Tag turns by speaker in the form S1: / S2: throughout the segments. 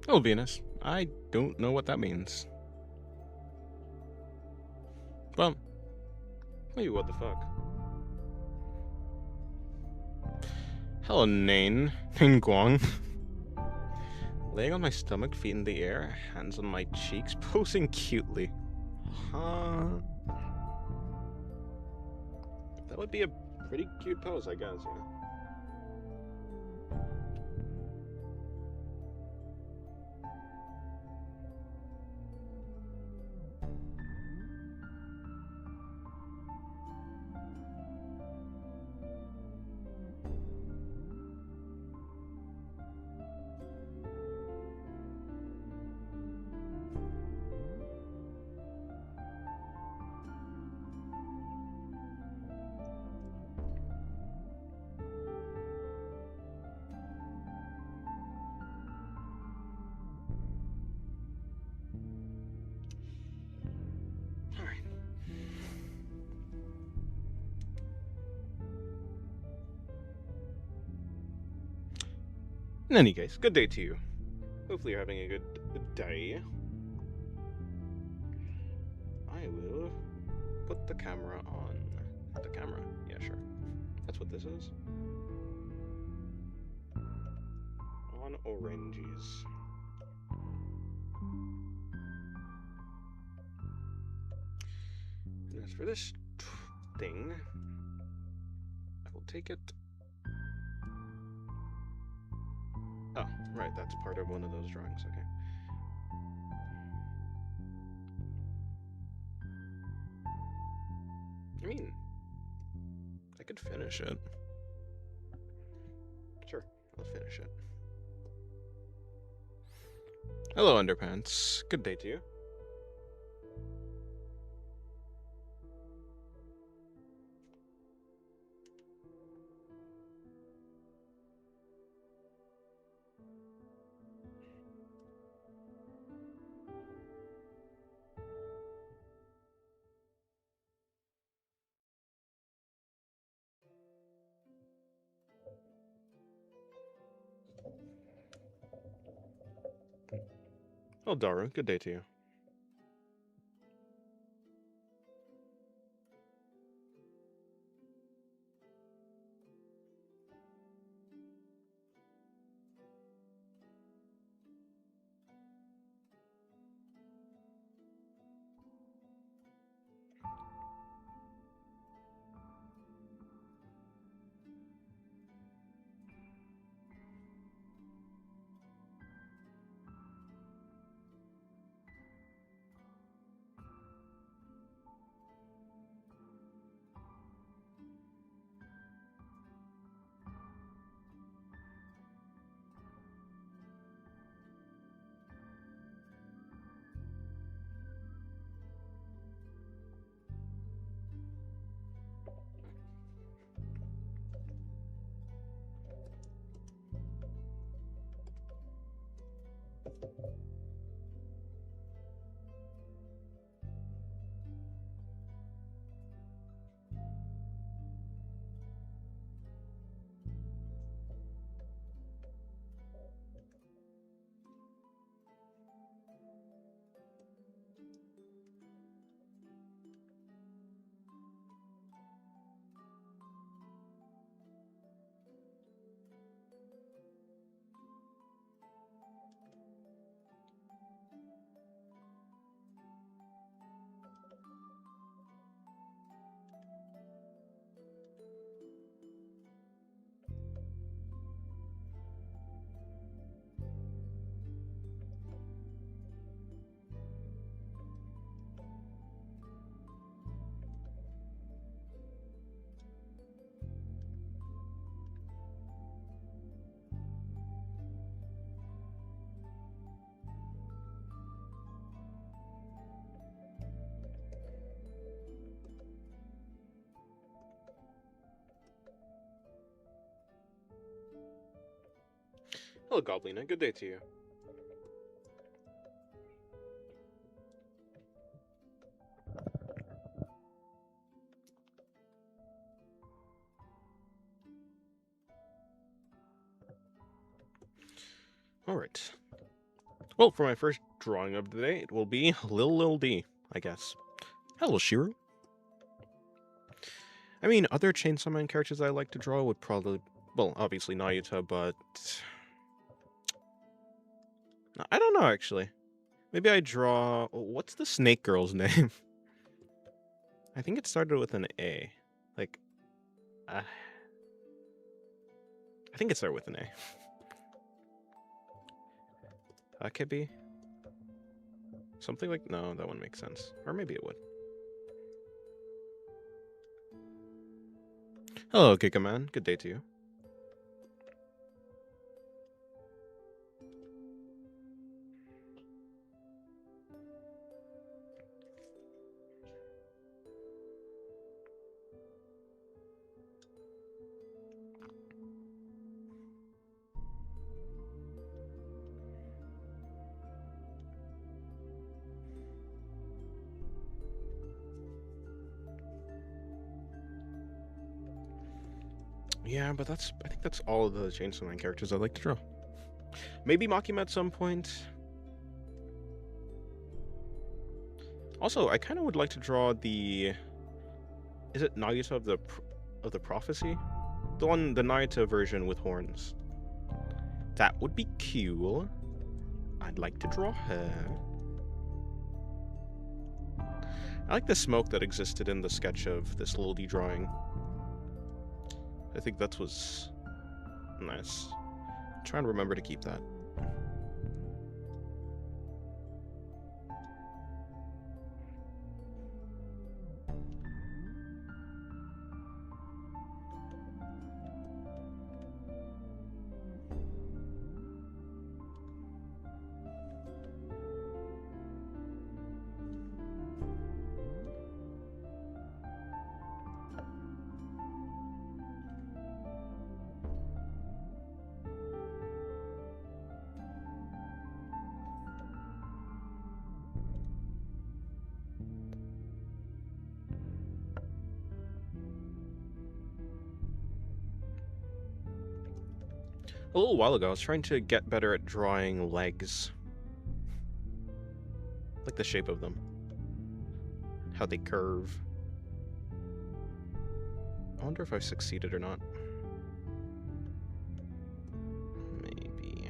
S1: Oh, Venus. I don't know what that means. Well, maybe what the fuck. Hello, Nain. Nain Guang. Laying on my stomach, feet in the air, hands on my cheeks, posing cutely. Huh? That would be a pretty cute pose, I guess, yeah. Alright. In any case, good day to you. Hopefully you're having a good day. I will put the camera on. The camera? Yeah, sure. That's what this is. On oranges. And as for this thing, I will take it. Oh, right, that's part of one of those drawings, okay. I mean, I could finish it. Sure, I'll finish it. Hello, Underpants. Good day to you. Oh, Daru, good day to you. Hello, Goblina, good day to you. Alright. Well, for my first drawing of the day, it will be Lil D, I guess. Hello, Shiru. I mean, other Chainsaw Man characters I like to draw would probably... Well, obviously Nayuta, but... I don't know, actually. Maybe I draw... What's the snake girl's name? I think it started with an A. Like... I think it started with an A. Akebi? Something like... No, that wouldn't make sense. Or maybe it would. Hello, Kikaman. Good day to you. Yeah, but I think that's all of the Chainsaw Man characters I like to draw. Maybe Makima at some point. Also, I kind of would like to draw the... Is it Nagisa of the Prophecy? The Nagita version with horns. That would be cool. I'd like to draw her. I like the smoke that existed in the sketch of this Lil D drawing. I think that was nice. I'm trying to remember to keep that. A little while ago, I was trying to get better at drawing legs. Like the shape of them. How they curve. I wonder if I've succeeded or not. Maybe.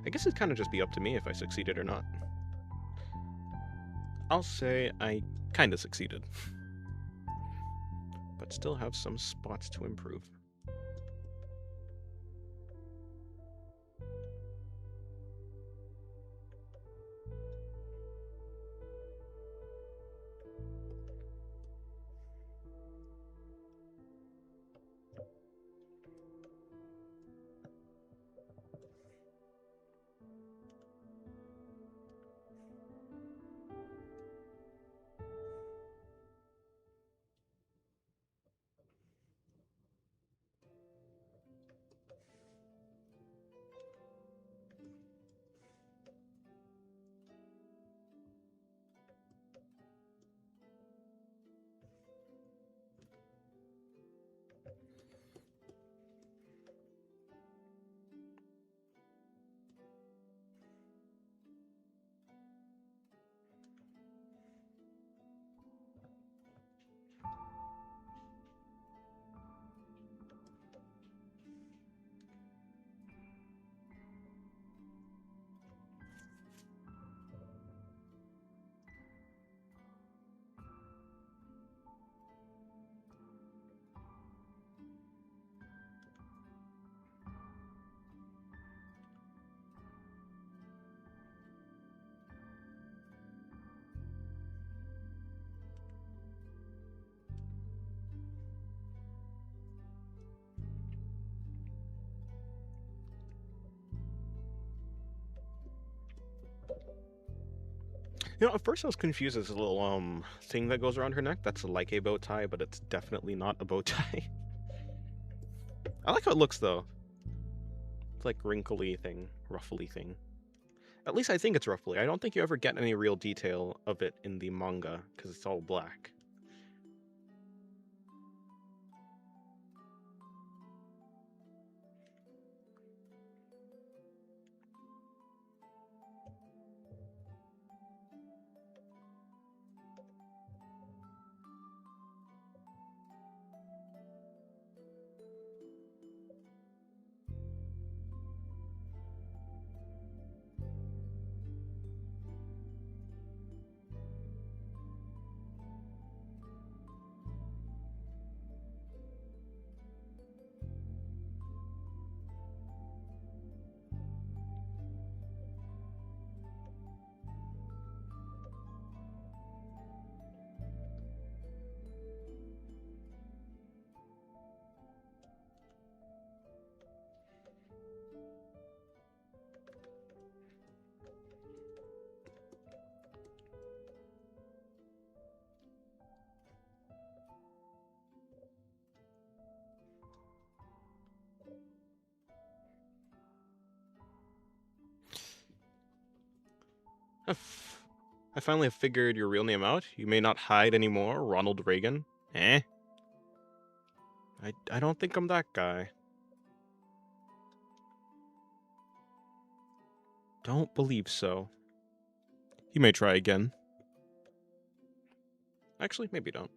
S1: I guess it'd kind of just be up to me if I succeeded or not. I'll say I kind of succeeded. But still have some spots to improve. You know, at first I was confused as a little thing that goes around her neck. That's like a bow tie, but it's definitely not a bow tie. I like how it looks though. It's like wrinkly thing, ruffly thing. At least I think it's roughly. I don't think you ever get any real detail of it in the manga, because it's all black. I finally have figured your real name out. You may not hide anymore, Ronald Reagan. Eh? I don't think I'm that guy. Don't believe so. You may try again. Actually, maybe don't.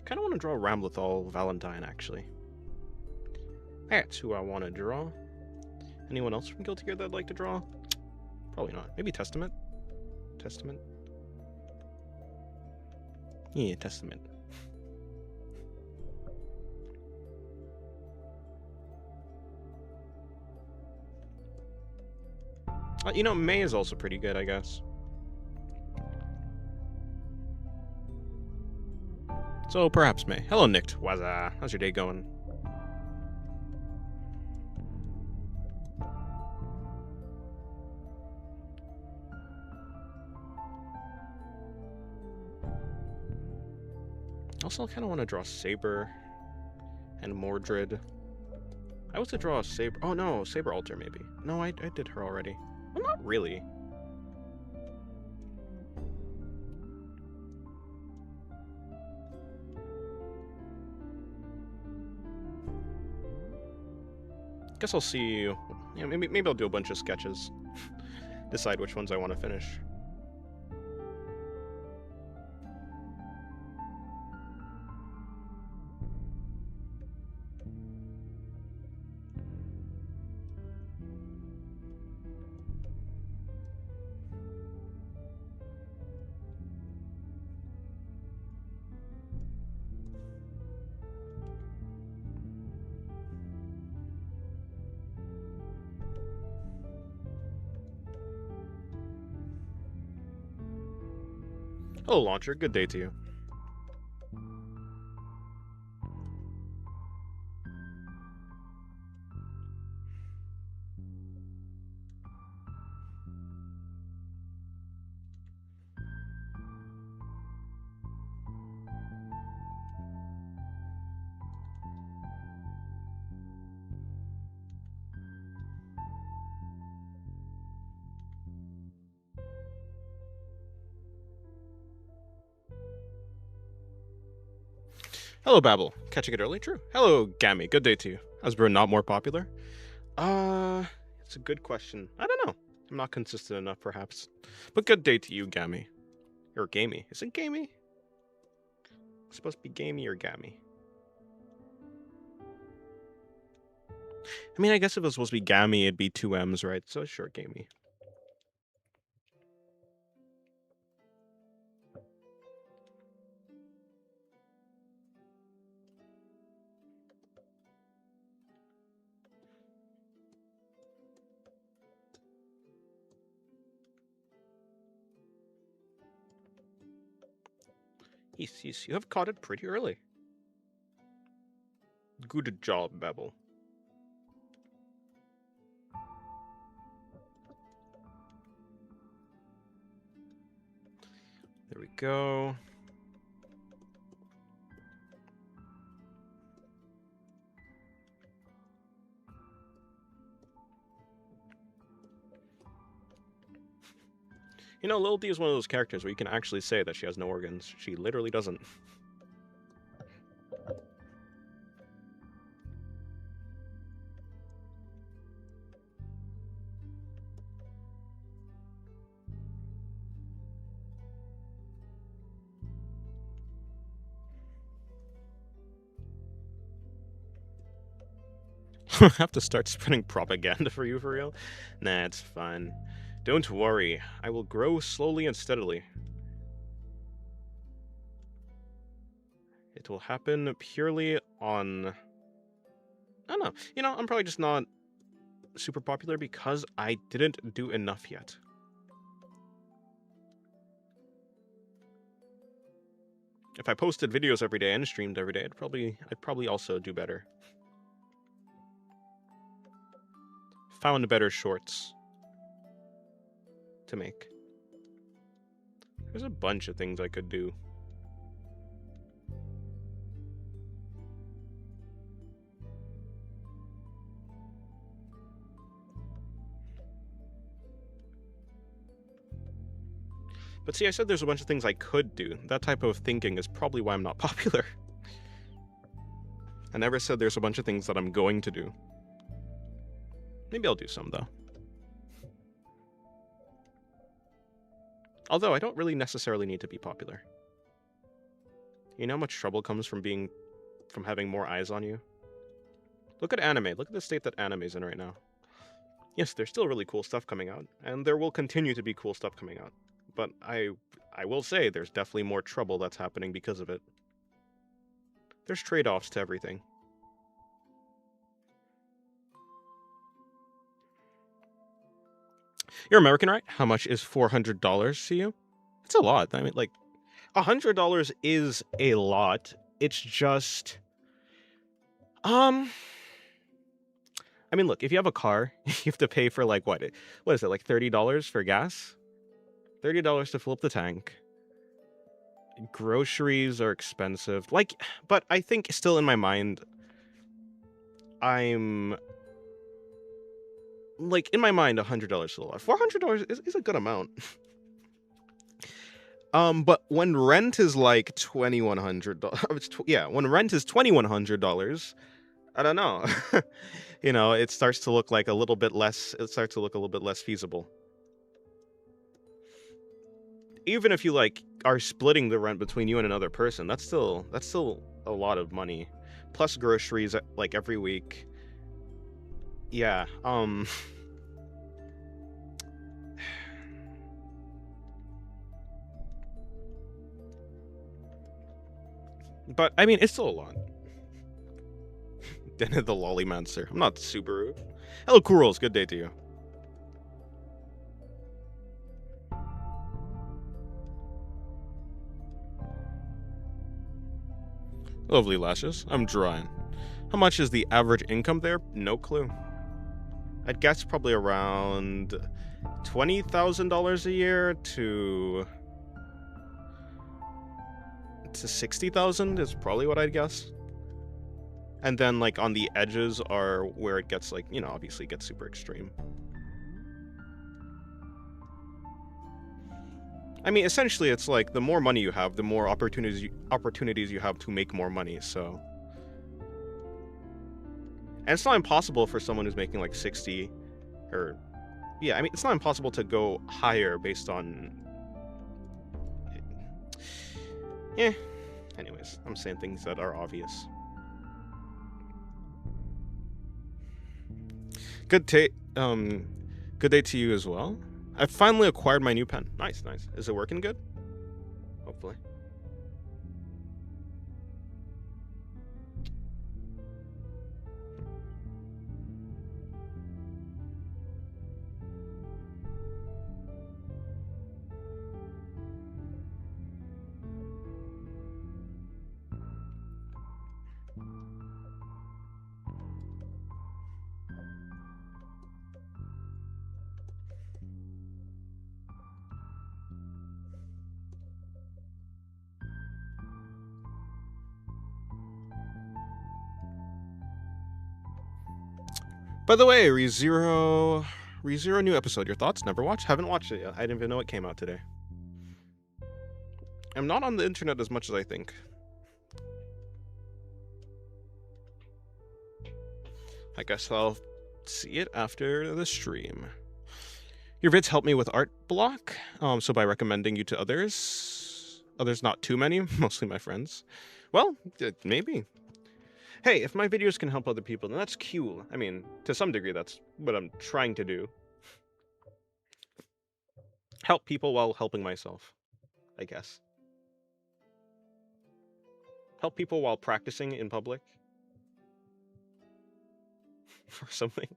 S1: Kind of want to draw Ramlethal Valentine, actually. That's who I want to draw. Anyone else from Guilty Gear that I'd like to draw? Probably not. Maybe Testament? Testament? Yeah, Testament. You know, May is also pretty good, I guess. So perhaps May. Hello, Nick. How's your day going? Also, I kind of want to draw Saber and Mordred. I was to draw a Saber. Oh no, Saber Alter maybe. No, I did her already. Well, not really. Guess I'll see you. Yeah, maybe I'll do a bunch of sketches. Decide which ones I want to finish. Hello, Launcher. Good day to you. Hello, Babel. Catching it early? True. Hello, Gammy. Good day to you. Has Burn not more popular? It's a good question. I don't know. I'm not consistent enough, perhaps. But good day to you, Gammy. Or Gamey. Is it Gamey? It's supposed to be Gamey or Gammy. I mean, I guess if it was supposed to be Gammy, it'd be 2 M's, right? So sure, Gamey. You have caught it pretty early. Good job, Babel. There we go. You know, Lil D is one of those characters where you can actually say that she has no organs. She literally doesn't. I have to start spreading propaganda for you for real? Nah, it's fine. Don't worry, I will grow slowly and steadily. It will happen purely on... I don't know. You know, I'm probably just not super popular because I didn't do enough yet. If I posted videos every day and streamed every day, I'd probably also do better. Found better shorts to make. There's a bunch of things I could do. But see, I said there's a bunch of things I could do. That type of thinking is probably why I'm not popular. I never said there's a bunch of things that I'm going to do. Maybe I'll do some, though. Although, I don't really necessarily need to be popular. You know how much trouble comes from having more eyes on you? Look at anime. Look at the state that anime's in right now. Yes, there's still really cool stuff coming out, and there will continue to be cool stuff coming out. But I will say there's definitely more trouble that's happening because of it. There's trade-offs to everything. You're American, right? How much is $400 to you? It's a lot. I mean, like, $100 is a lot. It's just... I mean, look, if you have a car, you have to pay for, like, what is it, like $30 for gas? $30 to fill up the tank. Groceries are expensive. Like, but I think still in my mind, I'm... Like, in my mind, $100 is a lot. $400 is a good amount. But when rent is like $2,100, yeah, when rent is $2,100, I don't know. You know, it starts to look like a little bit less. It starts to look a little bit less feasible. Even if you like are splitting the rent between you and another person, that's still a lot of money, plus groceries like every week. Yeah. But I mean, it's still a lot. Den of the Lollymancer. I'm not super rude. Hello, Kurals. Good day to you. Lovely lashes. I'm drawing. How much is the average income there? No clue. I'd guess probably around $20,000 a year to $60,000 is probably what I'd guess. And then like on the edges are where it gets like, you know, obviously gets super extreme. I mean, essentially it's like the more money you have, the more opportunities you have to make more money, so. And it's not impossible for someone who's making like 60 or yeah, I mean, it's not impossible to go higher based on yeah. Anyways, I'm saying things that are obvious. Good day to you as well. I finally acquired my new pen. Nice. Is it working good? Hopefully. By the way, ReZero new episode. Your thoughts? Never watched? Haven't watched it yet. I didn't even know it came out today. I'm not on the internet as much as I think. I guess I'll see it after the stream. Your vids help me with art block, so by recommending you to others not too many, mostly my friends. Well, maybe. Hey, if my videos can help other people, then that's cool. I mean, to some degree, that's what I'm trying to do. Help people while helping myself, I guess. Help people while practicing in public. Or something.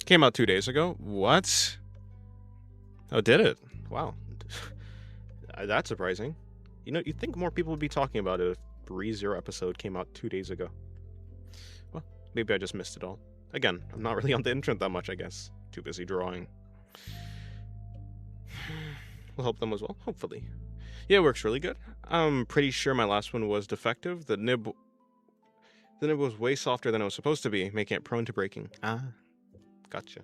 S1: Came out 2 days ago? What? Oh, did it? Wow. That's surprising. You know, you'd think more people would be talking about it if ReZero episode came out 2 days ago. Well, maybe I just missed it all. Again, I'm not really on the internet that much, I guess. Too busy drawing. We'll help them as well, hopefully. Yeah, it works really good. I'm pretty sure my last one was defective. The nib was way softer than it was supposed to be, making it prone to breaking. Ah, gotcha.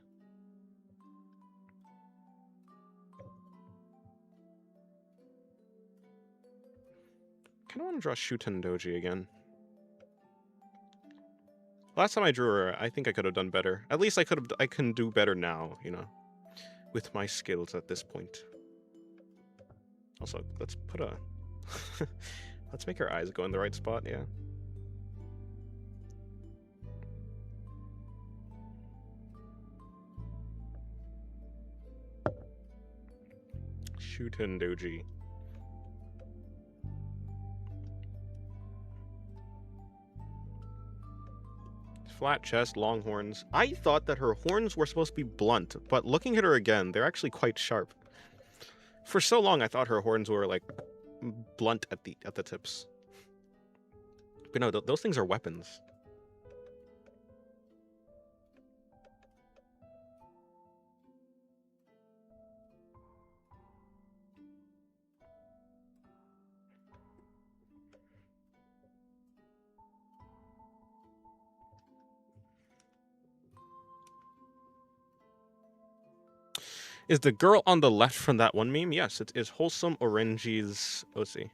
S1: I kind of want to draw Shuten Doji again. Last time I drew her, I think I could have done better. At least I can do better now, you know, with my skills at this point. Also, let's put a... let's make her eyes go in the right spot, yeah. Shuten Doji. Flat chest, long horns. I thought that her horns were supposed to be blunt, but looking at her again, they're actually quite sharp. For so long, I thought her horns were like blunt at the tips. But no, those things are weapons. Is the girl on the left from that one meme? Yes, it is Wholesome Orange's OC.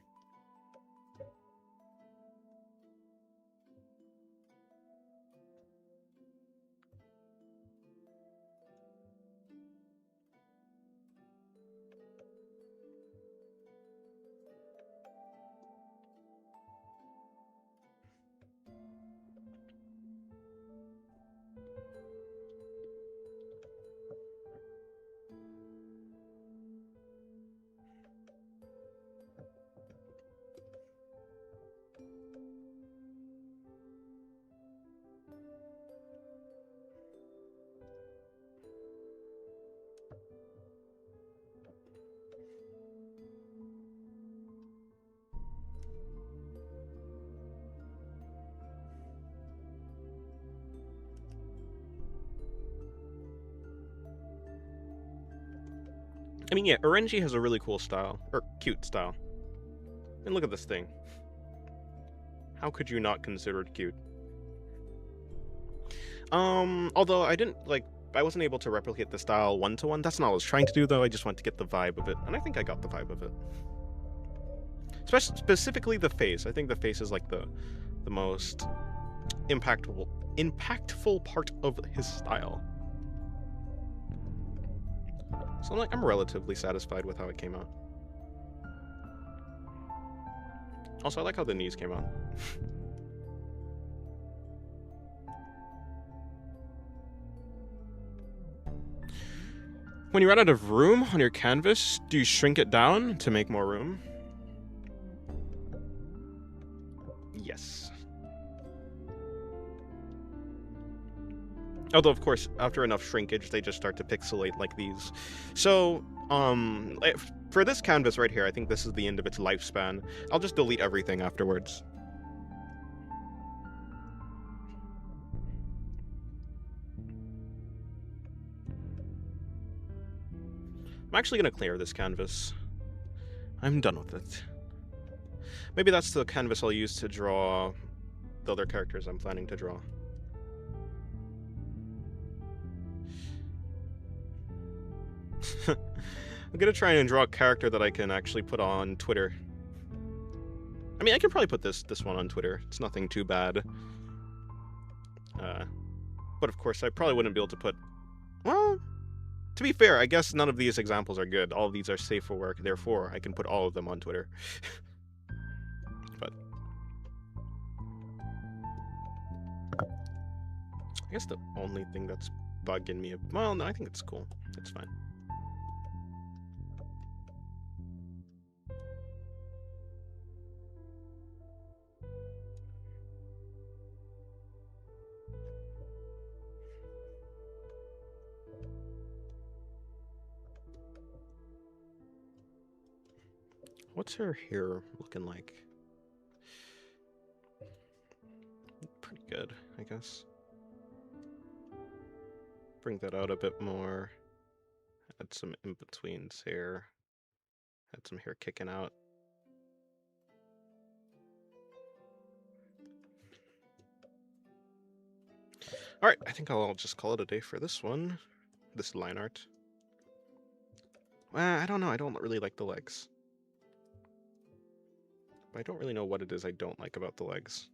S1: I mean, yeah, Orange has a really cool style, or cute style. And look at this thing. How could you not consider it cute? Although I wasn't able to replicate the style one-to-one. That's not what I was trying to do, though. I just wanted to get the vibe of it, and I think I got the vibe of it. Specifically the face. I think the face is like the most impactful part of his style. So I'm relatively satisfied with how it came out. Also, I like how the knees came out. When you run out of room on your canvas, do you shrink it down to make more room? Yes. Although, of course, after enough shrinkage, they just start to pixelate like these. So, for this canvas right here, I think this is the end of its lifespan. I'll just delete everything afterwards. I'm actually going to clear this canvas. I'm done with it. Maybe that's the canvas I'll use to draw the other characters I'm planning to draw. I'm gonna try and draw a character that I can actually put on Twitter. I mean, I could probably put this one on Twitter. It's nothing too bad. But of course, I probably wouldn't be able to put... Well, to be fair, I guess none of these examples are good. All of these are safe for work, therefore I can put all of them on Twitter. But I guess the only thing that's bugging me... Well, no, I think it's cool. It's fine. What's her hair looking like? Pretty good, I guess. Bring that out a bit more. Add some in-betweens here. Add some hair kicking out. Alright, I think I'll just call it a day for this one. This line art. I don't know, I don't really like the legs. But I don't really know what it is I don't like about the legs.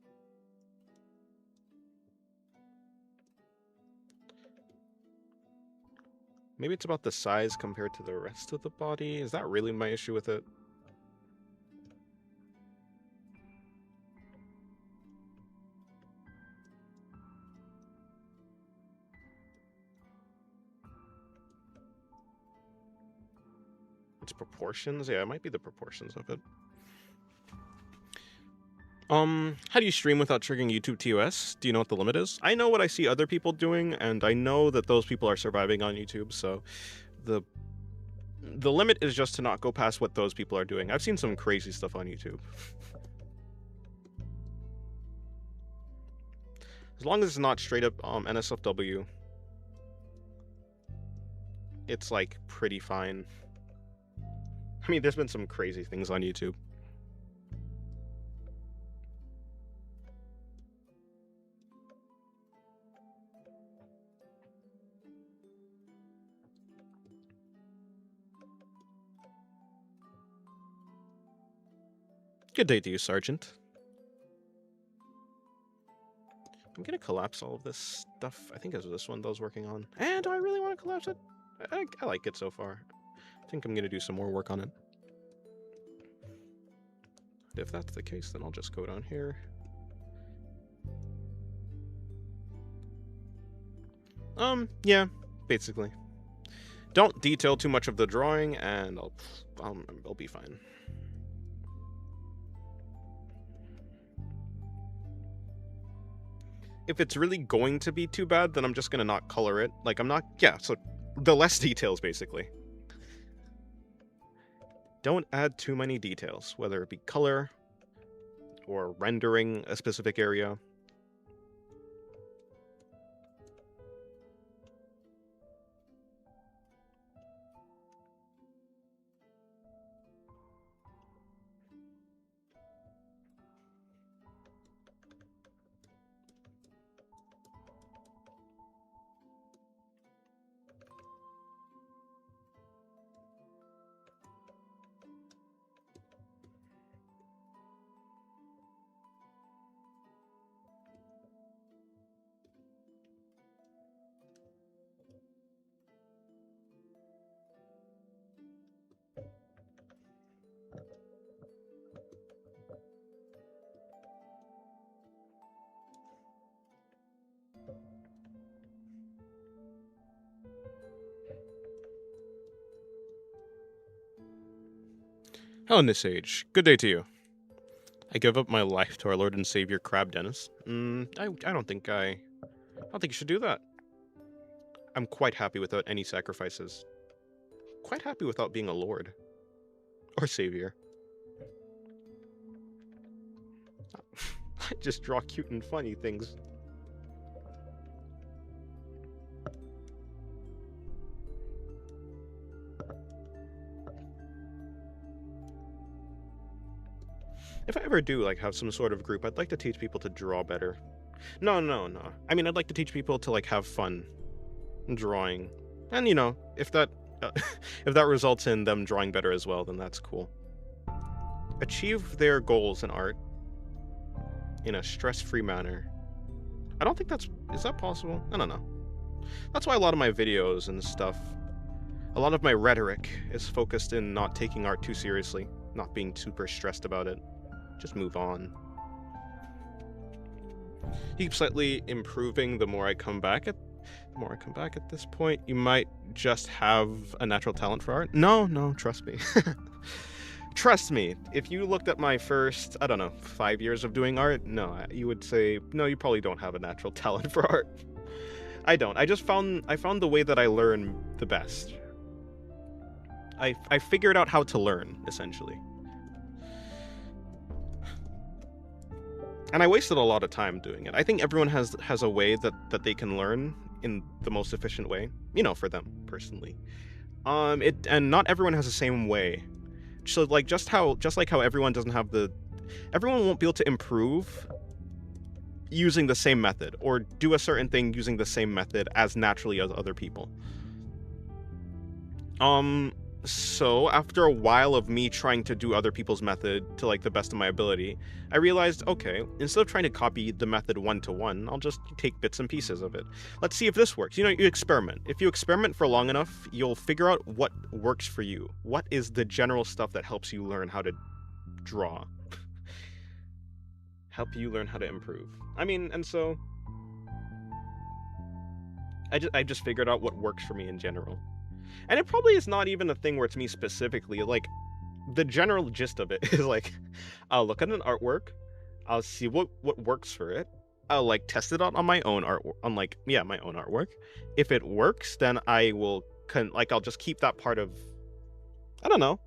S1: Maybe it's about the size compared to the rest of the body. Is that really my issue with it? It's proportions? Yeah, it might be the proportions of it. How do you stream without triggering YouTube TOS? Do you know what the limit is? I know what I see other people doing, and I know that those people are surviving on YouTube, so the limit is just to not go past what those people are doing. I've seen some crazy stuff on YouTube. As long as it's not straight up NSFW, it's like pretty fine. I mean, there's been some crazy things on YouTube. Good day to you, Sergeant. I'm gonna collapse all of this stuff. I think it was this one that I was working on. And do I really want to collapse it? I like it so far. I think I'm gonna do some more work on it. If that's the case, then I'll just go down here. Yeah, basically. Don't detail too much of the drawing, and I'll be fine. If it's really going to be too bad, then I'm just gonna not color it. Like, I'm not... Yeah, so the less details, basically. Don't add too many details, whether it be color or rendering a specific area. Hello, Miss Age. Good day to you. I give up my life to our Lord and Savior Crab Dennis. I don't think you should do that. I'm quite happy without any sacrifices. Quite happy without being a lord. Or savior. I just draw cute and funny things. If I ever do, like, have some sort of group, I'd like to teach people to draw better. No. I mean, I'd like to teach people to, like, have fun drawing. And, you know, if that if that results in them drawing better as well, then that's cool. Achieve their goals in art in a stress-free manner. I don't think is that possible? I don't know. That's why a lot of my videos and stuff, a lot of my rhetoric is focused in not taking art too seriously, not being super stressed about it. Just move on. Keep slightly improving the more I come back at this point. You might just have a natural talent for art. No, trust me. Trust me, if you looked at my first, I don't know, 5 years of doing art, no, you would say, no, you probably don't have a natural talent for art. I don't. I found the way that I learn the best. I figured out how to learn, essentially. And I wasted a lot of time doing it. I think everyone has a way that they can learn in the most efficient way, you know, for them personally. And not everyone has the same way. So like just like how everyone won't be able to improve using the same method or do a certain thing using the same method as naturally as other people. So after a while of me trying to do other people's method to like the best of my ability, I realized, okay, instead of trying to copy the method one-to-one, I'll just take bits and pieces of it. Let's see if this works. You know, you experiment. If you experiment for long enough, you'll figure out what works for you. What is the general stuff that helps you learn how to draw? Help you learn how to improve. I mean, and so I just figured out what works for me in general. And it probably is not even a thing where it's me specifically. Like, the general gist of it is like, I'll look at an artwork, I'll see what works for it, I'll like test it out on my own art, my own artwork. If it works, then I will I'll just keep that part of. I don't know.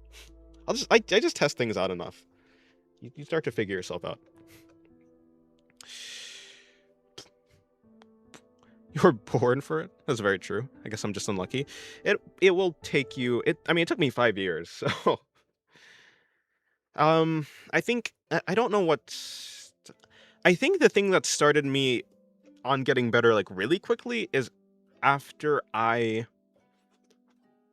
S1: I just test things out enough. You start to figure yourself out. You were born for it. That's very true. I guess I'm just unlucky. It will take you. It took me 5 years. So, I think I don't know what. I think the thing that started me on getting better like really quickly is after I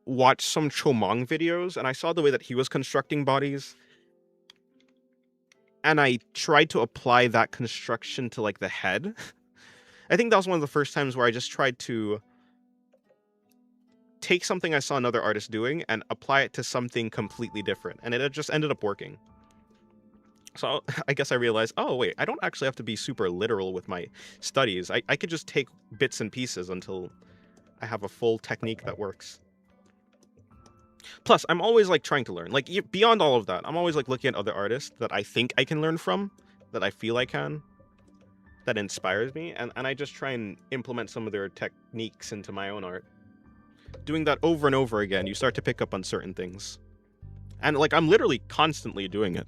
S1: watched some Chomong videos and I saw the way that he was constructing bodies, and I tried to apply that construction to like the head. I think that was one of the first times where I just tried to take something I saw another artist doing and apply it to something completely different. And it just ended up working. So I guess I realized, oh, wait, I don't actually have to be super literal with my studies. I could just take bits and pieces until I have a full technique that works. Plus, I'm always like trying to learn. Like beyond all of that, I'm always like looking at other artists that I think I can learn from, that I feel I can. That inspires me, and I just try and implement some of their techniques into my own art. Doing that over and over again, you start to pick up on certain things. And like, I'm literally constantly doing it.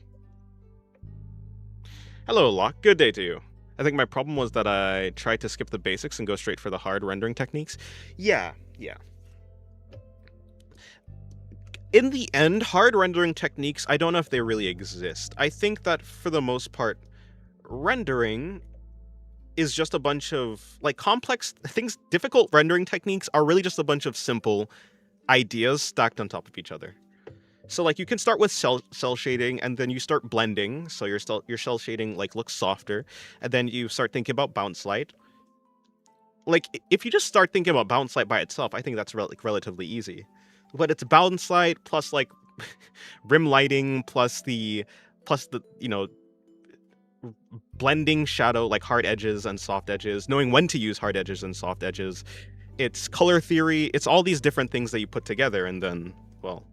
S1: Hello, Locke. Good day to you. I think my problem was that I tried to skip the basics and go straight for the hard rendering techniques. Yeah. In the end, hard rendering techniques, I don't know if they really exist. I think that for the most part, rendering is just a bunch of like complex things. Difficult rendering techniques are really just a bunch of simple ideas stacked on top of each other. So like you can start with cell shading, and then you start blending, so your cell shading like looks softer, and then you start thinking about bounce light. Like if you just start thinking about bounce light by itself, I think that's relatively easy. But it's bounce light plus like rim lighting plus the you know, blending shadow, like hard edges and soft edges, knowing when to use hard edges and soft edges. It's color theory. It's all these different things that you put together, and then, well,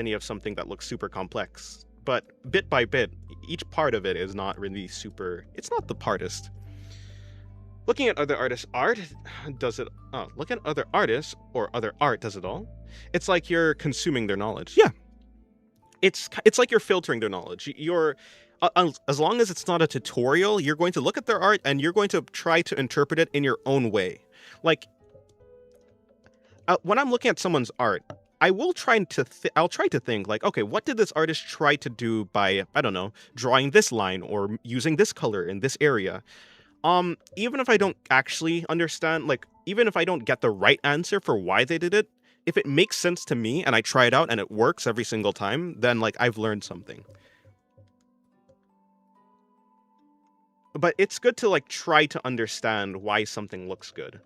S1: then you have something that looks super complex. But bit by bit, each part of it is not really super. It's not the partest. Looking at other artists' art does it. Look at other artists or other art does it all. It's like you're consuming their knowledge. Yeah, it's like you're filtering their knowledge. You're as long as it's not a tutorial, you're going to look at their art and you're going to try to interpret it in your own way. Like when I'm looking at someone's art, I will try to I'll try to think like, okay, what did this artist try to do by, I don't know, drawing this line or using this color in this area? Even if I don't actually understand, like, even if I don't get the right answer for why they did it, if it makes sense to me and I try it out and it works every single time, then, like, I've learned something. But it's good to, like, try to understand why something looks good.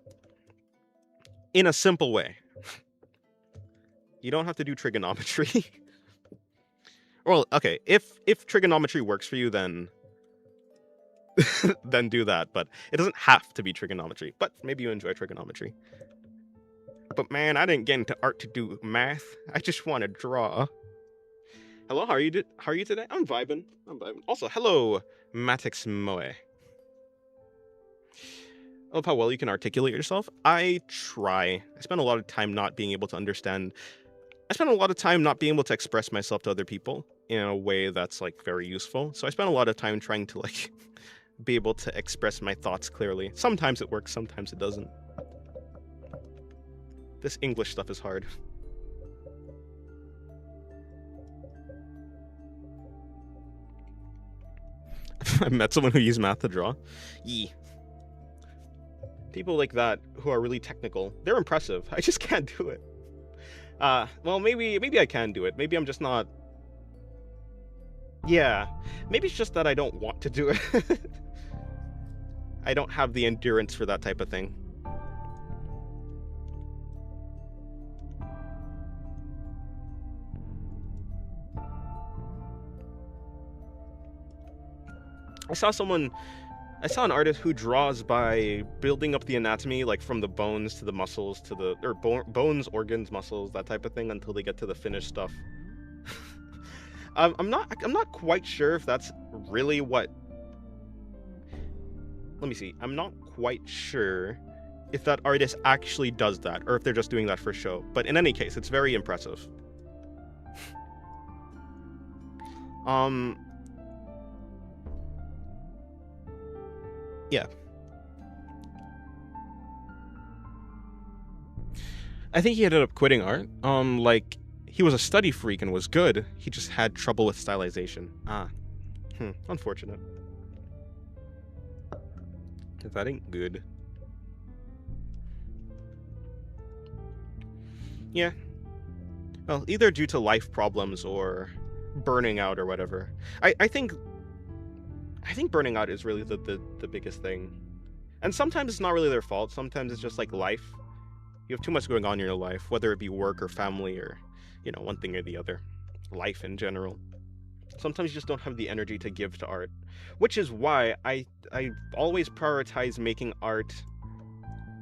S1: In a simple way. You don't have to do trigonometry. Well, okay, if trigonometry works for you, then then do that, but it doesn't have to be trigonometry. But maybe you enjoy trigonometry. But man, I didn't get into art to do math. I just want to draw. Hello, how are you today? I'm vibing. Also, hello, Matix Moe. I love how well you can articulate yourself. I try. I spend a lot of time not being able to understand. I spend a lot of time not being able to express myself to other people in a way that's like very useful. So I spend a lot of time trying to like be able to express my thoughts clearly. Sometimes it works, sometimes it doesn't. This English stuff is hard. I met someone who used math to draw. Yee. People like that who are really technical, they're impressive. I just can't do it. Well, maybe I can do it. Maybe I'm just not. Yeah, maybe it's just that I don't want to do it. I don't have the endurance for that type of thing. I saw an artist who draws by building up the anatomy, like from the bones to the muscles to the, or bones, organs, muscles, that type of thing, until they get to the finished stuff. I'm not quite sure if that's really what. Let me see. I'm not quite sure if that artist actually does that, or if they're just doing that for show. But in any case, it's very impressive. Yeah. I think he ended up quitting art. Like, he was a study freak and was good. He just had trouble with stylization. Unfortunate. That ain't good. Yeah. Well, either due to life problems or burning out or whatever. I think burning out is really the biggest thing. And sometimes it's not really their fault. Sometimes it's just like life. You have too much going on in your life, whether it be work or family or, one thing or the other. Life in general. Sometimes you just don't have the energy to give to art. Which is why I always prioritize making art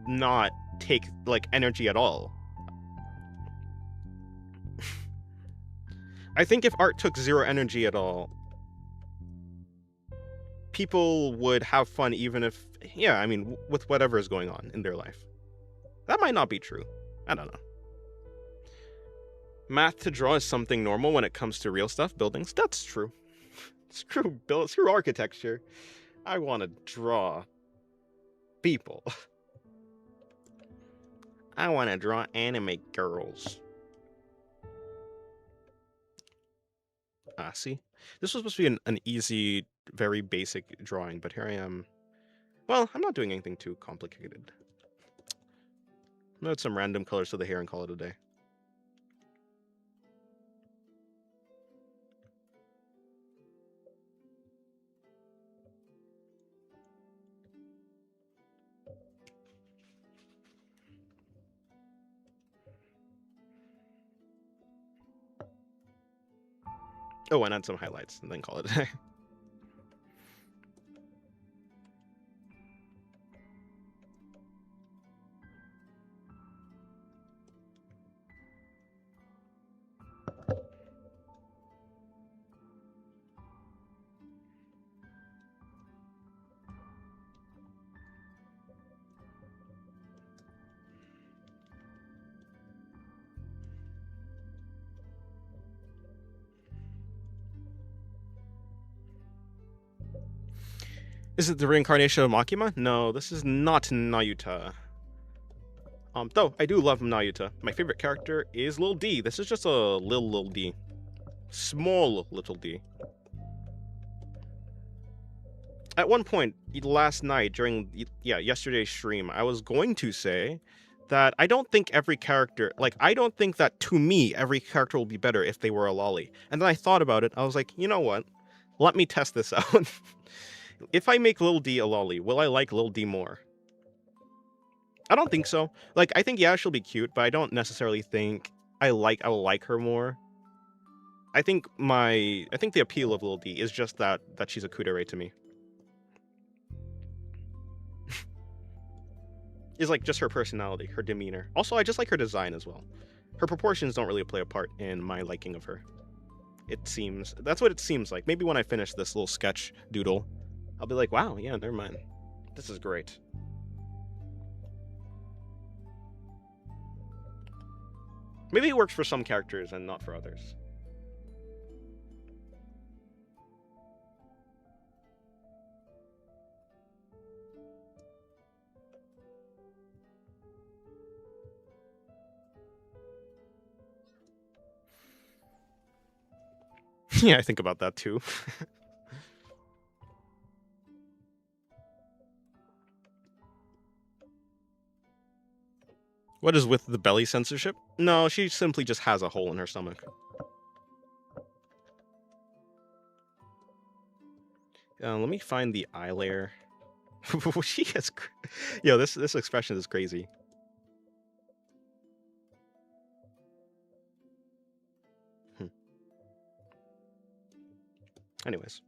S1: not take, like, energy at all. I think if art took zero energy at all, people would have fun even if, with whatever is going on in their life. That might not be true. I don't know. Math to draw is something normal when it comes to real stuff, buildings. That's true. Screw architecture. I want to draw people. I want to draw anime girls. See? This was supposed to be an easy, very basic drawing, but here I am. Well, I'm not doing anything too complicated. I'll add some random colors to the hair and call it a day. Oh, and add some highlights, and then call it a day. Is it the reincarnation of Makima? No, this is not Nayuta. Though I do love Nayuta. My favorite character is Lil D. This is just a Lil D. Small little D. At one point last night during yesterday's stream, I was going to say that I don't think every character, like, I don't think that to me every character will be better if they were a lolly. And then I thought about it. I was like, you know what? Let me test this out. If I make Lil D a lolly, will I like Lil D more? I don't think so. Like, I think, yeah, she'll be cute, but I don't necessarily think I will like her more. I think the appeal of Lil D is just that she's a kudere to me. Is like just her personality, her demeanor. Also, I just like her design as well. Her proportions don't really play a part in my liking of her. It seems, that's what it seems like. Maybe when I finish this little sketch doodle, I'll be like, wow, yeah, never mind. This is great. Maybe it works for some characters and not for others. Yeah, I think about that too. What is with the belly censorship? No, she simply just has a hole in her stomach. Let me find the eye layer. She has, yo, this expression is crazy. Anyways.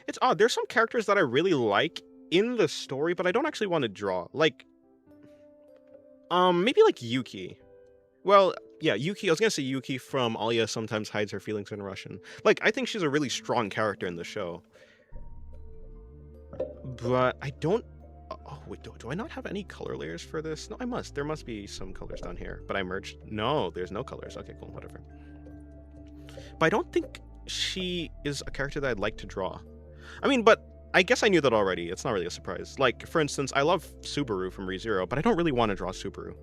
S1: It's odd. There's some characters that I really like in the story, but I don't actually want to draw. Like, maybe like Yuki. Well, yeah, Yuki. I was gonna say Yuki from Alia Sometimes Hides Her Feelings in Russian. Like, I think she's a really strong character in the show. But I don't... Oh, wait, do I not have any color layers for this? No, I must. There must be some colors down here. But I merged... No, there's no colors. Okay, cool, whatever. But I don't think she is a character that I'd like to draw. I mean, but I guess I knew that already. It's not really a surprise. Like, for instance, I love Subaru from ReZero, but I don't really want to draw Subaru.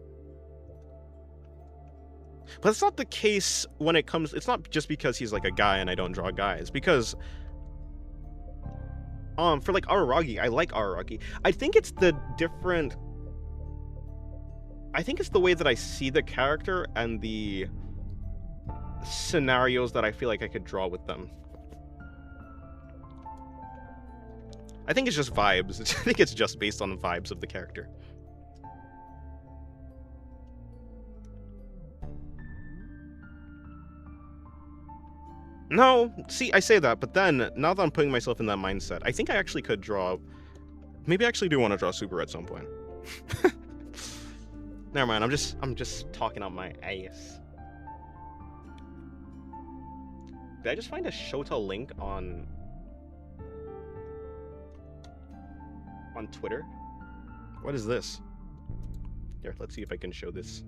S1: But it's not the case when it comes... It's not just because he's like a guy and I don't draw guys. Because... for like Araragi, I like Araragi. I think it's the different... I think it's the way that I see the character and the scenarios that I feel like I could draw with them. I think it's just vibes. I think it's just based on the vibes of the character. No, see, I say that, but then, now that I'm putting myself in that mindset, I think I actually could draw... Maybe I actually do want to draw Super at some point. Never mind, I'm just talking out my ass. Did I just find a Shota link on Twitter? What is this? Here, let's see if I can show this.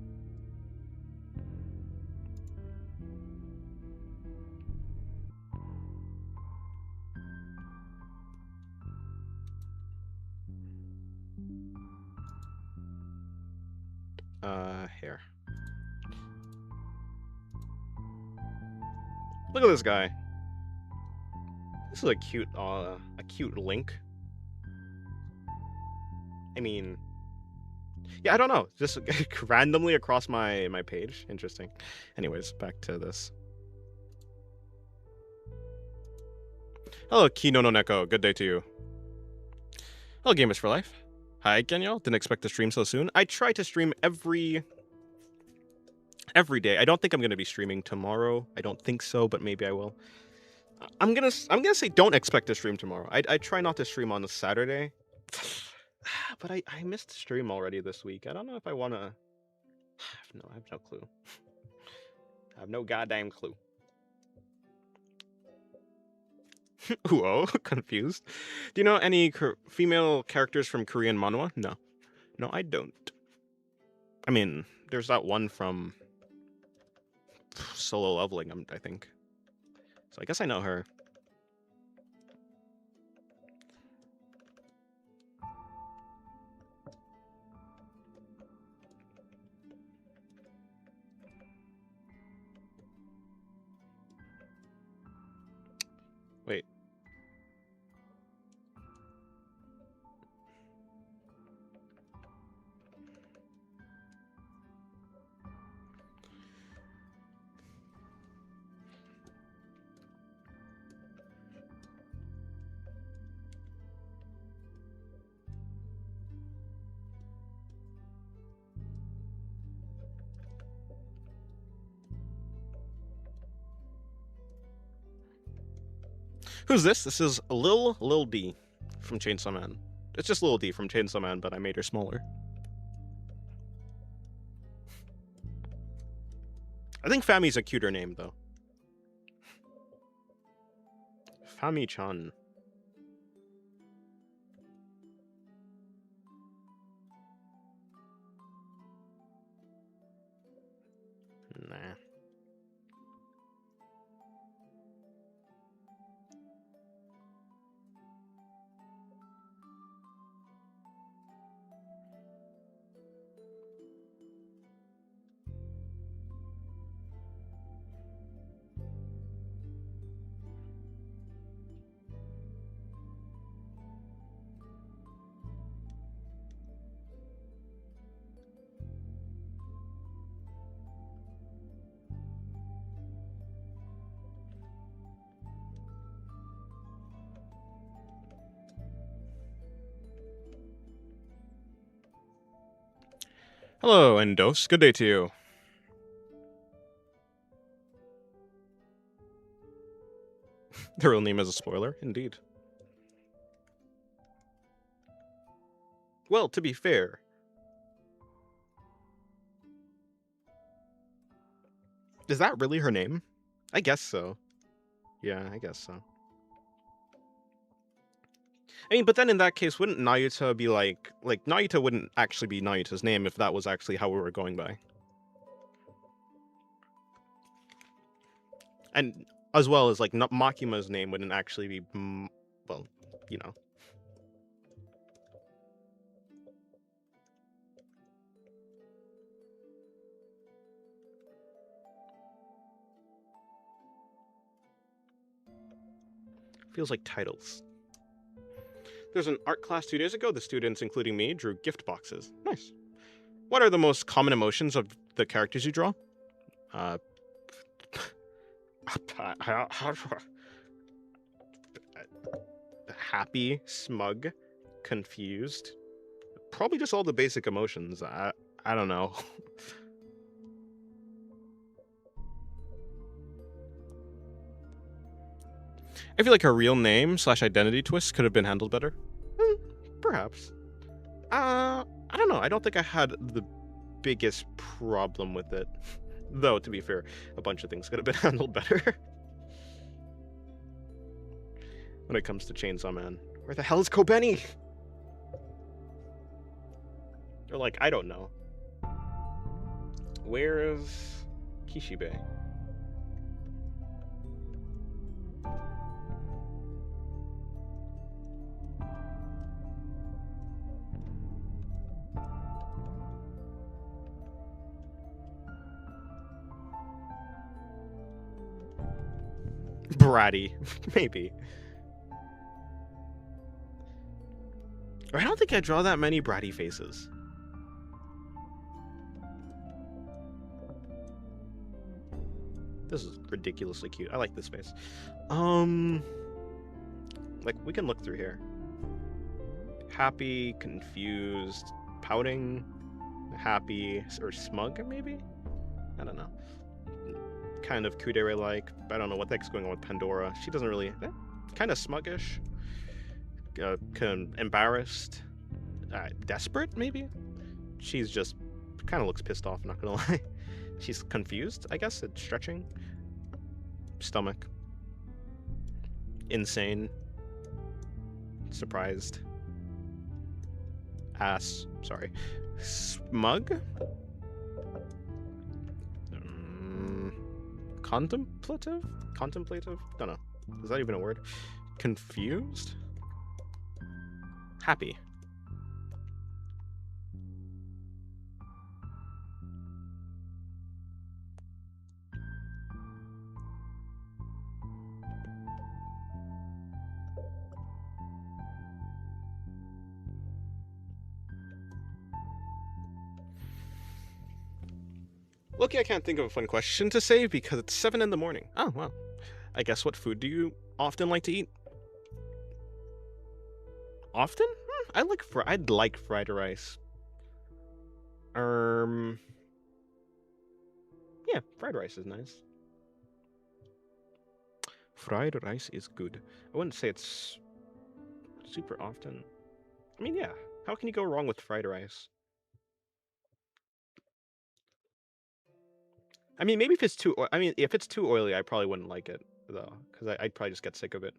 S1: Here. Look at this guy. This is a cute link. I mean, yeah, I don't know. Just randomly across my page. Interesting. Anyways, back to this. Hello, Kino no Neko. Good day to you. Hello, Gamers for Life. Hi, Genyo. Didn't expect to stream so soon. I try to stream every day. I don't think I'm gonna be streaming tomorrow. I don't think so, but maybe I will. I'm gonna say don't expect to stream tomorrow. I try not to stream on a Saturday. But I missed stream already this week. I don't know if I wanna... I have no clue. I have no goddamn clue. Whoa, confused. Do you know any female characters from Korean manhwa? No. No, I don't. I mean, there's that one from Solo Leveling, I think. So I guess I know her. Wait. Who's this? This is Lil D from Chainsaw Man. It's just Lil D from Chainsaw Man, but I made her smaller. I think Fami's a cuter name, though. Fami-chan. Nah. Hello, Endos. Good day to you. The real name is a spoiler, indeed. Well, to be fair, is that really her name? I guess so. Yeah, I guess so. I mean, but then in that case, wouldn't Nayuta be like Nayuta wouldn't actually be Nayuta's name if that was actually how we were going by. And as well as like Makima's name wouldn't actually be, well, you know. Feels like titles. There's an art class 2 days ago. The students, including me, drew gift boxes. Nice. What are the most common emotions of the characters you draw? Happy, smug, confused. Probably just all the basic emotions. I don't know. I feel like her real name / identity twist could have been handled better. Perhaps. I don't know. I don't think I had the biggest problem with it. Though, to be fair, a bunch of things could have been handled better. When it comes to Chainsaw Man. Where the hell is Kobeni? Or like, I don't know. Where is Kishibe? Bratty, maybe. Or I don't think I draw that many bratty faces. This is ridiculously cute. I like this face. Like, we can look through here. Happy, confused, pouting, happy, or smug, maybe? I don't know. Kind of Kudere-like. I don't know what the heck's going on with Pandora. She doesn't really... kind of smuggish. Embarrassed. Desperate, maybe? She's just... kind of looks pissed off, not gonna lie. She's confused, I guess. It's stretching. Stomach. Insane. Surprised. Sorry. Smug? Contemplative? Contemplative? Don't know. Is that even a word? Confused? Happy. Lucky I can't think of a fun question to say because it's 7 in the morning. Oh, well. I guess what food do you often like to eat? Often? I'd like fried rice. Yeah, fried rice is nice. Fried rice is good. I wouldn't say it's super often. I mean, yeah. How can you go wrong with fried rice? I mean, maybe if it's too. I mean, if it's too oily, I probably wouldn't like it though, because I'd probably just get sick of it.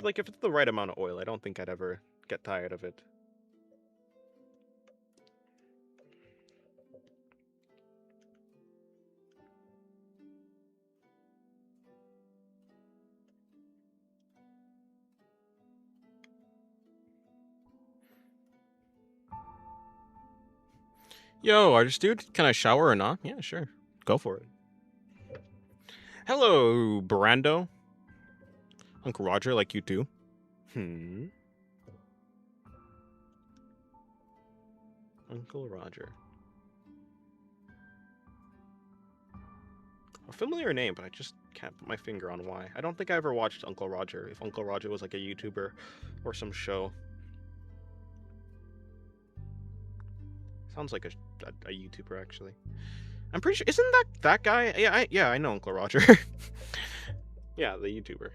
S1: Like if it's the right amount of oil, I don't think I'd ever get tired of it. Yo, artist dude, can I shower or not? Yeah, sure. Go for it. Hello, Brando. Uncle Roger, like you too. Uncle Roger. A familiar name, but I just can't put my finger on why. I don't think I ever watched Uncle Roger, if Uncle Roger was like a YouTuber or some show. Sounds like a YouTuber, actually. I'm pretty sure, isn't that guy? Yeah, I know Uncle Roger. Yeah, the YouTuber.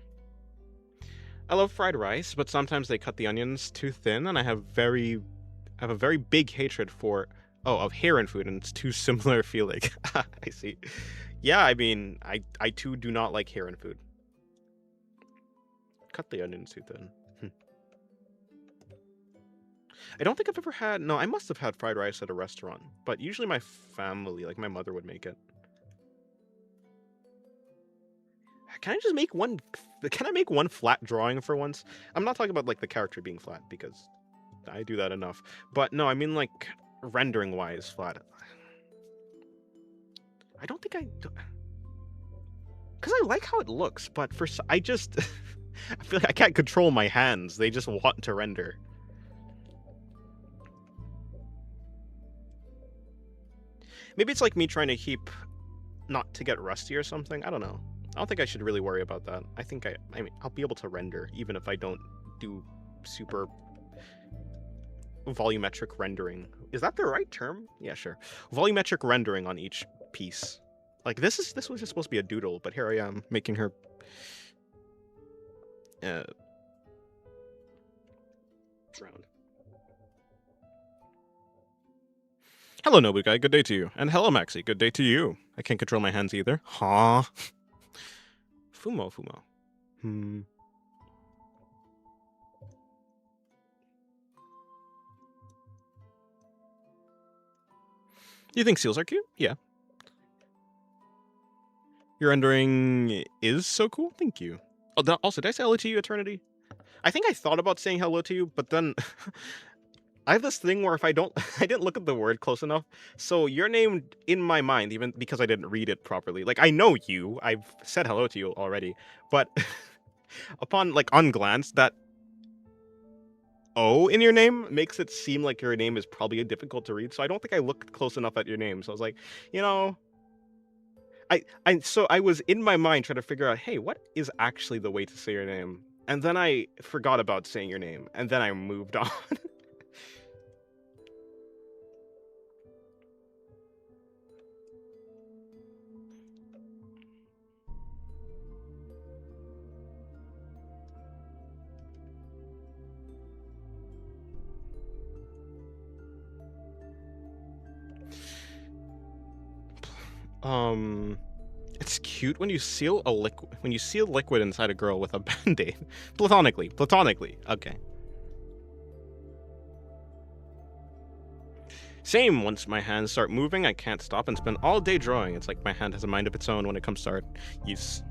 S1: I love fried rice, but sometimes they cut the onions too thin, and I have a very big hatred for of Heron food, and it's too similar feeling. I see. Yeah, I mean, I too do not like Heron food. Cut the onions too thin. I don't think I've ever had. No, I must have had fried rice at a restaurant, but usually my family, like my mother, would make it. Can I just make one? Can I make one flat drawing for once? I'm not talking about like the character being flat because I do that enough. But no, I mean like rendering wise flat. I don't think because I like how it looks, but I just I feel like I can't control my hands. They just want to render. Maybe it's like me trying to keep not to get rusty or something. I don't know. I don't think I should really worry about that. I think I mean I'll be able to render even if I don't do super volumetric rendering. Is that the right term? Yeah, sure. Volumetric rendering on each piece. Like this was just supposed to be a doodle, but here I am making her drown. Hello, Nobugai. Good day to you. And hello, Maxi. Good day to you. I can't control my hands either. Huh? Fumo. You think seals are cute? Yeah. Your rendering is so cool. Thank you. Oh, also, did I say hello to you, Eternity? I think I thought about saying hello to you, but then I have this thing where if I didn't look at the word close enough. So your name in my mind, even because I didn't read it properly. Like I know you, I've said hello to you already, but upon like on glance, that O in your name makes it seem like your name is probably difficult to read. So I don't think I looked close enough at your name. So I was like, you know, so I was in my mind trying to figure out, hey, what is actually the way to say your name? And then I forgot about saying your name, and then I moved on. It's cute when you seal liquid inside a girl with a band-aid. Platonically. Okay. Same. Once my hands start moving, I can't stop and spend all day drawing. It's like my hand has a mind of its own when it comes to art. Use.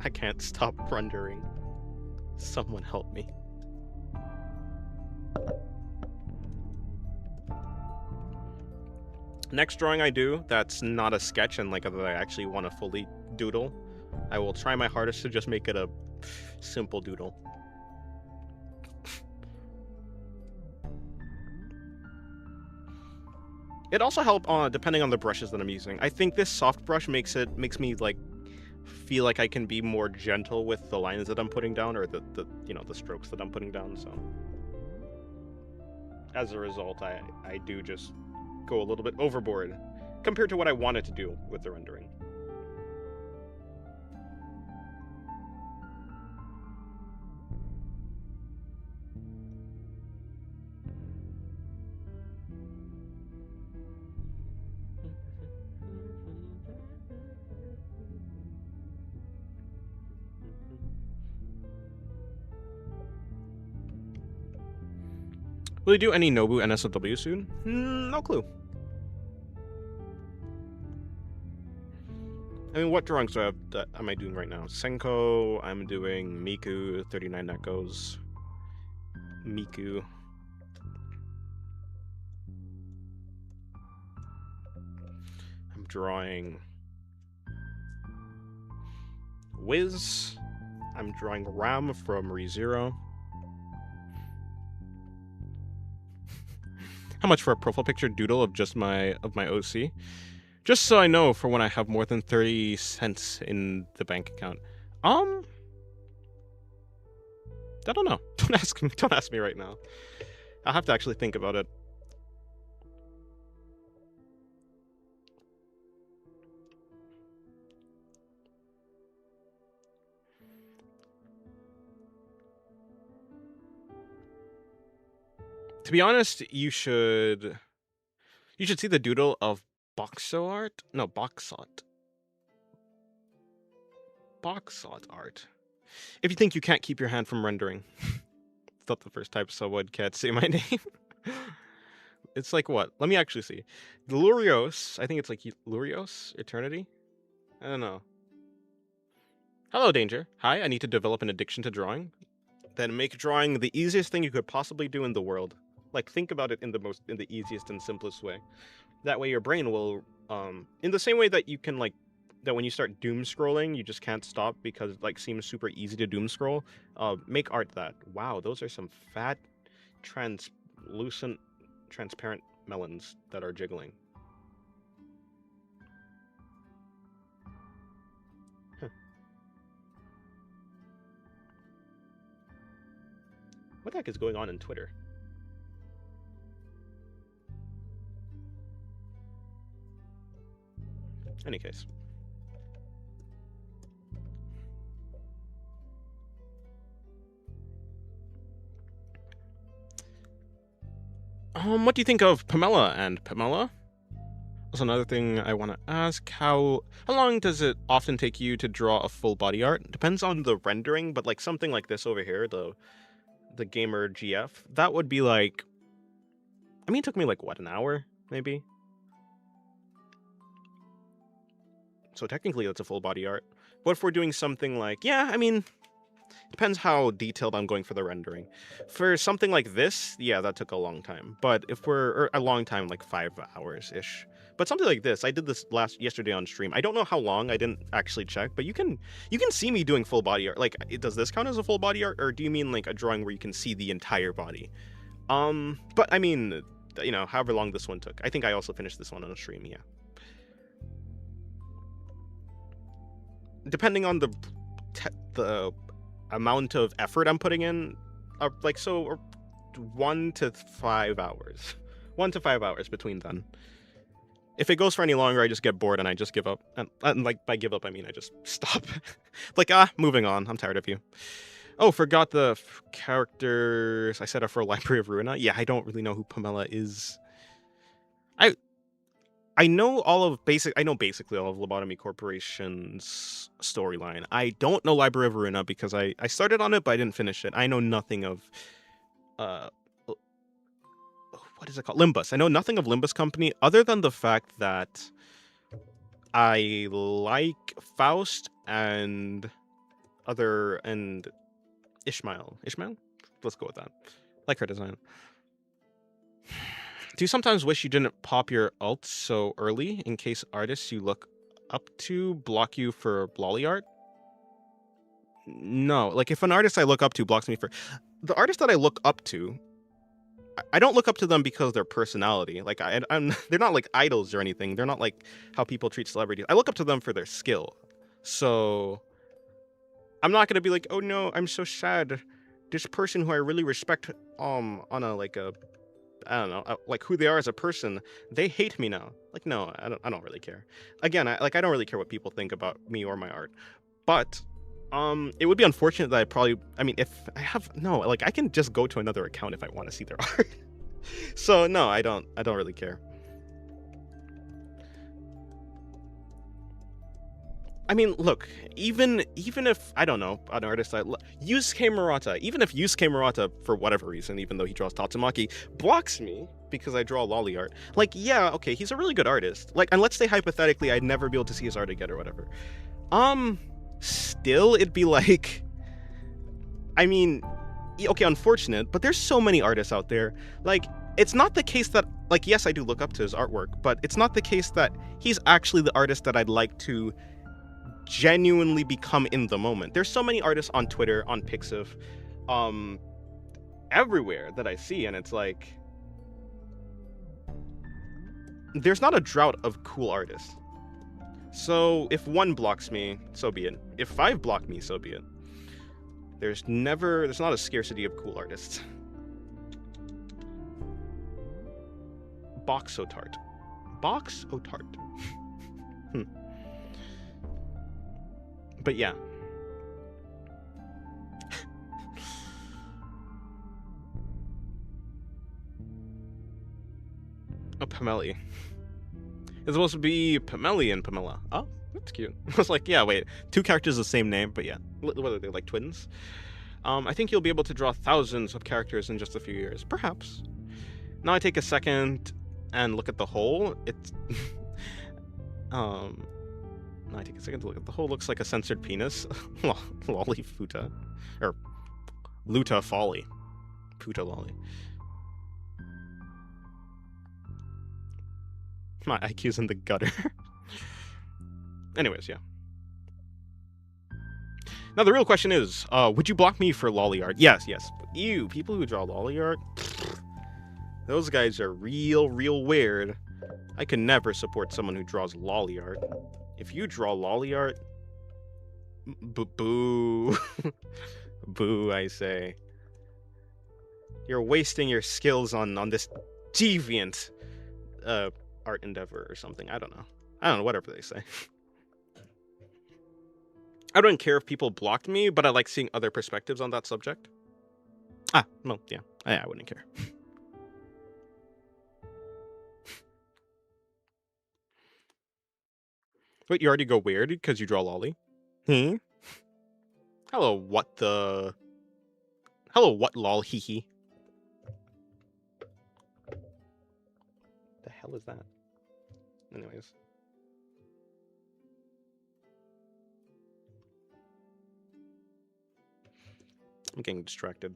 S1: I can't stop rendering. Someone help me. Next drawing I do that's not a sketch and like that I actually want to fully doodle, I will try my hardest to just make it a simple doodle. It also helps depending on the brushes that I'm using. I think this soft brush makes me like feel like I can be more gentle with the lines that I'm putting down, or the strokes that I'm putting down. So as a result, I do just go a little bit overboard compared to what I wanted to do with the rendering. Will you do any Nobu NSFW soon? No clue. I mean, what drawings am I doing right now? Senko, I'm doing Miku, 39 Nekos. Miku. I'm drawing Wiz. I'm drawing Ram from ReZero. How much for a profile picture doodle of just my OC? Just so I know for when I have more than 30 cents in the bank account. I don't know. Don't ask me right now. I'll have to actually think about it. To be honest, you should see the doodle of Boxot art. No, Boxot art. If you think you can't keep your hand from rendering. It's not the first time someone can't say my name. It's like what? Let me actually see. The Lurios. I think it's like Lurios Eternity. I don't know. Hello, Danger. Hi, I need to develop an addiction to drawing. Then make drawing the easiest thing you could possibly do in the world. Like, think about it in the easiest and simplest way. That way your brain will, in the same way that you can, like, that when you start doom scrolling, you just can't stop because it, like, seems super easy to doom scroll. Make art that. Wow, those are some fat, translucent, transparent melons that are jiggling. Huh. What the heck is going on in Twitter? Any case. What do you think of Pamela and Pamela? Also, another thing I want to ask, how long does it often take you to draw a full body art? Depends on the rendering, but like something like this over here, the Gamer GF, that would be like, I mean, it took me like, what, an hour, maybe? So technically that's a full body art. But if we're doing something like, yeah, I mean, depends how detailed I'm going for the rendering. For something like this, yeah, that took a long time. But if we're a long time, like 5 hours-ish. But something like this, I did this yesterday on stream. I don't know how long, I didn't actually check, but you can see me doing full body art. Like, does this count as a full body art, or do you mean like a drawing where you can see the entire body? But I mean, you know, however long this one took. I think I also finished this one on a stream, yeah. Depending on the amount of effort I'm putting in, like, so 1 to 5 hours. 1 to 5 hours between then. If it goes for any longer, I just get bored and I just give up. And like, by give up, I mean I just stop. Like, moving on. I'm tired of you. Oh, forgot the characters I set up for Library of Ruina. Yeah, I don't really know who Pamela is. I I know all of basic. I know basically all of Lobotomy Corporation's storyline. I don't know Library of Arena because I started on it, but I didn't finish it. I know nothing of uh what is it called? Limbus. I know nothing of Limbus Company other than the fact that I like Faust and Ishmael. Ishmael? Let's go with that. Like her design. Do you sometimes wish you didn't pop your alt so early in case artists you look up to block you for lolly art? No. Like if an artist I look up to blocks me for the artist that I look up to, I don't look up to them because of their personality. Like I'm they're not like idols or anything. They're not like how people treat celebrities. I look up to them for their skill. So I'm not gonna be like, oh no, I'm so sad. This person who I really respect, on a like a, I don't know, like who they are as a person, they hate me now. Like no, I don't really care. Again, I don't really care what people think about me or my art. But it would be unfortunate that I mean, if I have no, like I can just go to another account if I want to see their art. So no, I don't really care. I mean, look, even if I don't know an artist Yusuke Murata, even if Yusuke Murata for whatever reason, even though he draws Tatsumaki, blocks me because I draw lolly art. Like, yeah, okay, he's a really good artist. Like, and let's say hypothetically I'd never be able to see his art again or whatever. Still it'd be like, I mean, okay, unfortunate, but there's so many artists out there. Like, it's not the case that, like, yes, I do look up to his artwork, but it's not the case that he's actually the artist that I'd like to genuinely become in the moment. There's so many artists on Twitter, on Pixiv, everywhere that I see, and it's like there's not a drought of cool artists. So if one blocks me, so be it. If 5 block me, so be it. There's not a scarcity of cool artists. Box Otart. Box Otart. But yeah. Oh, Pameli. It's supposed to be Pameli and Pamela. Oh, that's cute. I was like, yeah, wait. 2 characters the same name, but yeah. What are they, like twins? I think you'll be able to draw thousands of characters in just a few years. Perhaps. Now I take a second and look at the whole. It's... Now I take a second to look at the whole. Looks like a censored penis. Lolly Futa. Or Luta Folly. Puta Lolly. My IQ's in the gutter. Anyways, yeah. Now the real question is, would you block me for lolly art? Yes. Ew, people who draw lolly art, those guys are real weird. I could never support someone who draws lolly art. If you draw lolly art, boo. Boo, I say. You're wasting your skills on this deviant art endeavor or something. I don't know, whatever they say. I don't care if people blocked me, but I like seeing other perspectives on that subject. Well, yeah, I wouldn't care. Wait, you already go weird because you draw lolly? Hello, what lol, hee hee. The hell is that? Anyways. I'm getting distracted.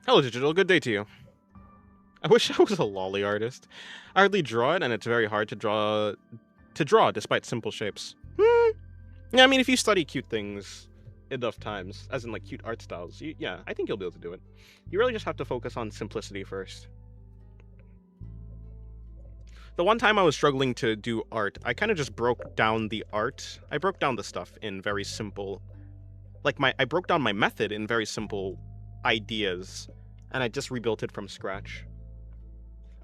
S1: Hello, Digital. Good day to you. I wish I was a lolly artist. I hardly draw it, and it's very hard to draw despite simple shapes. Yeah, I mean, if you study cute things enough times, as in like cute art styles, yeah, I think you'll be able to do it. You really just have to focus on simplicity first. The one time I was struggling to do art, I kind of just broke down the art. I broke down the stuff in very simple, like I broke down my method in very simple ideas, and I just rebuilt it from scratch.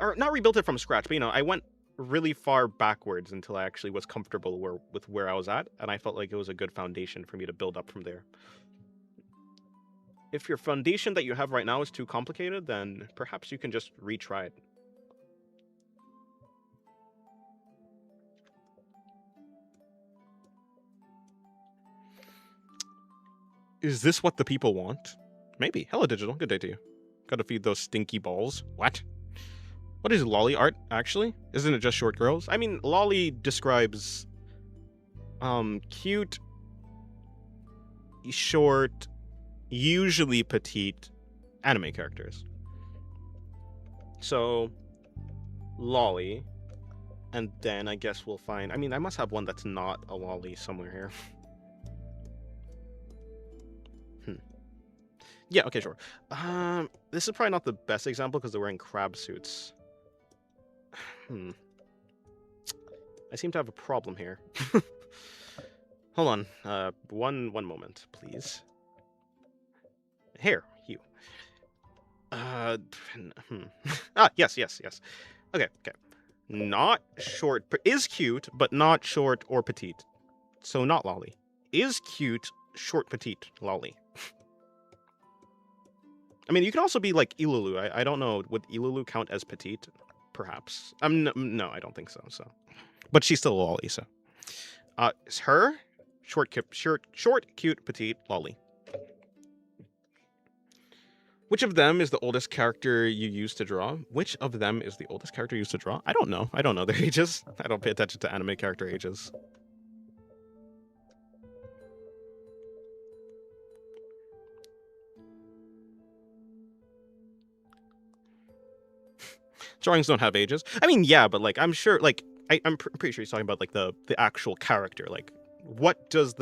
S1: Or not rebuilt it from scratch, but I went really far backwards until I actually was comfortable with where I was at, and I felt like it was a good foundation for me to build up from there. If your foundation that you have right now is too complicated, then perhaps you can just retry it. Is this what the people want? Maybe. Hello, Digital. Good day to you. Gotta feed those stinky balls. What? What is lolly art, actually? Isn't it just short girls? I mean, lolly describes cute, short, usually petite anime characters. So, lolly, and then I guess we'll find... I mean, I must have one that's not a lolly somewhere here. Yeah, okay, sure. This is probably not the best example because they're wearing crab suits. I seem to have a problem here. Hold on. One moment, please. Here, you. Yes. Okay. Not short, is cute, but not short or petite. So not lolly. Is cute, short, petite, lolly. I mean, you can also be like Ilulu. I don't know. Would Ilulu count as petite? Perhaps. No, I don't think so. But she's still a lolly. So, it's her, short, cute, petite, lolly. Which of them is the oldest character you used to draw? Which of them is the oldest character you used to draw? I don't know. I don't know their ages. I don't pay attention to anime character ages. Drawings don't have ages. I mean, yeah, but like I'm sure, like I'm pretty sure he's talking about like the actual character. Like, what does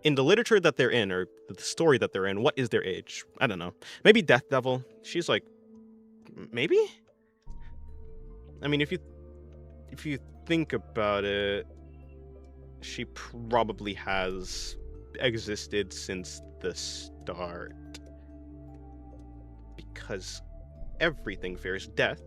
S1: in the literature that they're in, or the story that they're in, what is their age? I don't know. Maybe Death Devil. She's like, maybe. I mean, if you think about it, she probably has existed since the start, because everything fears death.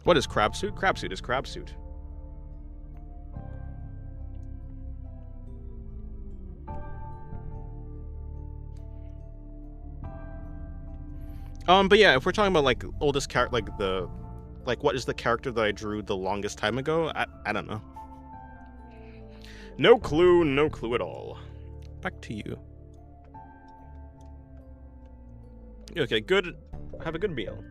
S1: What is crab suit? Crab suit is crab suit. But yeah, if we're talking about like oldest character, like what is the character that I drew the longest time ago? I don't know. No clue at all. Back to you. Okay, good. Have a good meal.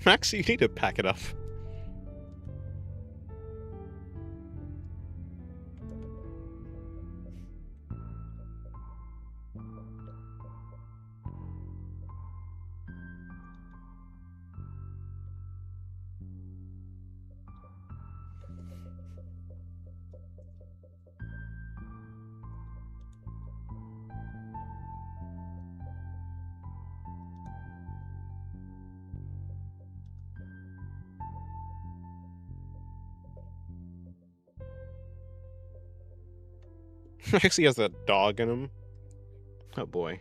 S1: Max, you need to pack it up. Max, he has that dog in him. Oh boy.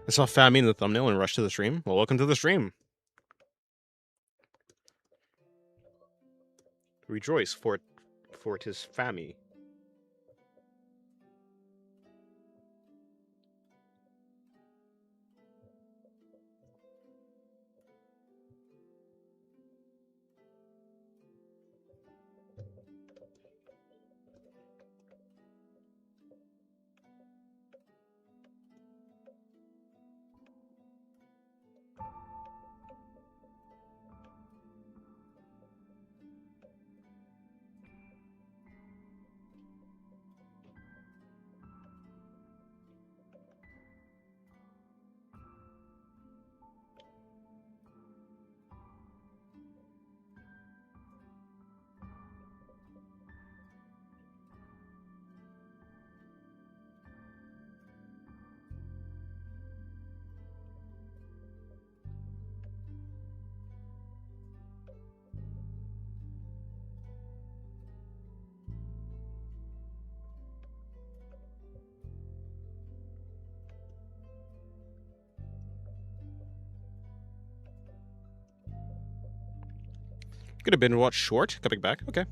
S1: I saw Fammy in the thumbnail and rushed to the stream. Well, welcome to the stream. Rejoice, for it is Fammy. Could have been watched short. Coming back. Okay.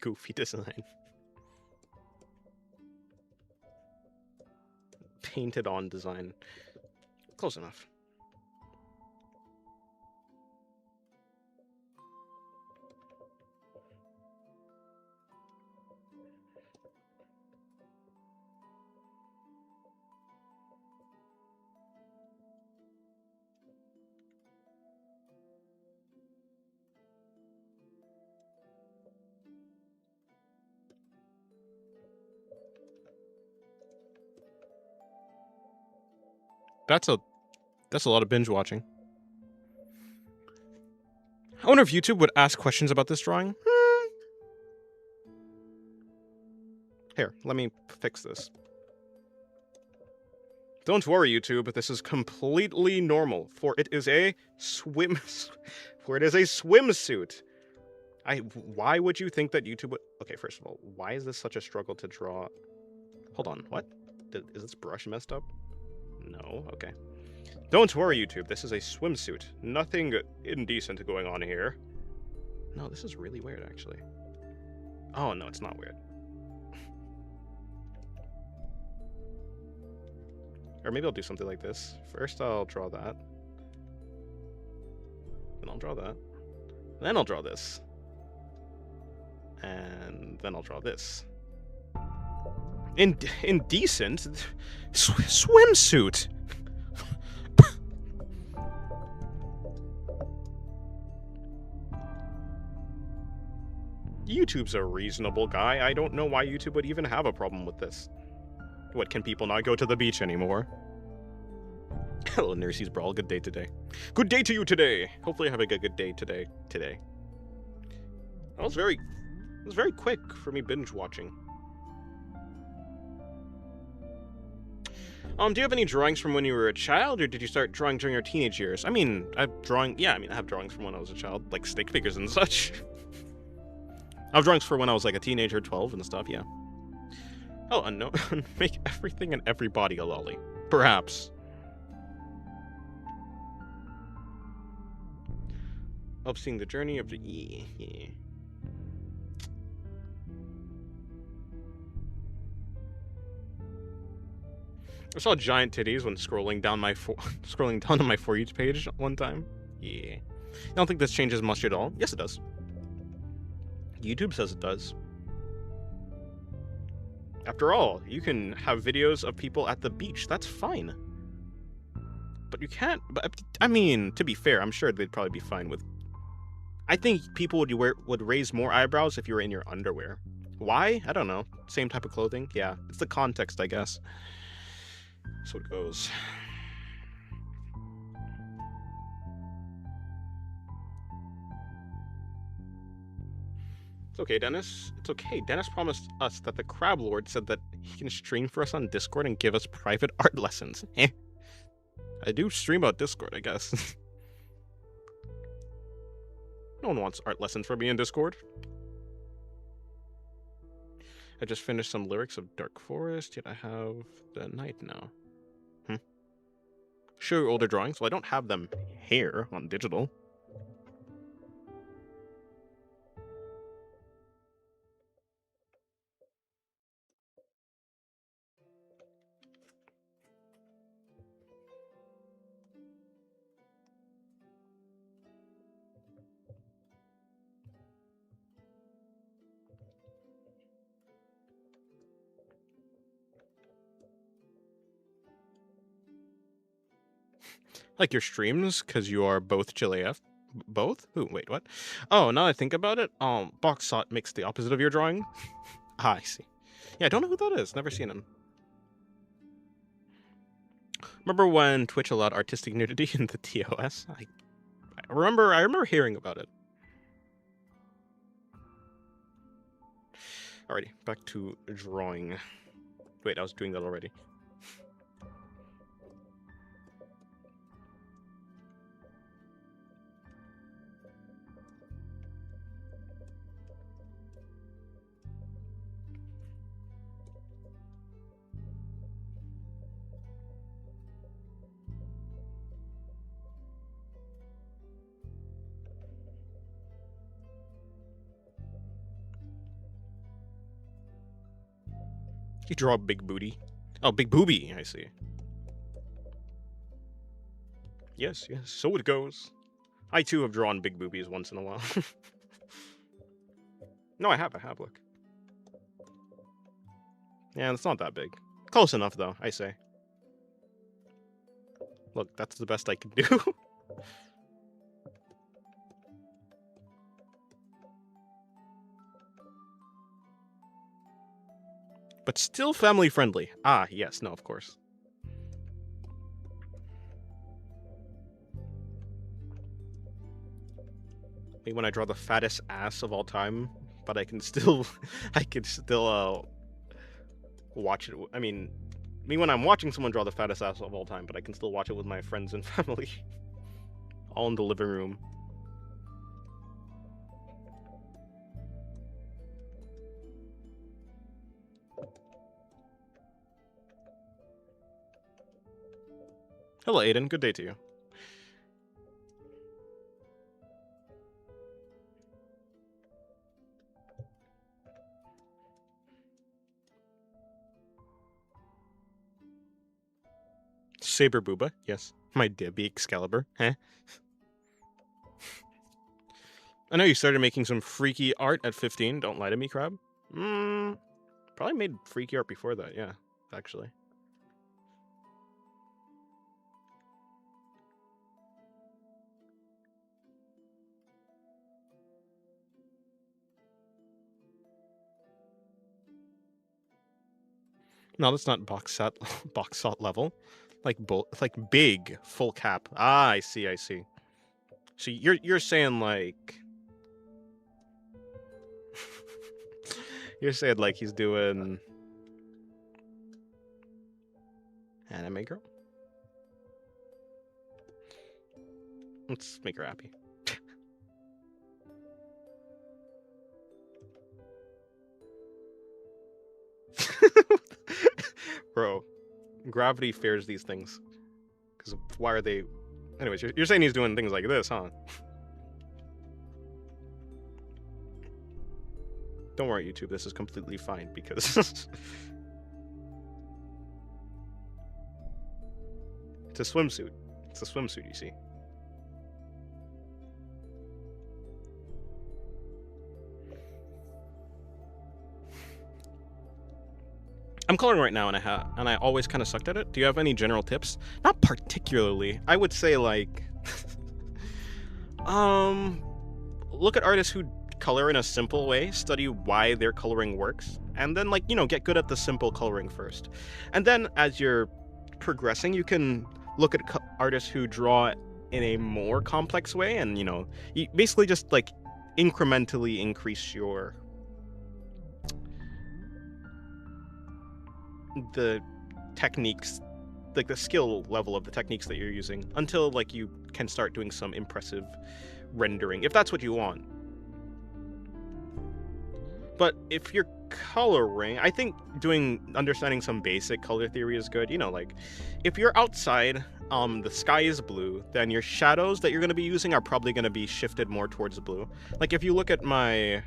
S1: Goofy design. Painted on design. Close enough. That's a lot of binge watching. I wonder if YouTube would ask questions about this drawing. Here, let me fix this. Don't worry, YouTube. This is completely normal, for it is a swimsuit. Why would you think that YouTube would... Okay, first of all, why is this such a struggle to draw? Hold on, what? Is this brush messed up? No, okay. Don't worry, YouTube. This is a swimsuit. Nothing indecent going on here. No, this is really weird, actually. Oh, no, it's not weird. Or maybe I'll do something like this. First, I'll draw that. Then I'll draw that. Then I'll draw this. And then I'll draw this. Indecent? Swimsuit! YouTube's a reasonable guy. I don't know why YouTube would even have a problem with this. What, can people not go to the beach anymore? Hello, Nurse's Brawl. Good day today. Good day to you today! Hopefully you're having a good day today. That was very quick for me binge watching. Do you have any drawings from when you were a child, or did you start drawing during your teenage years? I mean, I have drawings from when I was a child, like stick figures and such. I have drawings for when I was like a teenager, 12 and stuff, yeah. Oh, unknown. Make everything and everybody a lolly. Perhaps. Help seeing the journey of the yeah. I saw giant titties when scrolling down my scrolling down on my For You page one time. Yeah. I don't think this changes much at all. Yes, it does. YouTube says it does. After all, you can have videos of people at the beach. That's fine. But you can't. But I mean, to be fair, I'm sure they'd probably be fine with. I think people would raise more eyebrows if you were in your underwear. Why? I don't know. Same type of clothing. Yeah, it's the context, I guess. So it goes. It's okay, Dennis. It's okay. Dennis promised us that the Crab Lord said that he can stream for us on Discord and give us private art lessons. I do stream out Discord, I guess. No one wants art lessons from me in Discord. I just finished some lyrics of Dark Forest, yet I have the night now. Show your older drawings. Well, I don't have them here on digital. Like your streams, because you are both Chill AF. Both? Who? Wait, what? Oh, now that I think about it, Boxsot makes the opposite of your drawing. Ah, I see. Yeah, I don't know who that is. Never seen him. Remember when Twitch allowed artistic nudity in the TOS? I remember hearing about it. Alrighty, back to drawing. Wait, I was doing that already. You draw a big booty. Oh, big booby, I see. Yes, so it goes. I too have drawn big boobies once in a while. No, I have, look. Yeah, it's not that big. Close enough, though, I say. Look, that's the best I can do. But still family friendly. Ah, yes, no, of course. Maybe when I draw the fattest ass of all time, but I can still, watch it. I mean, me when I'm watching someone draw the fattest ass of all time, but I can still watch it with my friends and family. All in the living room. Hello, Aiden. Good day to you. Saber Booba, yes. My Debbie Excalibur, huh? I know you started making some freaky art at 15. Don't lie to me, Crab. Probably made freaky art before that, yeah, actually. No, that's not box level. Like big full cap. Ah, I see. So you're saying like you're saying like he's doing anime girl? Let's make her happy. Bro, gravity fears these things. Because why are they... Anyways, you're saying he's doing things like this, huh? Don't worry, YouTube. This is completely fine because it's a swimsuit. It's a swimsuit, you see. I'm coloring right now, and I always kind of sucked at it. Do you have any general tips? Not particularly. I would say like, look at artists who color in a simple way, study why their coloring works, and then like get good at the simple coloring first, and then as you're progressing, you can look at artists who draw in a more complex way, and you basically just like incrementally increase the techniques, like the skill level of the techniques that you're using, until like you can start doing some impressive rendering, if that's what you want. But if you're coloring, I think understanding some basic color theory is good. Like if you're outside, the sky is blue, then your shadows that you're going to be using are probably going to be shifted more towards the blue. Like if you look at my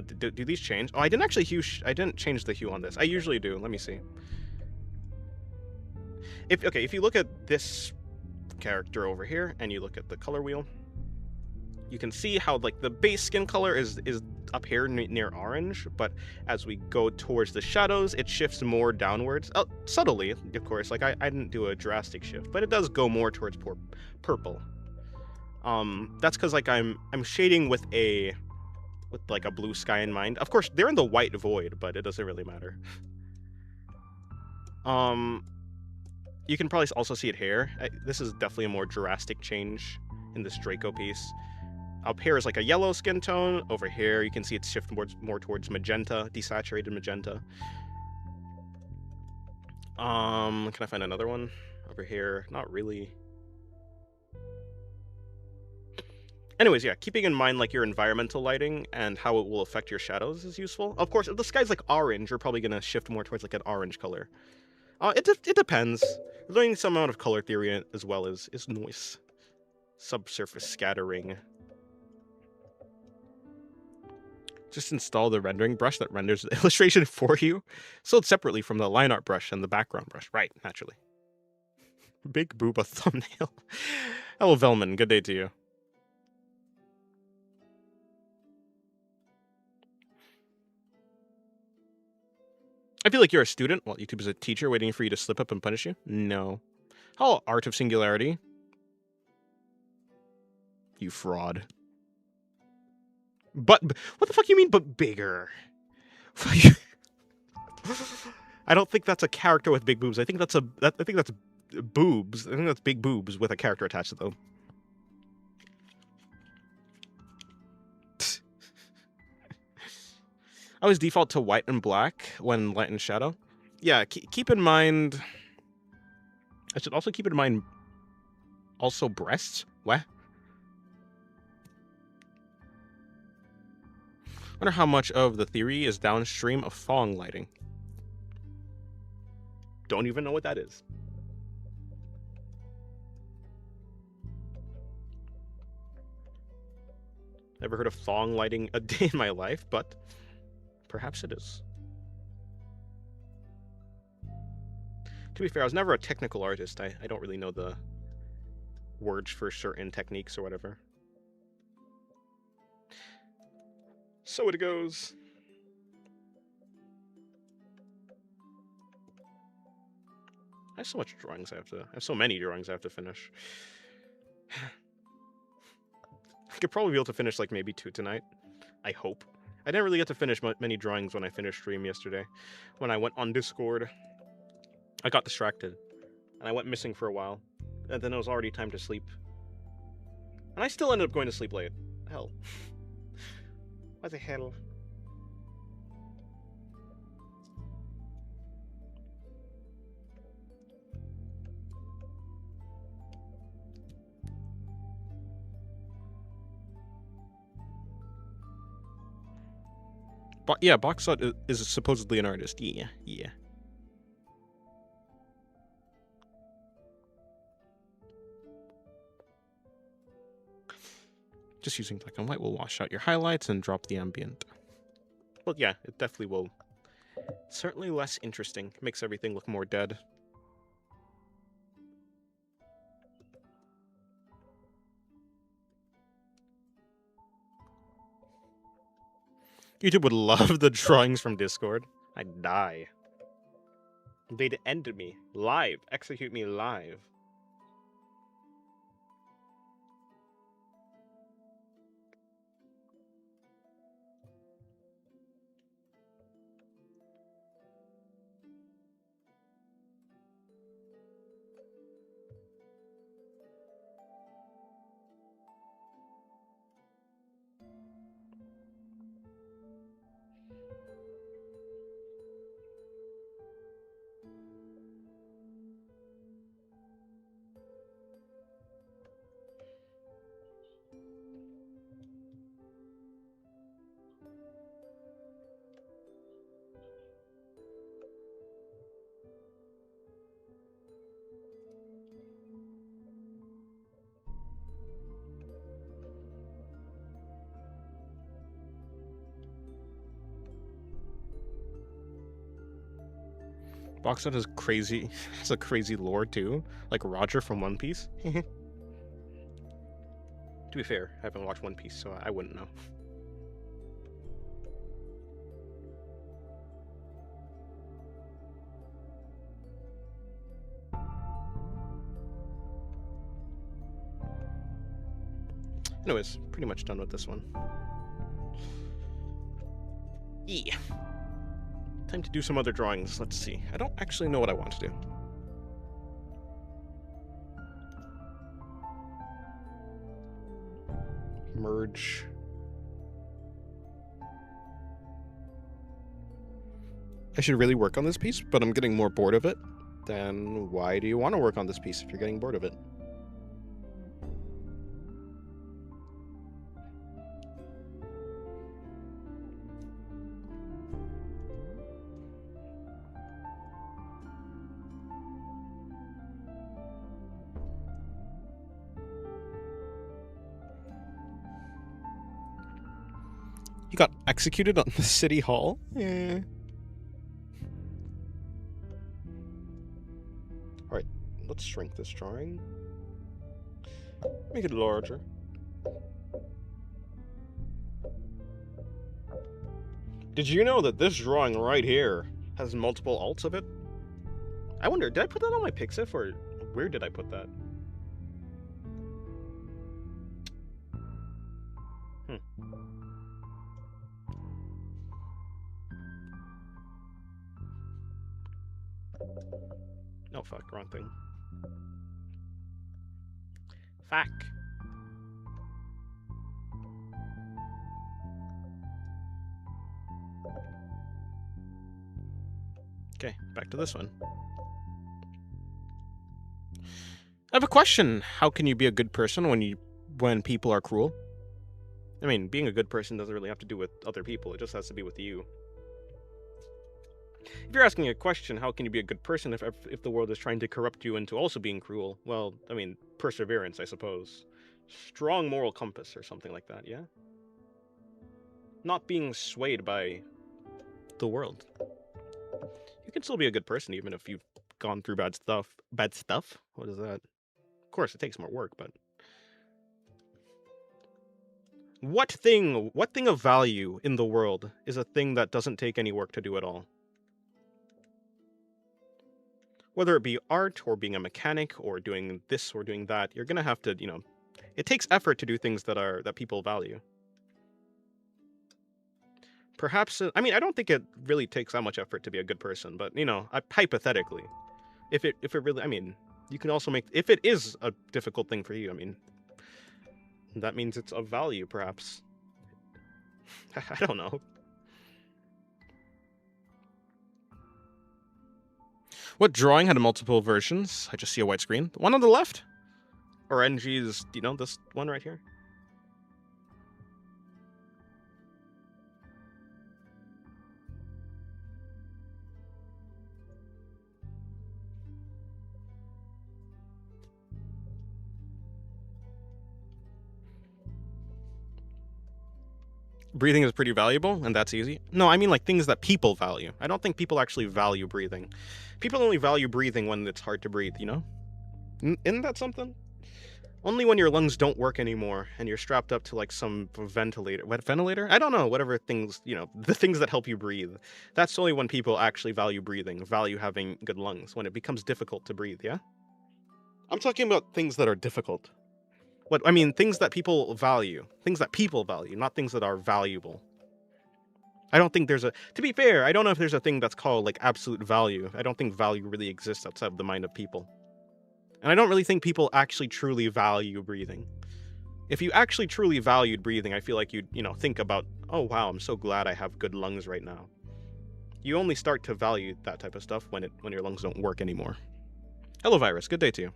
S1: do these change? Oh, I didn't change the hue on this. I usually do. Let me see. If you look at this character over here and you look at the color wheel, you can see how like the base skin color is up here near orange, but as we go towards the shadows, it shifts more downwards, subtly, of course. Like I didn't do a drastic shift, but it does go more towards purple. That's because like I'm shading with like a blue sky in mind. Of course, they're in the white void, but it doesn't really matter. You can probably also see it here. This is definitely a more drastic change in this Draco piece. Up here is like a yellow skin tone. Over here, you can see it's shifting more towards magenta, desaturated magenta. Can I find another one? Over here, not really. Anyways, yeah, keeping in mind like your environmental lighting and how it will affect your shadows is useful. Of course, if the sky's like orange, you're probably gonna shift more towards like an orange color. It depends. Learning some amount of color theory as well is nice. Subsurface scattering. Just install the rendering brush that renders the illustration for you, sold separately from the line art brush and the background brush. Right, naturally. Big booba thumbnail. Hello, Velman. Good day to you. I feel like you're a student while YouTube is a teacher waiting for you to slip up and punish you. No. Hello, Art of Singularity. You fraud. But what the fuck you mean, but bigger? I don't think that's a character with big boobs. I think that's boobs. I think that's big boobs with a character attached to them. I always default to white and black when light and shadow. Yeah, keep in mind. I should also keep in mind. Also, breasts. What? Wonder how much of the theory is downstream of Phong lighting. Don't even know what that is. Never heard of Phong lighting a day in my life, but perhaps it is. To be fair, I was never a technical artist. I don't really know the words for certain techniques or whatever. So it goes. I have so much drawings I have so many drawings I have to finish. I could probably be able to finish like maybe 2 tonight. I hope. I didn't really get to finish many drawings when I finished stream yesterday. When I went on Discord, I got distracted. And I went missing for a while. And then it was already time to sleep. And I still ended up going to sleep late. Hell. What the hell? But yeah, Boxot is supposedly an artist. Yeah. Just using black and white will wash out your highlights and drop the ambient. Well, yeah, it definitely will. Certainly less interesting. Makes everything look more dead. YouTube would love the drawings from Discord. I'd die. They'd end me live. Execute me live. Boxed has crazy, has a crazy lore too, like Roger from One Piece. To be fair, I haven't watched One Piece, so I wouldn't know. Anyways, pretty much done with this one. Yeah. Time to do some other drawings. Let's see. I don't actually know what I want to do. Merge. I should really work on this piece, but I'm getting more bored of it. Then why do you want to work on this piece if you're getting bored of it? He got executed on the city hall? Yeah. Alright, let's shrink this drawing. Make it larger. Did you know that this drawing right here has multiple alts of it? I wonder, did I put that on my Pixif, or where did I put that? No, fuck, wrong thing. Fuck. Okay, back to this one. I have a question. How can you be a good person when people are cruel? I mean, being a good person doesn't really have to do with other people. It just has to be with you. If you're asking a question, how can you be a good person if the world is trying to corrupt you into also being cruel? Well, I mean, perseverance, I suppose. Strong moral compass or something like that, yeah? Not being swayed by the world. You can still be a good person even if you've gone through bad stuff. Bad stuff? What is that? Of course, it takes more work, but... What thing of value in the world is a thing that doesn't take any work to do at all? Whether it be art, or being a mechanic, or doing this or doing that, you're gonna have to, you know... It takes effort to do things that people value. Perhaps... I mean, I don't think it really takes that much effort to be a good person, but, you know, hypothetically. If it really... I mean, you can also make... If it is a difficult thing for you, I mean... That means it's of value, perhaps. I don't know. What drawing had multiple versions? I just see a white screen. The one on the left? Or NG's, you know, this one right here? Breathing is pretty valuable, and that's easy. No, I mean like things that people value. I don't think people actually value breathing. People only value breathing when it's hard to breathe, you know? Isn't that something? Only when your lungs don't work anymore and you're strapped up to like some ventilator. What ventilator? I don't know, whatever things, the things that help you breathe. That's only when people actually value breathing, value having good lungs, when it becomes difficult to breathe, yeah? I'm talking about things that are difficult. What I mean, things that people value. Things that people value, not things that are valuable. I don't think there's a to be fair, I don't know if there's a thing that's called like absolute value. I don't think value really exists outside of the mind of people. And I don't really think people actually truly value breathing. If you actually truly valued breathing, I feel like you'd, think about, oh wow, I'm so glad I have good lungs right now. You only start to value that type of stuff when your lungs don't work anymore. Hello, Virus. Good day to you.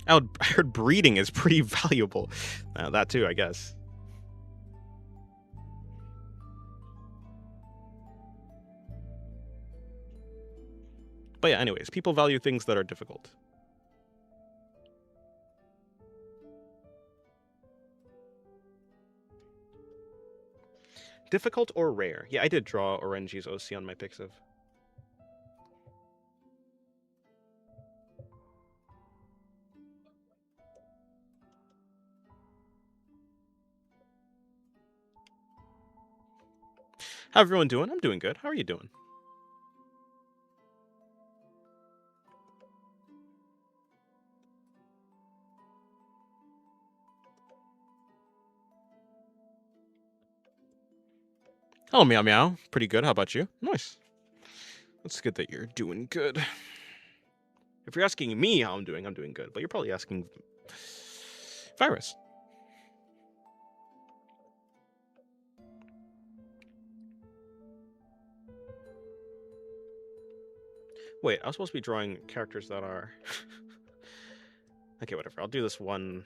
S1: I heard breeding is pretty valuable. That too, I guess. But yeah, anyways, people value things that are difficult. Difficult or rare? Yeah, I did draw Orange's OC on my Pixiv. How everyone doing? I'm doing good. How are you doing? Hello, Meow Meow. Pretty good. How about you? Nice. That's good that you're doing good. If you're asking me how I'm doing good. But you're probably asking Virus. Wait, I was supposed to be drawing characters that are... Okay, whatever. I'll do this one.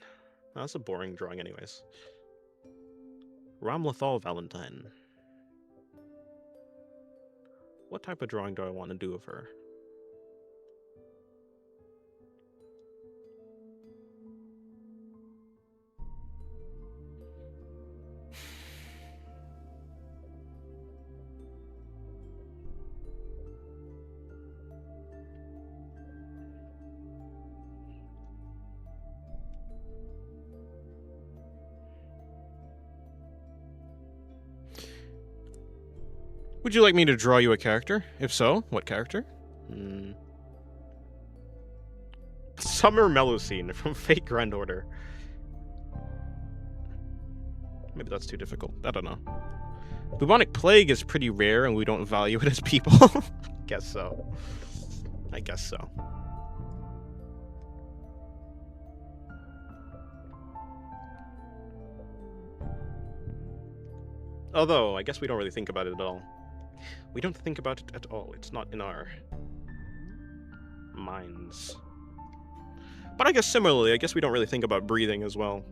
S1: Oh, that's a boring drawing anyways. Ramlethal Valentine. What type of drawing do I want to do of her? Would you like me to draw you a character? If so, what character? Summer Melusine from Fate Grand Order. Maybe that's too difficult. I don't know. Bubonic Plague is pretty rare and we don't value it as people. Guess so. I guess so. Although, I guess we don't really think about it at all. We don't think about it at all. It's not in our minds. But I guess similarly, I guess we don't really think about breathing as well.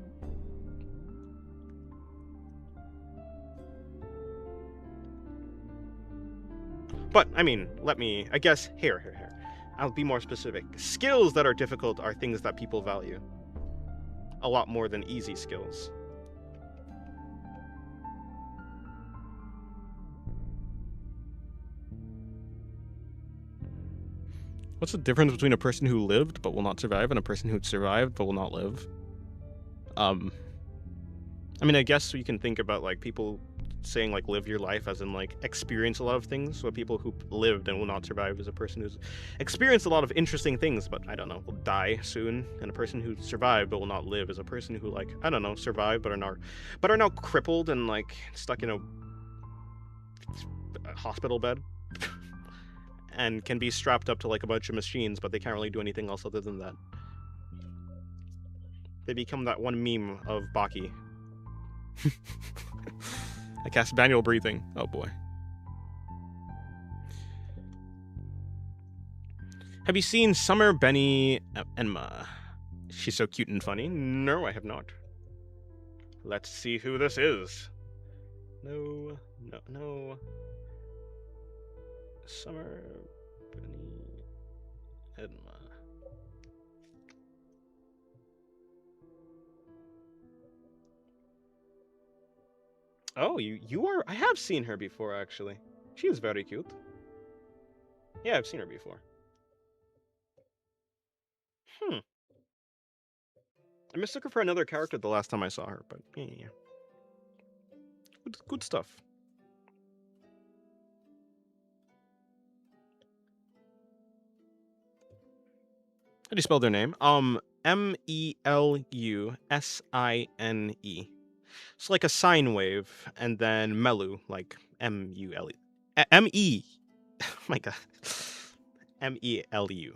S1: But, I mean, I guess, here. I'll be more specific. Skills that are difficult are things that people value. A lot more than easy skills. What's the difference between a person who lived but will not survive and a person who survived but will not live? I mean, I guess we can think about, like, people saying, like, live your life as in, like, experience a lot of things. So people who lived and will not survive is a person who's experienced a lot of interesting things, but, I don't know, will die soon. And a person who survived but will not live is a person who, like, I don't know, survived but are now crippled and, like, stuck in a hospital bed. And can be strapped up to, like, a bunch of machines, but they can't really do anything else other than that. They become that one meme of Baki. I cast manual breathing. Oh boy. Have you seen Summer, Benny, Enma? She's so cute and funny. No, I have not. Let's see who this is. No. Summer, Benny, Enma. Oh, you are. I have seen her before, actually. She is very cute. Yeah, I've seen her before. Hmm. I mistook her for another character the last time I saw her, but yeah. Good stuff. How do you spell their name? Melusine. It's like a sine wave, and then Melu, like Mule. Me. Oh my god. Melu.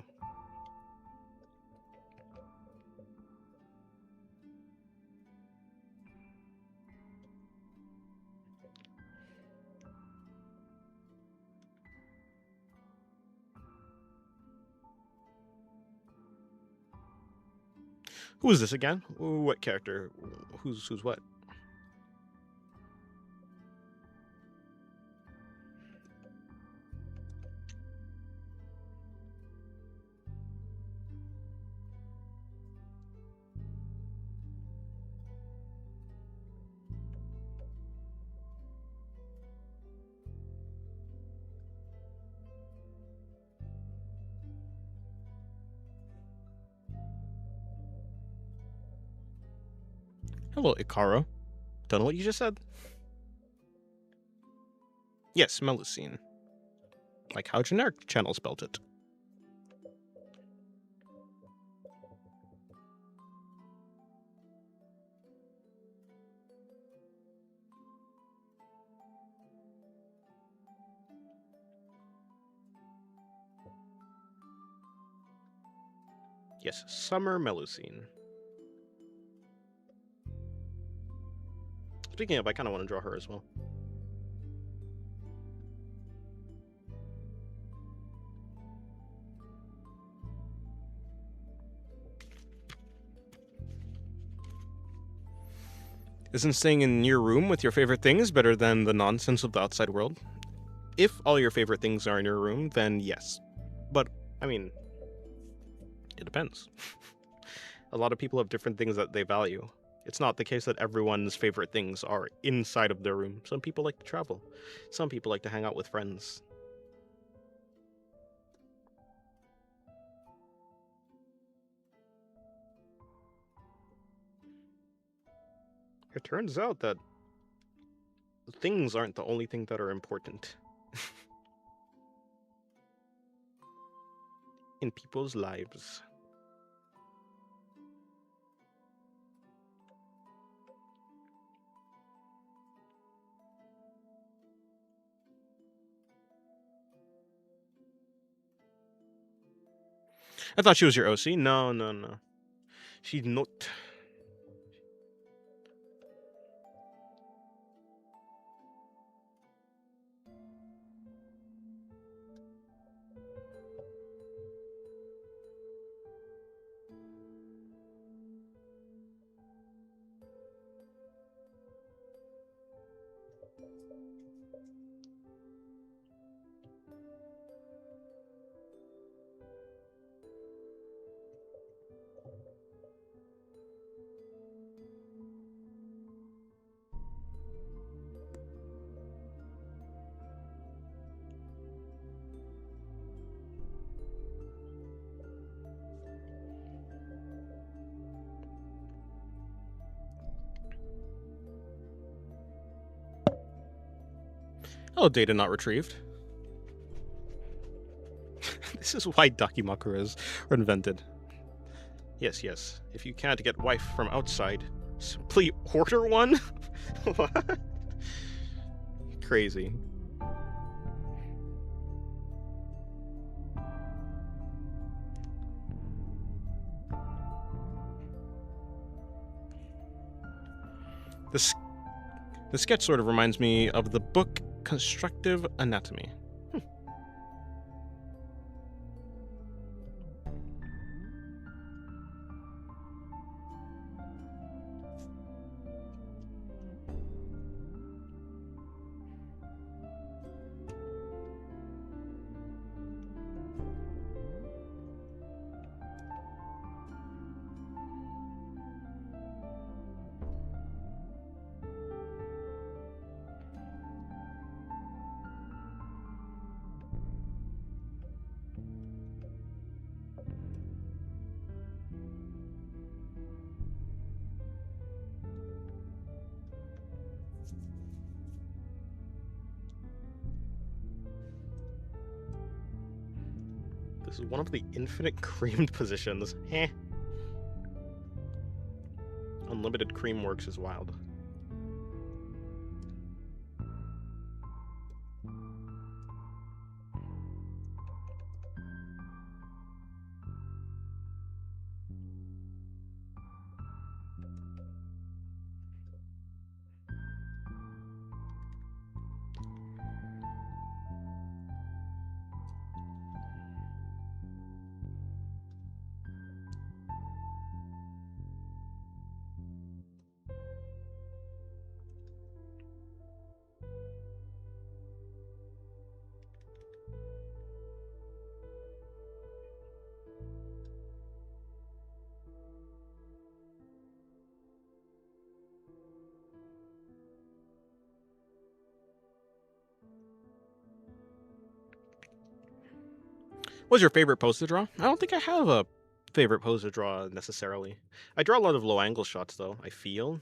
S1: Who is this again? What character? Who's what? Hello, Ikaro. Don't know what you just said. Yes, Melusine. Like how generic channel spelled it. Yes, Summer Melusine. Speaking of, I kind of want to draw her as well. Isn't staying in your room with your favorite things better than the nonsense of the outside world? If all your favorite things are in your room, then yes. But, I mean, it depends. A lot of people have different things that they value. It's not the case that everyone's favorite things are inside of their room. Some people like to travel. Some people like to hang out with friends. It turns out that things aren't the only thing that are important in people's lives. I thought she was your OC. No. She's not. Oh, data not retrieved. This is why Dakimakuras are invented. Yes. If you can't get wife from outside, simply order one? What? Crazy. The sketch sort of reminds me of the book Constructive Anatomy. This is one of the infinite creamed positions. Heh. Unlimited cream works is wild. What's your favorite pose to draw? I don't think I have a favorite pose to draw necessarily. I draw a lot of low angle shots though, I feel.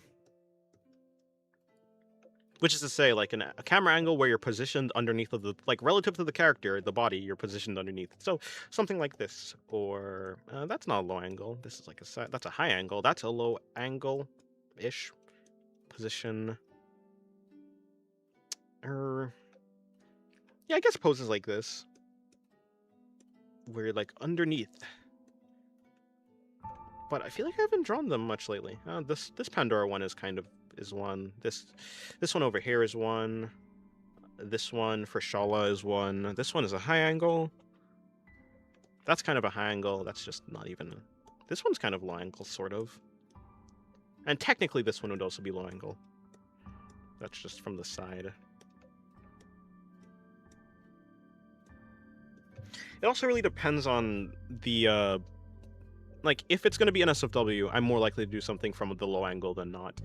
S1: Which is to say, like a camera angle where you're positioned underneath of the, like relative to the character, the body, you're positioned underneath. So something like this, or that's not a low angle. This is like that's a high angle. That's a low angle-ish position. Yeah, I guess poses like this, where you're like underneath. But I feel like I haven't drawn them much lately. This Pandora one is kind of one. This one over here is one. This one for Shala is one. This one is a high angle. That's kind of a high angle. That's just not even. This one's kind of low angle, sort of. And technically, this one would also be low angle. That's just from the side. It also really depends on the like, if it's going to be NSFW, I'm more likely to do something from the low angle than not.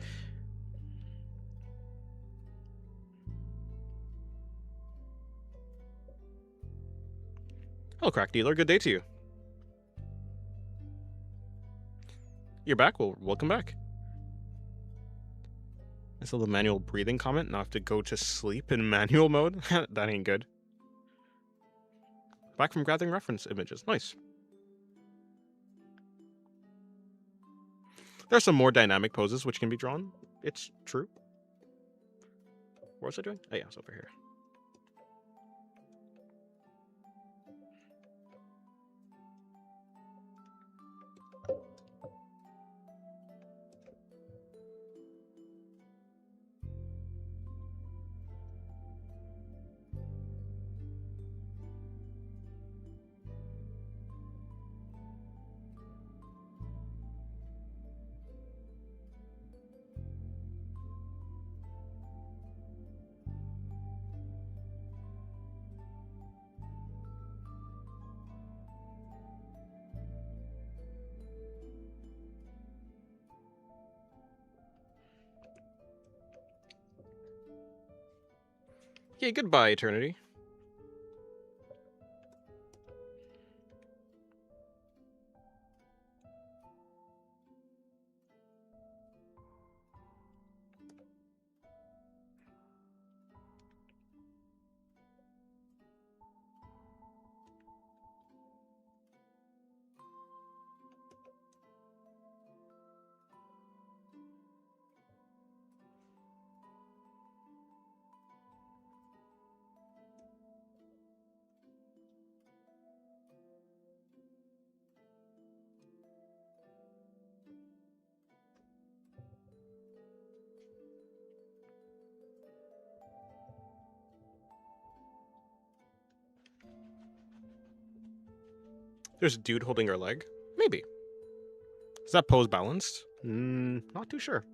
S1: Hello, Crack Dealer. Good day to you. You're back? Well, welcome back. I saw the manual breathing comment. Now I have to go to sleep in manual mode. That ain't good. Back from gathering reference images. Nice. There are some more dynamic poses which can be drawn. It's true. What was I doing? Oh yeah, it's over here. Okay, goodbye, Eternity. There's a dude holding her leg? Maybe. Is that pose balanced? Not too sure.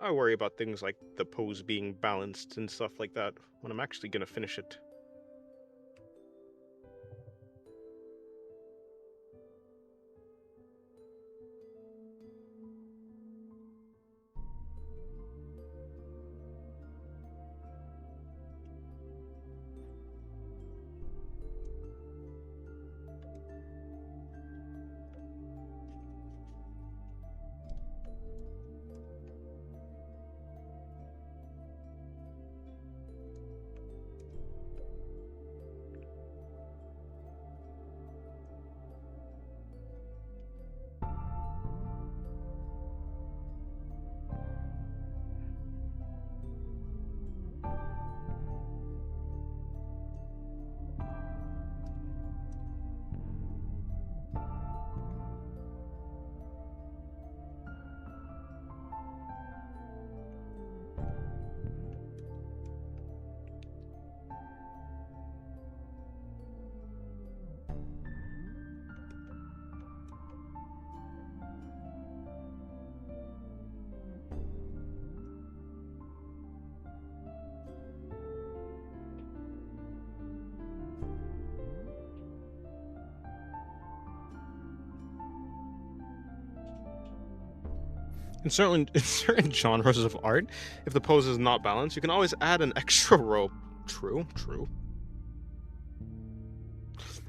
S1: I worry about things like the pose being balanced and stuff like that when I'm actually gonna finish it. In certain genres of art, if the pose is not balanced, you can always add an extra rope. True, true.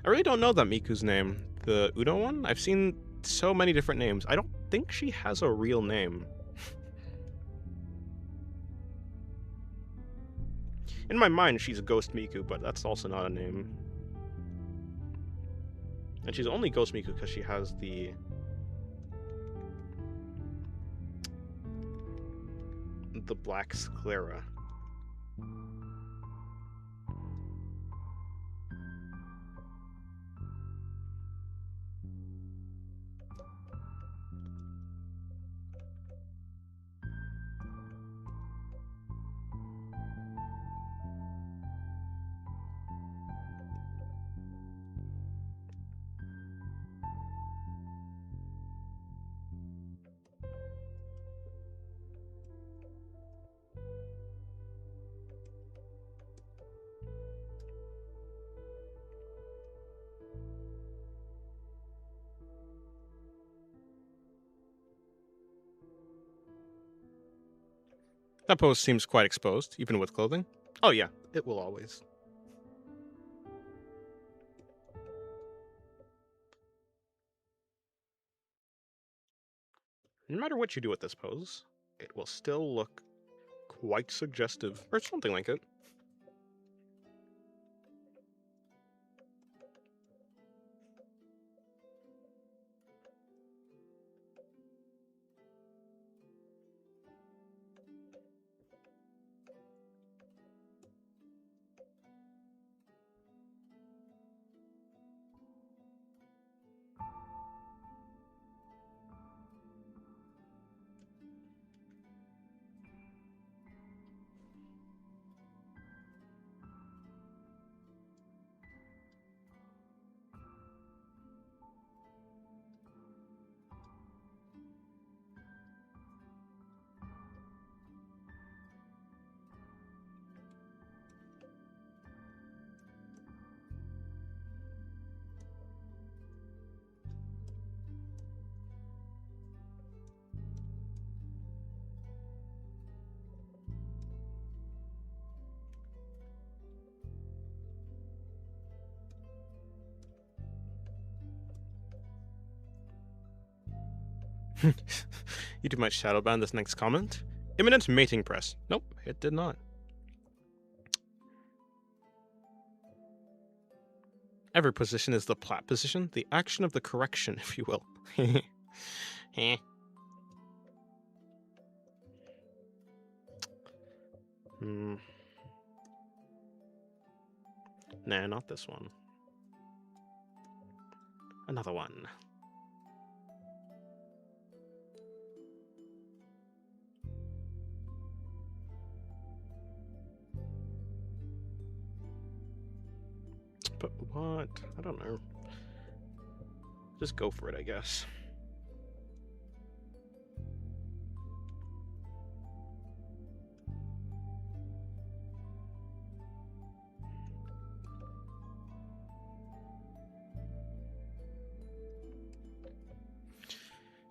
S1: I really don't know that Miku's name. The Uno one? I've seen so many different names. I don't think she has a real name. In my mind, she's Ghost Miku, but that's also not a name. And she's only Ghost Miku because she has the black sclera. That pose seems quite exposed, even with clothing. Oh yeah, it will always. No matter what you do with this pose, it will still look quite suggestive, or something like it. YouTube might shadowban this next comment. Imminent mating press. Nope, it did not. Every position is the plat position, the action of the correction, if you will. Nah, not this one. Another one. But what? I don't know. Just go for it, I guess.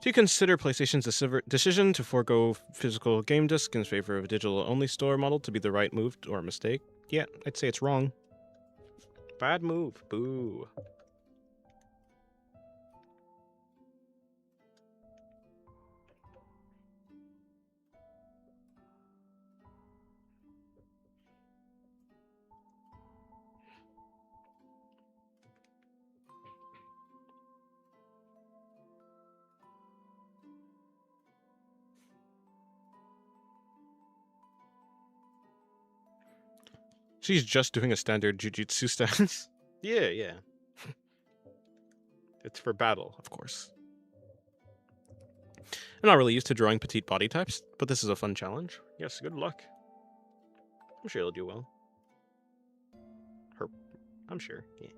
S1: Do you consider PlayStation's decision to forego physical game disc in favor of a digital-only store model to be the right move or a mistake? Yeah, I'd say it's wrong. Bad move. Boo. She's just doing a standard jujutsu stance. Yeah. It's for battle, of course. I'm not really used to drawing petite body types, but this is a fun challenge. Yes, good luck. I'm sure you'll do well. I'm sure, yeah.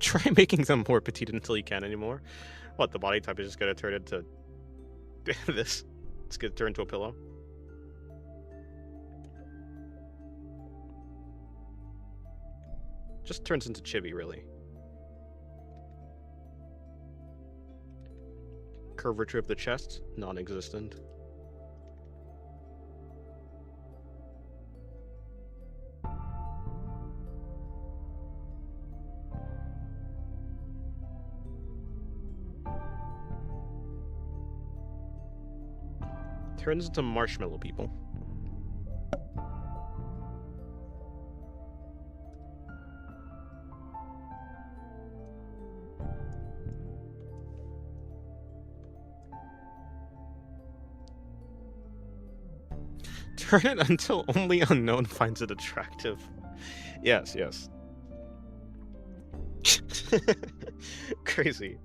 S1: Try making them more petite until you can't anymore. What, the body type is just gonna turn into this? It's gonna turn into a pillow. Just turns into chibi, really. Curvature of the chest, non-existent. Turns into marshmallow people. Turn it until only unknown finds it attractive. Yes, yes. Crazy.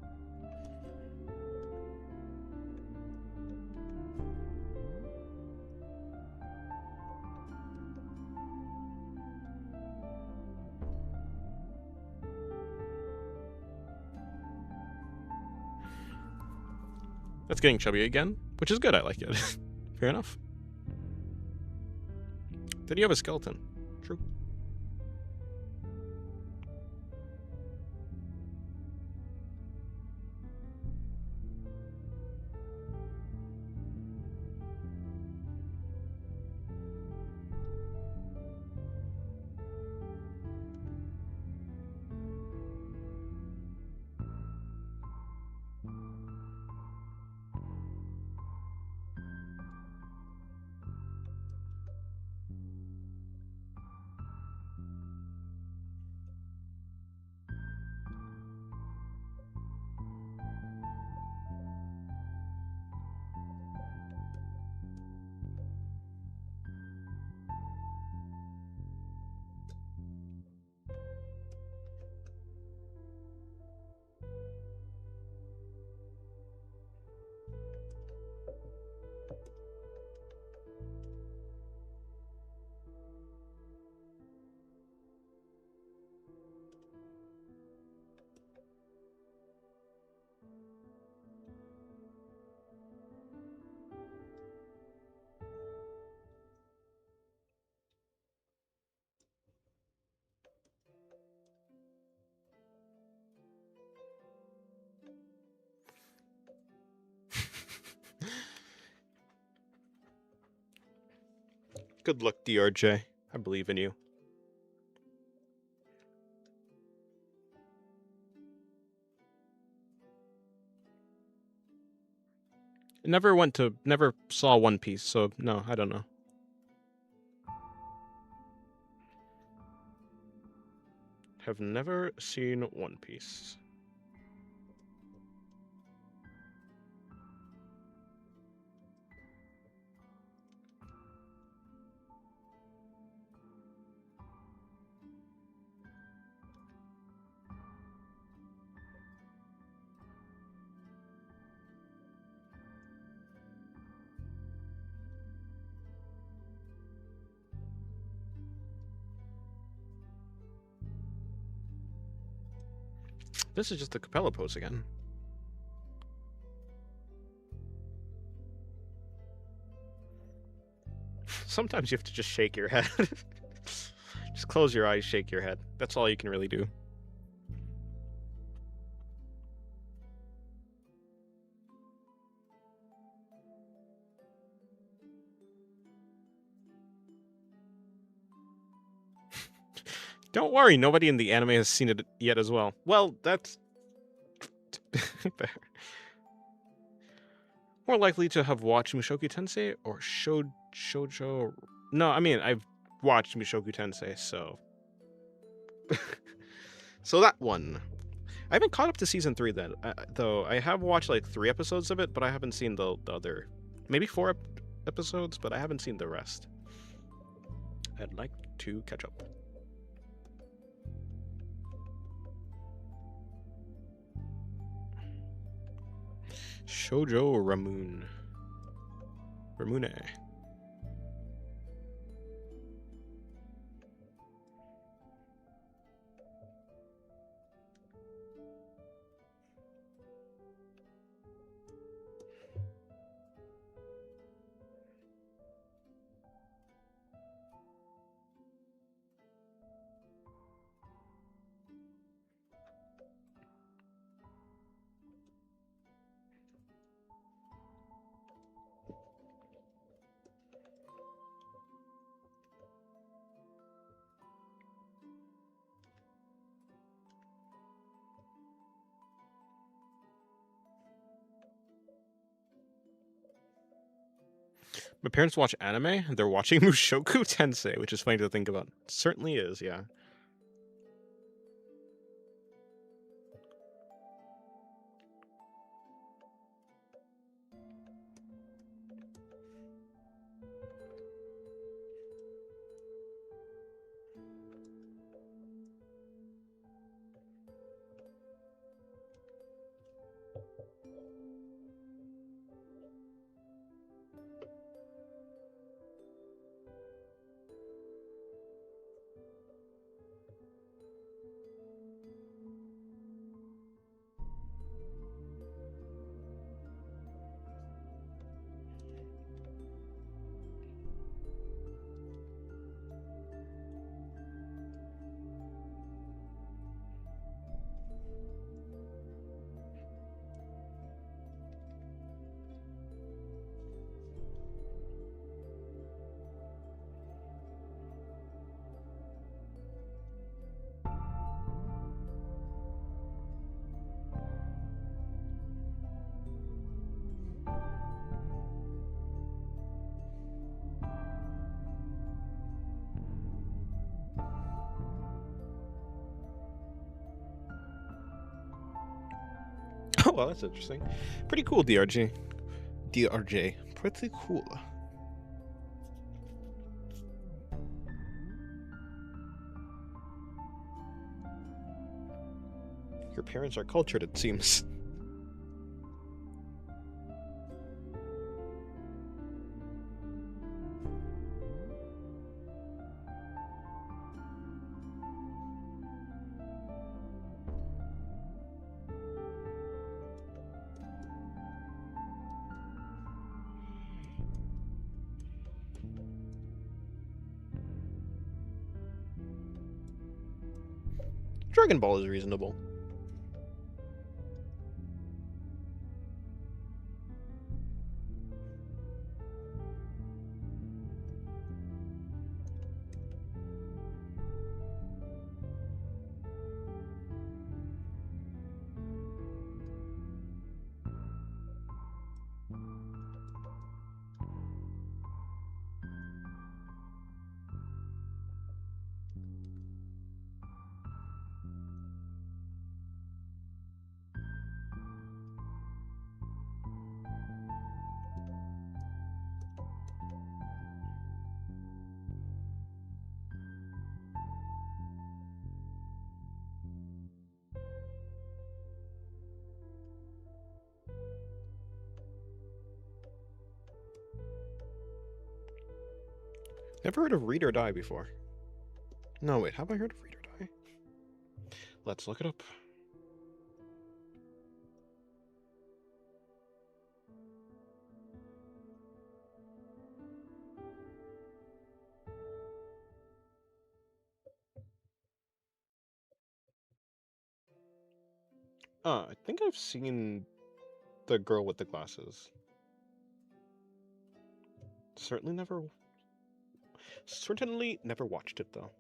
S1: That's getting chubby again, which is good, I like it. Fair enough. Did you have a skeleton? True. Good luck, DRJ. I believe in you. Never saw One Piece, so no, I don't know. Have never seen One Piece. This is just the Capella pose again. Sometimes you have to just shake your head. Just close your eyes, shake your head. That's all you can really do. Don't worry, nobody in the anime has seen it yet as well. Well, that's fair. More likely to have watched Mushoku Tensei or Shoujo. No, I mean I've watched Mushoku Tensei, so so that one. I haven't caught up to season 3 then, though. I have watched like 3 episodes of it, but I haven't seen the other, maybe 4 episodes, but I haven't seen the rest. I'd like to catch up. Shoujo Ramune. My parents watch anime, and they're watching Mushoku Tensei, which is funny to think about. Certainly is, yeah. Oh, well, that's interesting. Pretty cool, DRG. DRJ. Pretty cool. Your parents are cultured, it seems. Dragon Ball is reasonable. Never heard of Read or Die before. No, wait, have I heard of Read or Die? Let's look it up. I think I've seen the girl with the glasses. Certainly never watched it though.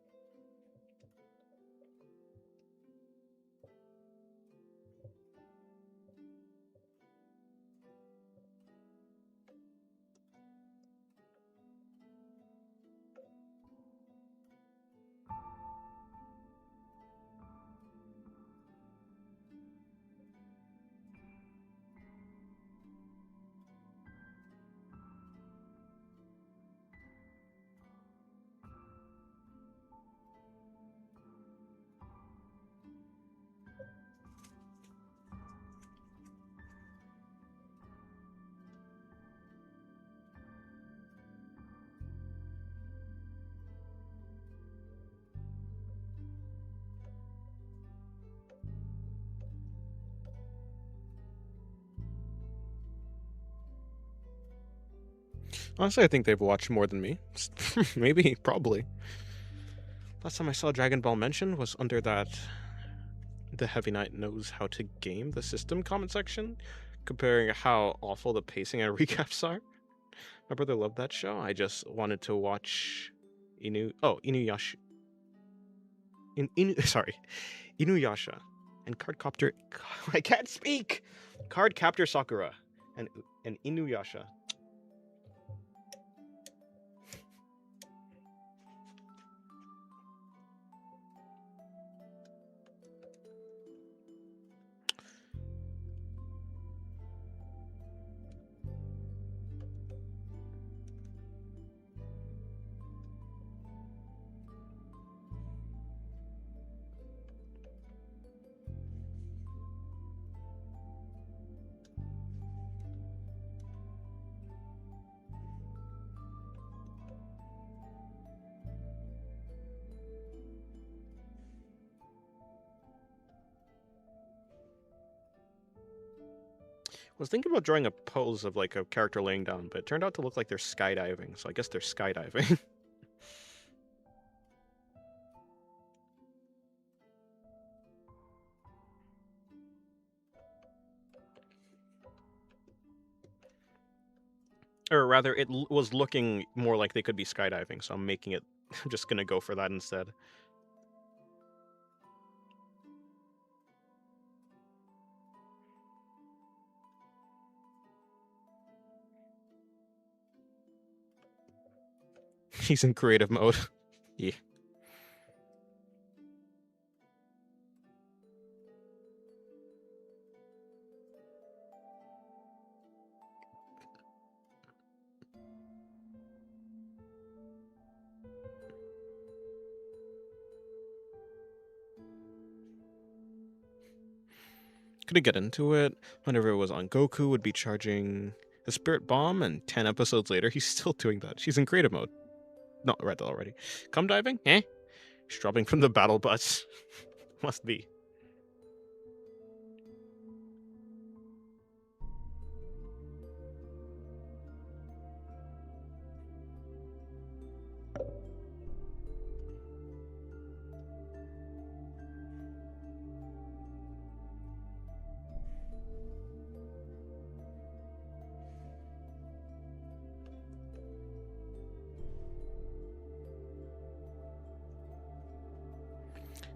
S1: Honestly, I think they've watched more than me. Maybe, probably. Last time I saw Dragon Ball mentioned was under that The Heavy Knight Knows How to Game the System comment section, comparing how awful the pacing and recaps are. My brother loved that show. I just wanted to watch Inuyasha. Inuyasha and Cardcaptor. I can't speak. Cardcaptor Sakura and Inuyasha. was thinking about drawing a pose of like a character laying down, but it turned out to look like they're skydiving, so I guess they're skydiving. Or rather, it was looking more like they could be skydiving, so I'm making it. I'm just gonna go for that instead. He's in creative mode. Yeah. Couldn't get into it. Whenever it was on Goku, would be charging a spirit bomb, and 10 episodes later, he's still doing that. She's in creative mode. No, read that already. Come diving? Eh? She's dropping from the battle bus. Must be.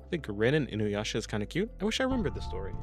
S1: I think Rin and Inuyasha is kind of cute. I wish I remembered the story.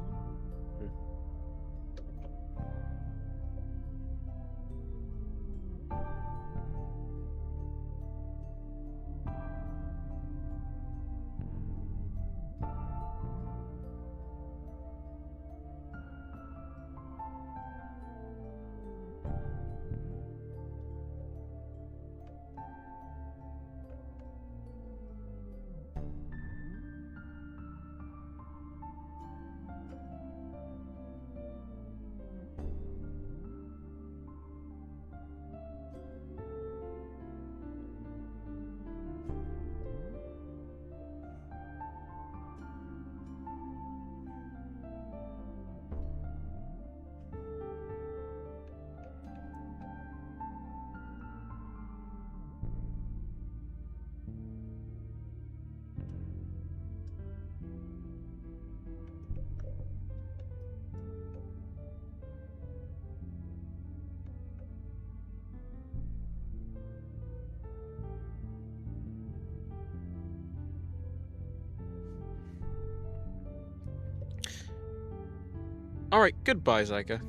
S1: Alright, goodbye, Zyka.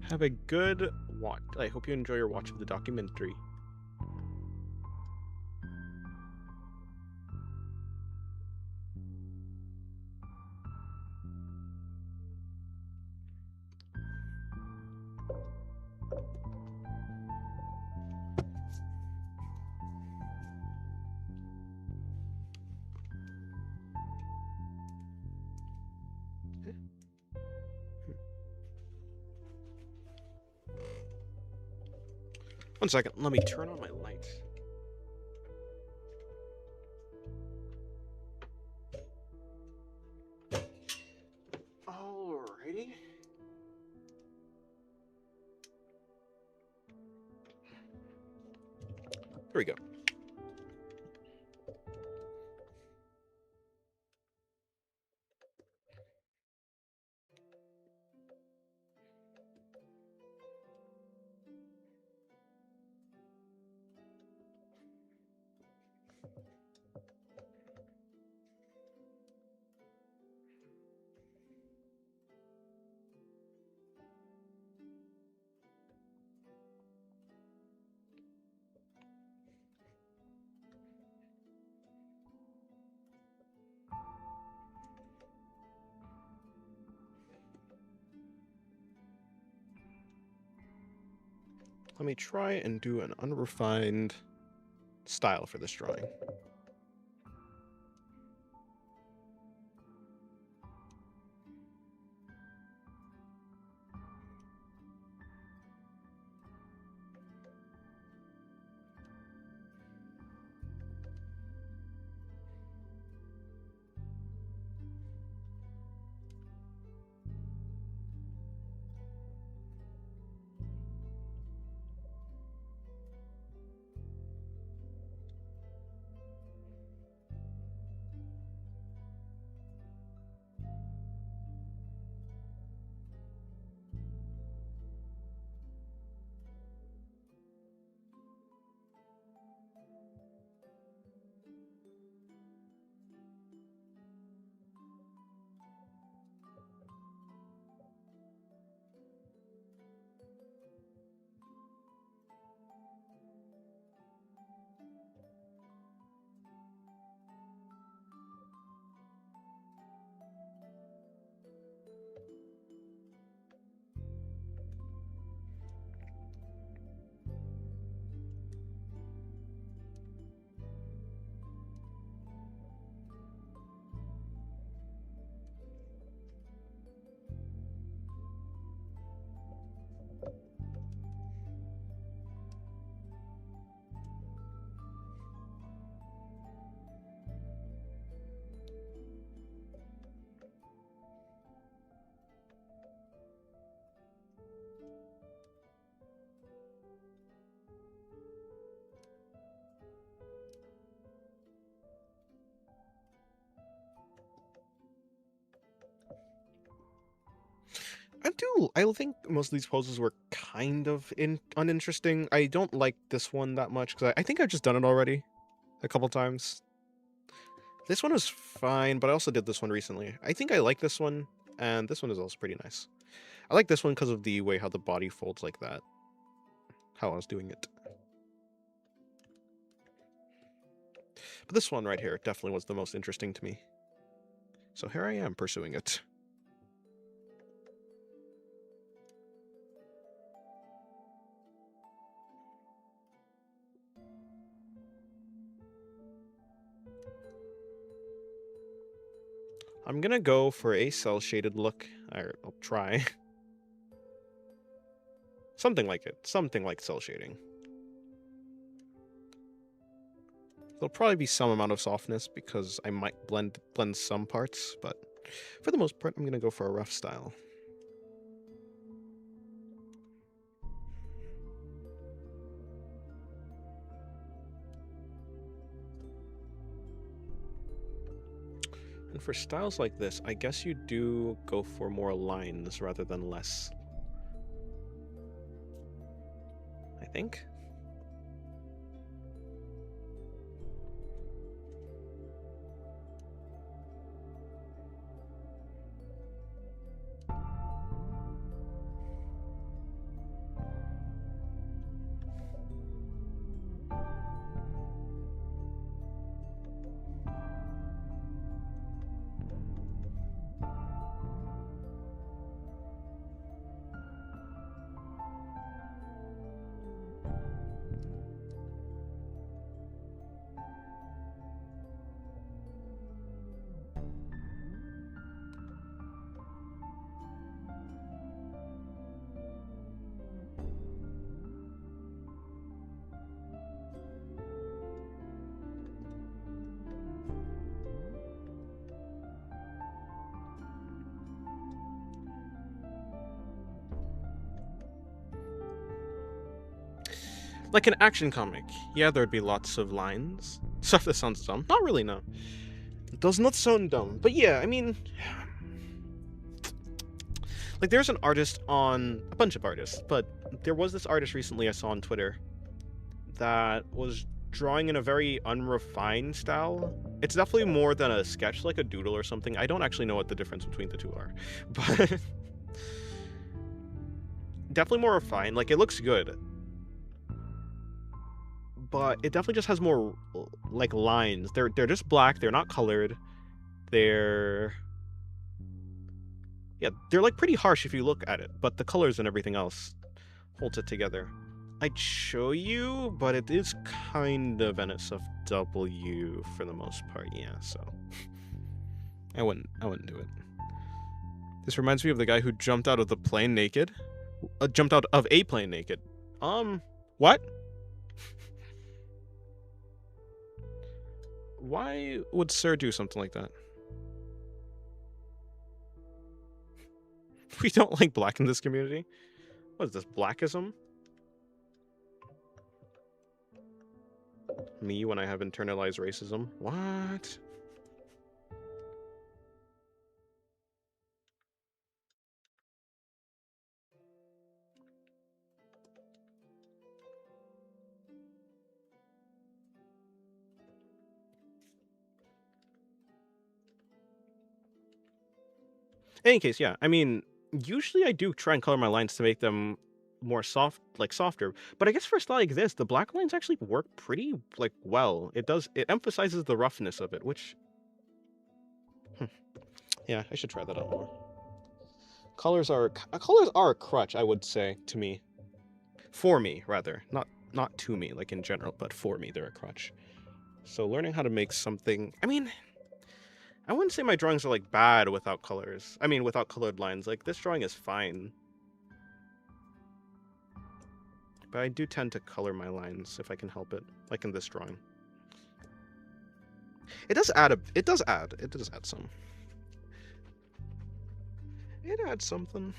S1: Have a good watch. I hope you enjoy your watch of the documentary. One second, let me turn on my lights. Alrighty. There we go. Let me try and do an unrefined style for this drawing. I think most of these poses were kind of uninteresting. I don't like this one that much because I think I've just done it already a couple times. This one was fine, but I also did this one recently. I think I like this one, and this one is also pretty nice. I like this one because of the way how the body folds like that. How I was doing it. But this one right here definitely was the most interesting to me. So here I am pursuing it. I'm gonna go for a cel-shaded look. I'll try. Something like it. Something like cel shading. There'll probably be some amount of softness because I might blend some parts, but for the most part, I'm gonna go for a rough style. And for styles like this, I guess you do go for more lines rather than less. I think. Like an action comic, yeah, there'd be lots of lines. Stuff that sounds dumb. Not really, no. It does not sound dumb. But yeah, I mean... Like, there's an artist on... A bunch of artists, but there was this artist recently I saw on Twitter that was drawing in a very unrefined style. It's definitely more than a sketch, like a doodle or something. I don't actually know what the difference between the two are. But... definitely more refined. Like, it looks good. But it definitely just has more like lines. They're just black. They're not colored. They're like pretty harsh if you look at it. But the colors and everything else holds it together. I'd show you, but it is kind of NSFW for the most part. Yeah, so I wouldn't do it. This reminds me of the guy who jumped out of the plane naked. Jumped out of a plane naked. What? Why would Sir do something like that? We don't like black in this community? What is this, blackism? Me when I have internalized racism? What? In any case, yeah, I mean, usually I do try and color my lines to make them more soft, like softer. But I guess for a style like this, the black lines actually work pretty like well. It emphasizes the roughness of it, which yeah, I should try that out more. Colors are a crutch, I would say, to me. For me, rather. Not to me, like in general, but for me, they're a crutch. So learning how to make something, I mean, I wouldn't say my drawings are like bad without colors. I mean, without colored lines. Like this drawing is fine. But I do tend to color my lines if I can help it, like in this drawing. It does add some. It adds something.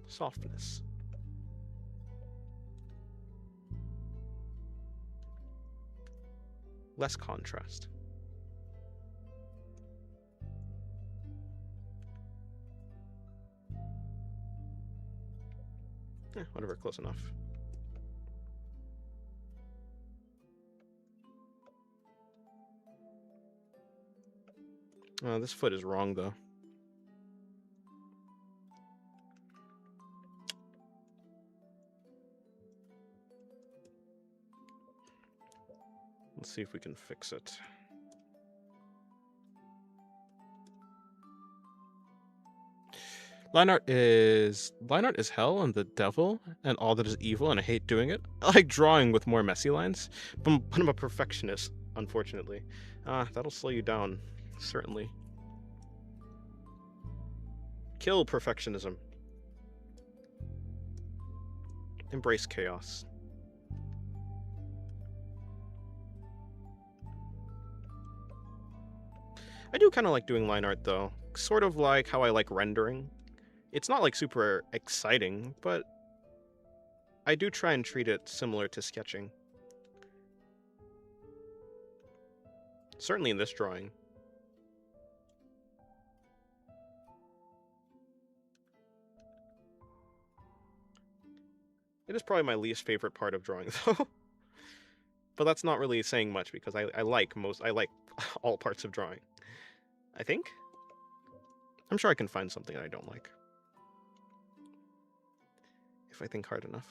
S1: Softness. Less contrast. Whatever, close enough. This foot is wrong, though. Let's see if we can fix it. Line art is hell and the devil and all that is evil, and I hate doing it. I like drawing with more messy lines, but I'm a perfectionist, unfortunately. That'll slow you down, certainly. Kill perfectionism. Embrace chaos. I do kind of like doing line art, though. Sort of like how I like rendering. It's not like super exciting, but I do try and treat it similar to sketching. Certainly in this drawing. It is probably my least favorite part of drawing, though. But that's not really saying much because I like all parts of drawing. I think? I'm sure I can find something that I don't like. If I think hard enough.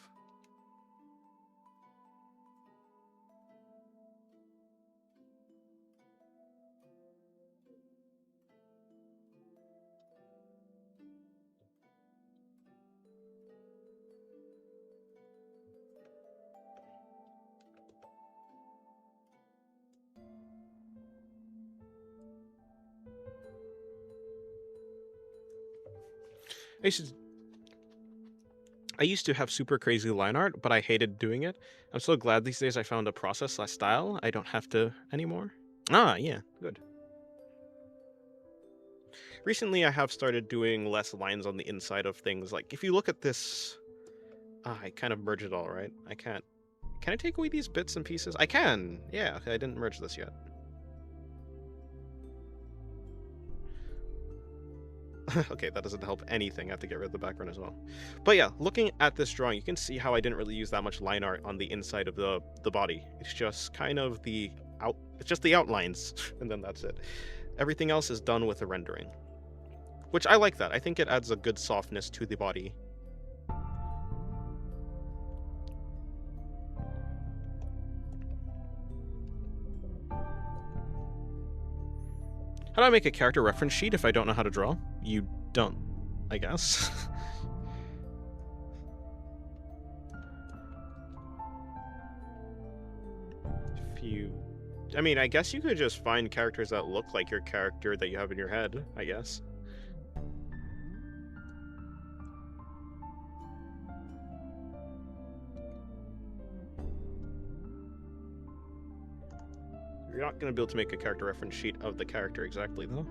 S1: I used to have super crazy line art, but I hated doing it. I'm so glad these days I found a process/style I don't have to anymore. Ah, yeah, good. Recently, I have started doing less lines on the inside of things. Like, if you look at this... I kind of merged it all, right? I can't... Can I take away these bits and pieces? I can! Yeah, I didn't merge this yet. Okay, that doesn't help anything. I have to get rid of the background as well. But yeah, looking at this drawing, you can see how I didn't really use that much line art on the inside of the body. It's just kind of it's just the outlines, and then that's it. Everything else is done with the rendering. Which I like that. I think it adds a good softness to the body. How do I make a character reference sheet if I don't know how to draw? You don't, I guess. I mean, I guess you could just find characters that look like your character that you have in your head, I guess. You're not going to be able to make a character reference sheet of the character exactly, though.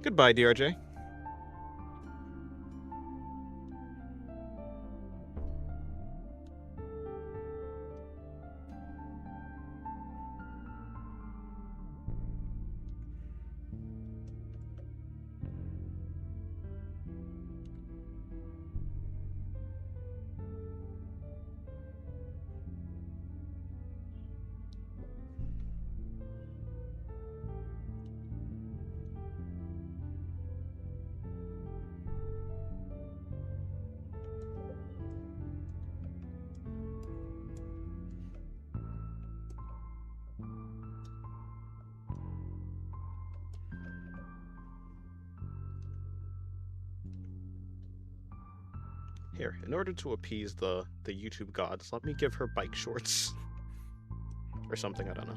S1: Goodbye, DRJ. Here, in order to appease the YouTube gods, let me give her bike shorts. Or something, I don't know.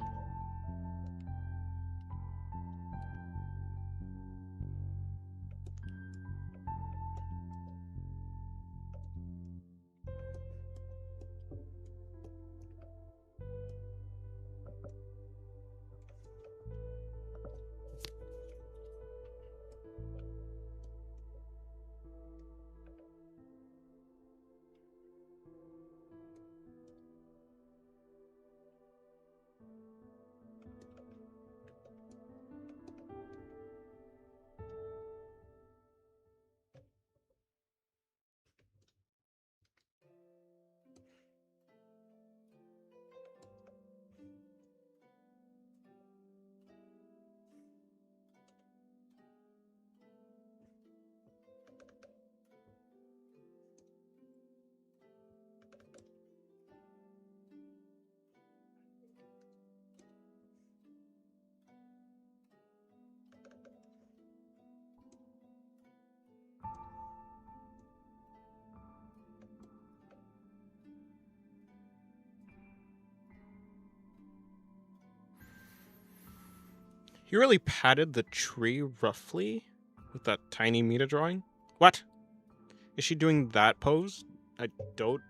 S1: You really patted the tree roughly with that tiny meta drawing? What? Is she doing that pose? I don't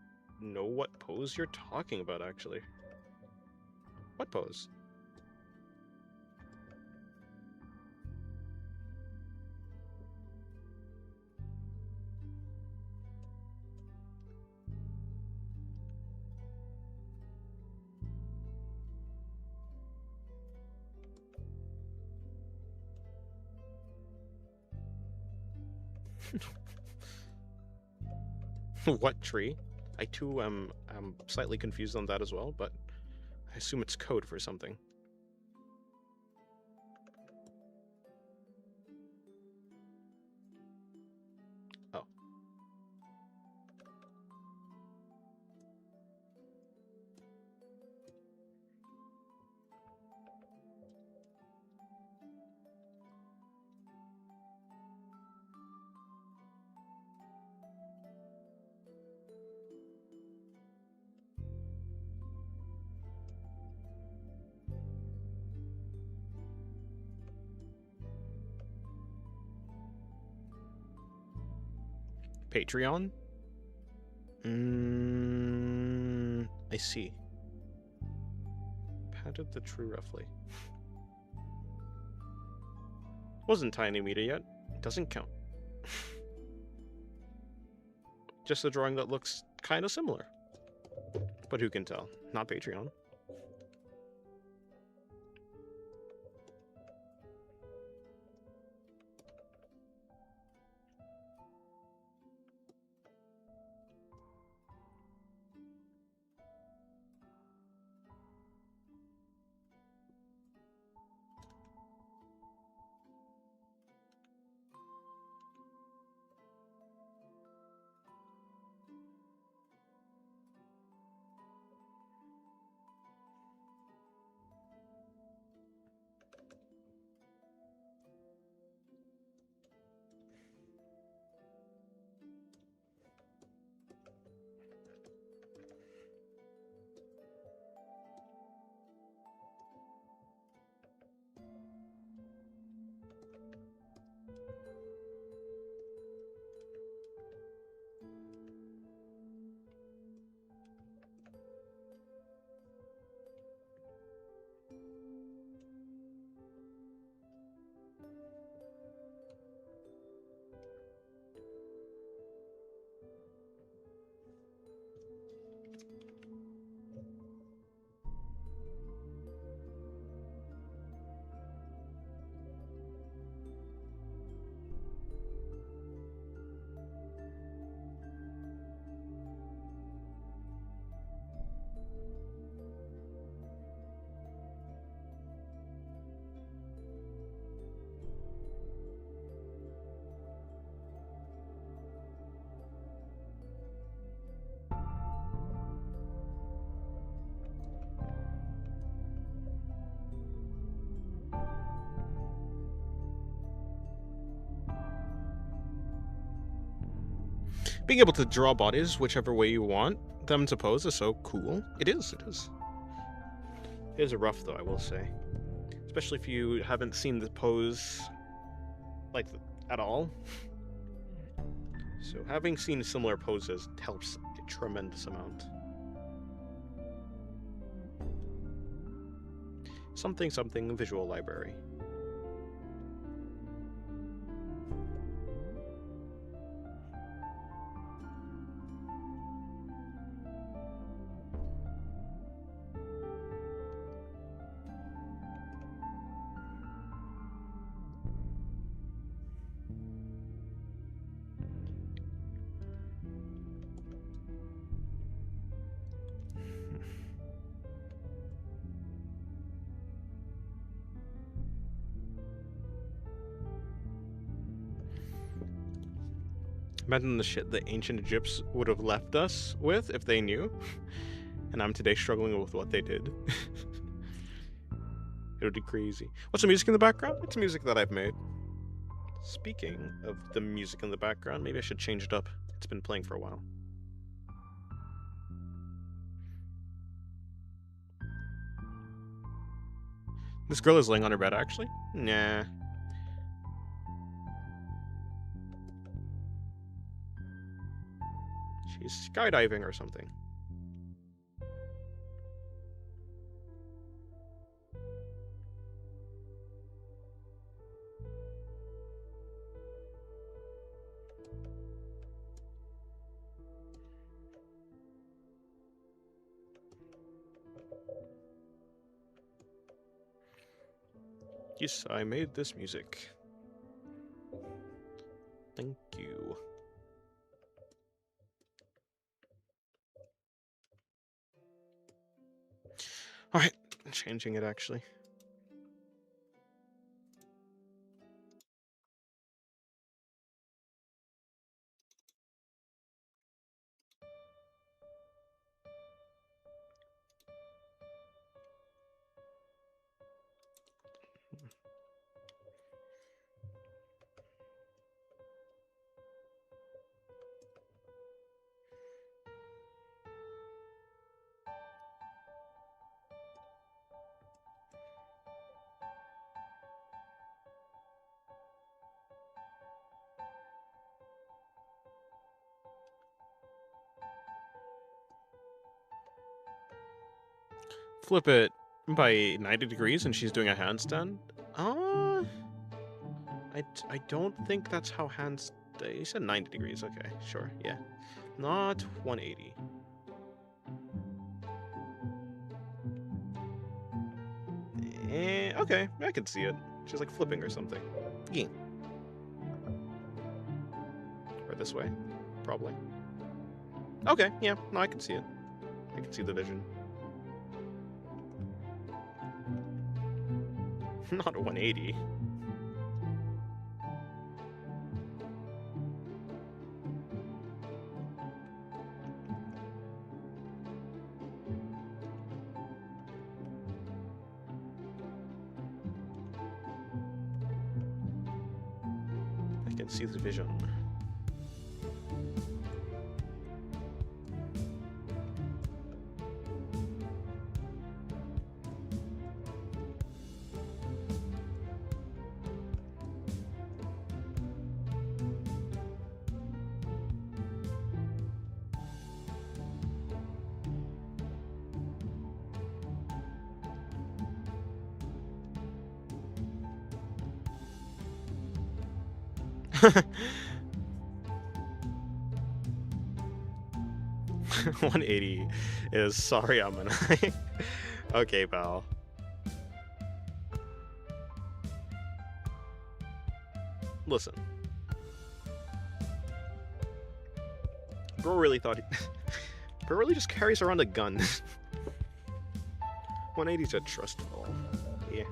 S1: know what pose you're talking about, actually. What pose? What tree? I too am slightly confused on that as well, but I assume it's code for something. Oh. Patreon? I see. Patted the tree roughly. Wasn't Tiny Meter yet. Doesn't count. Just a drawing that looks kind of similar. But who can tell? Not Patreon. Being able to draw bodies whichever way you want them to pose is so cool. It is. It is rough, though, I will say. Especially if you haven't seen the pose, like, at all. So having seen similar poses helps a tremendous amount. Something visual library. Imagine the shit the ancient Egypts would have left us with if they knew. And I'm today struggling with what they did. It would be crazy. What's the music in the background? It's music that I've made. Speaking of the music in the background, maybe I should change it up. It's been playing for a while. This girl is laying on her bed, actually? Nah. She's skydiving or something. Yes, I made this music. Thank you. Alright, changing it actually. Flip it by 90 degrees and she's doing a handstand? I don't think that's how hands... You said 90 degrees, okay, sure, yeah. Not 180. Okay, I can see it. She's like flipping or something. Yeah. Or this way, probably. Okay, yeah, no, I can see it. I can see the vision. Not 180. I can see the vision. $180 is sorry I'm an Okay, pal. Listen. Bro really thought he... Bro really just carries around a gun. 180's a trust fall. Yeah.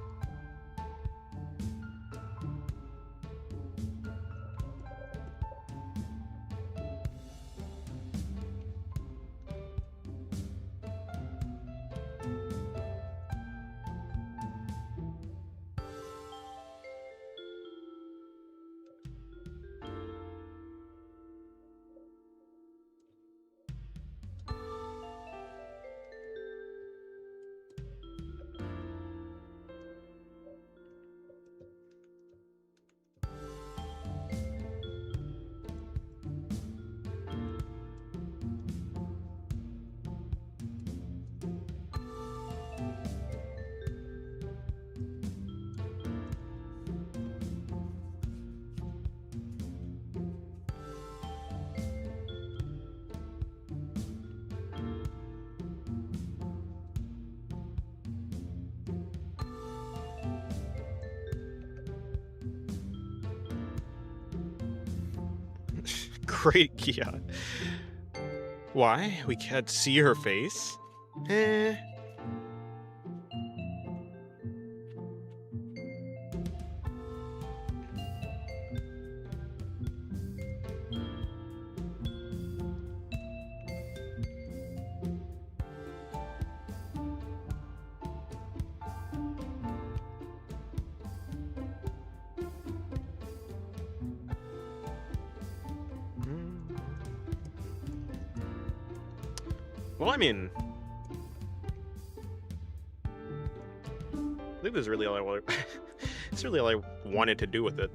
S1: Great, Kia. Why? We can't see her face? Eh. Well, I mean, I believe is really all I want. It's really all I wanted to do with it.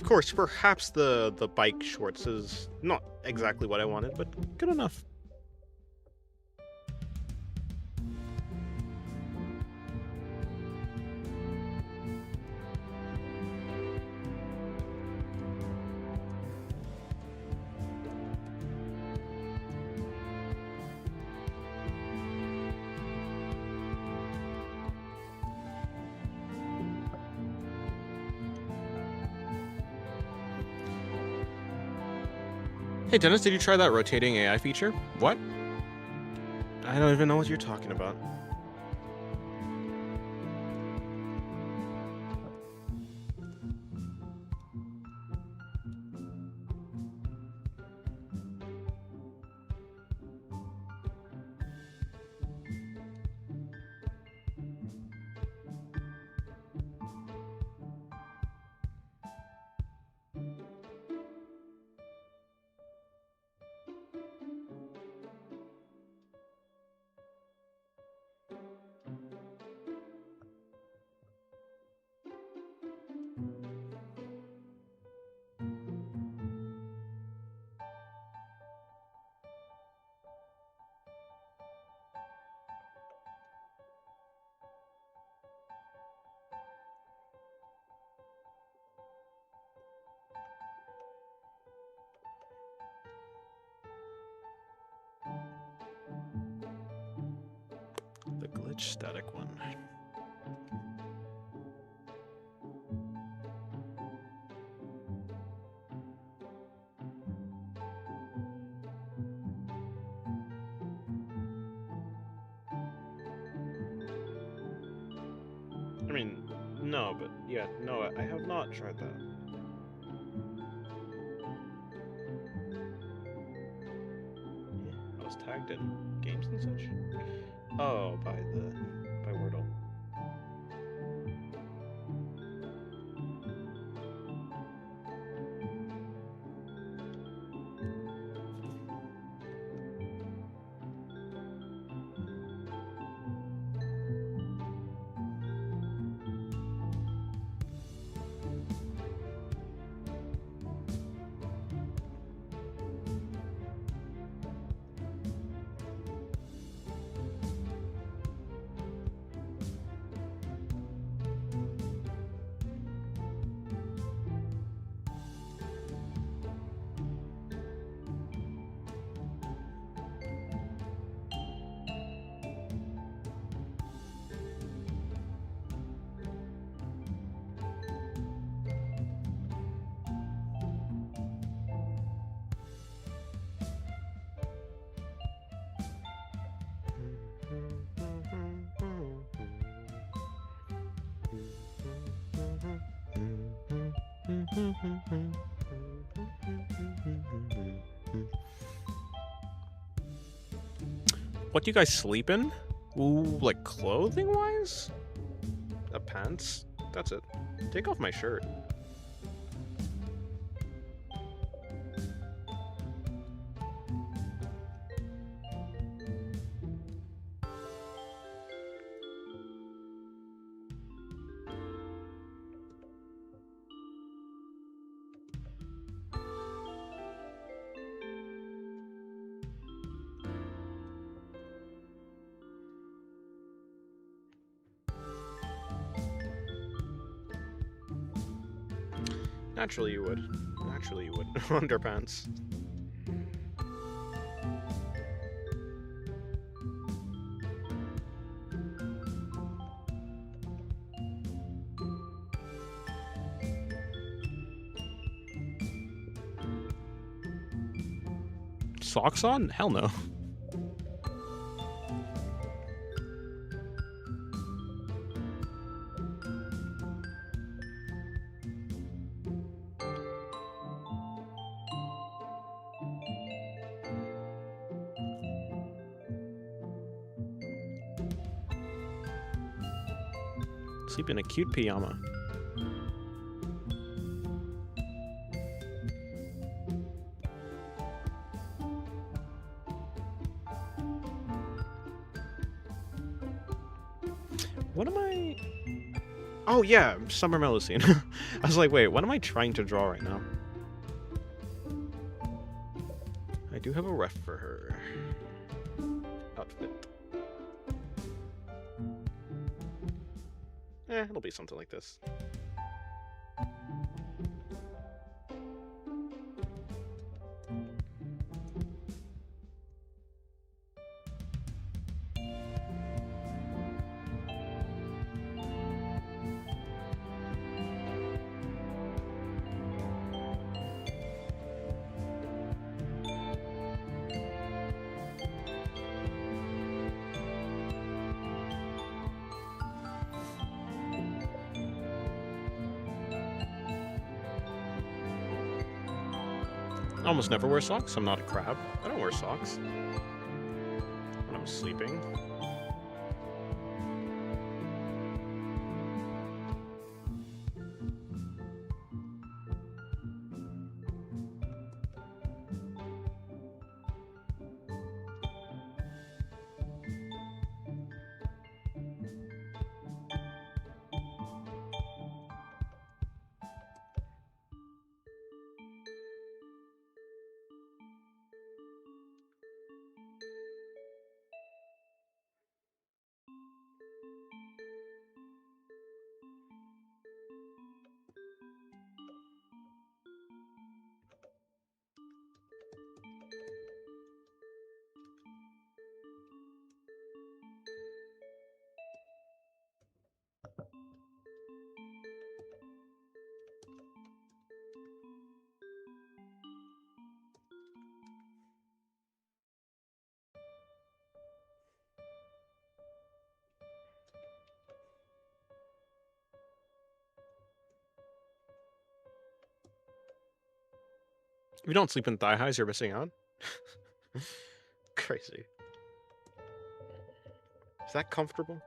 S1: Of course, perhaps the bike shorts is not exactly what I wanted, but good enough. Hey Dennis, did you try that rotating AI feature? What? I don't even know what you're talking about. The glitch static one. I mean, no, but yeah, no, I have not tried that. I was tagged in games and such. Oh, by Wordle. What do you guys sleep in? Ooh, like clothing-wise? Pants? That's it. Take off my shirt. Naturally you would. Naturally you would. Underpants. Socks on? Hell no. Sleep in a cute pajama. I? Oh yeah, Summer Melusine. I was like, wait, what am I trying to draw right now? I do have a ref for her. Outfit. It'll be something like this. I almost never wear socks. I'm not a crab. I don't wear socks when I'm sleeping. If you don't sleep in thigh highs, you're missing out. Crazy. Is that comfortable?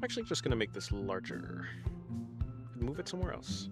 S1: I'm actually just gonna make this larger. Move it somewhere else.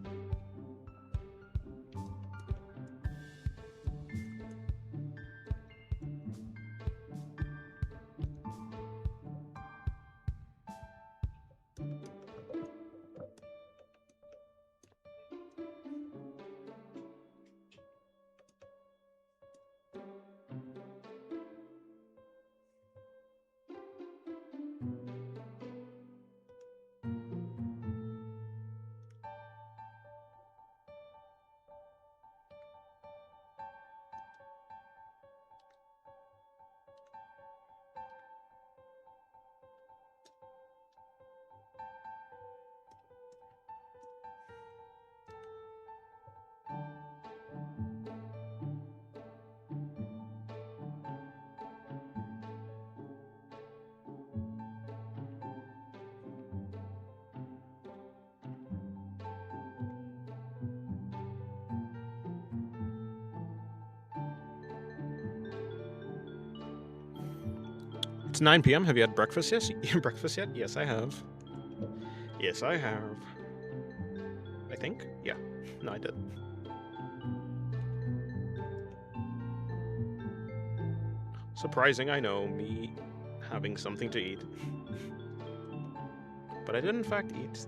S1: It's 9 p.m. Have you had breakfast yet? Breakfast yet? Yes, I have. Yes, I have. I think? Yeah. No, I did. Surprising, I know, me having something to eat. But I did in fact eat.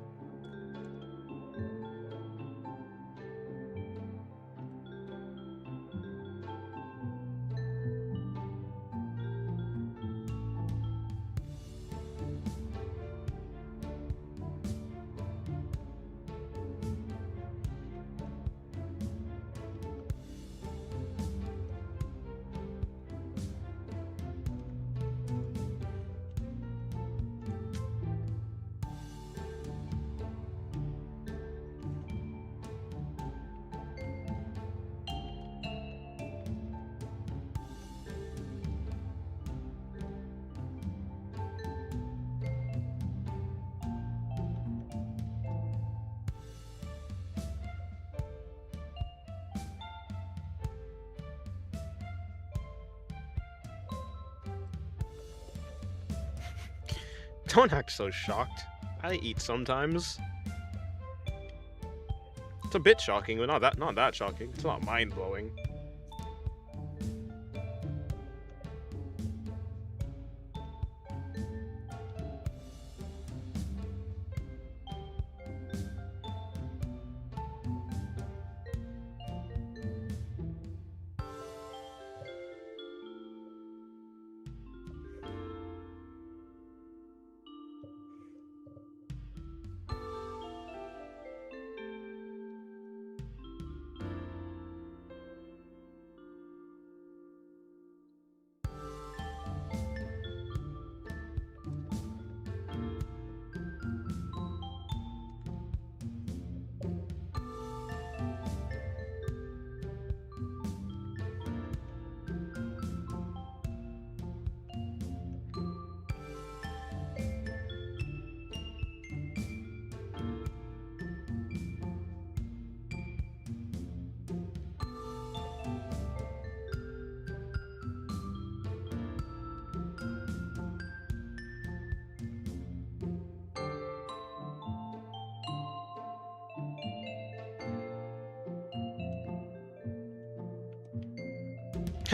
S1: Don't act so shocked. I eat sometimes. It's a bit shocking, but not that shocking. It's not mind-blowing.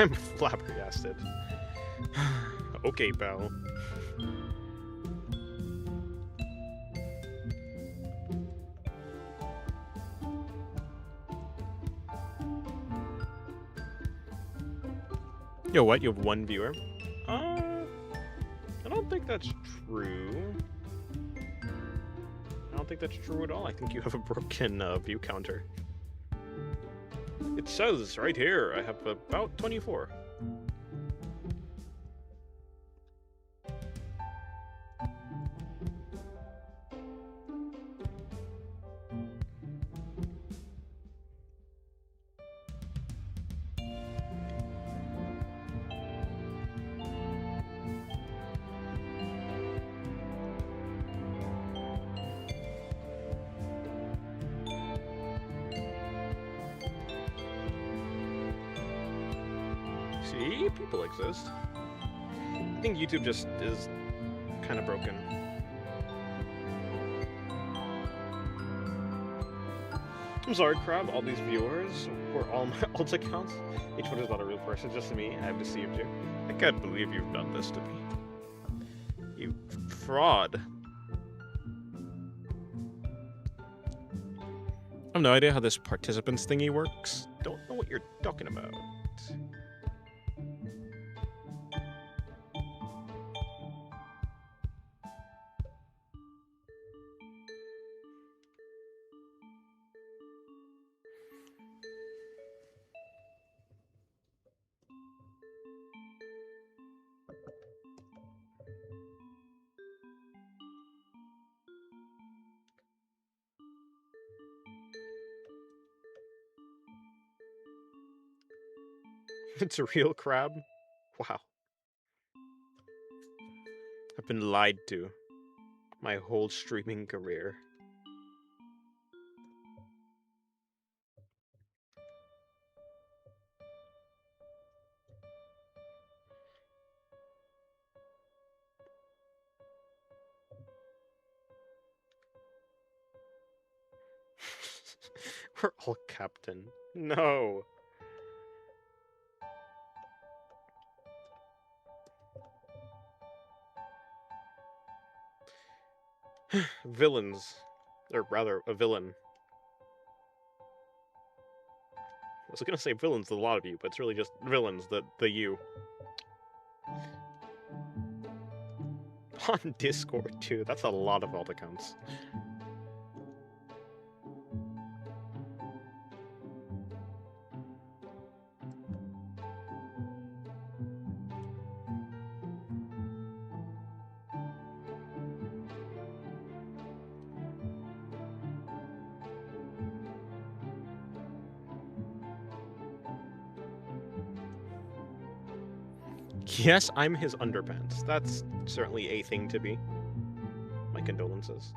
S1: I'm flabbergasted. Okay, pal. Yo, what? You have one viewer? I don't think that's true. I don't think that's true at all. I think you have a broken view counter. It says right here, I have about 24. See? People exist. I think YouTube just is kind of broken. I'm sorry, Crab, all these viewers, for all my alt accounts. Each one is not a real person, just me. I have deceived you. I can't believe you've done this to me. You fraud. I have no idea how this participants thingy works. Don't know what you're talking about. It's a real crab? Wow. I've been lied to my whole streaming career. We're all captain. No. Villains. Or rather, a villain. I was gonna say villains, a lot of you, but it's really just villains, the you. On Discord, too. That's a lot of alt accounts. Yes, I'm his underpants. That's certainly a thing to be. My condolences.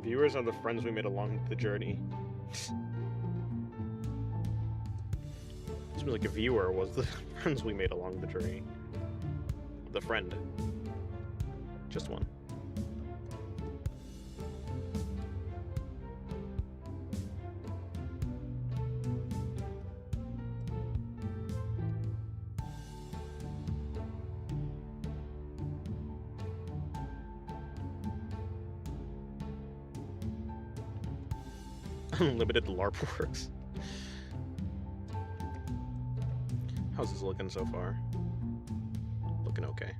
S1: Viewers are the friends we made along the journey. Seems like a viewer was the friends we made along the journey. The friend. Just one. Unlimited LARP works. How's this looking so far? Looking okay.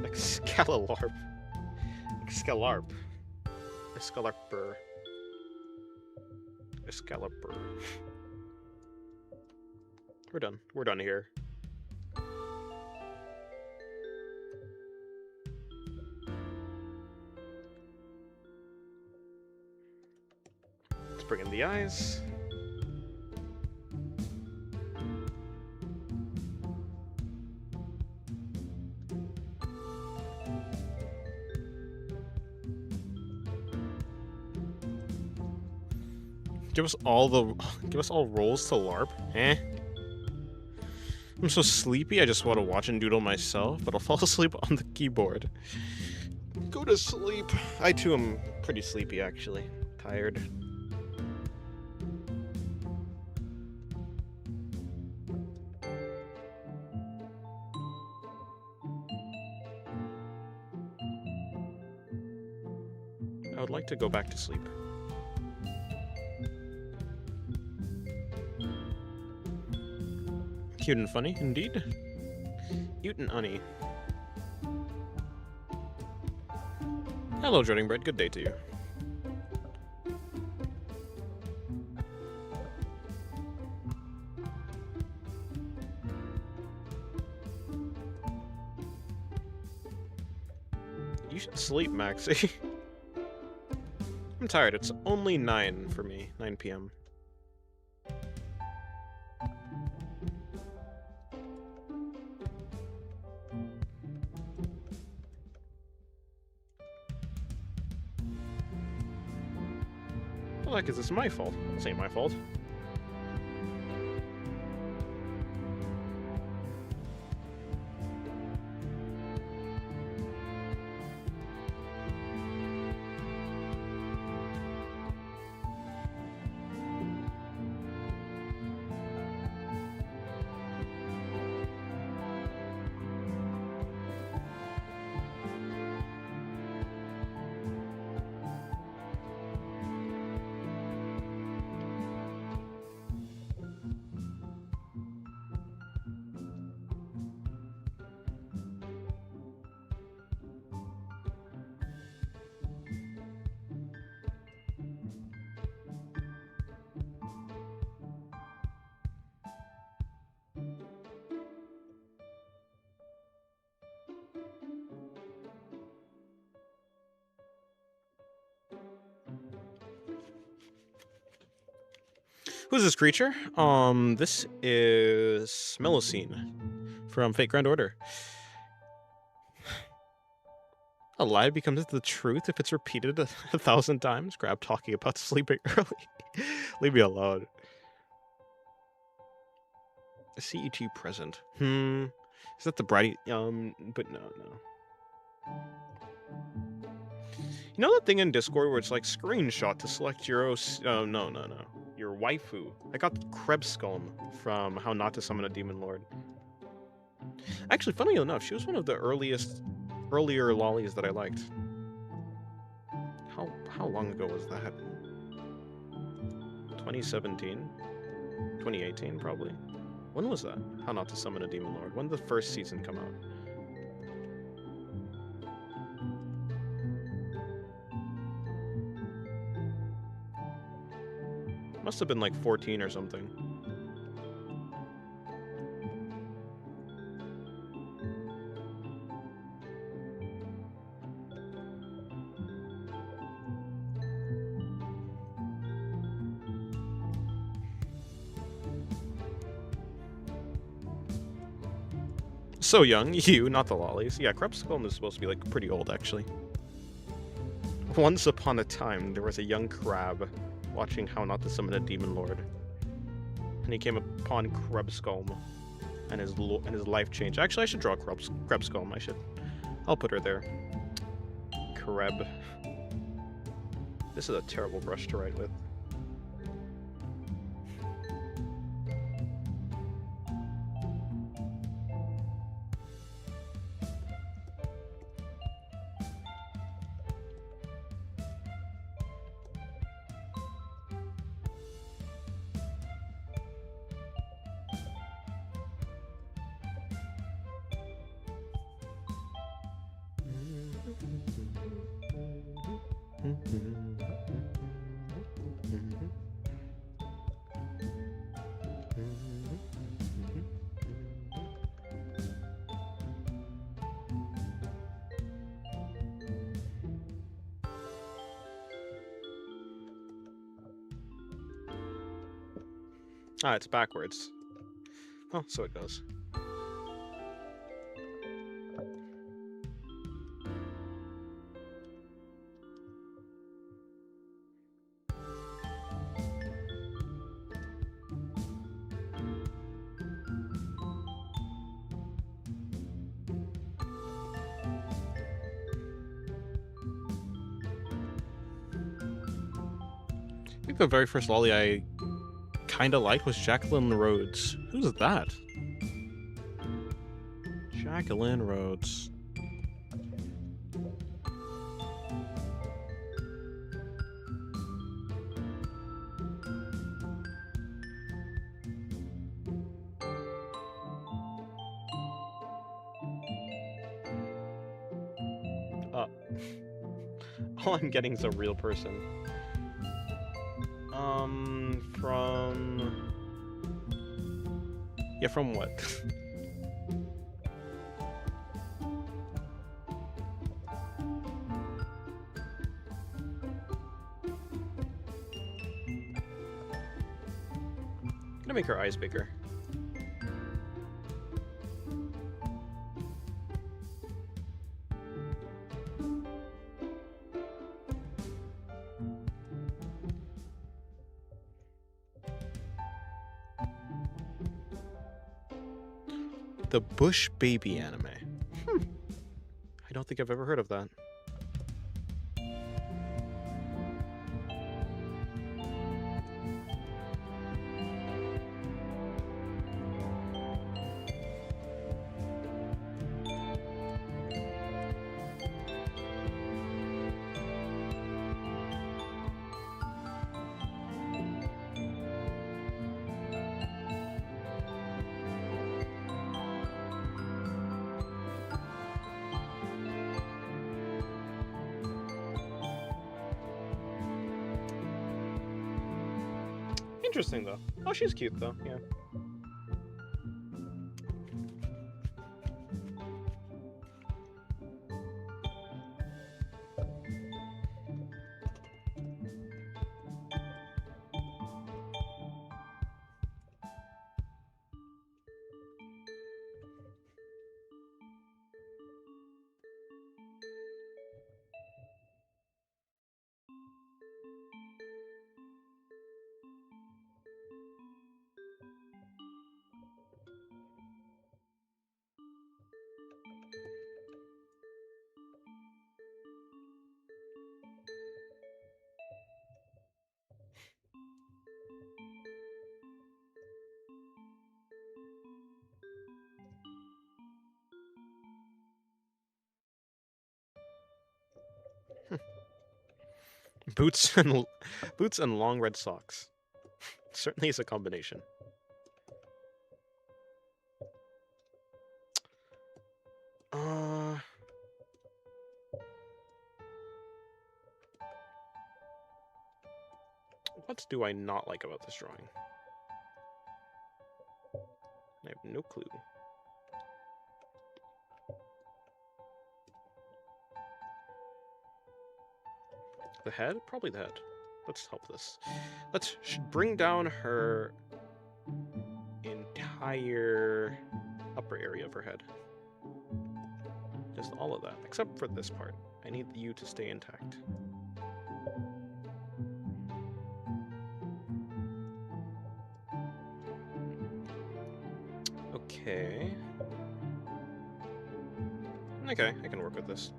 S1: Excalarp. Excalarp. Escalarper. Escalaper. We're done. We're done here. Let's bring in the eyes. Give us all rolls to LARP, eh? I'm so sleepy, I just want to watch and doodle myself, but I'll fall asleep on the keyboard. Go to sleep. I too am pretty sleepy, actually. Tired. I would like to go back to sleep. Cute and funny, indeed. Cute and honey. Hello, Dreading Bread. Good day to you. You should sleep, Maxie. I'm tired. It's only 9 for me. 9 p.m. Well, like, is this my fault? This ain't my fault. Who's this creature? This is Melusine from Fate Grand Order. A lie becomes the truth if it's repeated 1,000 times. Grab talking about sleeping early. Leave me alone. CET present. Is that the Brady? But no. You know that thing in Discord where it's like screenshot to select your no. Your waifu. I got Krebscomb from How Not to Summon a Demon Lord. Actually, funnily enough, she was one of the earlier lollies that I liked. How long ago was that? 2017? 2018, probably. When was that? How Not to Summon a Demon Lord. When did the first season come out? Must have been like 14 or something. So young, you, not the lollies. Yeah, Krebscomb is supposed to be like pretty old, actually. Once upon a time, there was a young crab watching How Not to Summon a Demon Lord, and he came upon Krebscomb, and his life changed. Actually, I should draw Krebscomb. I'll put her there. Kreb. This is a terrible brush to write with. Ah, it's backwards. Oh, so it goes. I think the very first lolly I kind of liked was Jacqueline Rhodes. Who's that? Jacqueline Rhodes. All I'm getting is a real person. From what? gonna make her eyes bigger. The Bush Baby anime. I don't think I've ever heard of that. Interesting though. Oh, she's cute though. Yeah. Boots and long red socks. Certainly is a combination. What do I not like about this drawing? I have no clue. The head? Probably the head. Let's help this. Let's bring down her entire upper area of her head. Just all of that, except for this part. I need you to stay intact. Okay. Okay, I can work with this.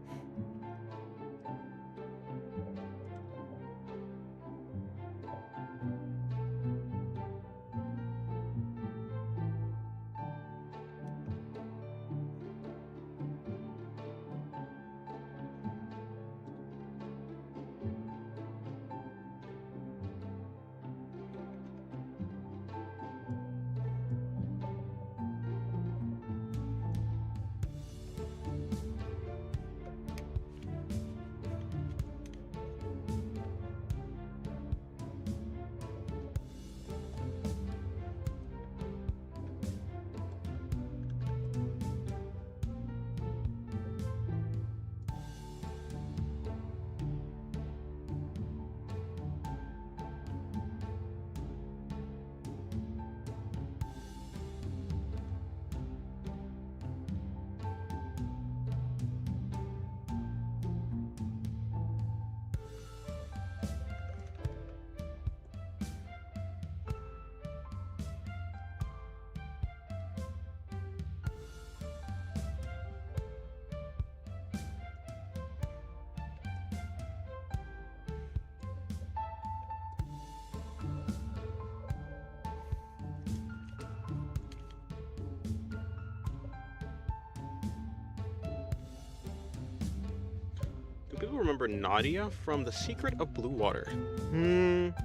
S1: People remember Nadia from The Secret of Blue Water.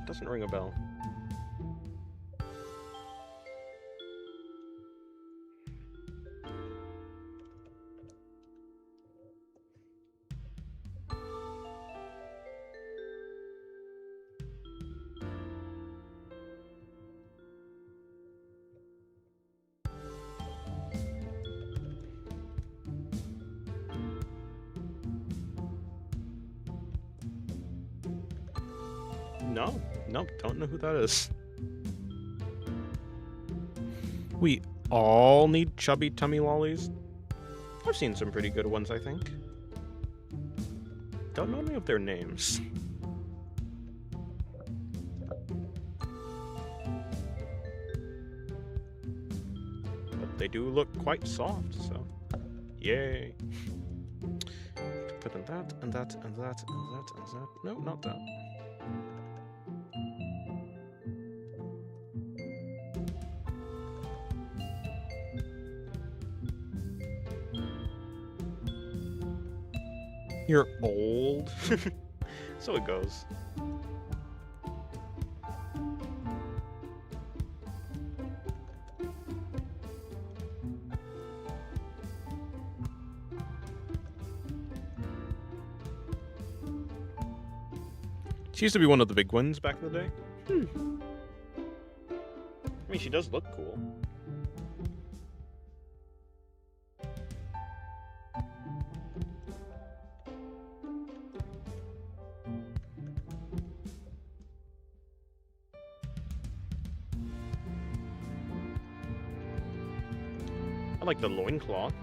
S1: Doesn't ring a bell. No, don't know who that is. We all need chubby tummy lollies. I've seen some pretty good ones, I think. Don't know any of their names. But they do look quite soft, so yay. Put in that, and that, and that, and that, and that. No, not that. You're old. So it goes. She used to be one of the big ones back in the day. I mean, she does look cool. I like the loincloth.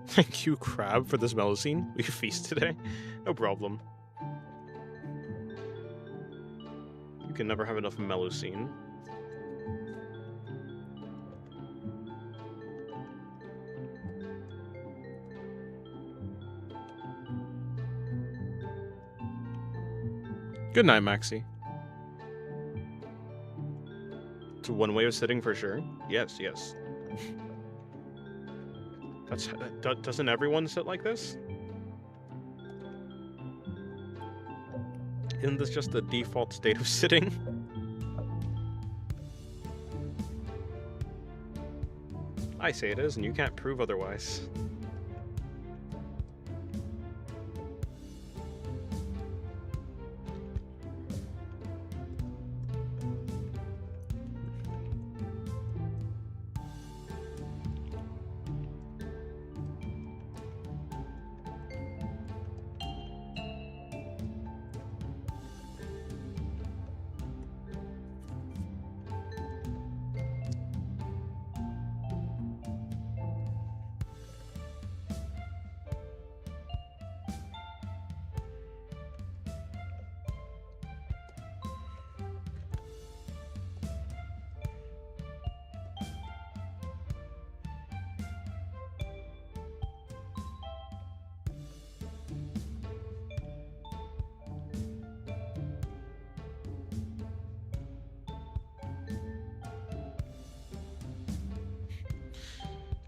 S1: Thank you, Crab, for this melocene. We feast today. No problem. You can never have enough melocene. Good night, Maxie. It's one way of sitting for sure. Yes, yes. Doesn't everyone sit like this? Isn't this just the default state of sitting? I say it is, and you can't prove otherwise.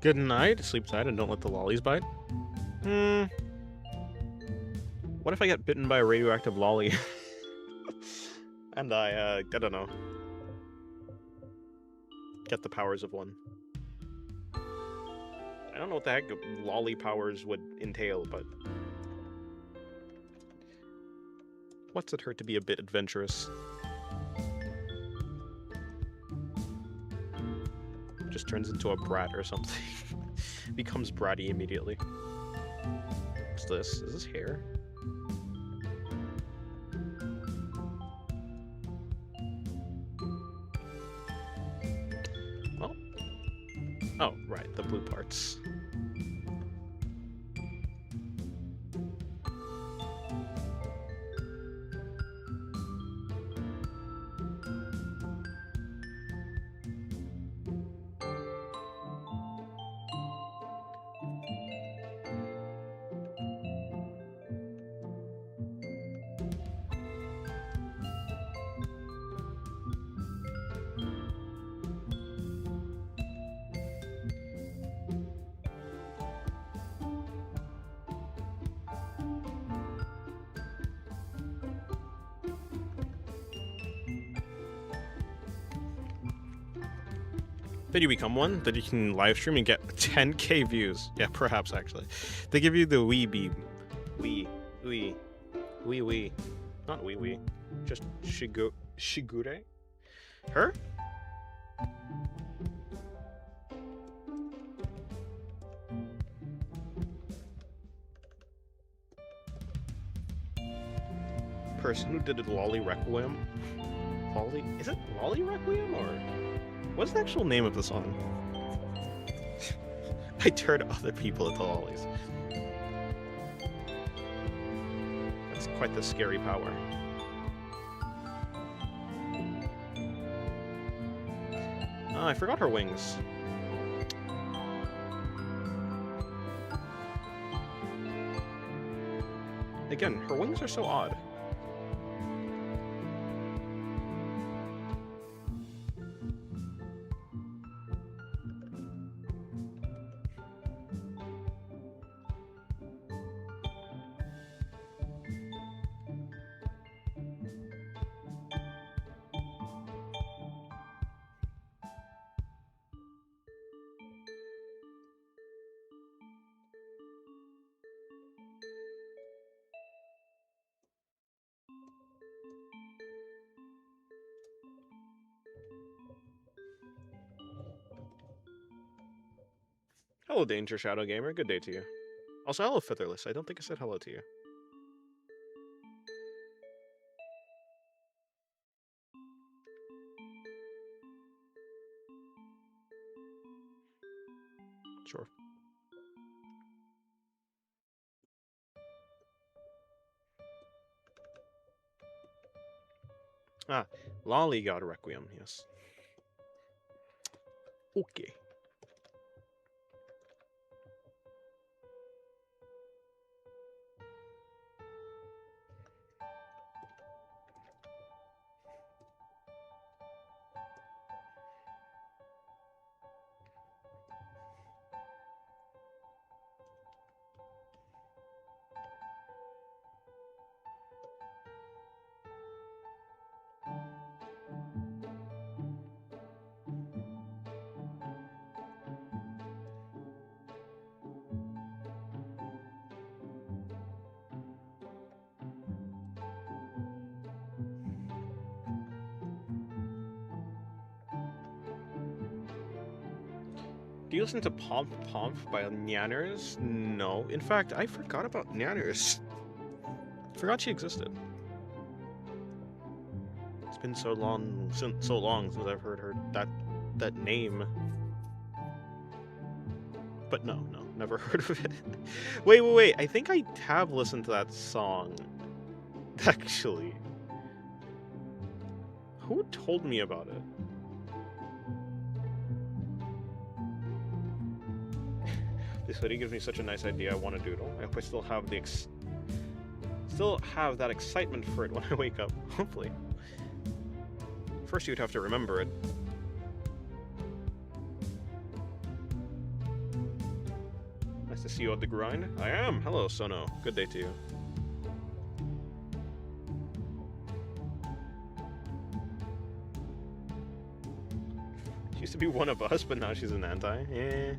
S1: Good night, sleep tight, and don't let the lollies bite. What if I get bitten by a radioactive lolly? And I don't know. Get the powers of one. I don't know what the heck lolly powers would entail, but... What's it hurt to be a bit adventurous? Just turns into a brat or something. Becomes bratty immediately. What's this? Is this hair? Well. Oh, right, the blue parts. Did you become one? That you can live stream and get 10k views? Yeah, perhaps actually. They give you the wee beam. Wee. Not wee. Just Shigure? Her? Person who did a Lolly Requiem? Lolly? Is it Lolly Requiem or... What's the actual name of the song? I turned other people into lollies. That's quite the scary power. Oh, I forgot her wings. Again, her wings are so odd. Hello, Danger Shadow Gamer. Good day to you. Also, hello, Featherless. I don't think I said hello to you. Sure. Ah, Lolly God Requiem, yes. Okay. Do you listen to Pomp Pomp by Nyanners? No. In fact, I forgot about Nyanners. Forgot she existed. It's been so long since I've heard her that name. But no, never heard of it. Wait. I think I have listened to that song. Actually. Who told me about it? This hoodie gives me such a nice idea. I want to doodle. I hope I still have that excitement for it when I wake up. Hopefully. First, you'd have to remember it. Nice to see you on the grind. I am. Hello, Sono. Good day to you. She used to be one of us, but now she's an anti. Eh.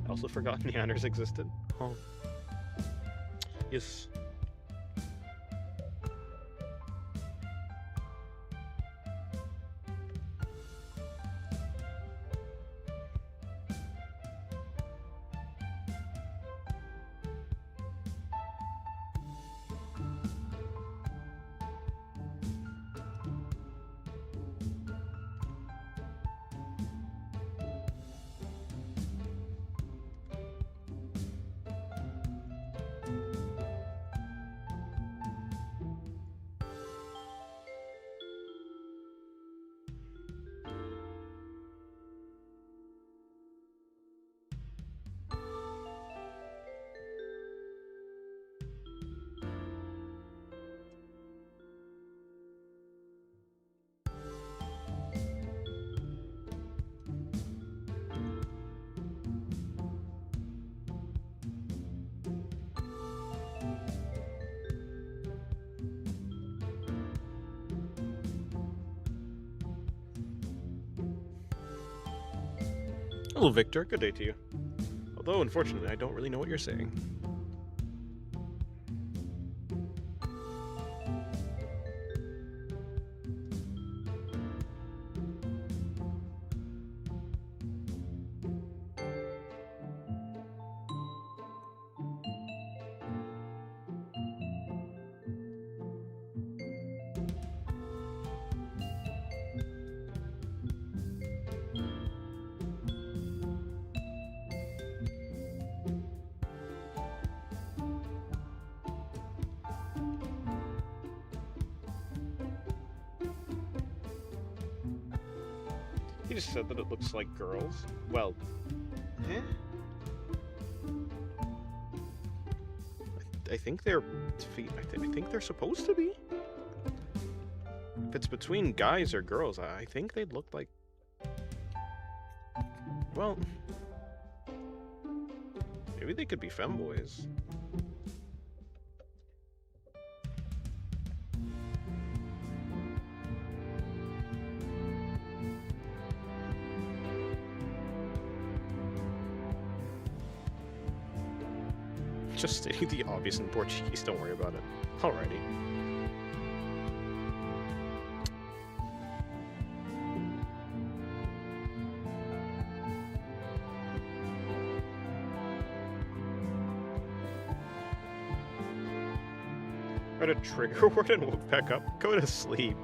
S1: I also forgot Nyanners existed. Oh. Yes. Hello, Victor. Good day to you. Although, unfortunately, I don't really know what you're saying. He just said that it looks like girls. Well, eh? I think they're. I think they're supposed to be. If it's between guys or girls, I think they'd look like. Well, maybe they could be femboys. Just stating the obvious in Portuguese, don't worry about it. Alrighty. Read a trigger word and woke back up. Go to sleep.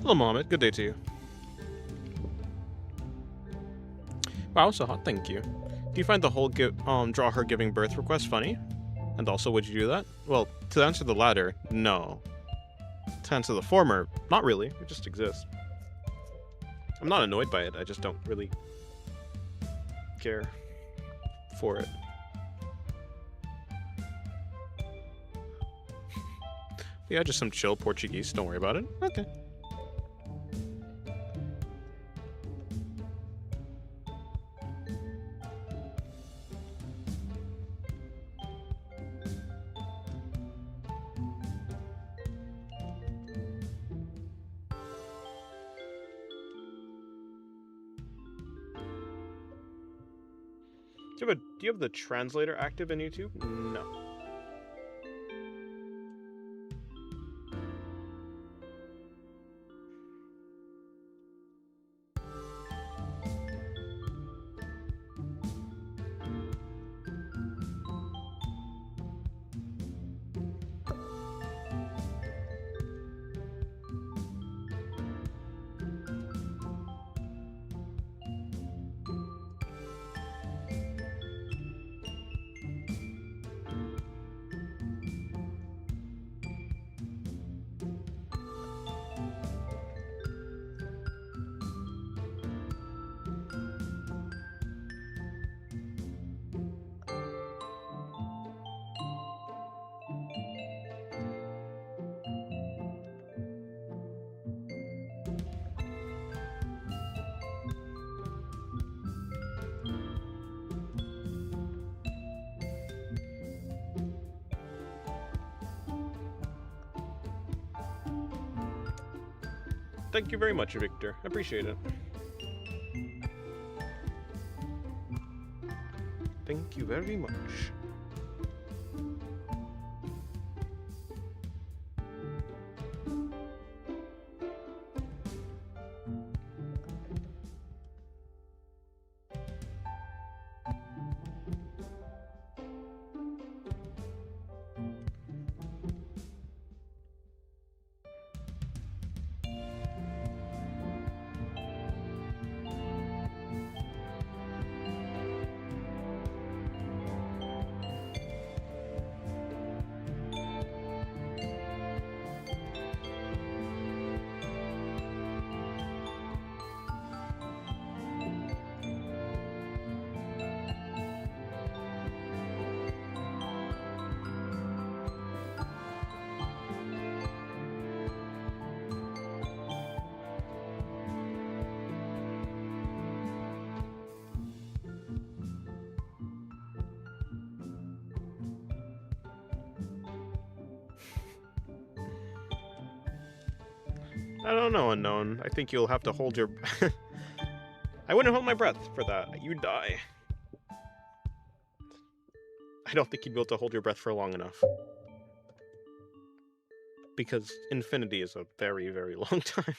S1: Hello, Mohammed. Good day to you. Wow, so hot. Thank you. Do you find the whole draw her giving birth request funny? And also, would you do that? Well, to answer the latter, no. To answer the former, not really. It just exists. I'm not annoyed by it. I just don't really care for it. Yeah, just some chill Portuguese. Don't worry about it. Okay. Do you have the translator active in YouTube? No. Thank you very much, Victor. Appreciate it. Thank you very much. I don't know, Unknown. I think you'll have to hold your... I wouldn't hold my breath for that. You'd die. I don't think you'd be able to hold your breath for long enough. Because infinity is a very, very long time.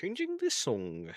S1: changing the song.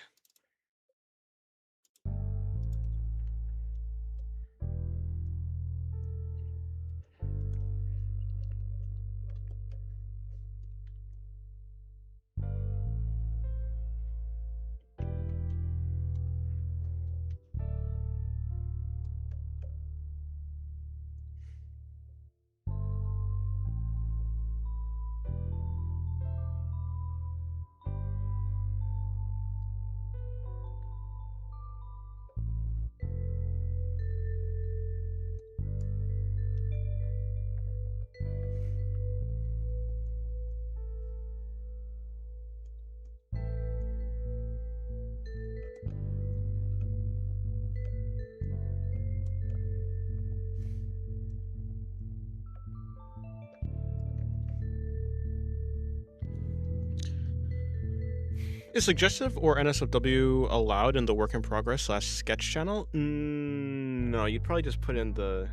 S1: Is suggestive or NSFW allowed in the work in progress / sketch channel? No, you'd probably just put in the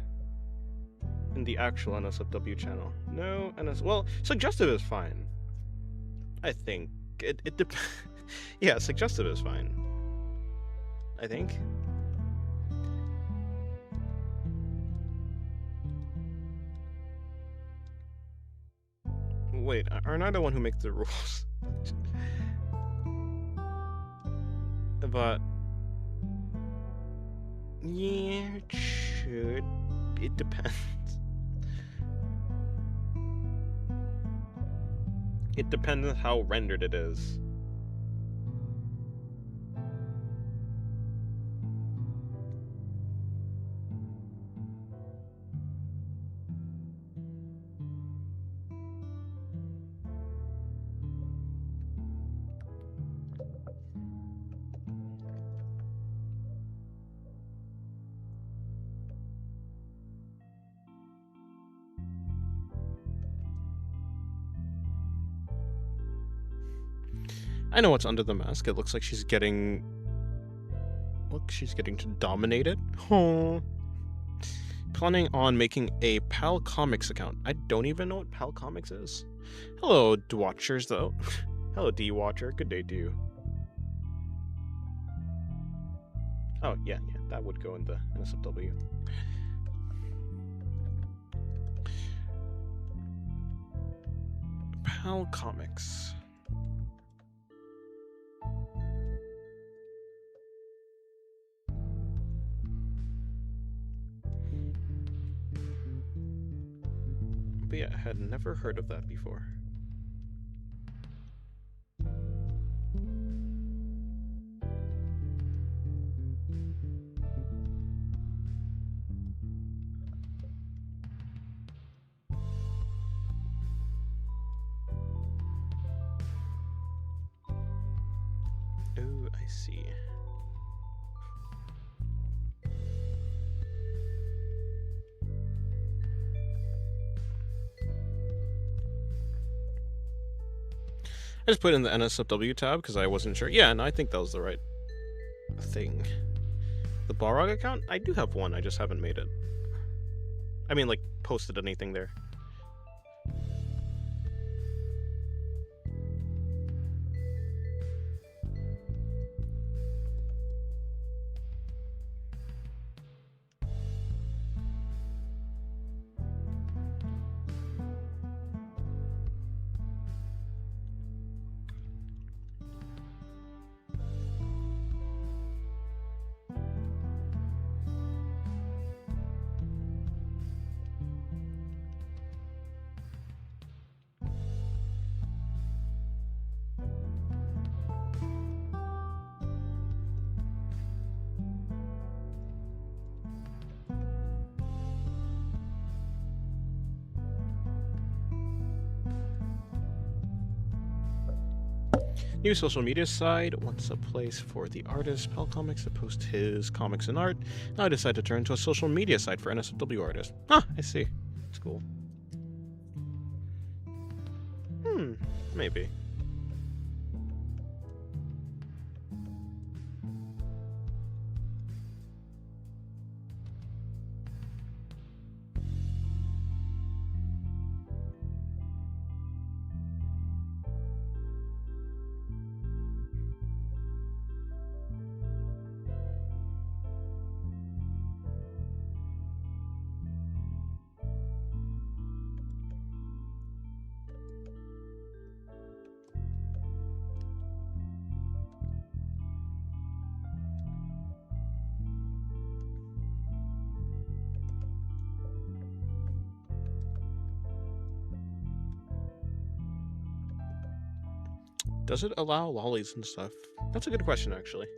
S1: actual NSFW channel. No, well, suggestive is fine. I think it depends. Yeah, suggestive is fine. I think. Wait, aren't I the one who makes the rules? But yeah, it should. It depends. It depends on how rendered it is. I know what's under the mask. It looks like she's getting... Look, she's getting dominated. Oh. Planning on making a Pal Comics account. I don't even know what Pal Comics is. Hello, D-Watchers, though. Hello, D-Watcher. Good day to you. Oh, yeah, that would go in the NSFW. Pal Comics. But yeah, I had never heard of that before. Oh, I see. I just put in the NSFW tab because I wasn't sure. Yeah, and I think that was the right thing. The Balrog account? I do have one, I just haven't made it. I mean, like, posted anything there. New social media site wants a place for the artist Pal Comics to post his comics and art. Now I decided to turn to a social media site for NSFW artists. Ah, I see. It's cool. Maybe. Does it allow lollies and stuff? That's a good question, actually.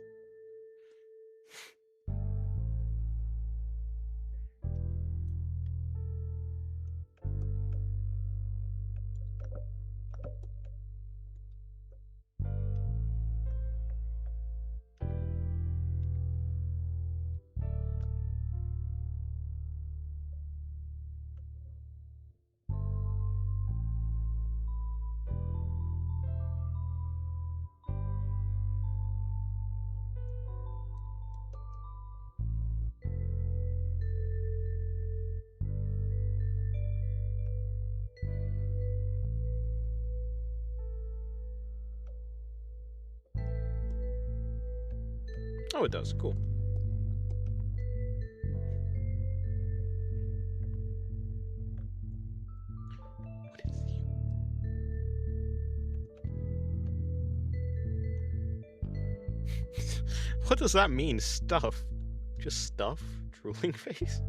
S1: Oh, it does. Cool. What is the... What does that mean? Stuff? Just stuff? Drooling face?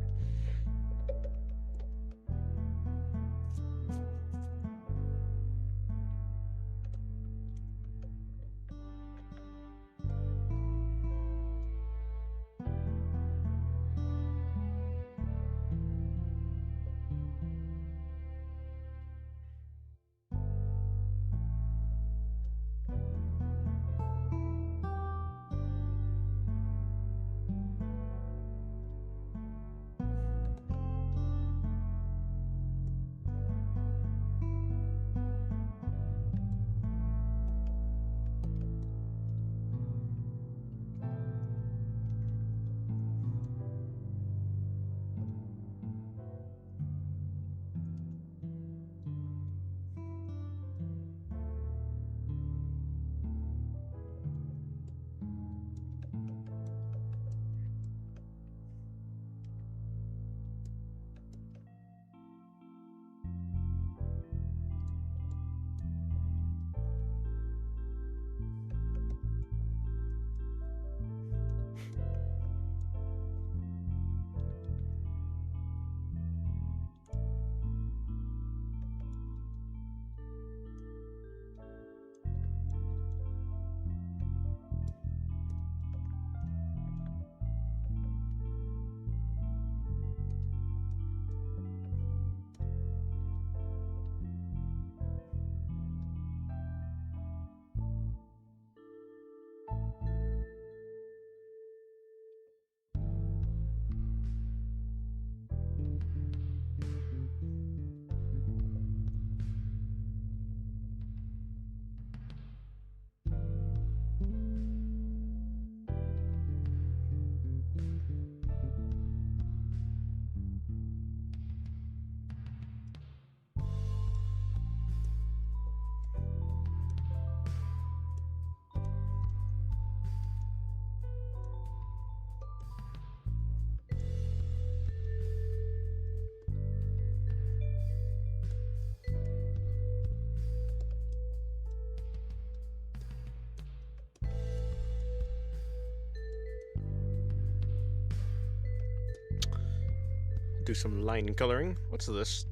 S1: Do some line coloring. What's this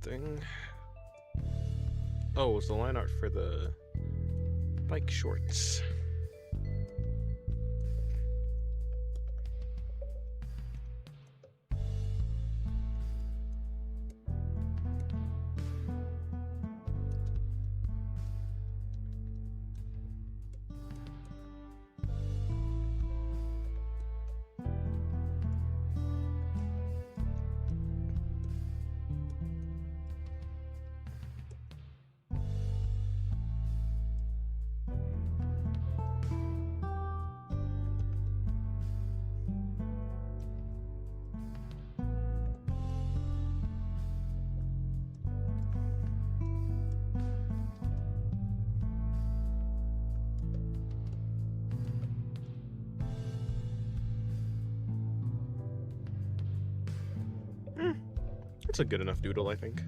S1: thing? Oh, it's the line art for the bike shorts. It's a good enough doodle, I think.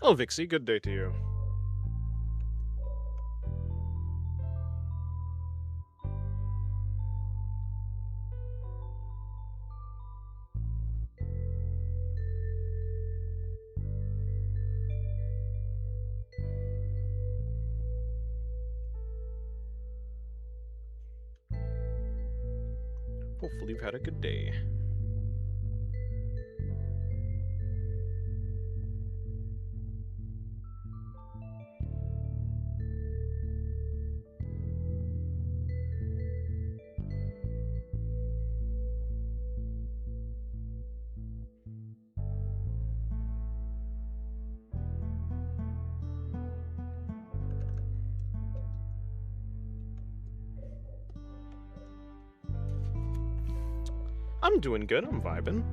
S1: Oh, Vixie, good day to you. Hopefully you've had a good day. I'm doing good, I'm vibing.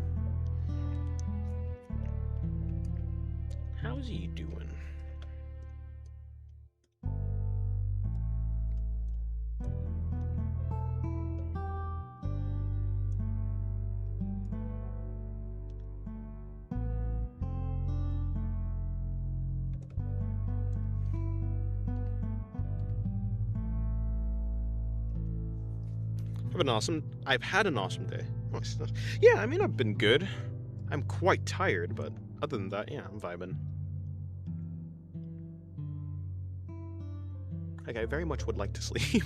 S1: How's he doing? I've had an awesome day. Yeah, I mean, I've been good. I'm quite tired, but other than that, yeah, I'm vibing. Like, I very much would like to sleep.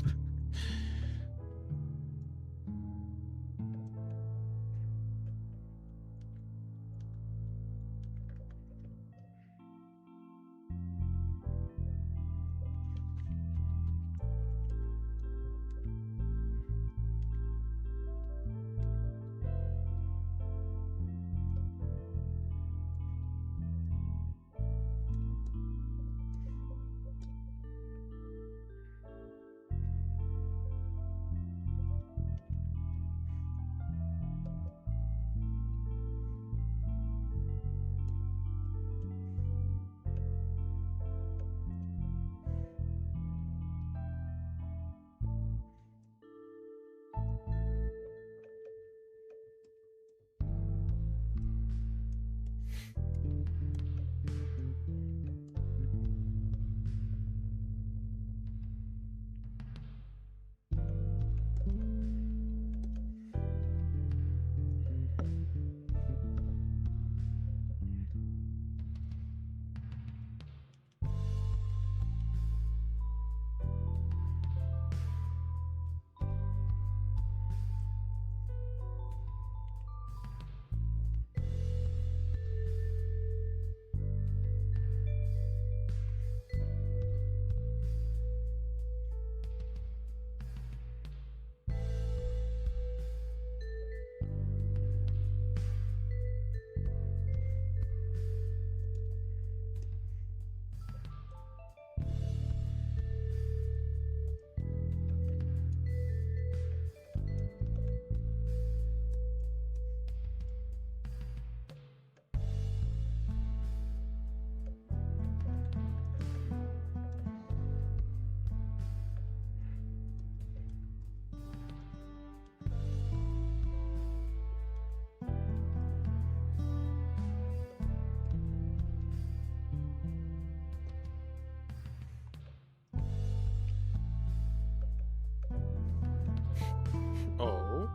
S1: Oh,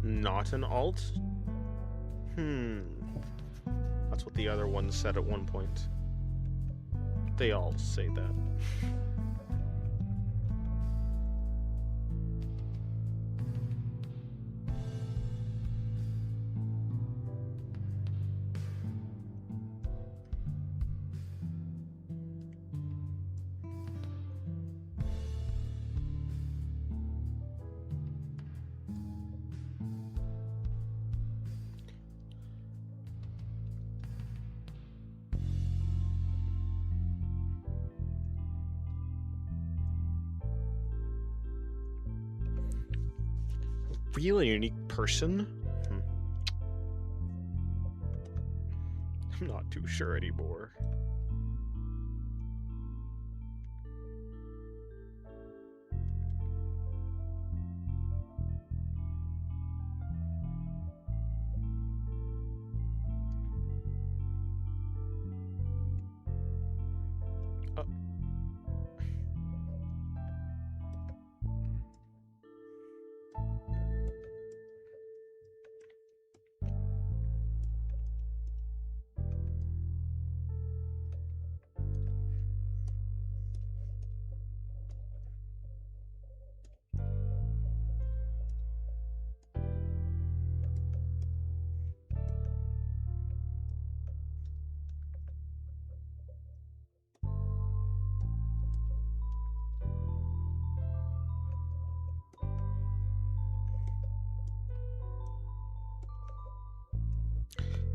S1: not an alt? That's what the other ones said at one point. They all say that. Really unique person? I'm not too sure anymore.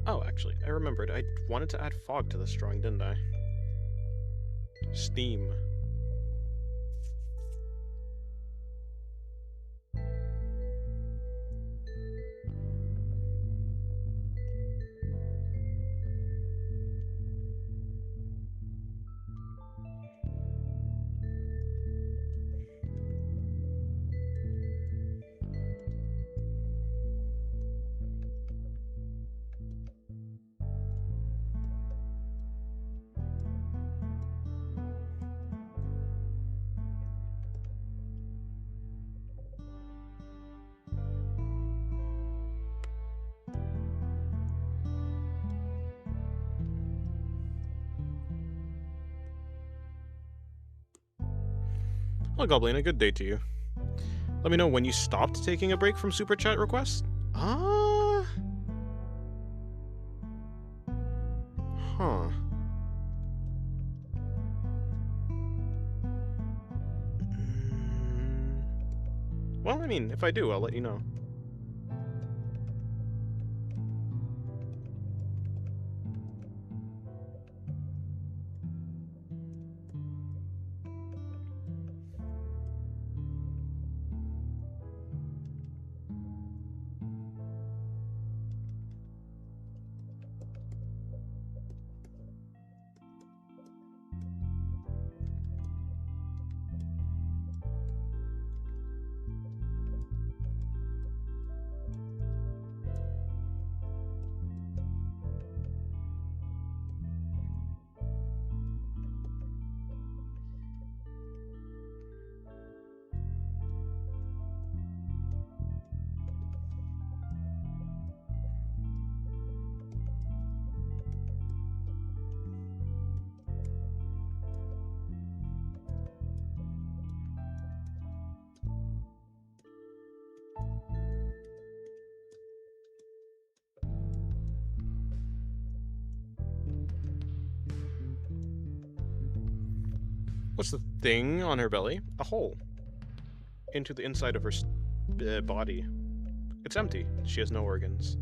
S1: Oh, actually, I remembered. I wanted to add fog to this drawing, didn't I? Steam. Well, Goblin, a good day to you. Let me know when you stopped taking a break from Super Chat requests. Huh. Well, I mean, if I do, I'll let you know. What's the thing on her belly? A hole. Into the inside of her body. It's empty. She has no organs.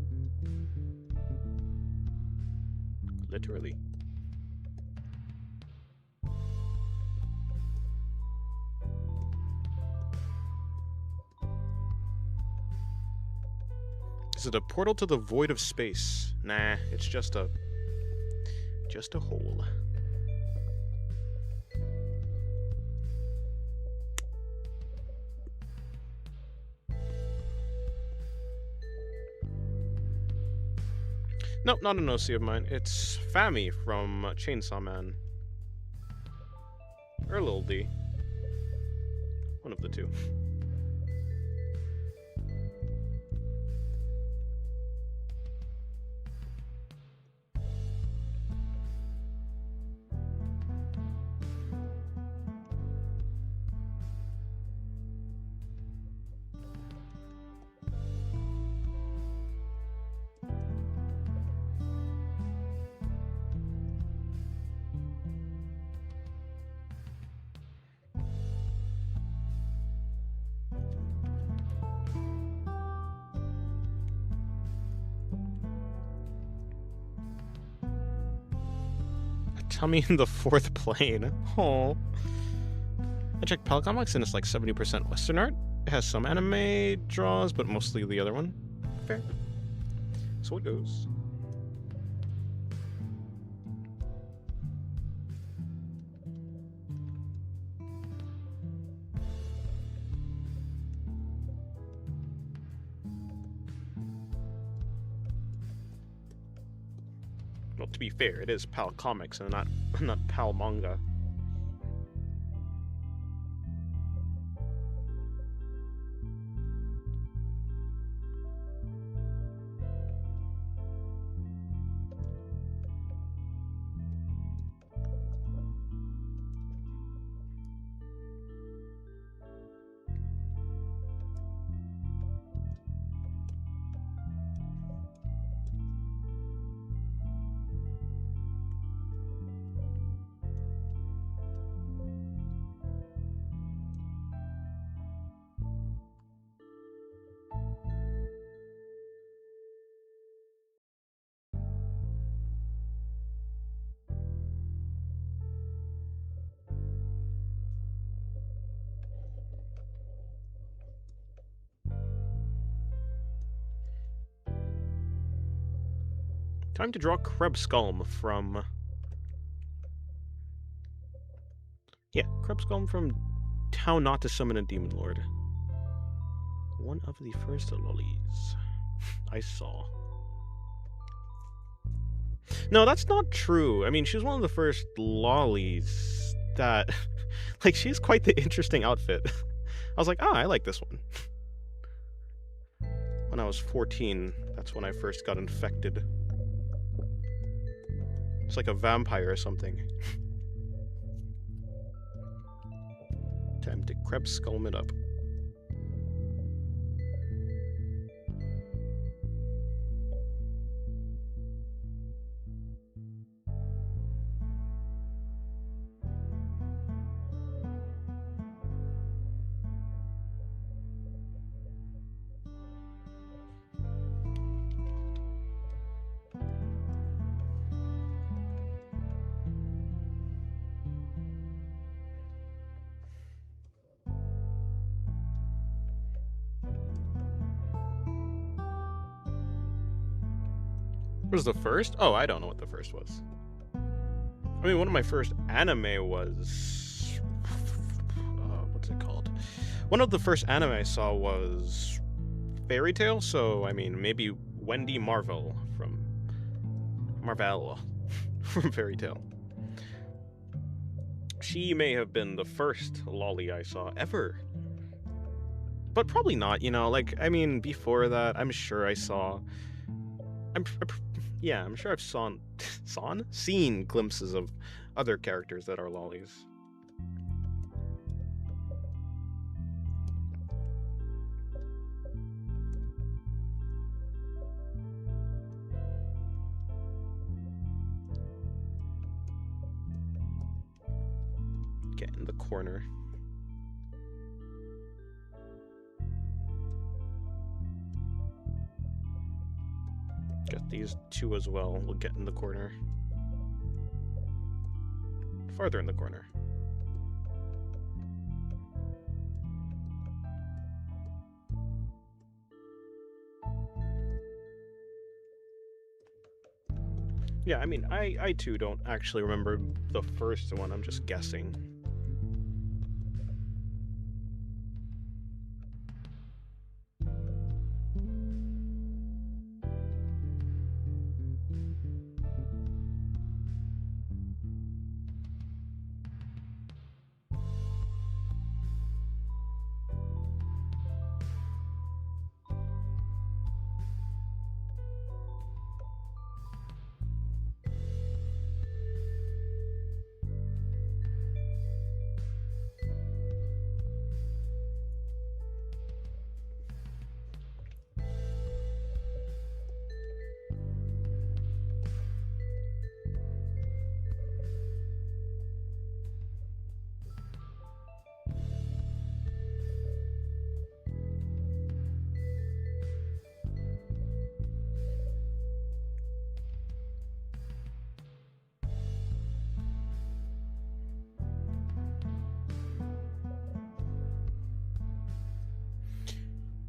S1: Literally. Is it a portal to the void of space? Nah, it's just a hole. Nope, not an OC of mine. It's Fammy from Chainsaw Man. Or Lil D. One of the two. Tummy in the fourth plane. Oh. I checked Pal Comics and it's like 70% Western art. It has some anime draws, but mostly the other one. Fair. So it goes. Well, to be fair, it is Pal Comics and not Pal Manga. Time to draw Krebskulm from... Yeah, Krebskulm from How Not to Summon a Demon Lord. One of the first lollies I saw. No, that's not true. I mean, she was one of the first lollies that... like, she has quite the interesting outfit. I was like, I like this one. When I was 14, that's when I first got infected. It's like a vampire or something. Time to Krebskulm it up. What was the first? Oh, I don't know what the first was. I mean, one of my first anime was... what's it called? One of the first anime I saw was Fairy Tail, so, I mean, maybe Wendy Marvel from Fairy Tail. She may have been the first lolly I saw ever. But probably not, you know, like, I mean, before that, I'm sure I saw... I'm sure I've seen glimpses of other characters that are lollies. Get in the corner. Get these two as well. We'll get in the corner. Farther in the corner. Yeah, I mean, I too don't actually remember the first one. I'm just guessing.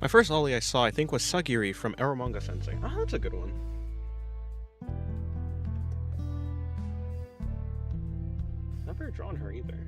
S1: My first lolly I saw, I think, was Sagiri from Eromanga Sensei. Ah, that's a good one. Never drawn her either.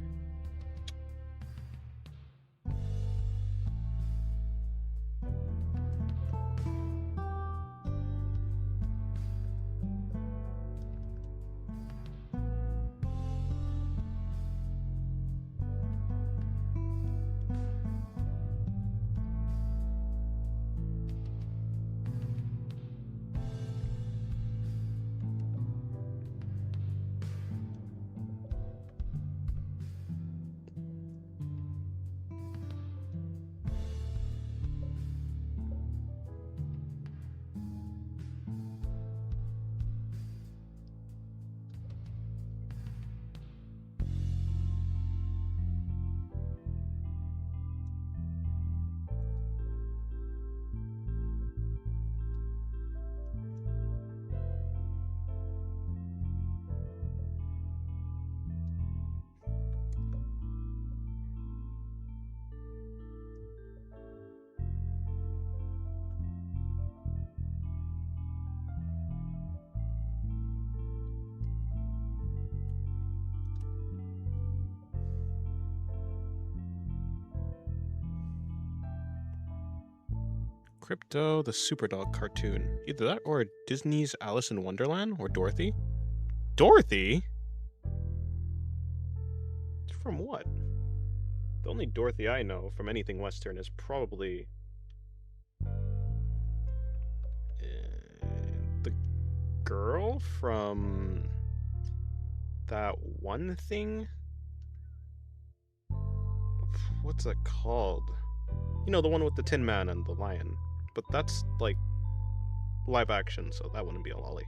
S1: Crypto, the Superdog cartoon. Either that or Disney's Alice in Wonderland or Dorothy. Dorothy? From what? The only Dorothy I know from anything Western is probably the girl from that one thing. What's that called? You know, the one with the Tin Man and the lion. But that's like live action, so that wouldn't be a lolly.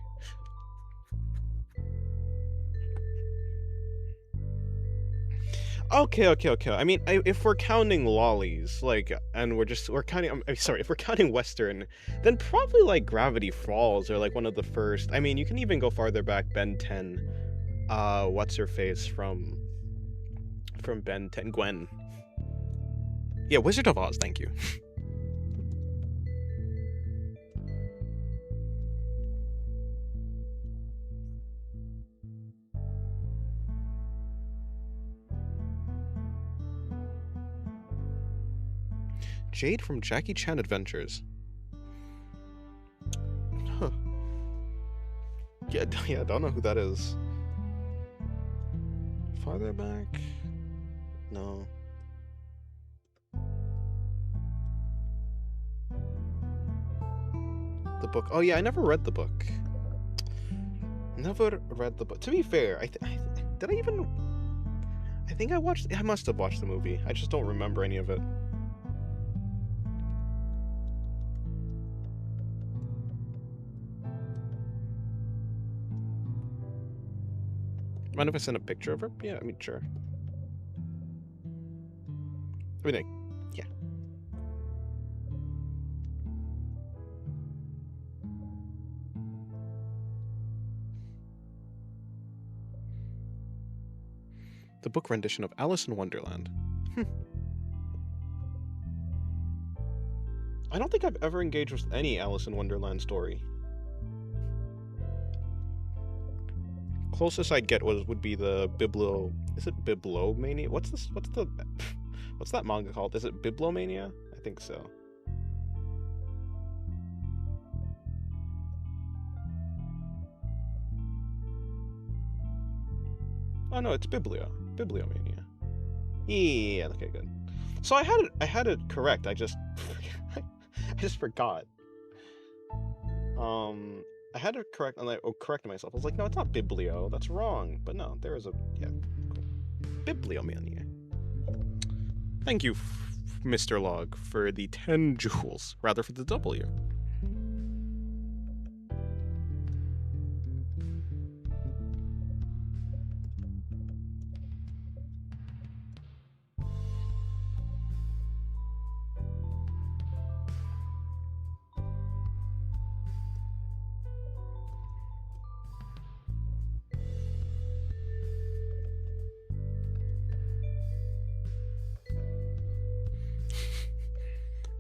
S1: Okay. I mean, if we're counting lollies, like, and we're counting. I'm sorry, if we're counting Western, then probably like Gravity Falls or like one of the first. I mean, you can even go farther back. Ben 10. What's her face from Ben 10? Gwen. Yeah, Wizard of Oz. Thank you. Jade from Jackie Chan Adventures. Huh. Yeah, I don't know who that is. Farther back? No. The book. Oh yeah, I never read the book. Never read the book. To be fair, did I even? I think I must have watched the movie. I just don't remember any of it. Mind if I send a picture of her? Yeah, I mean, sure. I mean, yeah. The book rendition of Alice in Wonderland. I don't think I've ever engaged with any Alice in Wonderland story. Closest I'd get would be the Is it Bibliomania? What's that manga called? Is it Bibliomania? I think so. Oh no, it's Bibliomania. Yeah, okay, good. So I had it correct. I just forgot. I had it correct, and I corrected myself. I was like, no, it's not Biblio. That's wrong. But no, there is a cool. Bibliomania. Thank you, Mr. Log, for the 10 jewels, rather for the W.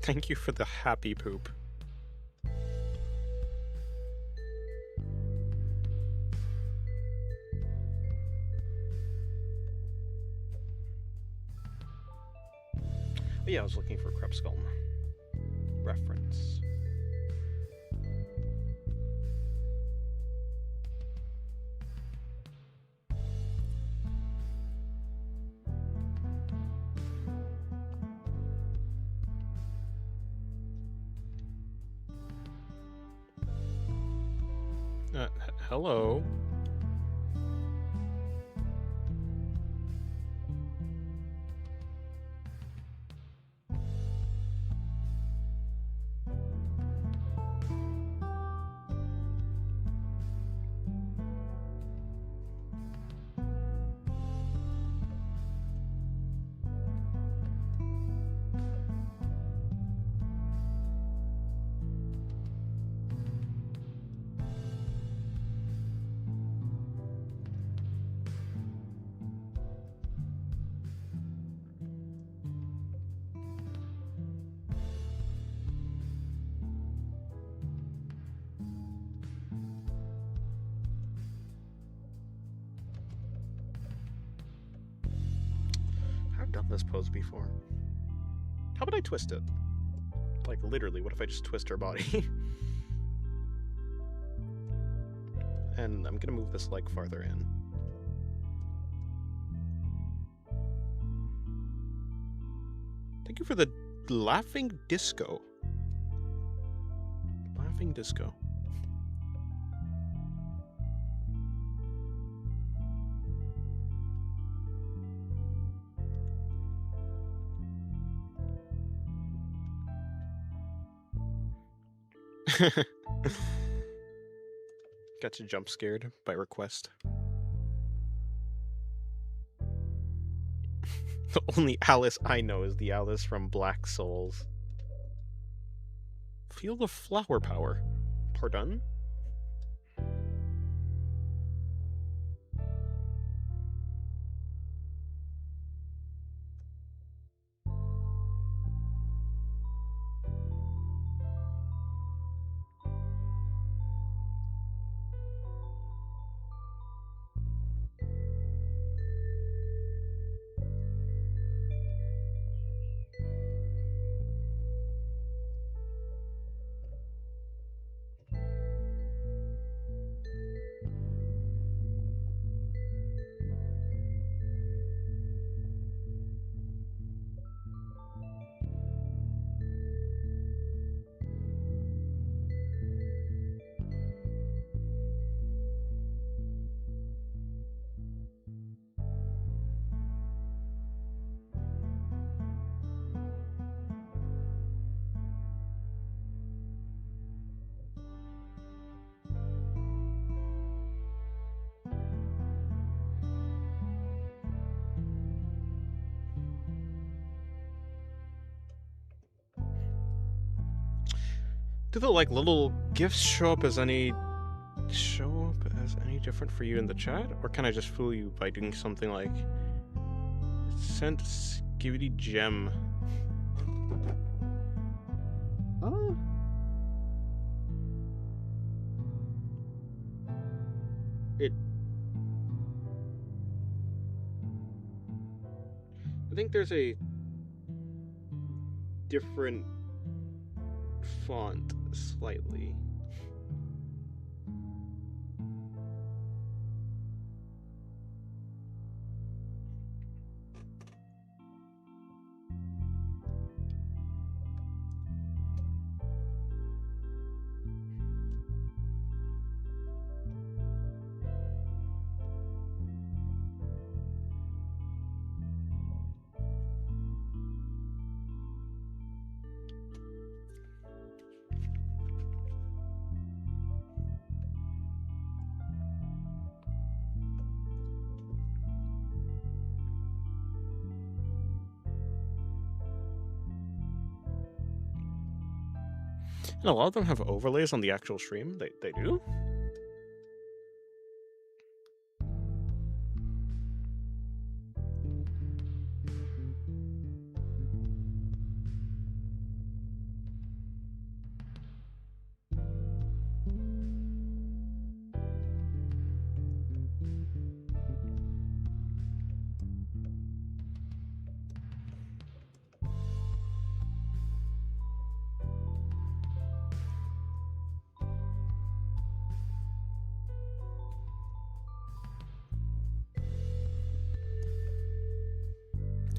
S1: Thank you for the happy poop. Yeah, I was looking for Krebskull reference. Hello. I've done this pose before. How about I twist it? Like, literally, what if I just twist her body? And I'm gonna move this leg farther in. Thank you for the laughing disco. Laughing disco. Got you jump scared by request. The only Alice I know is the Alice from Black Souls. Feel the flower power. Pardon? Do the like little gifts show up as any different for you in the chat, or can I just fool you by doing something like sent skibidi gem? I think there's a different font slightly. And a lot of them have overlays on the actual stream. They do?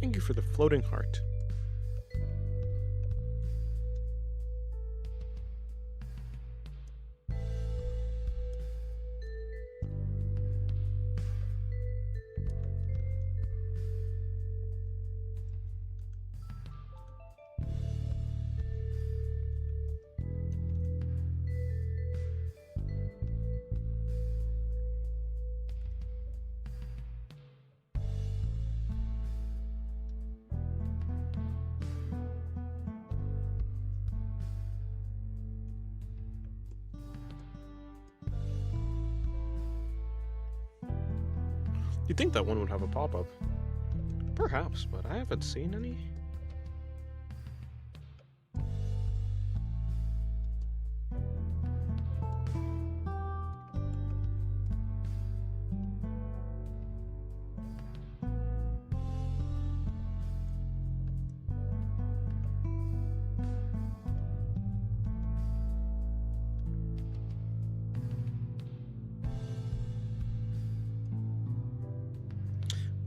S1: Thank you for the floating heart. You'd think that one would have a pop-up. Perhaps, but I haven't seen any.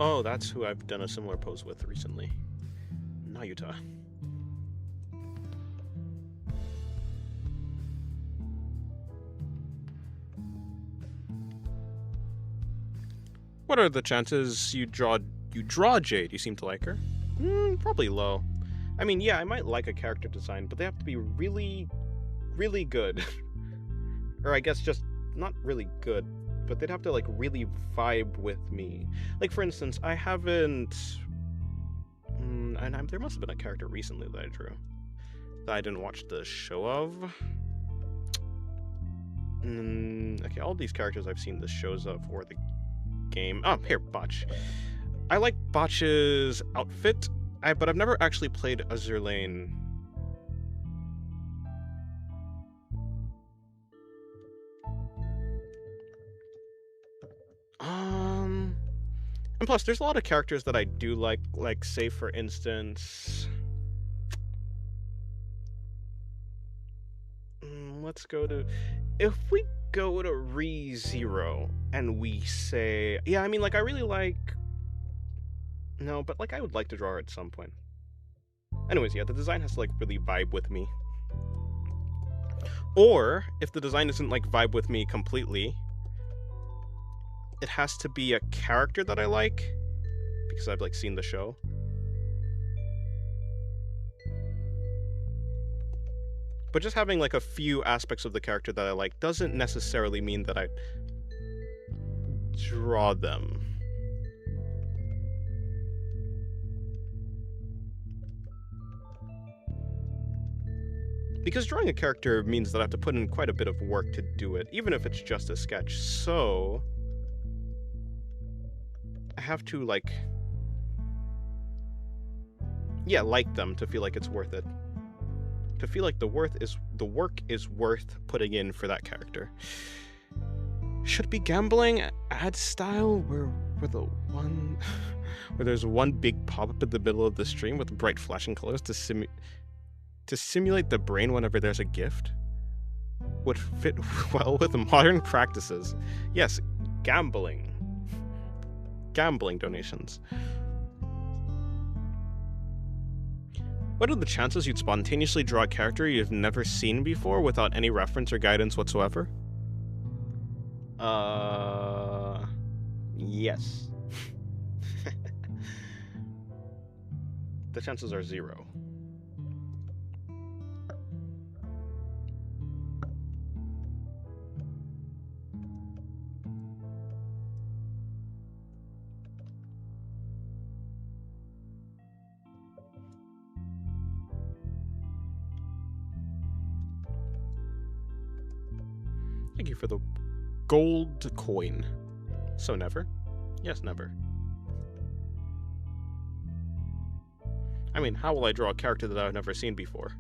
S1: Oh, that's who I've done a similar pose with recently. Nayuta. What are the chances you draw Jade? You seem to like her. Probably low. I mean, yeah, I might like a character design, but they have to be really, really good. Or I guess just not really good, but they'd have to like really vibe with me. Like for instance, I haven't, there must have been a character recently that I drew that I didn't watch the show of. Okay, all these characters I've seen the shows of or the game. Oh, here, Botch. I like Botch's outfit, but I've never actually played Azur Lane. And plus, there's a lot of characters that I do like say for instance, let's go to, if we go to ReZero and we say, yeah, I mean, like, I really like, no, but like, I would like to draw her at some point. Anyways, yeah, the design has to like really vibe with me. Or, if the design doesn't like vibe with me completely, it has to be a character that I like, because I've like seen the show. But just having like a few aspects of the character that I like doesn't necessarily mean that I draw them. Because drawing a character means that I have to put in quite a bit of work to do it, even if it's just a sketch. So I have to like them to feel like it's worth it. To feel like the work is worth putting in for that character. Should be gambling ad style where there's one big pop-up in the middle of the stream with bright flashing colors to simulate the brain whenever there's a gift would fit well with modern practices. Yes, gambling donations. What are the chances you'd spontaneously draw a character you've never seen before without any reference or guidance whatsoever? Yes. The chances are 0. Thank you for the gold coin. So never? Yes, never. I mean, how will I draw a character that I've never seen before?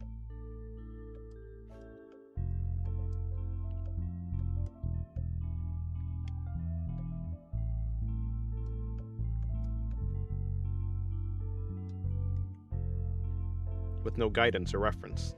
S1: With no guidance or reference.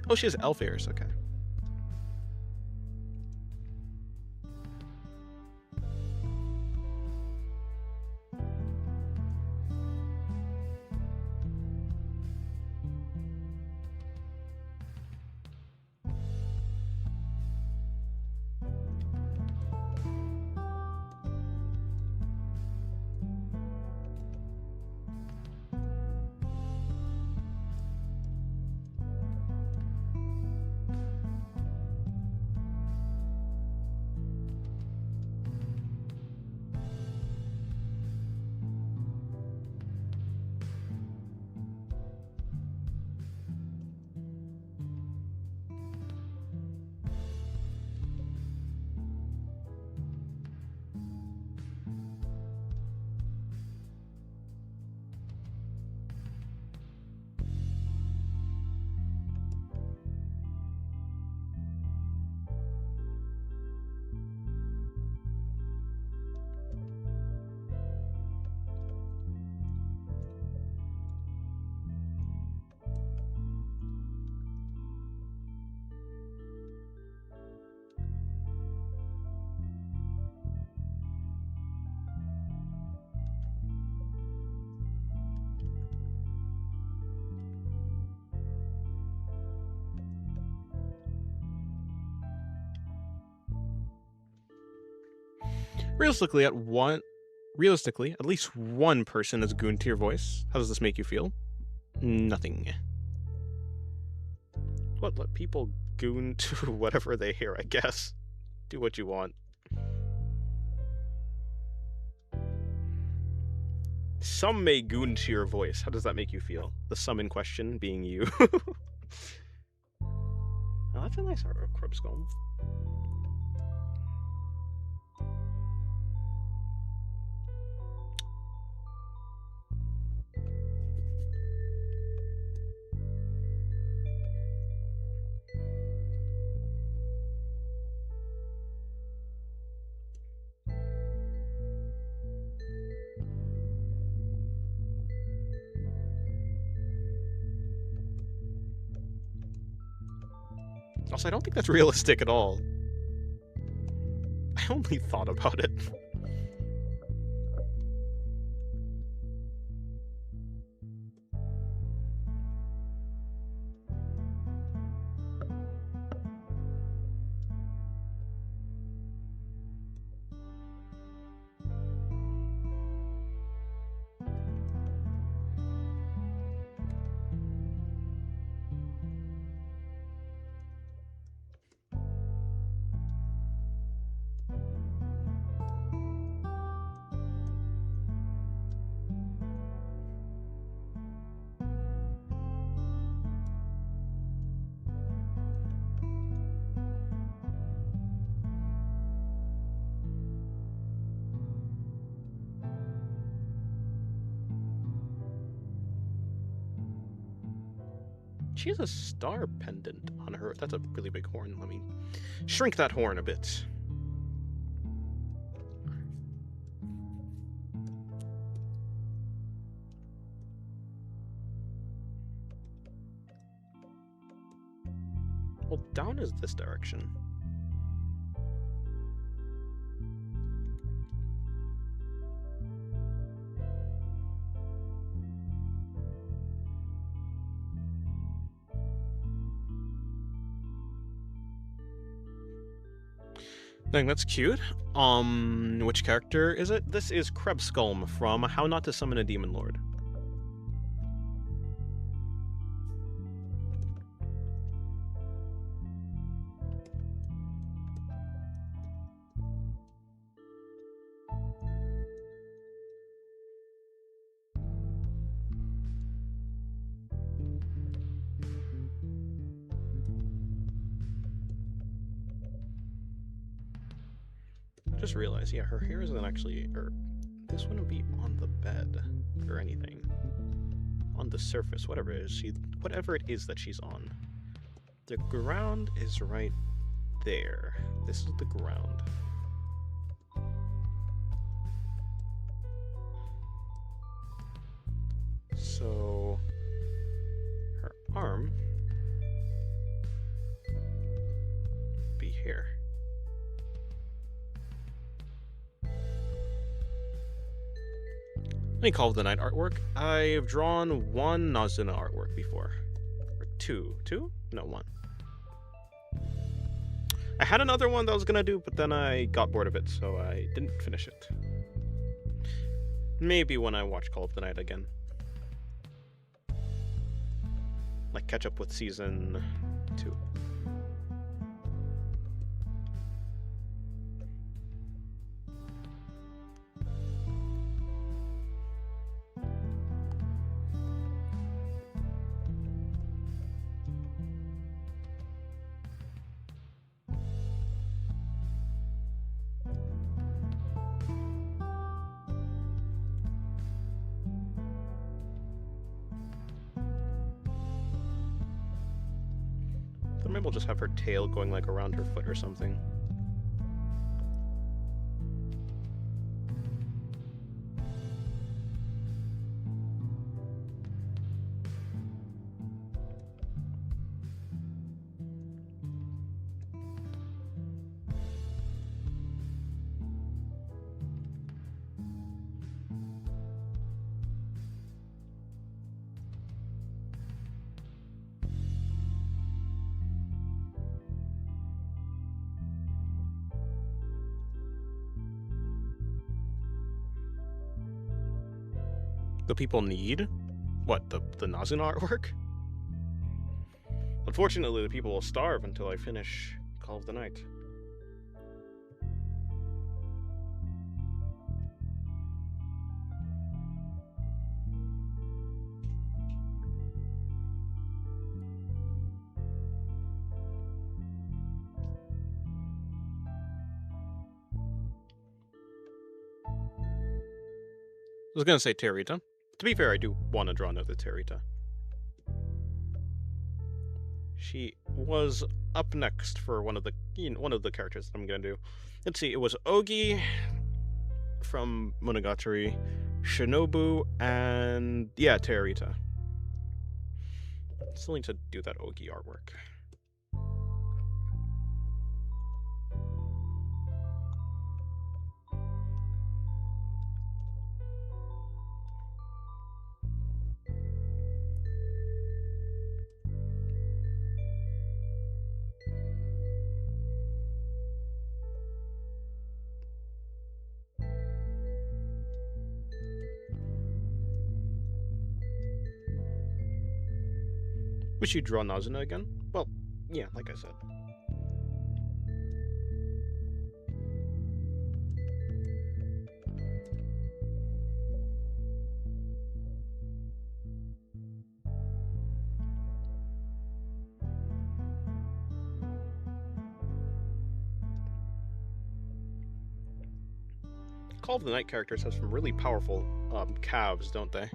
S1: Oh, she has elf ears, okay. Realistically, at least one person has gooned to your voice. How does this make you feel? Nothing. What? Let people goon to whatever they hear, I guess. Do what you want. Some may goon to your voice. How does that make you feel? The some in question being you. Oh, that's a nice art of Krebscomb. Also, I don't think that's realistic at all. I only thought about it. She has a star pendant on her. That's a really big horn. Let me shrink that horn a bit. Well, down is this direction. Dang, that's cute. Which character is it? This is Krebscomb from How Not to Summon a Demon Lord. Just realized, yeah, her hair isn't actually, or this wouldn't be on the bed or anything. On the surface, whatever it is that she's on. The ground is right there. This is the ground. So her arm be here. Let me call the night artwork. I've drawn one Nazuna artwork before. Or two. Two? No, one. I had another one that I was gonna do, but then I got bored of it, so I didn't finish it. Maybe when I watch Call of the Night again. Like, catch up with season 2. Maybe we'll just have her tail going like around her foot or something. The people need? What, the Nazuna artwork? Unfortunately, the people will starve until I finish Call of the Night. I was gonna say Terita. To be fair, I do want to draw another Terita. She was up next for one of the characters that I'm gonna do. Let's see, it was Ogi from Monogatari, Shinobu, and yeah, Terita. Still need to do that Ogi artwork. Wish you'd draw Nazuna again. Well, yeah, like I said. Call of the Night characters have some really powerful calves, don't they?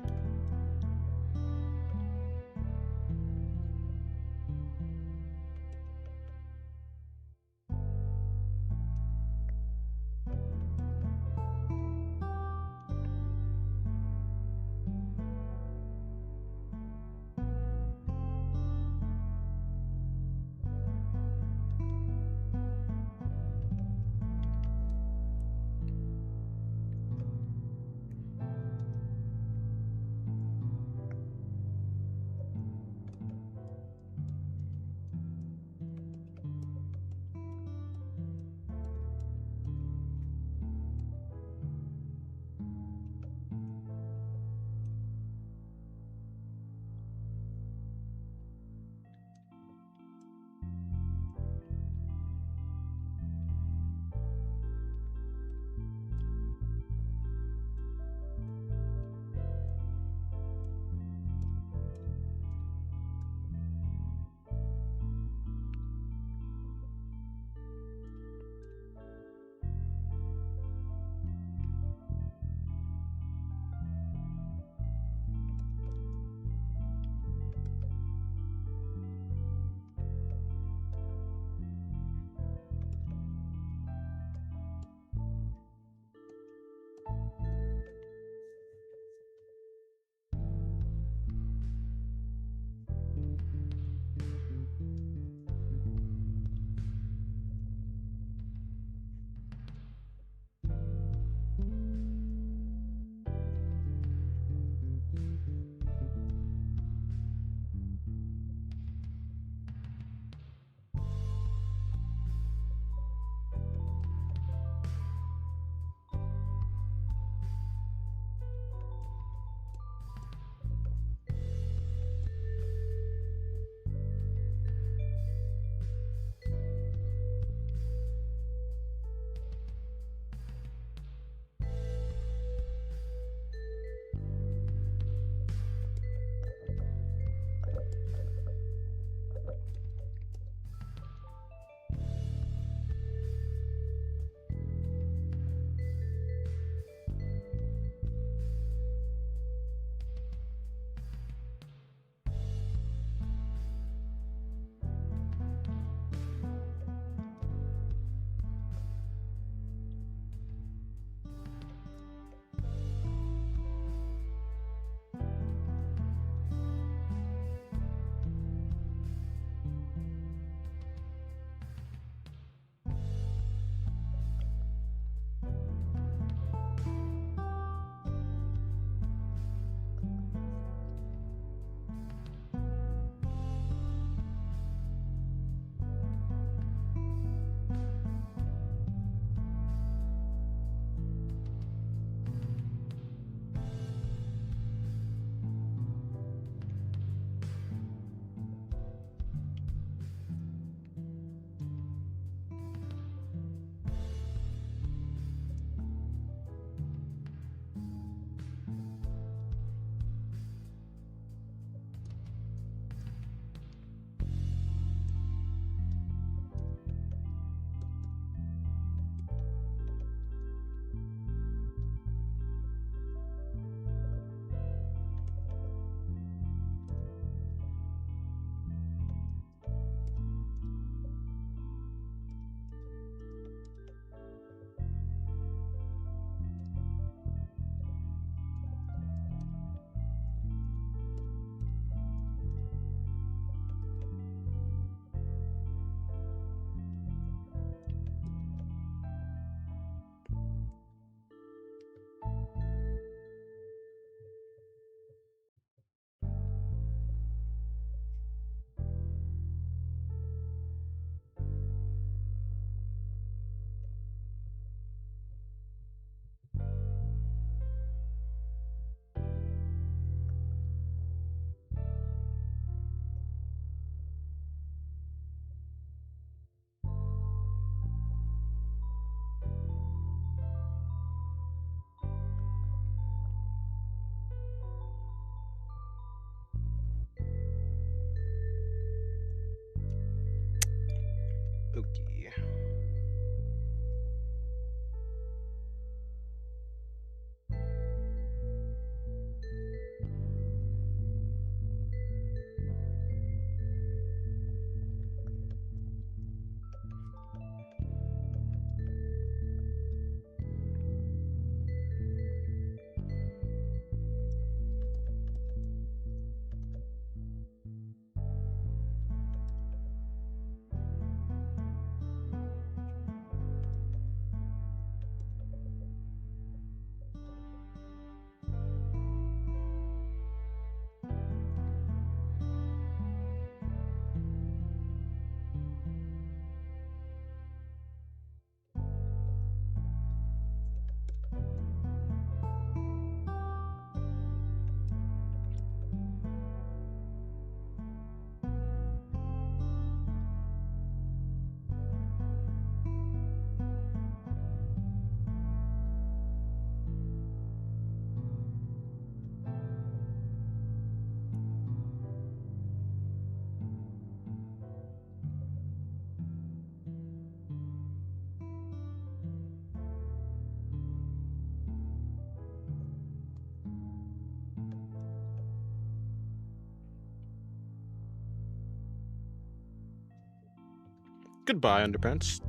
S1: Goodbye, underpants.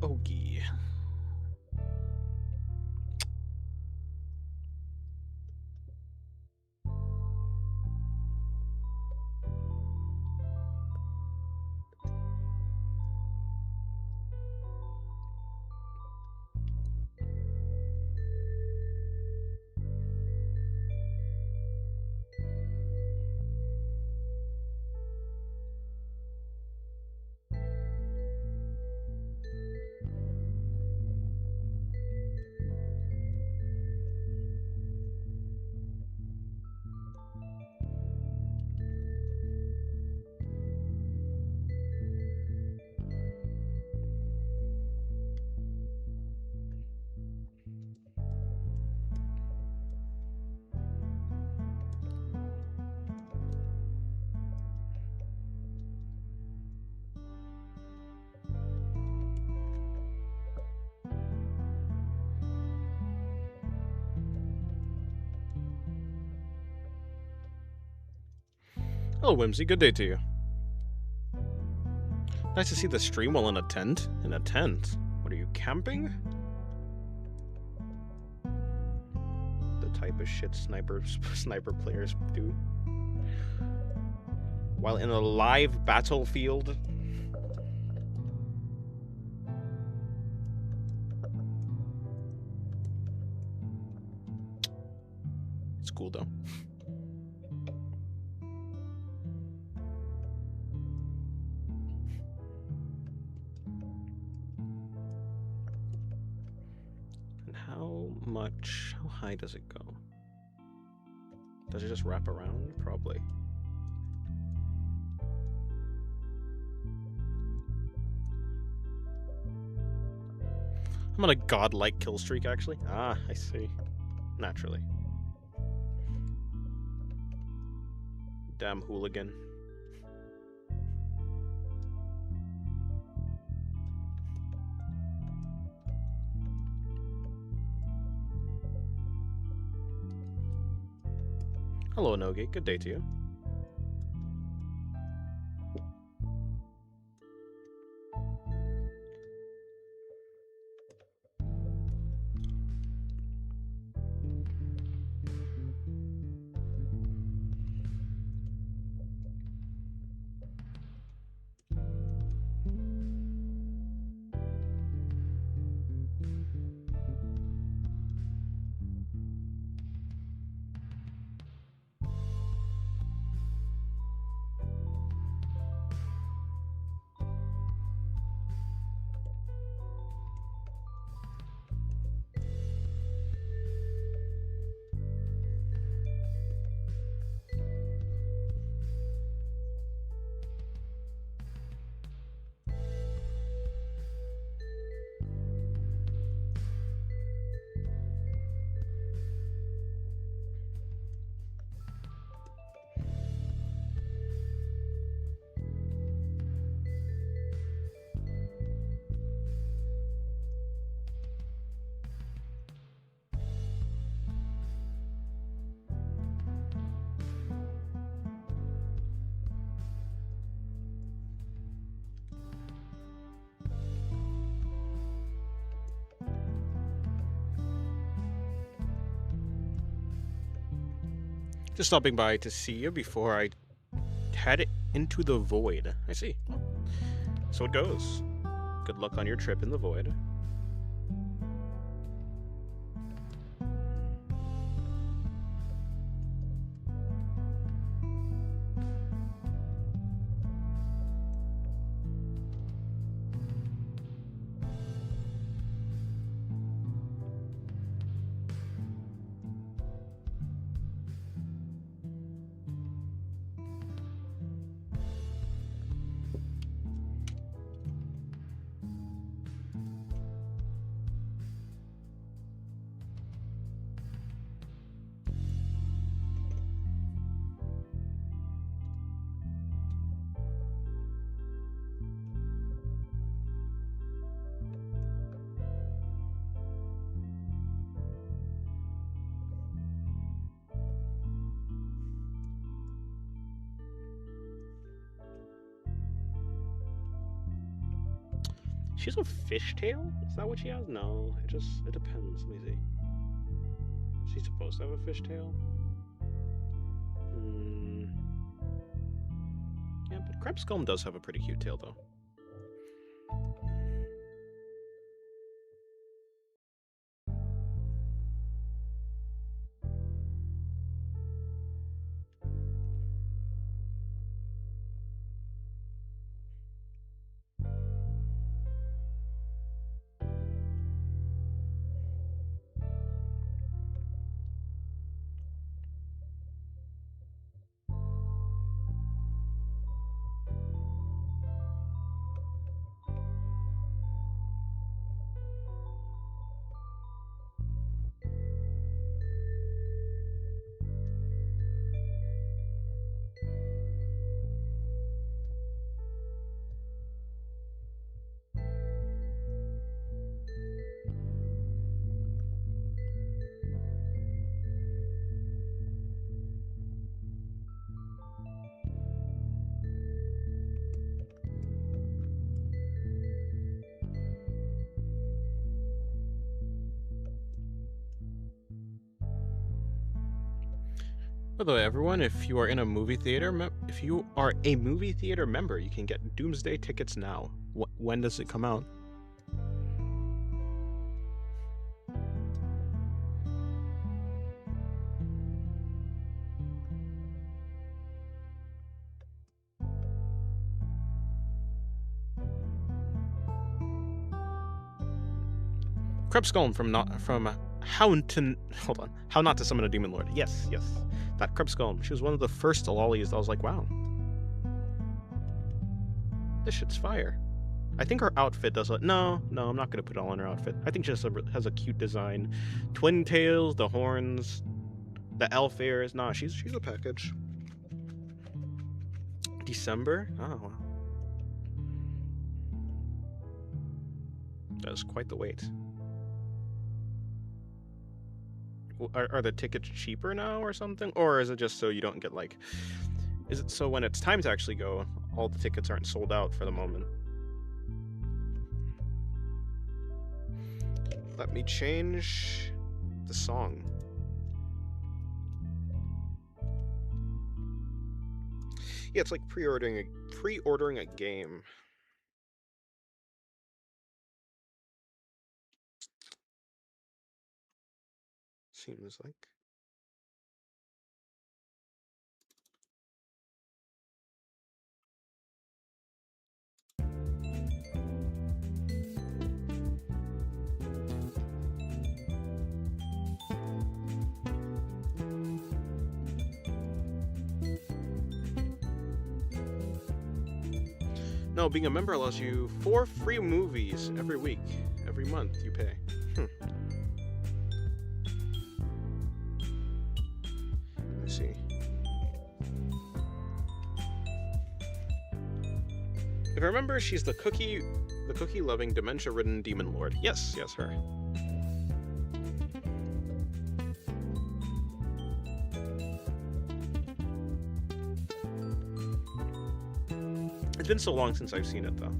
S1: Ogie. Hello, Whimsy. Good day to you. Nice to see the stream while in a tent. In a tent? What are you, camping? The type of shit sniper players do. While in a live battlefield. It's cool though. And how high does it go? Does it just wrap around? Probably. I'm on a godlike kill streak, actually. Ah, I see. Naturally. Damn hooligan. Hello, Nogi. Good day to you. Just stopping by to see you before I head into the void. I see. So it goes. Good luck on your trip in the void. She has a fishtail? Is that what she has? No, it depends. Let me see. Is she supposed to have a fishtail? Yeah, but Krebscomb does have a pretty cute tail, though. By the way, everyone, if you are a movie theater member, you can get Doomsday tickets now. When does it come out? Krebskull from How Not to Summon a Demon Lord. Yes, that Krebskull. She was one of the first lollies. I was like, wow, this shit's fire. I think her outfit does it. No, I'm not gonna put it all on her outfit. I think she just has a cute design. Twin tails, the horns, the elf ears. Nah, she's a package. December? Oh wow. That's quite the wait. Are the tickets cheaper now or something? Or is it just so you don't get like... Is it so when it's time to actually go, all the tickets aren't sold out for the moment? Let me change the song. Yeah, it's like pre-ordering a game. Seems like. No, being a member allows you 4 free movies every week. Every month you pay. Let's see. If I remember, she's the cookie-loving, dementia-ridden demon lord. Yes, her. It's been so long since I've seen it, though.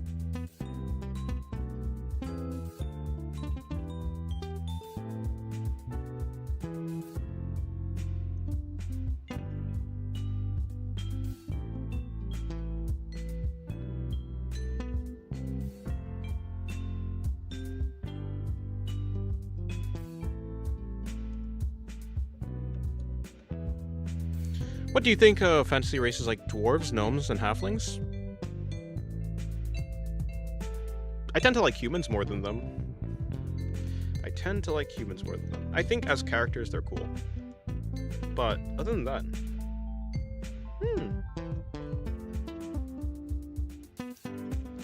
S1: What do you think of fantasy races like dwarves, gnomes, and halflings? I tend to like humans more than them. I think as characters they're cool. But other than that...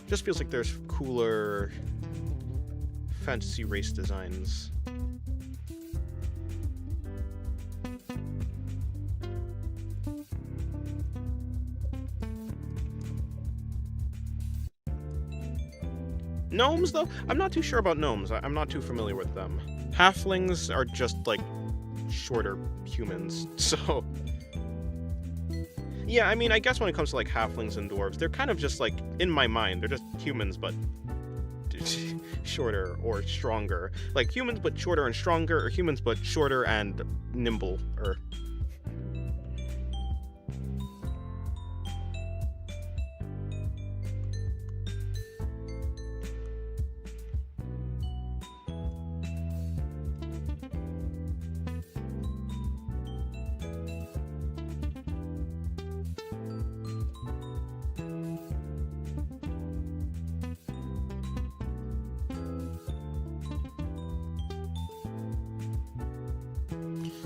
S1: Just feels like there's cooler fantasy race designs. Gnomes, though? I'm not too sure about gnomes. I'm not too familiar with them. Halflings are just, like, shorter humans, so... Yeah, I mean, I guess when it comes to, like, halflings and dwarves, they're kind of just, like, in my mind, they're just humans, but shorter or stronger. Like, humans but shorter and stronger, or humans but shorter and nimble, or...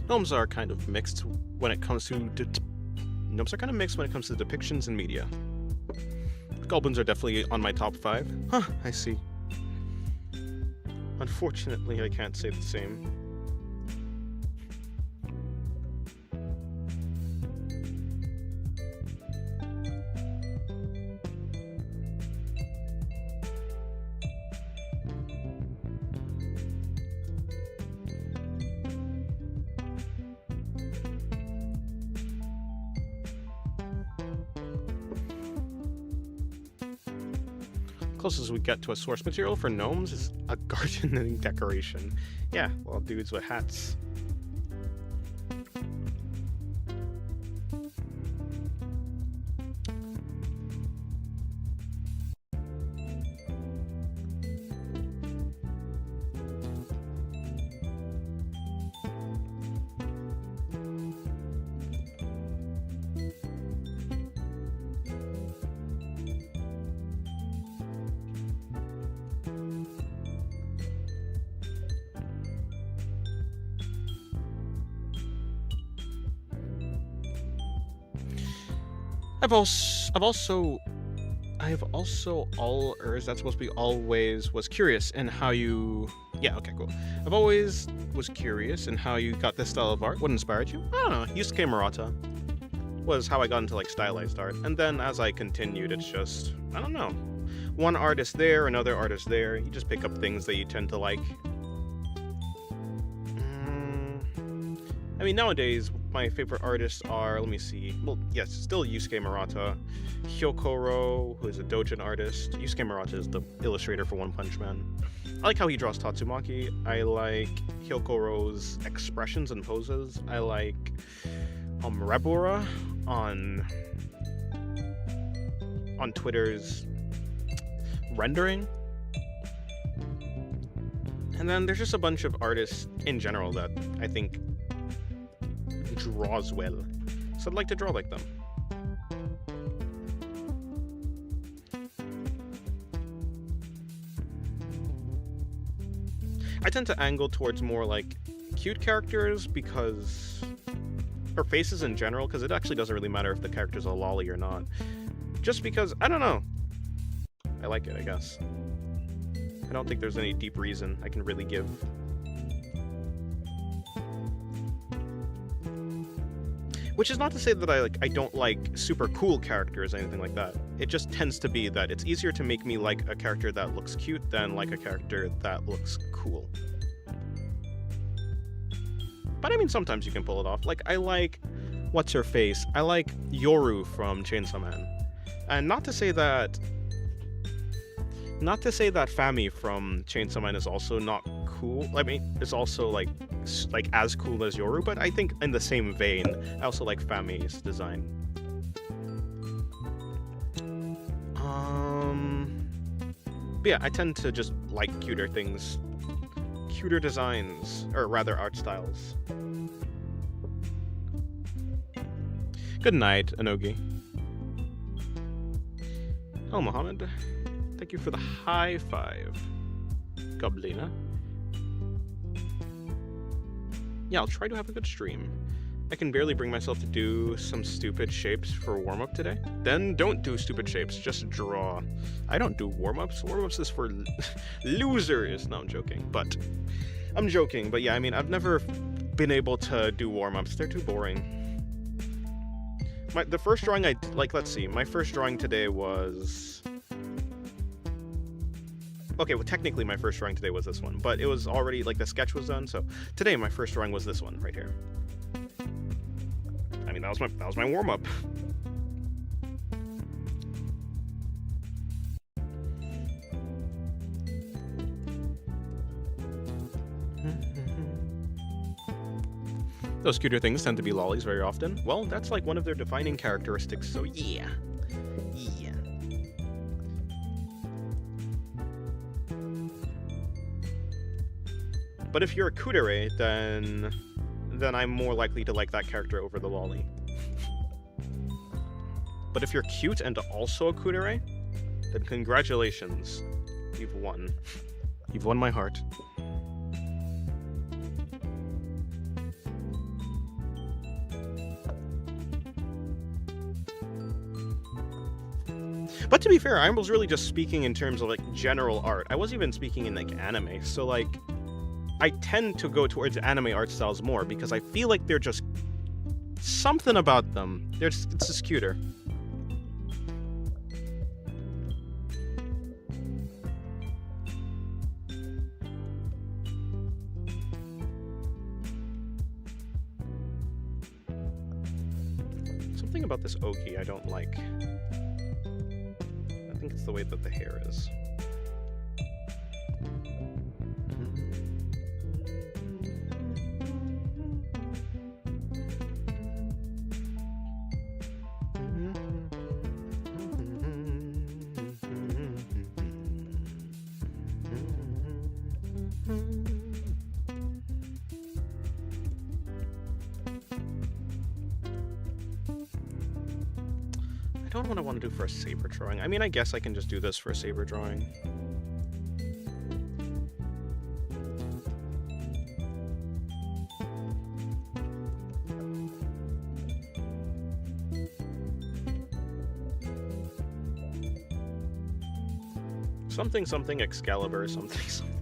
S1: Gnomes are kind of mixed when it comes to depictions in media. Goblins are definitely on my top 5. Huh, I see. Unfortunately, I can't say the same. Closest we get to a source material for gnomes is a gardening decoration. Yeah, well, dudes with hats. I've also all, or is that supposed to be always, was curious in how you, yeah, okay, cool. I've always was curious in how you got this style of art. What inspired you? I don't know. Yusuke Murata was how I got into like stylized art. And then as I continued, it's just, I don't know. One artist there, another artist there. You just pick up things that you tend to like. I mean, nowadays, my favorite artists are, let me see, well, yes, still Yusuke Murata, Hyokoro, who is a doujin artist. Yusuke Murata is the illustrator for One Punch Man. I like how he draws Tatsumaki. I like Hyokoro's expressions and poses. I like Rebura on Twitter's rendering. And then there's just a bunch of artists in general that I think draws well, so I'd like to draw like them. I tend to angle towards more like cute characters because, or faces in general, because it actually doesn't really matter if the character's a lolly or not. Just because, I don't know. I like it, I guess. I don't think there's any deep reason I can really give. Which is not to say that I don't like super cool characters or anything like that. It just tends to be that it's easier to make me like a character that looks cute than like a character that looks cool. But I mean, sometimes you can pull it off. Like, I like, what's her face? I like Yoru from Chainsaw Man. And not to say that Fami from Chainsaw Man is also not cool. I mean, it's also like as cool as Yoru, but I think in the same vein, I also like Fami's design. But yeah, I tend to just like cuter things, cuter designs, or rather art styles. Good night, Anogi. Oh, Mohammed. Thank you for the high five, Goblina. Yeah, I'll try to have a good stream. I can barely bring myself to do some stupid shapes for warm-up today. Then don't do stupid shapes, just draw. I don't do warm-ups. Warm-ups is for losers. No, I'm joking. But yeah, I mean, I've never been able to do warm-ups. They're too boring. The first drawing let's see. My first drawing today was... Okay, well, technically my first drawing today was this one, but it was already, like, the sketch was done, so today my first drawing was this one, right here. I mean, that was my warm-up. Those cuter things tend to be lollies very often. Well, that's, like, one of their defining characteristics, so yeah. Yeah. But if you're a kudere, then I'm more likely to like that character over the lolly. But if you're cute and also a kudere, then congratulations. You've won. You've won my heart. But to be fair, I was really just speaking in terms of, like, general art. I wasn't even speaking in, like, anime. So, like, I tend to go towards anime art styles more because I feel like they're just something about them. It's just cuter. Something about this Oki I don't like. I think it's the way that the hair is. I don't know what I want to do for a saber drawing. I mean, I guess I can just do this for a saber drawing. Something something Excalibur, something something.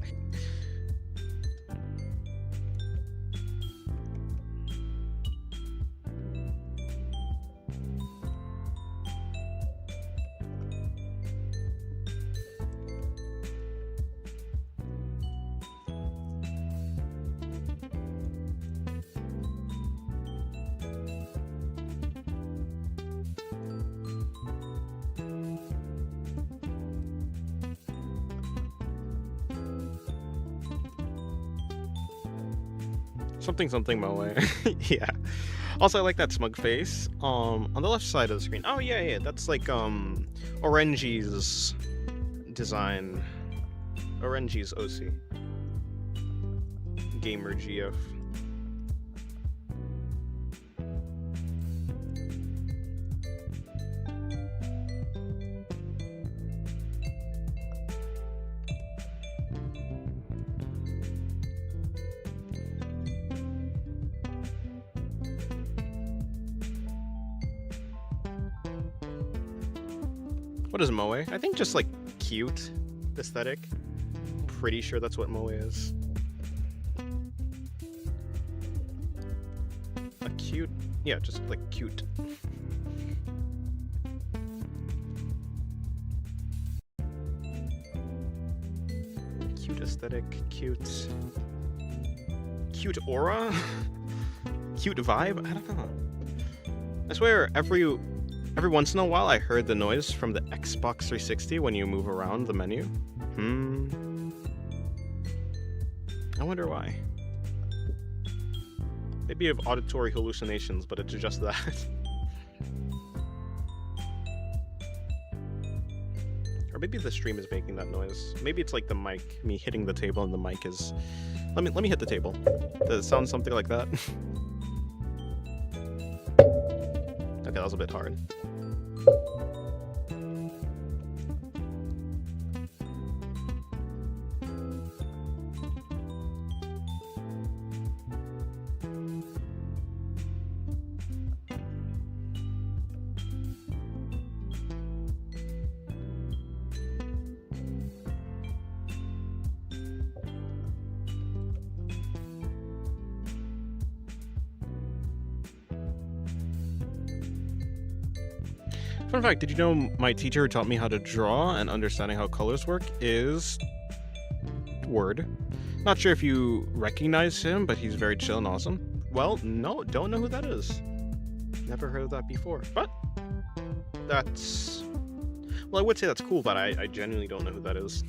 S1: Something something Moe. Yeah. Also, I like that smug face. On the left side of the screen. Oh yeah, that's like Orange's design. Orange's OC. Gamer GF. What is Moe? I think just like cute aesthetic. Pretty sure that's what Moe is. A cute, yeah, just like cute. Cute aesthetic, cute aura, cute vibe. I don't know. I swear, every once in a while, I heard the noise from the Xbox 360 when you move around the menu. I wonder why. Maybe you have auditory hallucinations, but it's just that. Or maybe the stream is making that noise. Maybe it's like the mic, me hitting the table, and the mic is. Let me hit the table. Does it sound something like that? Okay, that was a bit hard. Fun fact, did you know my teacher who taught me how to draw and understanding how colors work is Word. Not sure if you recognize him, but he's very chill and awesome. Well, no, don't know who that is. Never heard of that before, but that's... Well, I would say that's cool, but I genuinely don't know who that is.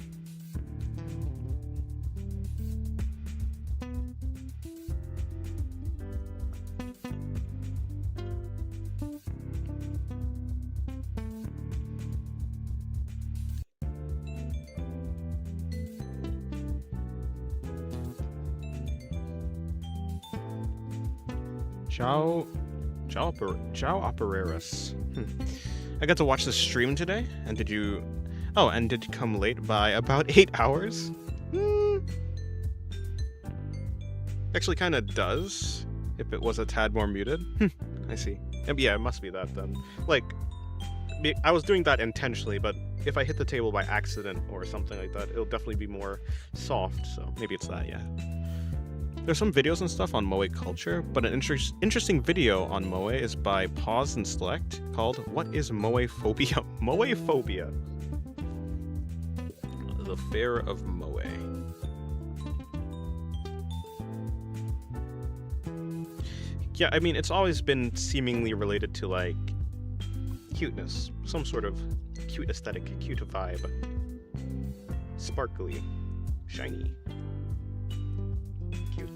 S1: Ciao Operaris. I got to watch the stream today, and did you... Oh, and did you come late by about 8 hours? Actually kind of does, if it was a tad more muted. I see. Yeah, it must be that then. Like, I was doing that intentionally, but if I hit the table by accident or something like that, it'll definitely be more soft, so maybe it's that, yeah. There's some videos and stuff on Moe culture, but an interesting video on Moe is by Pause and Select called What is Moe Phobia? Moe Phobia. The Fear of Moe. Yeah, I mean, it's always been seemingly related to, like, cuteness. Some sort of cute aesthetic, cute vibe. Sparkly. Shiny. Cute.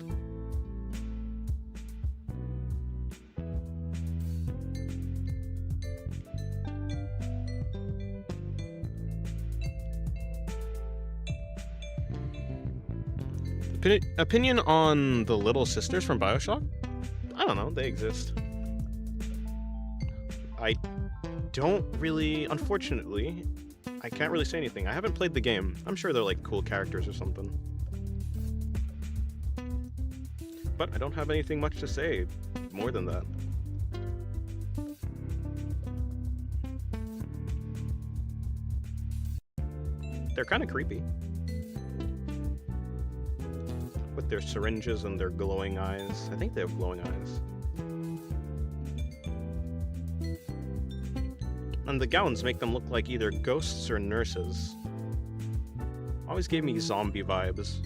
S1: Opinion on the little sisters from BioShock? I don't know, they exist. I don't really, unfortunately, I can't really say anything. I haven't played the game. I'm sure they're like cool characters or something. But I don't have anything much to say more than that. They're kind of creepy. With their syringes and their glowing eyes. I think they have glowing eyes. And the gowns make them look like either ghosts or nurses. Always gave me zombie vibes.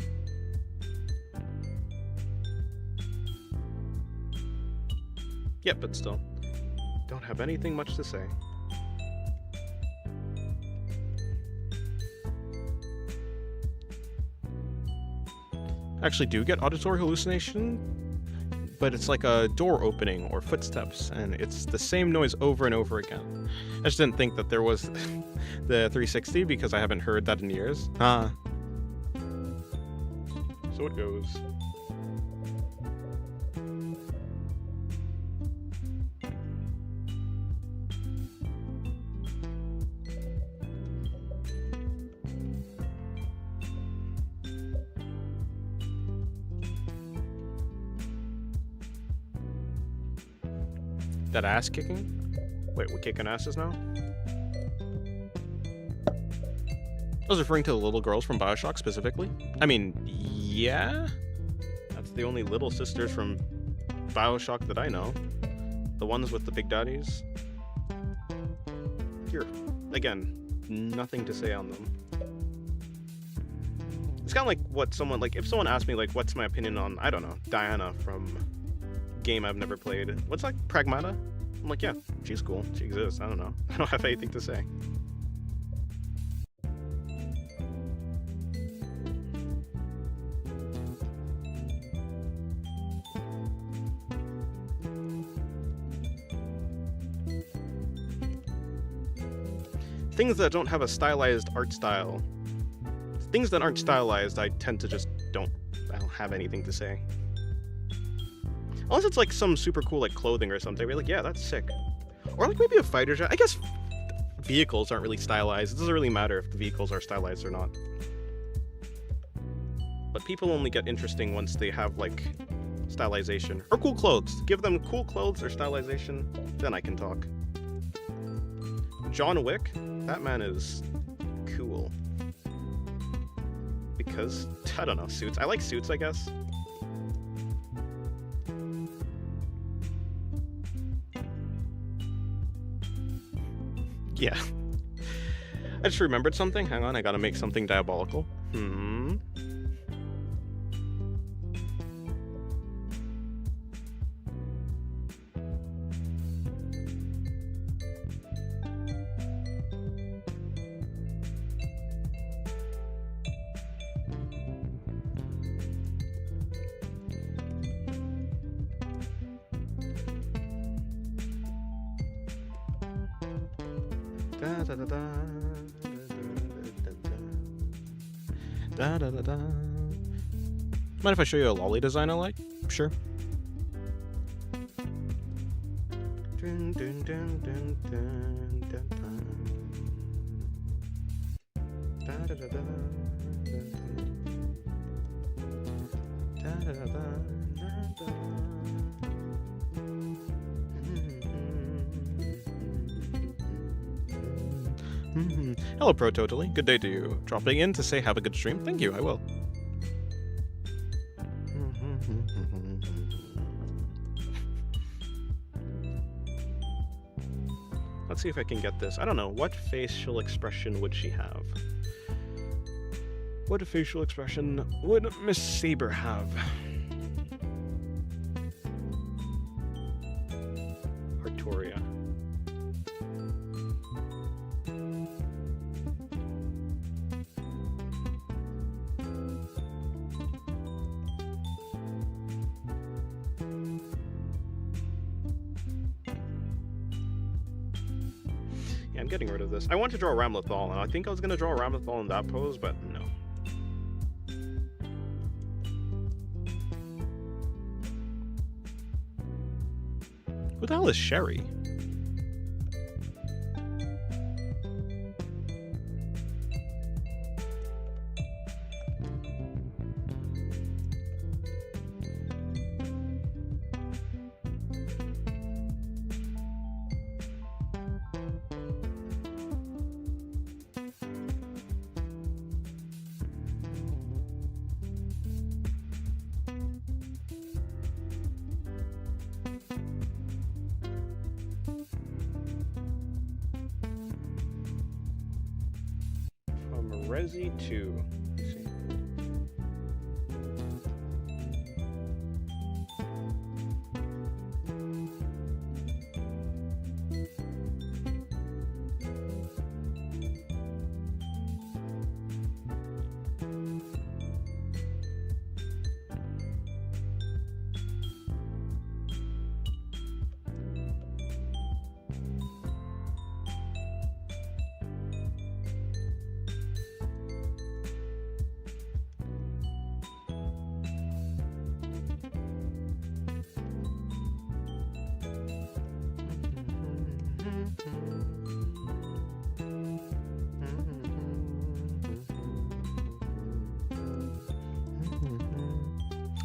S1: Yep, but still. Don't have anything much to say. Actually do get auditory hallucination, but it's like a door opening or footsteps, and it's the same noise over and over again. I just didn't think that there was the 360 because I haven't heard that in years. So it goes. That ass kicking? Wait, we're kicking asses now? I was referring to the little girls from BioShock specifically. I mean, yeah? That's the only little sisters from BioShock that I know. The ones with the big daddies. Here, again, nothing to say on them. It's kind of like what someone, like, if someone asked me, like, what's my opinion on, I don't know, Diana from game I've never played. What's like Pragmata? I'm like, yeah, she's cool. She exists. I don't know. I don't have anything to say. Things that don't have a stylized art style. Things that aren't stylized, I tend to just I don't have anything to say. Unless it's like some super cool like clothing or something, we're like, yeah, that's sick. Or like maybe a fighter jet. I guess vehicles aren't really stylized. It doesn't really matter if the vehicles are stylized or not. But people only get interesting once they have like stylization. Or cool clothes. Give them cool clothes or stylization, then I can talk. John Wick, that man is cool. Because, I don't know, suits. I like suits, I guess. Yeah. I just remembered something. Hang on, I gotta make something diabolical. Mind if I show you a lolly design I like? Sure. Hello, Pro Totally. Good day to you. Dropping in to say have a good stream. Thank you, I will. Let's see if I can get this. I don't know. What facial expression would she have? What facial expression would Miss Saber have? Artoria. Yeah, I'm getting rid of this. I want to draw Ramlethal, and I think I was going to draw Ramlethal in that pose, but no. Who the hell is Sherry? Resi 2. Let's see.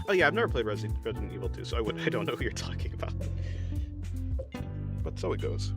S1: Oh yeah, I've never played Resident Evil 2, so I don't know who you're talking about. But so it goes.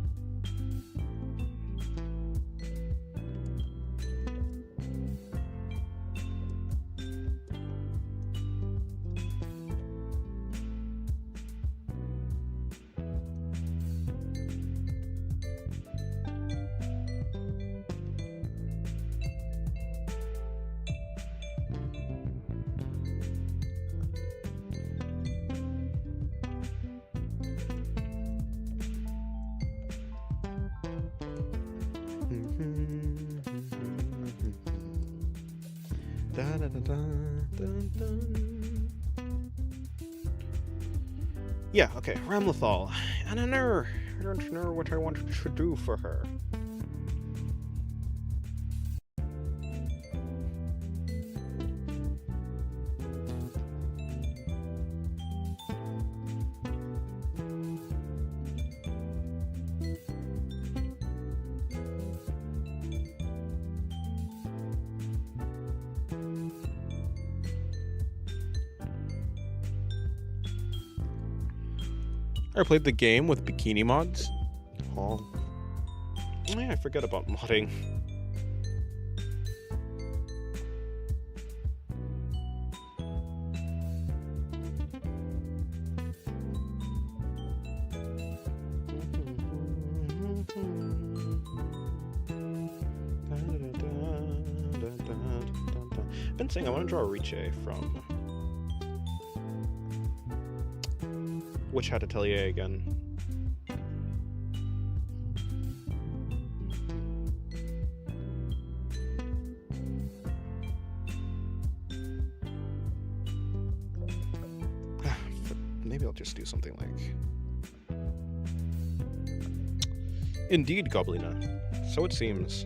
S1: Yeah, okay, Ramlethal. And I don't know what I want to do for her. I played the game with bikini mods. Oh. Yeah, I forget about modding. I've been saying I want to draw a Riche from Witch Hat Atelier again. Maybe I'll just do something like... Indeed, Goblina. So it seems.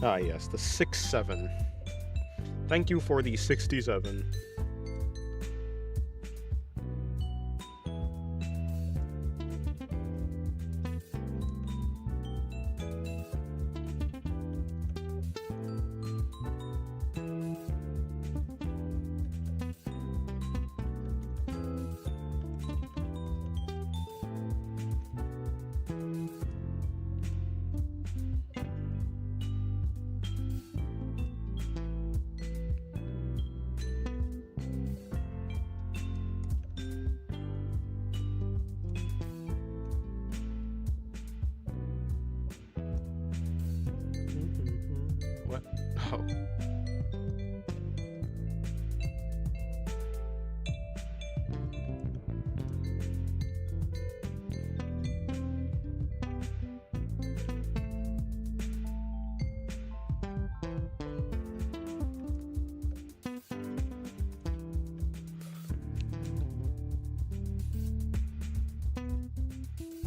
S1: Ah yes, the 6-7. Thank you for the 67. What? Oh.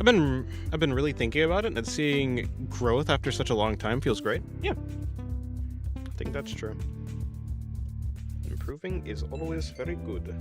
S1: I've been really thinking about it, and seeing growth after such a long time feels great. Yeah, I think that's true. Improving is always very good.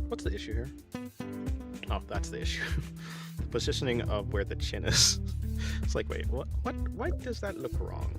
S1: What's the issue here? Oh, that's the issue. The positioning of where the chin is. It's like, wait, what? Why does that look wrong?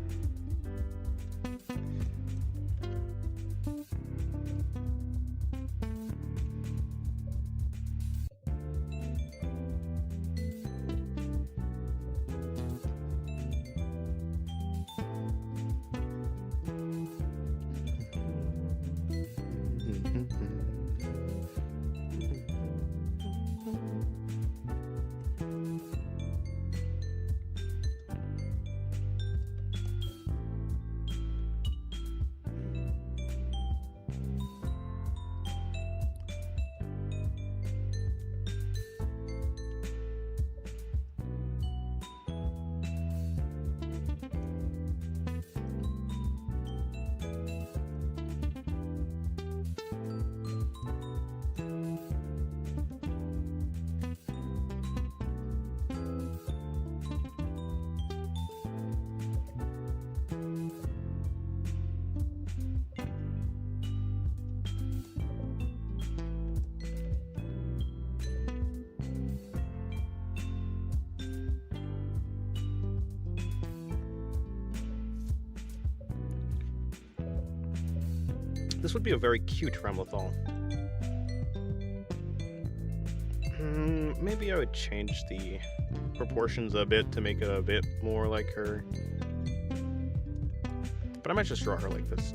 S1: This would be a very cute Ramlethal. Maybe I would change the proportions a bit to make it a bit more like her. But I might just draw her like this.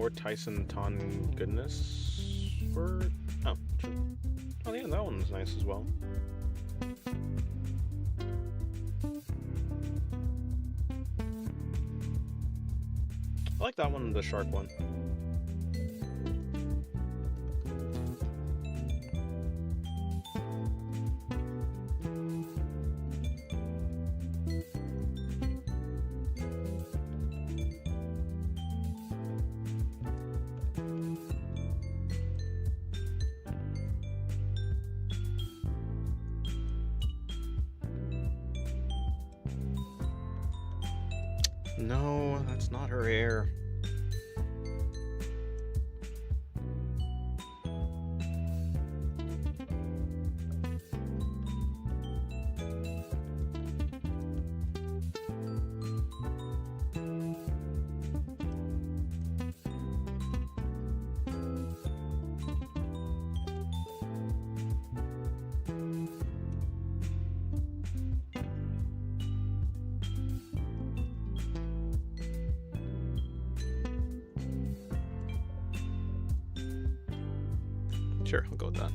S1: More Tyson Ton goodness. Or oh, true. Oh yeah, that one's nice as well. I like that one, the shark one. No, that's not her hair. Sure, I'll go with that.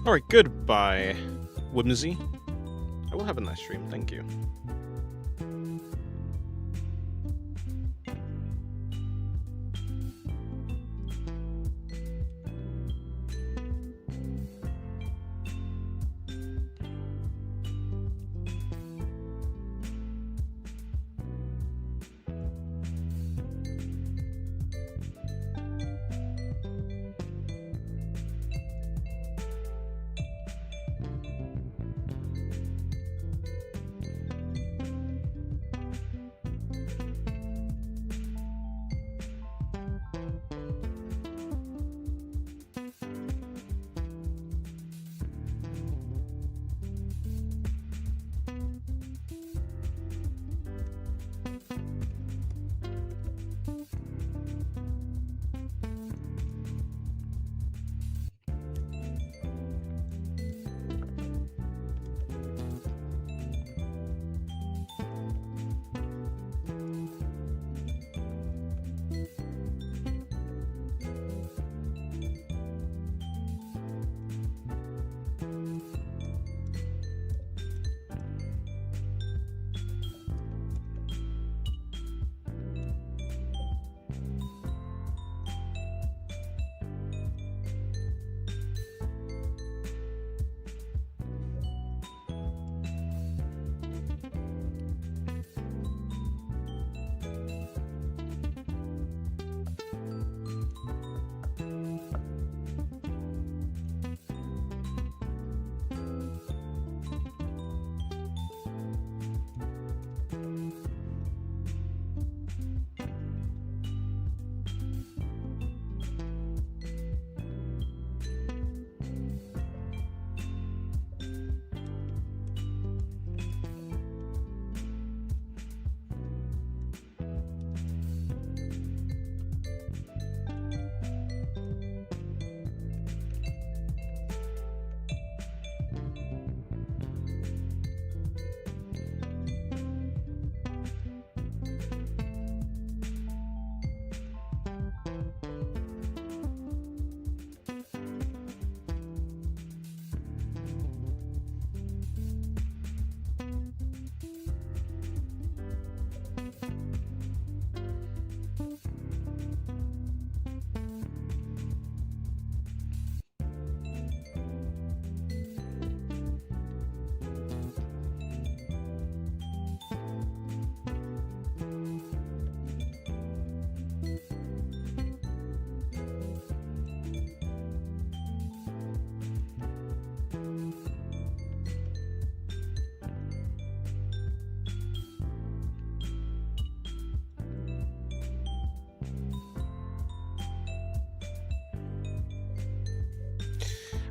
S1: Alright, goodbye, Whimsy. I will have a nice stream, thank you.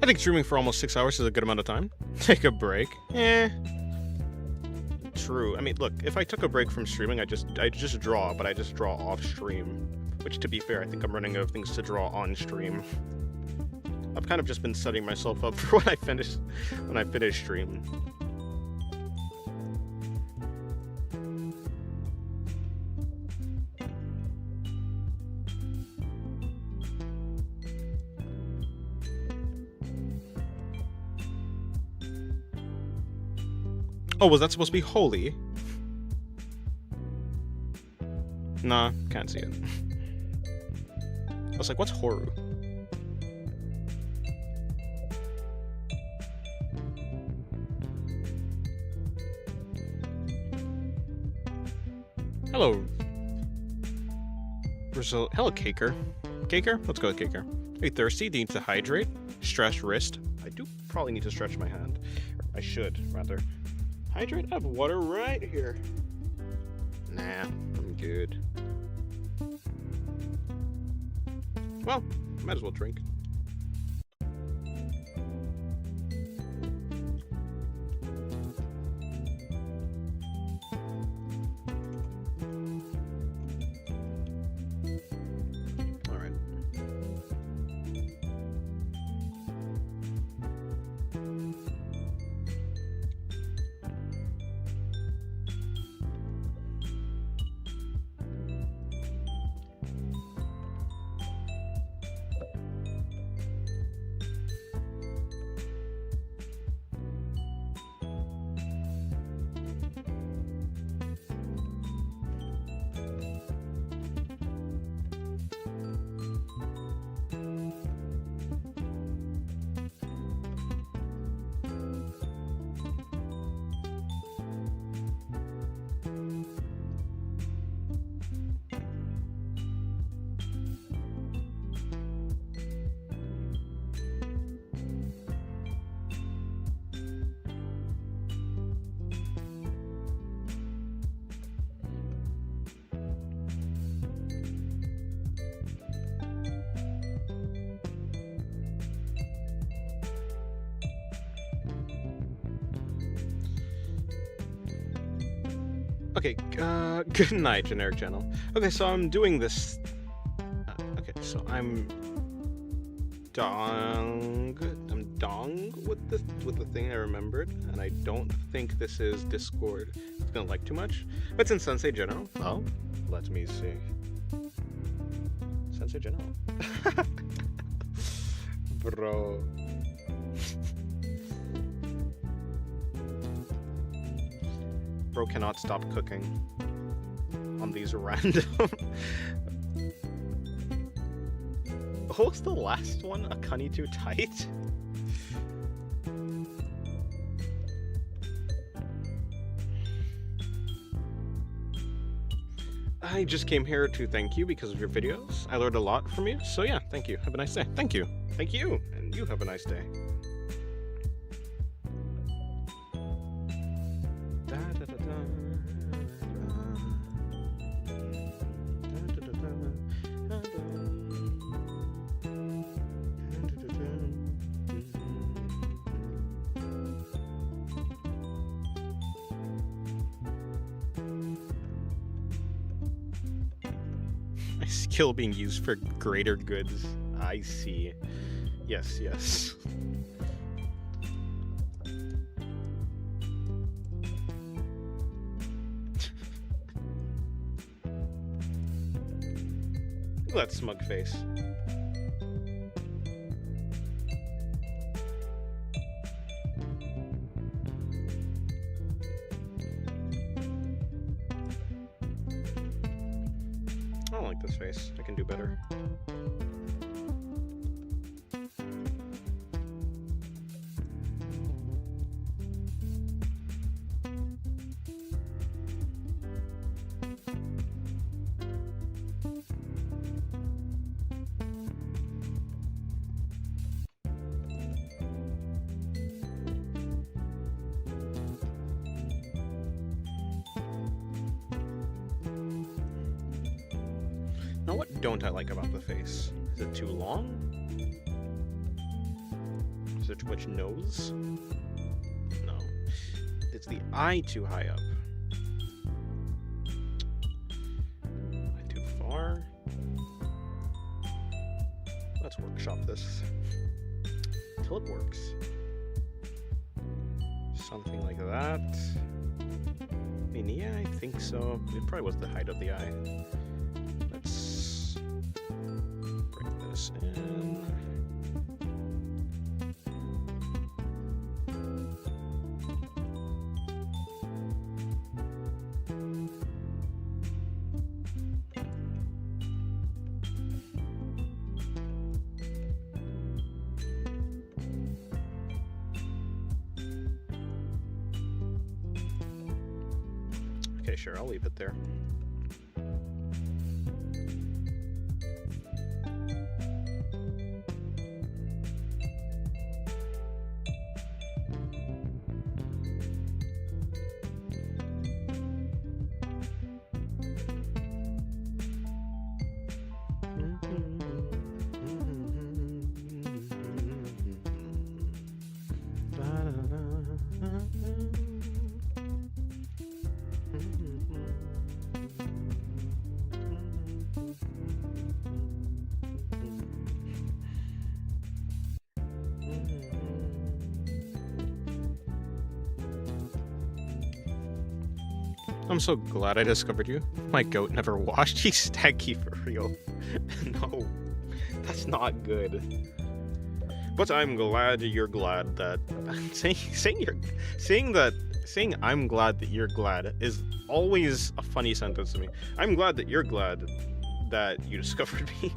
S1: I think streaming for almost 6 hours is a good amount of time. Take a break. True. I mean, look, if I took a break from streaming, I just draw, but I just draw off stream. Which, to be fair, I think I'm running out of things to draw on stream. I've kind of just been setting myself up for when I finish stream. Oh, was that supposed to be holy? Nah, can't see it. I was like, what's Horu? Hello. Hello, Caker. Caker? Let's go with Caker. Are you thirsty? Do you need to hydrate? Stretch wrist? I do probably need to stretch my hand. I should, rather. Hydrate? I have water right here. Nah, I'm good. Well, might as well drink. Alright. Okay, good night, generic channel. Okay, so I'm doing this. Okay, so I'm dong with the thing I remembered, and I don't think this is Discord. It's gonna like too much. But it's in Sensei General. Oh, let me see. Sensei General. Bro. Bro cannot stop cooking on these random. What was the last one? A cunny too tight? I just came here to thank you because of your videos. I learned a lot from you, so yeah, thank you. Have a nice day. Thank you. Thank you, and you have a nice day. Skill being used for greater goods. I see. Yes, yes. Look at that smug face. I don't like this face. I can do better. Now, what don't I like about the face? Is it too long? there too much nose? No. Is the eye too high up? Too far? Let's workshop this till it works. Something like that. I mean, yeah, I think so. It probably was the height of the eye. Let's bring this in. Okay, sure, I'll leave it there. I'm so glad I discovered you. My goat never washed. He's stanky for real. No, that's not good. But I'm glad you're glad that saying I'm glad that you're glad is always a funny sentence to me. I'm glad that you're glad that you discovered me.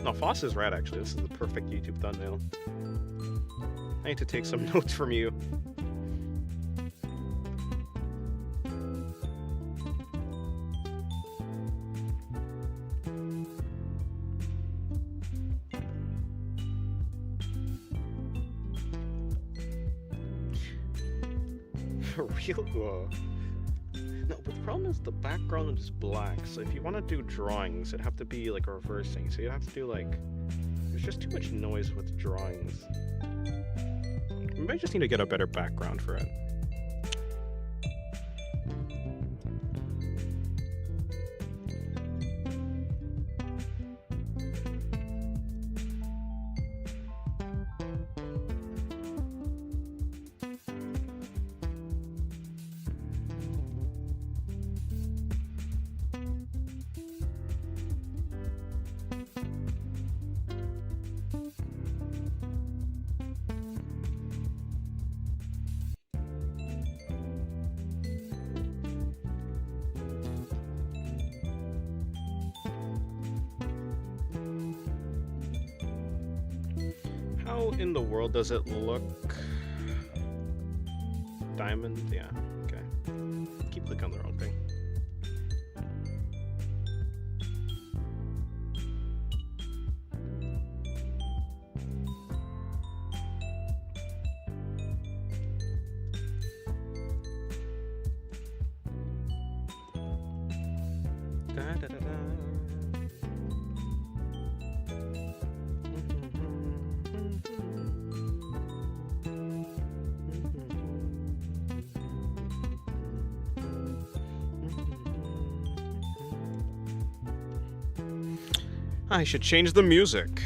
S1: No, Foss is rad, actually. This is the perfect YouTube thumbnail. I need to take some notes from you. Real? Whoa. No, but the problem is the background is black, so if you want to do drawings, it'd have to be like reversing, so you'd have to do like... There's just too much noise with drawings. Maybe I just need to get a better background for it. How in the world does it look? Diamond? Yeah, okay. Keep clicking on the wrong thing. I should change the music.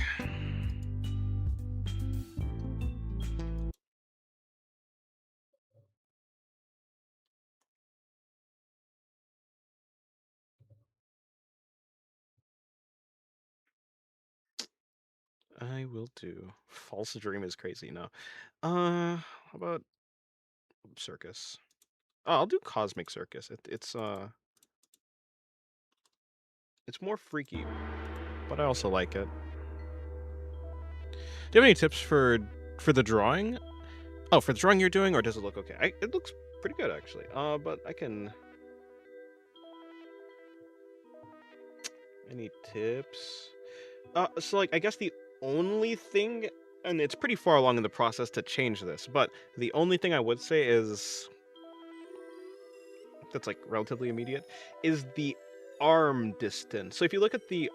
S1: I will do. False Dream is crazy. No. How about Circus? Oh, I'll do Cosmic Circus. It's more freaky, but I also like it. Do you have any tips for the drawing? Oh, for the drawing you're doing, or does it look okay? It looks pretty good actually. But I can. Any tips? So like I guess the only thing, and it's pretty far along in the process to change this, but the only thing I would say is that's like relatively immediate, is the arm distance. So if you look at the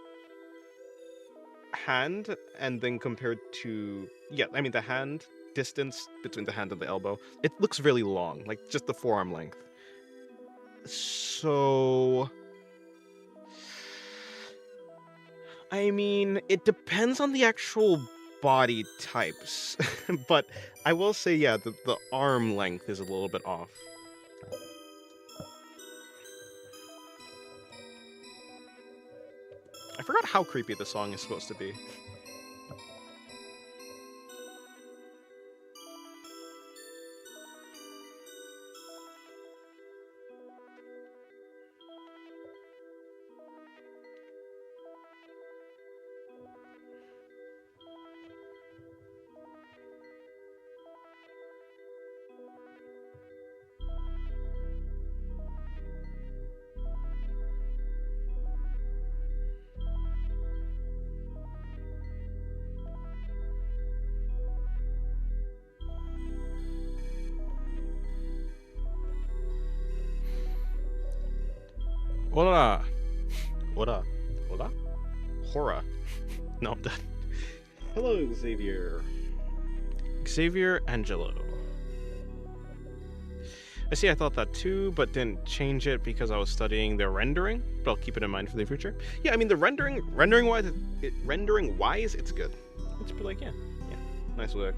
S1: hand and then compared to, yeah, I mean the hand distance between the hand and the elbow, it looks really long, like just the forearm length. So I mean, it depends on the actual body types, but I will say, yeah, the arm length is a little bit off. I forgot how creepy the song is supposed to be. Hola. Hola. Hola? Hora. No, I'm done. Hello, Xavier. Xavier Angelo. I see, I thought that too, but didn't change it because I was studying the rendering, but I'll keep it in mind for the future. Yeah, I mean, the rendering wise, it's good. It's like, yeah, nice work.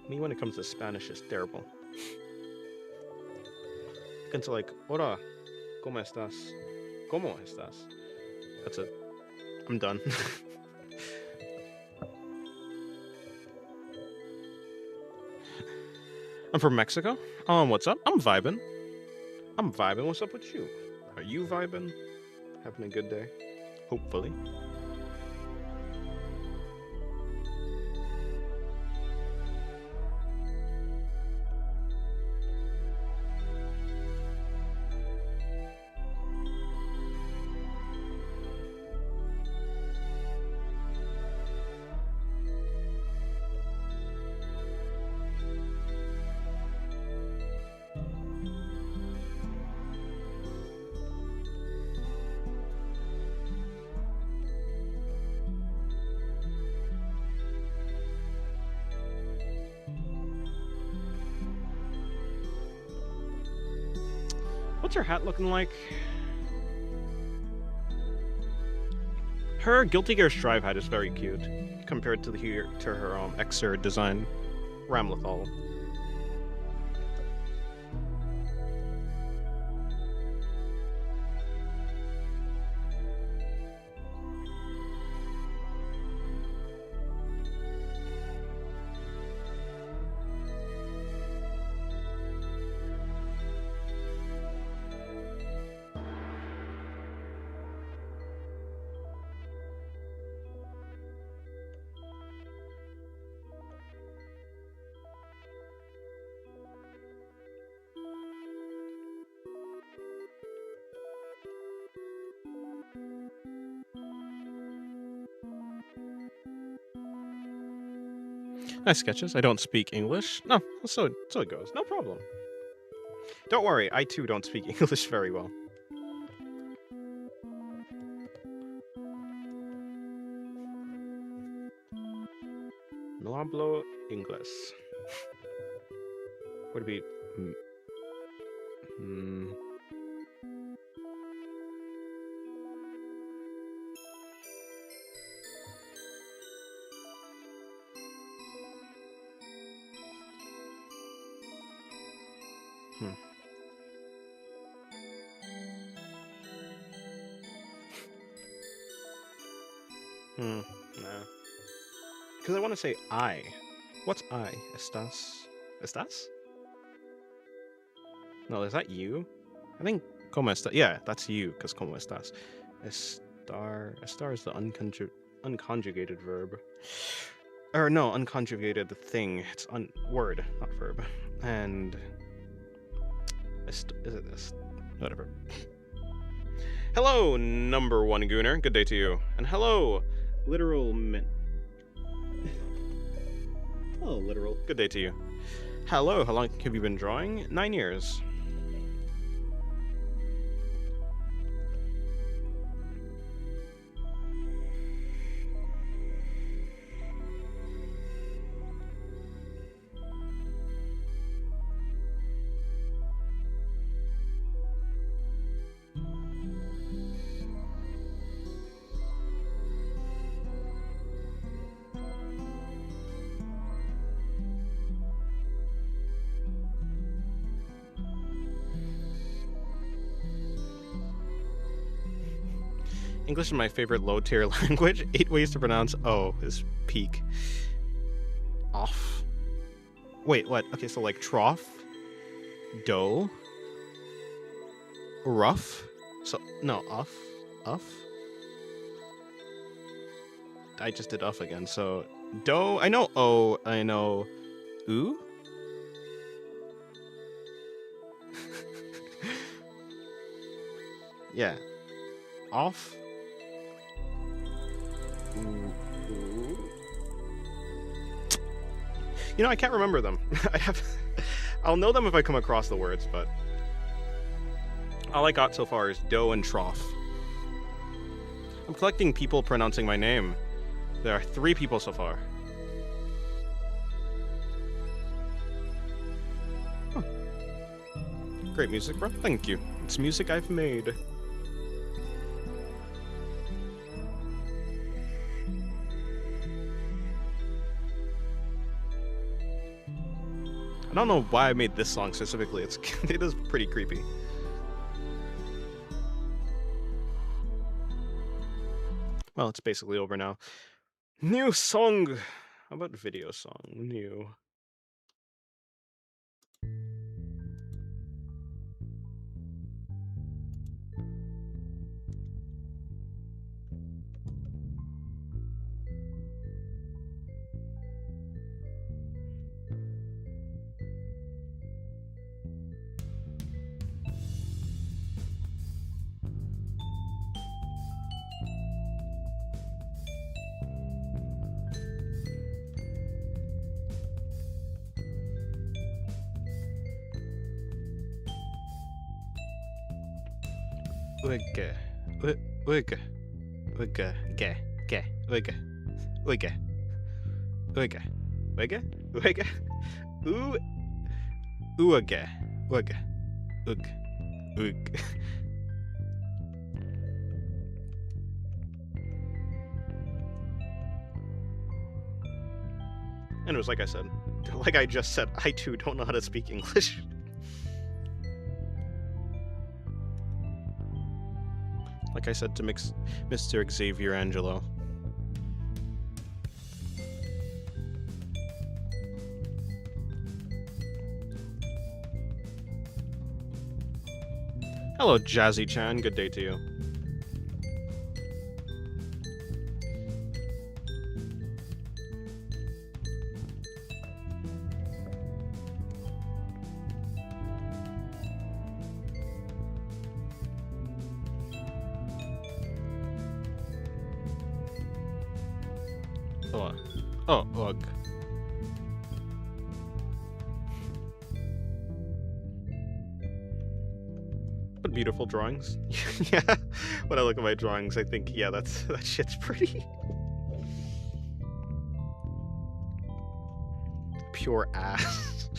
S1: Me, when it comes to Spanish, is terrible. Into like, hola, ¿cómo estás? ¿Cómo estás? That's it. I'm done. I'm from Mexico. What's up? I'm vibing. What's up with you? Are you vibing? Having a good day? Hopefully. What's her hat looking like? Her Guilty Gear Strive hat is very cute compared to her Xer design Ramlethal. Nice sketches. I don't speak English. No, so it goes. No problem. Don't worry, I too don't speak English very well. No hablo inglés. Would it be? Nah. Because I want to say I. What's I? Estás? Estás? No, is that you? I think como estás. Yeah, that's you, because como estás. Estar is the unconjugated verb. Or no, unconjugated thing. It's word, not verb. And is it this? Whatever. Hello, number one Gooner. Good day to you. And hello, literal min. Hello, literal. Good day to you. Hello, how long have you been drawing? 9 years. English is my favorite low-tier language. 8 ways to pronounce O is peak. Off. Wait, what? Okay, so like trough, dough, rough. So no, uff. I just did uff again. So dough. I know O. I know oo. Yeah. Off. You know, I can't remember them. I'll know them if I come across the words, but all I got so far is dough and trough. I'm collecting people pronouncing my name. There are 3 people so far. Huh. Great music, bro. Thank you. It's music I've made. I don't know why I made this song specifically. It is pretty creepy. Well, it's basically over now. New song. How about video song? New. Wigga. Wigga. Wigga. Ge. Ge. Wigga. Wigga. Wigga. Wigga. Wigga. Ooh. Ooga. Wigga. Ug. Ug. And it was like I just said, I too don't know how to speak English. Like I said to Mr. Xavier Angelo. Hello, Jazzy Chan. Good day to you. Oh, ugh. But beautiful drawings. Yeah. When I look at my drawings, I think, yeah, that shit's pretty. Pure ass.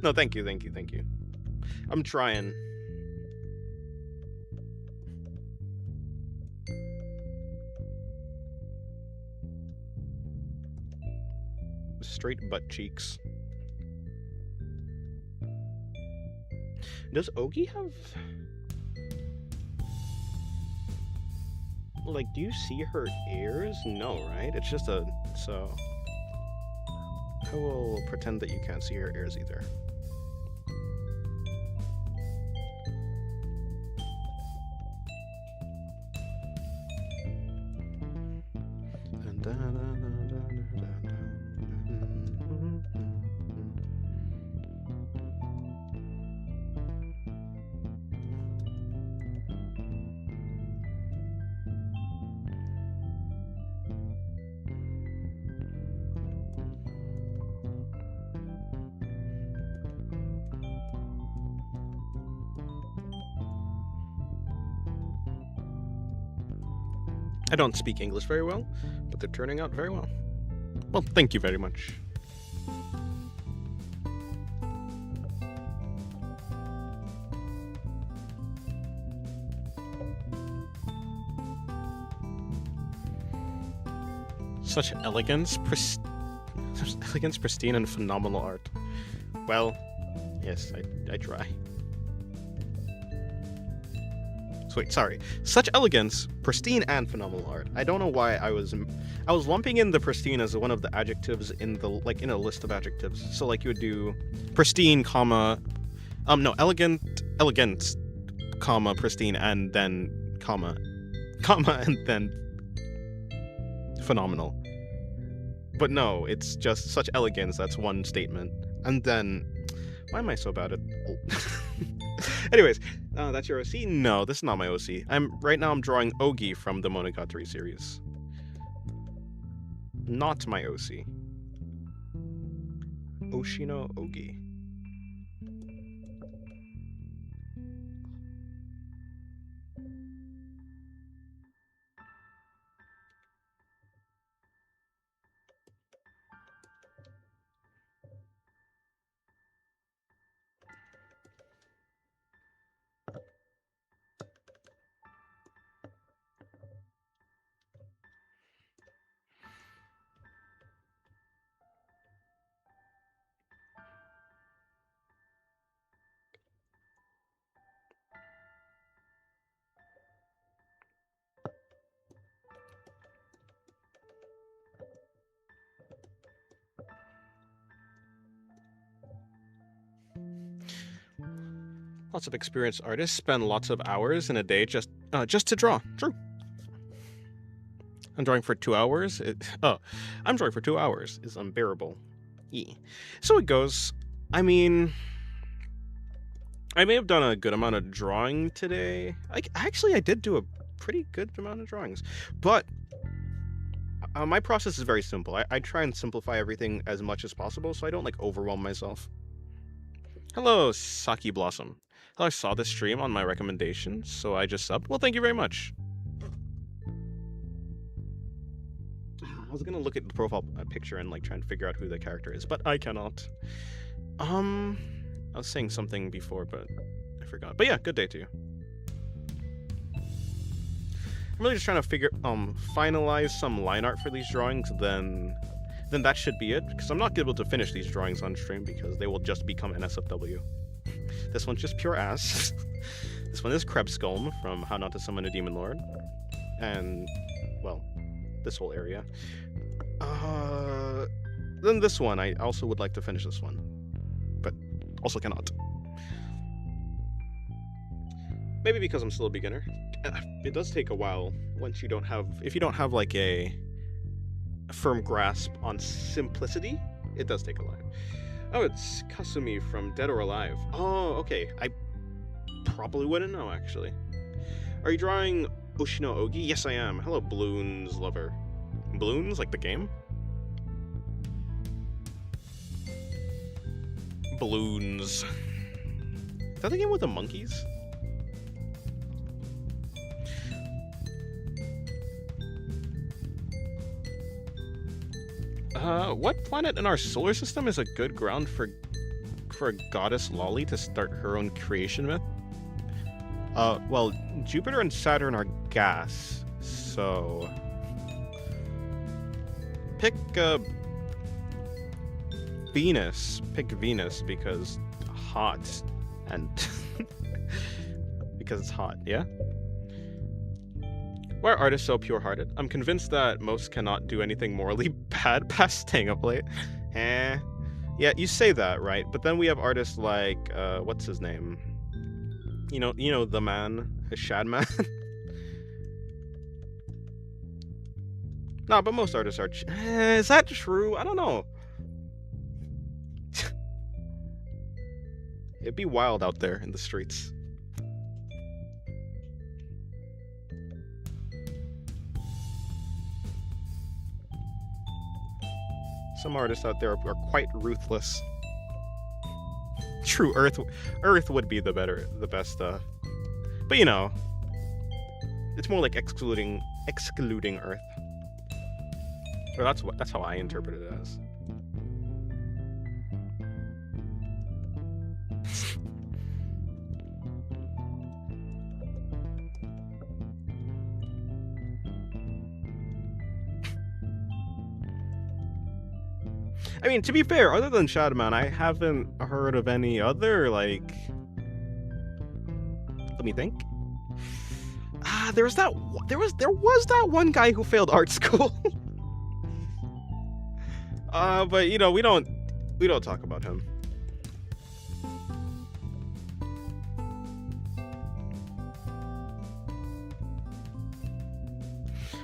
S1: No, thank you. I'm trying. Straight butt cheeks. Does Ogi have... Like, do you see her ears? No, right? It's just a... So... I will pretend that you can't see her ears either. I don't speak English very well, but they're turning out very well. Well, thank you very much. Such elegance, pristine, and phenomenal art. Well, yes, I try. Wait, sorry. Such elegance, pristine, and phenomenal art. I don't know why I was lumping in the pristine as one of the adjectives in the in a list of adjectives. So like you would do pristine, comma, elegant, comma, pristine, and then comma, and then phenomenal. But no, it's just such elegance. That's one statement, and then why am I so bad at? Anyways, that's your OC? No, this is not my OC. Right now I'm drawing Ogi from the Monogatari series. Not my OC. Oshino Ogi. Lots of experienced artists spend lots of hours in a day just to draw. True. I'm drawing for 2 hours. I'm drawing for 2 hours is unbearable. So it goes. I mean, I may have done a good amount of drawing today. I did do a pretty good amount of drawings, but my process is very simple. I try and simplify everything as much as possible so I don't overwhelm myself. Hello, Saki Blossom. I saw this stream on my recommendation, so I just subbed. Well, thank you very much. I was gonna look at the profile picture and try and figure out who the character is, but I cannot. I was saying something before, but I forgot. But yeah, good day to you. I'm really just trying to finalize some line art for these drawings, then that should be it, because I'm not able to finish these drawings on stream because they will just become NSFW. This one's just pure ass. This one is Krebskulm from How Not to Summon a Demon Lord. And, well, this whole area. Then this one, I also would like to finish this one. But also cannot. Maybe because I'm still a beginner. It does take a while if you don't have a firm grasp on simplicity. It does take a while. Oh, it's Kasumi from Dead or Alive. Oh, okay. I probably wouldn't know, actually. Are you drawing Oshino Ogi? Yes, I am. Hello, Bloons lover. Bloons? Like the game? Bloons. Is that the game with the monkeys? What planet in our solar system is a good ground for a goddess Lolly to start her own creation myth? Well, Jupiter and Saturn are gas, so pick Venus. Pick Venus because hot, and because it's hot, yeah? Why are artists so pure-hearted? I'm convinced that most cannot do anything morally bad past staying up late. Yeah, you say that, right? But then we have artists like, what's his name? You know the man, the Shadman. Nah, but most artists are. Is that true? I don't know. It'd be wild out there in the streets. Some artists out there are quite ruthless. True, Earth would be the best. But it's more like excluding excluding Earth. Or that's how I interpret it as. I mean, to be fair, other than Shadowman, I haven't heard of any other, like... Let me think. There was that one guy who failed art school. But you know, we don't talk about him.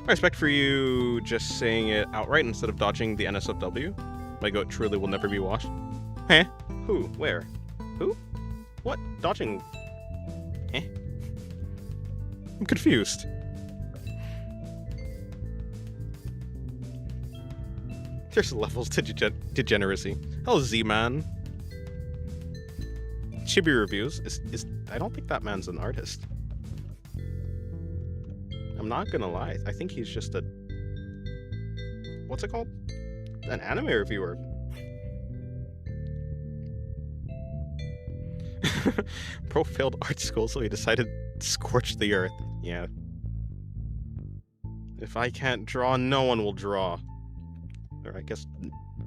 S1: I respect for you just saying it outright instead of dodging the NSFW. My goat truly will never be washed. Huh? Who? Where? Who? What? Dodging? Eh? I'm confused. There's levels to degeneracy. Hell, Z-Man. Chibi reviews is I don't think that man's an artist. I'm not gonna lie. I think he's just a... What's it called? An anime reviewer. Pro failed art school, so he decided to scorch the earth. Yeah. If I can't draw, no one will draw. Or I guess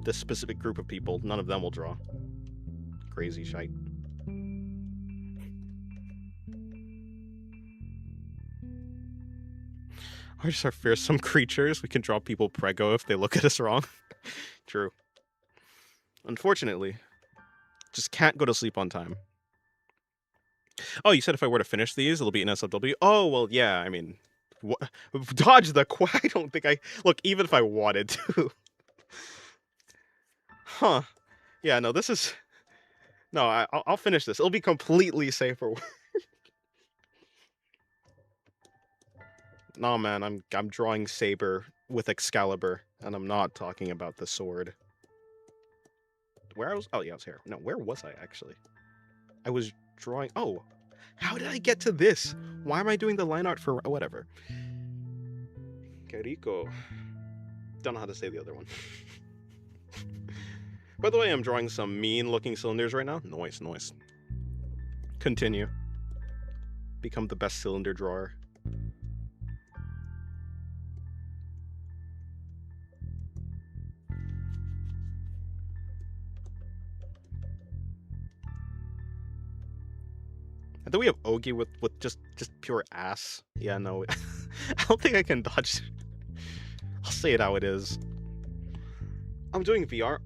S1: this specific group of people, none of them will draw. Crazy shite. Artists are fearsome creatures. We can draw people prego if they look at us wrong. True. Unfortunately, just can't go to sleep on time. Oh, you said if I were to finish these, it'll be in SFW? Oh, well, yeah, I mean... Dodge the I don't think I... Look, even if I wanted to... Huh. Yeah, no, this is... No, I'll finish this. It'll be completely safe for work. No, man, I'm drawing Saber with Excalibur, and I'm not talking about the sword. Where I was... Oh, yeah, I was here. No, where was I, actually? I was drawing... Oh, how did I get to this? Why am I doing the line art for... Whatever. Que rico. Don't know how to say the other one. By the way, I'm drawing some mean-looking cylinders right now. Noise. Continue. Become the best cylinder drawer. And then we have Ogi with just pure ass. Yeah, no. I don't think I can dodge. I'll say it how it is. I'm doing VR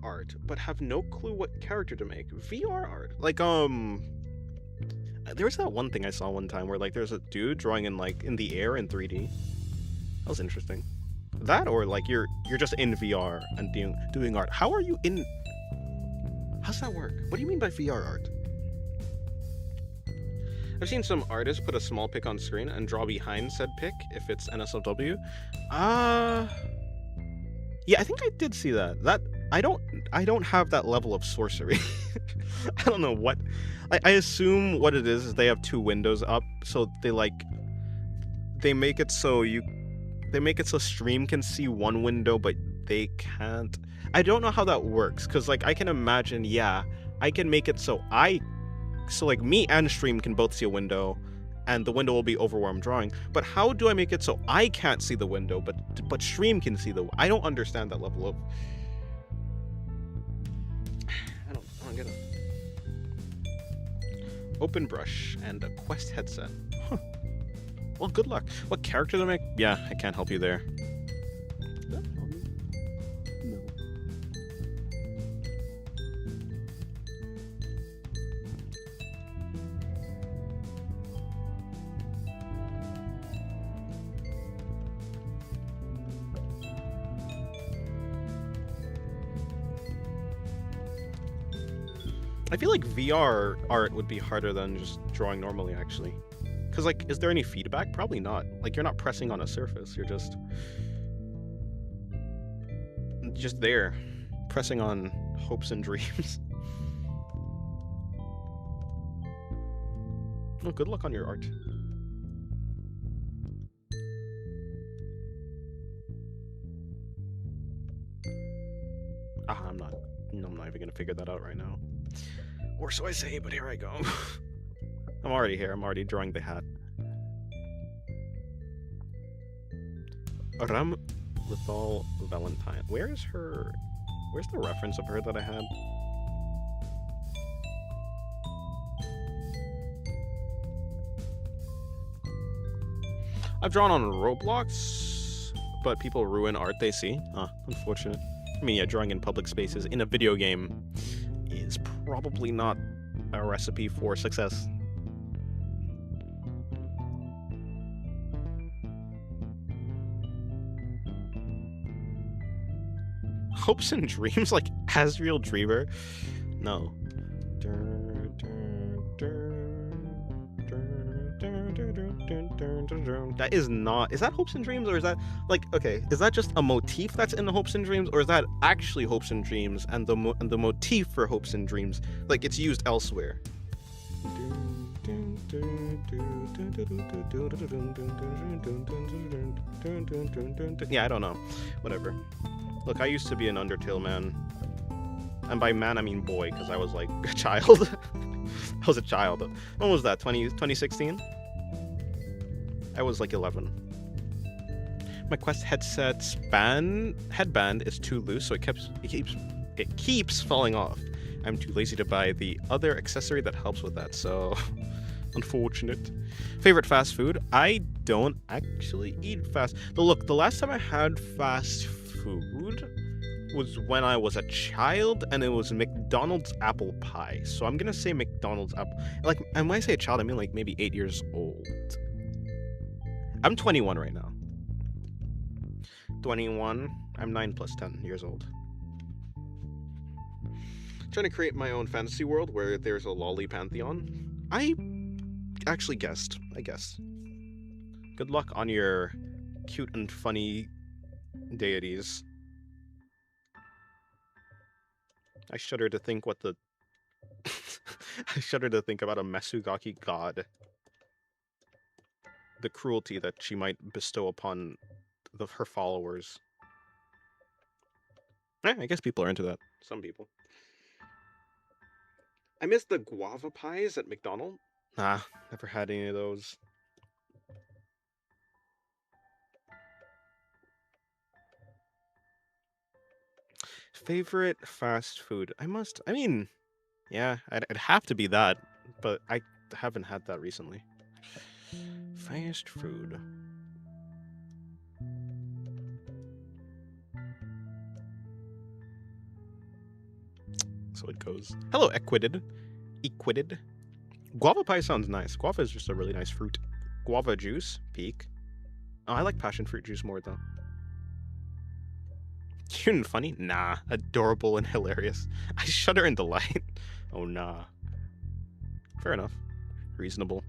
S1: art, but have no clue what character to make. VR art. Like, there was that one thing I saw one time where, like, there's a dude drawing in, like, in the air in 3D. That was interesting. That, or, like, you're just in VR and doing art. How are you in... How's that work? What do you mean by VR art? I've seen some artists put a small pic on screen and draw behind said pic if it's NSFW. Yeah, I think I did see that. I don't have that level of sorcery. I don't know what... I assume what it is they have two windows up, so they make it so stream can see one window, but they can't. I don't know how that works, because, like, I can imagine, yeah, I can make it so like me and stream can both see a window, and the window will be over where I'm drawing. But how do I make it so I can't see the window, but stream can see I don't understand that level of... I don't get it. Open brush and a Quest headset. Huh. Well, good luck. What character to make? Yeah, I can't help you there. No. I feel like VR art would be harder than just drawing normally, actually. Because, like, is there any feedback? Probably not. Like, you're not pressing on a surface. You're just there, pressing on hopes and dreams. Well, good luck on your art. I'm not. I'm not even gonna figure that out right now. Or so I say, but here I go. I'm already here. I'm already drawing the hat. Ram Lethal Valentine. Where is her? Where's the reference of her that I had? I've drawn on Roblox, but people ruin art they see. Unfortunate. I mean, yeah, drawing in public spaces in a video game is probably not a recipe for success. Hopes and dreams like Asriel Dreamer? No. That is not. Is that hopes and dreams, or is that like okay? Is that just a motif that's in the hopes and dreams, or is that actually hopes and dreams and the motif for hopes and dreams like it's used elsewhere? Yeah, I don't know. Whatever. Look, I used to be an Undertale man. And by man, I mean boy, because I was like a child. I was a child. When was that? 2016? I was like 11. My Quest headset's headband is too loose, so it keeps falling off. I'm too lazy to buy the other accessory that helps with that, so unfortunate. Favorite fast food? I don't actually eat fast. But look, the last time I had fast food was when I was a child, and it was McDonald's apple pie. So I'm gonna say McDonald's apple. Like, and when I say a child, I mean like maybe 8 years old. I'm 21 right now. 21. I'm 9 plus 10 years old. Trying to create my own fantasy world where there's a lolly pantheon. I actually guessed. I guessed. Good luck on your cute and funny deities. I shudder to think what the... I shudder to think about a Mesugaki god. The cruelty that she might bestow upon her followers. I guess people are into that. Some people. I miss the guava pies at McDonald's. Nah, never had any of those. Favorite fast food? I mean, yeah, it'd have to be that, but I haven't had that recently. Fast food. So it goes. Hello, Equidid. Guava pie sounds nice. Guava is just a really nice fruit. Guava juice, peak. Oh, I like passion fruit juice more though. Cute and funny? Nah. Adorable and hilarious. I shudder in delight. Oh, nah. Fair enough. Reasonable.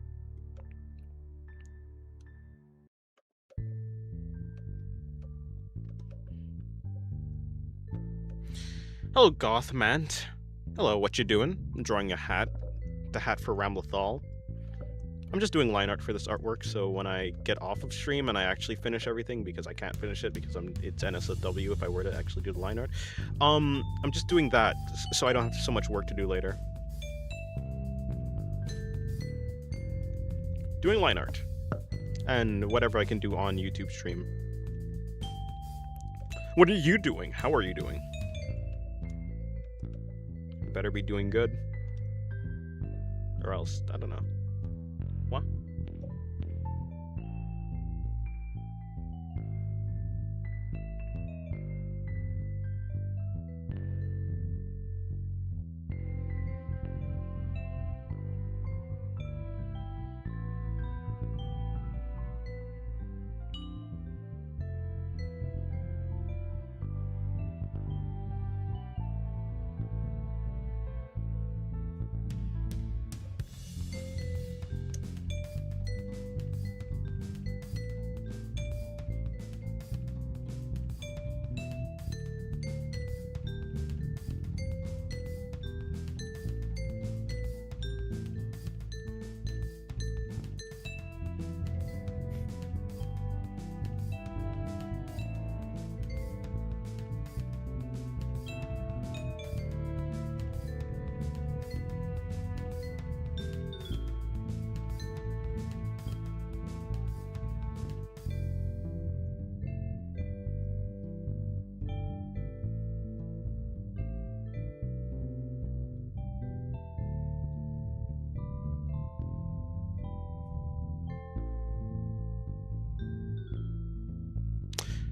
S1: Hello, Gothmant. Hello, what you doing? I'm drawing a hat. The hat for Ramlethal. I'm just doing line art for this artwork, so when I get off of stream and I actually finish everything, because I can't finish it because it's NSFW if I were to actually do the line art, I'm just doing that so I don't have so much work to do later. Doing line art. And whatever I can do on YouTube stream. What are you doing? How are you doing? You better be doing good. Or else, I don't know. What?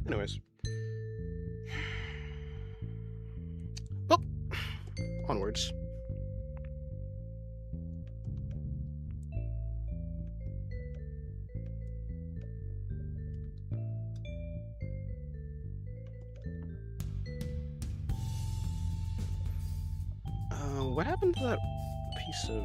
S1: Anyways. Well, onwards. What happened to that piece of...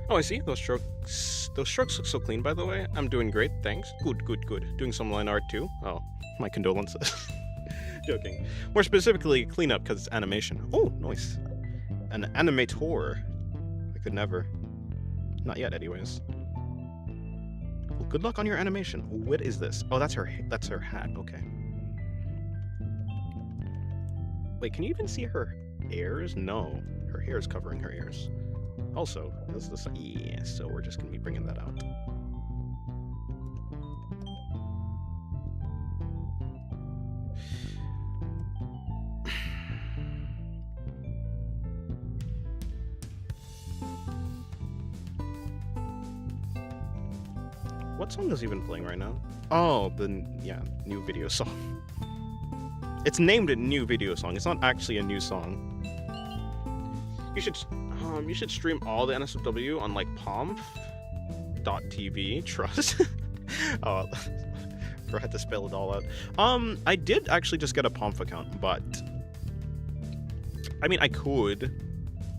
S1: Oh, I see. Those strokes look so clean, by the way. I'm doing great, thanks. Good, good, good. Doing some line art, too. Oh, my condolences. Joking. More specifically, cleanup, because it's animation. Oh, nice. An animator. I could never. Not yet, anyways. Well, good luck on your animation. What is this? Oh, that's her hat. Okay. Wait, can you even see her ears? No. Her hair is covering her ears. Also, this is the... Yeah, so we're just going to be bringing that out. What song is even playing right now? Oh, the new video song. It's named a new video song. It's not actually a new song. You should stream all the NSFW on like pomf.tv. Trust. Oh, I had to spell it all out. I did actually just get a pomf account, but I mean I could,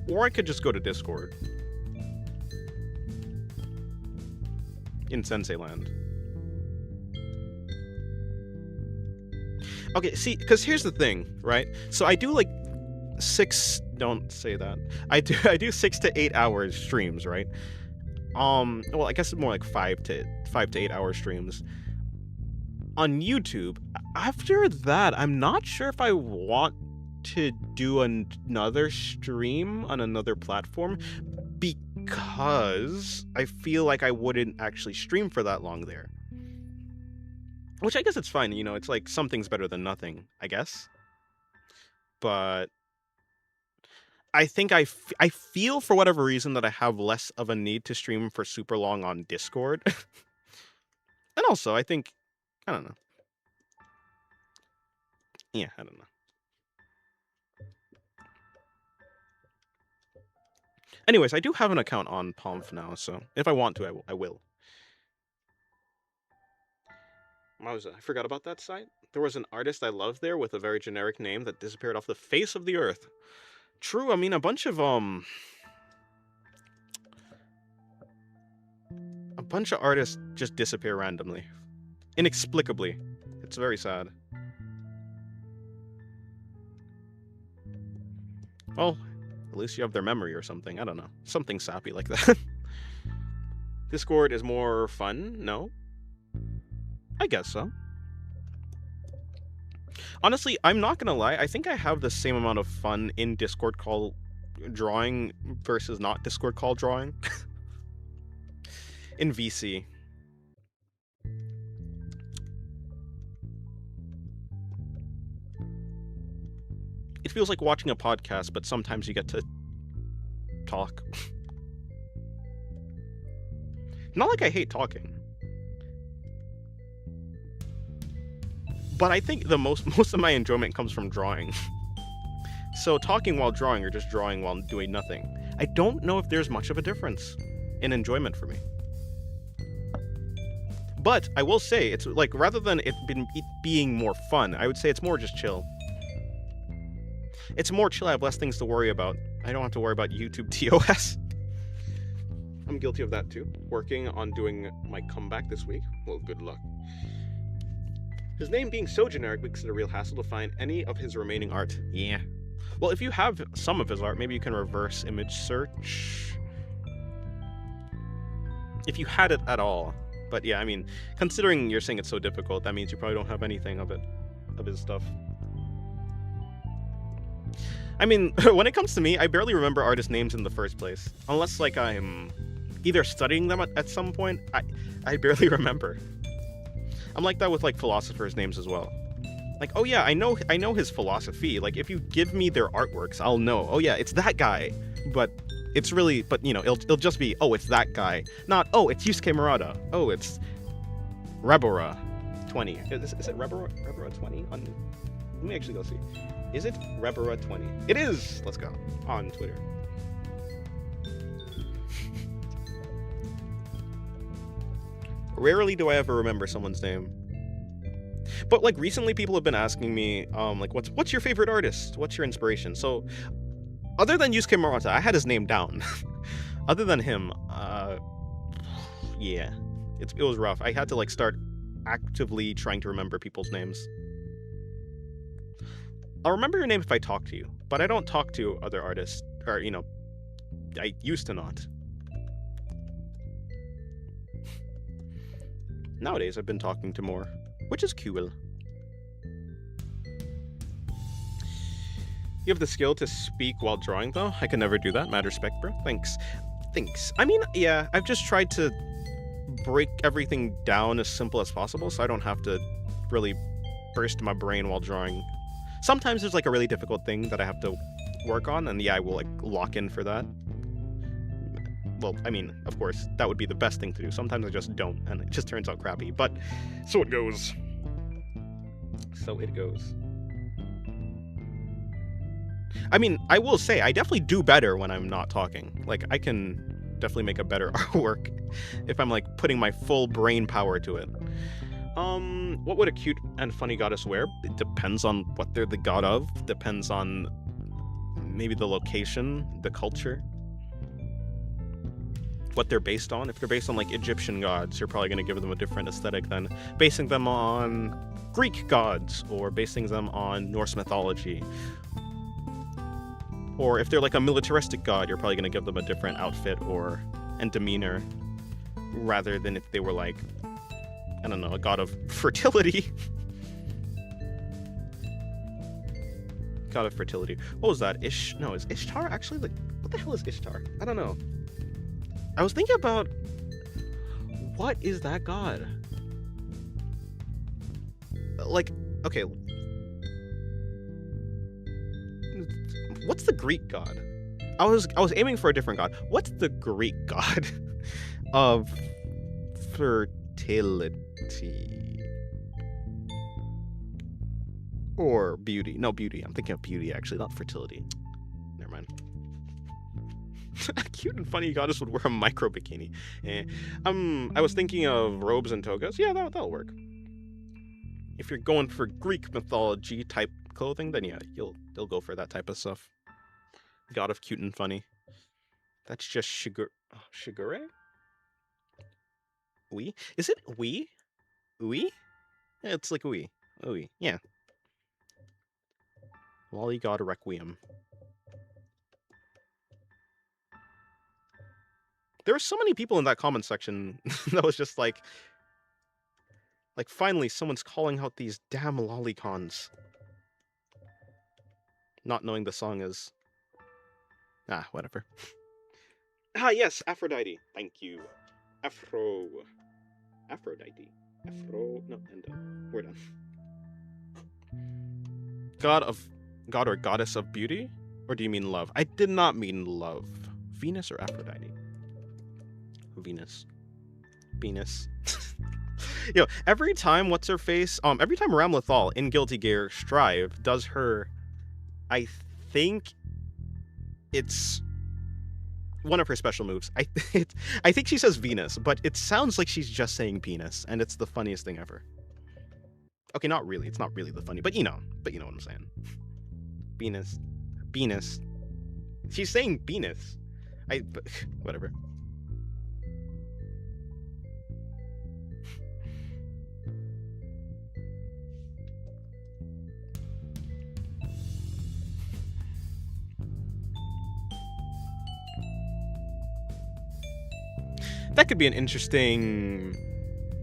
S1: or I could just go to Discord in Sensei Land. Okay, see, because here's the thing, right? So I do like don't say that. I do 6 to 8 hours streams, right? Well, I guess it's more like 5 to 8 hour streams on YouTube. After that, I'm not sure if I want to do another stream on another platform, because I feel like I wouldn't actually stream for that long there. Which I guess it's fine, you know, it's like something's better than nothing, I guess. But I think I feel for whatever reason that I have less of a need to stream for super long on Discord. And also, I think, I don't know. Yeah, I don't know. Anyways, I do have an account on Pomf now, so if I want to, I will. Mausa, I forgot about that site. There was an artist I loved there with a very generic name that disappeared off the face of the earth. True, I mean, a bunch of artists just disappear randomly. Inexplicably. It's very sad. Well, at least you have their memory or something. I don't know. Something sappy like that. Discord is more fun? No? I guess so. Honestly, I'm not gonna lie, I think I have the same amount of fun in Discord call drawing versus not Discord call drawing. In VC. It feels like watching a podcast, but sometimes you get to talk. Not like I hate talking. But I think the most of my enjoyment comes from drawing. So talking while drawing or just drawing while doing nothing, I don't know if there's much of a difference in enjoyment for me. But I will say, it's like, rather than it being more fun, I would say it's more just chill. It's more chill, I have less things to worry about. I don't have to worry about YouTube TOS. I'm guilty of that too. Working on doing my comeback this week. Well, good luck. His name being so generic makes it a real hassle to find any of his remaining art. Yeah. Well, if you have some of his art, maybe you can reverse image search. If you had it at all. But yeah, I mean, considering you're saying it's so difficult, that means you probably don't have anything of his stuff. I mean, when it comes to me, I barely remember artist names in the first place. Unless, like, I'm either studying them at some point, I barely remember. I'm like that with, like, philosophers' names as well. Like, oh yeah, I know his philosophy. Like, if you give me their artworks, I'll know. Oh yeah, it's that guy. But It's really, but you know, it'll just be, oh, it's that guy, not, oh, it's Yusuke Murata, oh, it's Rebora 20. Is it Rebora 20 on? Let me actually go see. Is it Rebora 20? It is. Let's go on Twitter. Rarely do I ever remember someone's name. But like recently people have been asking me, like what's your favorite artist? What's your inspiration? So other than Yusuke Murata, I had his name down. Other than him, yeah. It was rough. I had to like start actively trying to remember people's names. I'll remember your name if I talk to you, but I don't talk to other artists, or you know, I used to not. Nowadays, I've been talking to more, which is cool. You have the skill to speak while drawing, though? I can never do that. Mad respect, bro. Thanks. I mean, yeah, I've just tried to break everything down as simple as possible, so I don't have to really burst my brain while drawing. Sometimes there's like a really difficult thing that I have to work on, and yeah, I will like lock in for that. Well, I mean, of course, that would be the best thing to do. Sometimes I just don't, and it just turns out crappy. But so it goes. So it goes. I mean, I will say, I definitely do better when I'm not talking. Like, I can definitely make a better artwork if I'm like putting my full brain power to it. What would a cute and funny goddess wear? It depends on what they're the god of. Depends on maybe the location, the culture, what they're based on. If they're based on like Egyptian gods, you're probably going to give them a different aesthetic than basing them on Greek gods or basing them on Norse mythology. Or if they're like a militaristic god, you're probably going to give them a different outfit and demeanor, rather than if they were like, I don't know, a god of fertility. God of fertility. What was that? No, is Ishtar actually like, what the hell is Ishtar? I don't know. I was thinking about, what is that god? Like, okay. What's the Greek god? I was aiming for a different god. What's the Greek god of fertility? Or beauty? No, beauty. I'm thinking of beauty, actually, not fertility. Never mind. A cute and funny goddess would wear a micro bikini. I was thinking of robes and togas. Yeah, that'll work. If you're going for Greek mythology type clothing, then yeah, they'll go for that type of stuff. God of cute and funny. That's just Shigure? Oui? Is it oui? Oui? Yeah, it's like oui. Oui. Yeah. Lolly God Requiem. There were so many people in that comment section that was just like finally someone's calling out these damn lolicons. Not knowing the song is... Ah, whatever. Ah, yes, Aphrodite. Thank you. Aphrodite. No, and we're done. God or goddess of beauty? Or do you mean love? I did not mean love. Venus or Aphrodite? Venus. Yo, every time every time Ram Lethal in Guilty Gear Strive does her, I think it's one of her special moves. I think she says Venus, but it sounds like she's just saying penis, and it's the funniest thing ever. Okay, not really. It's not really the funny, but you know what I'm saying. Venus. She's saying penis. But whatever. That could be an interesting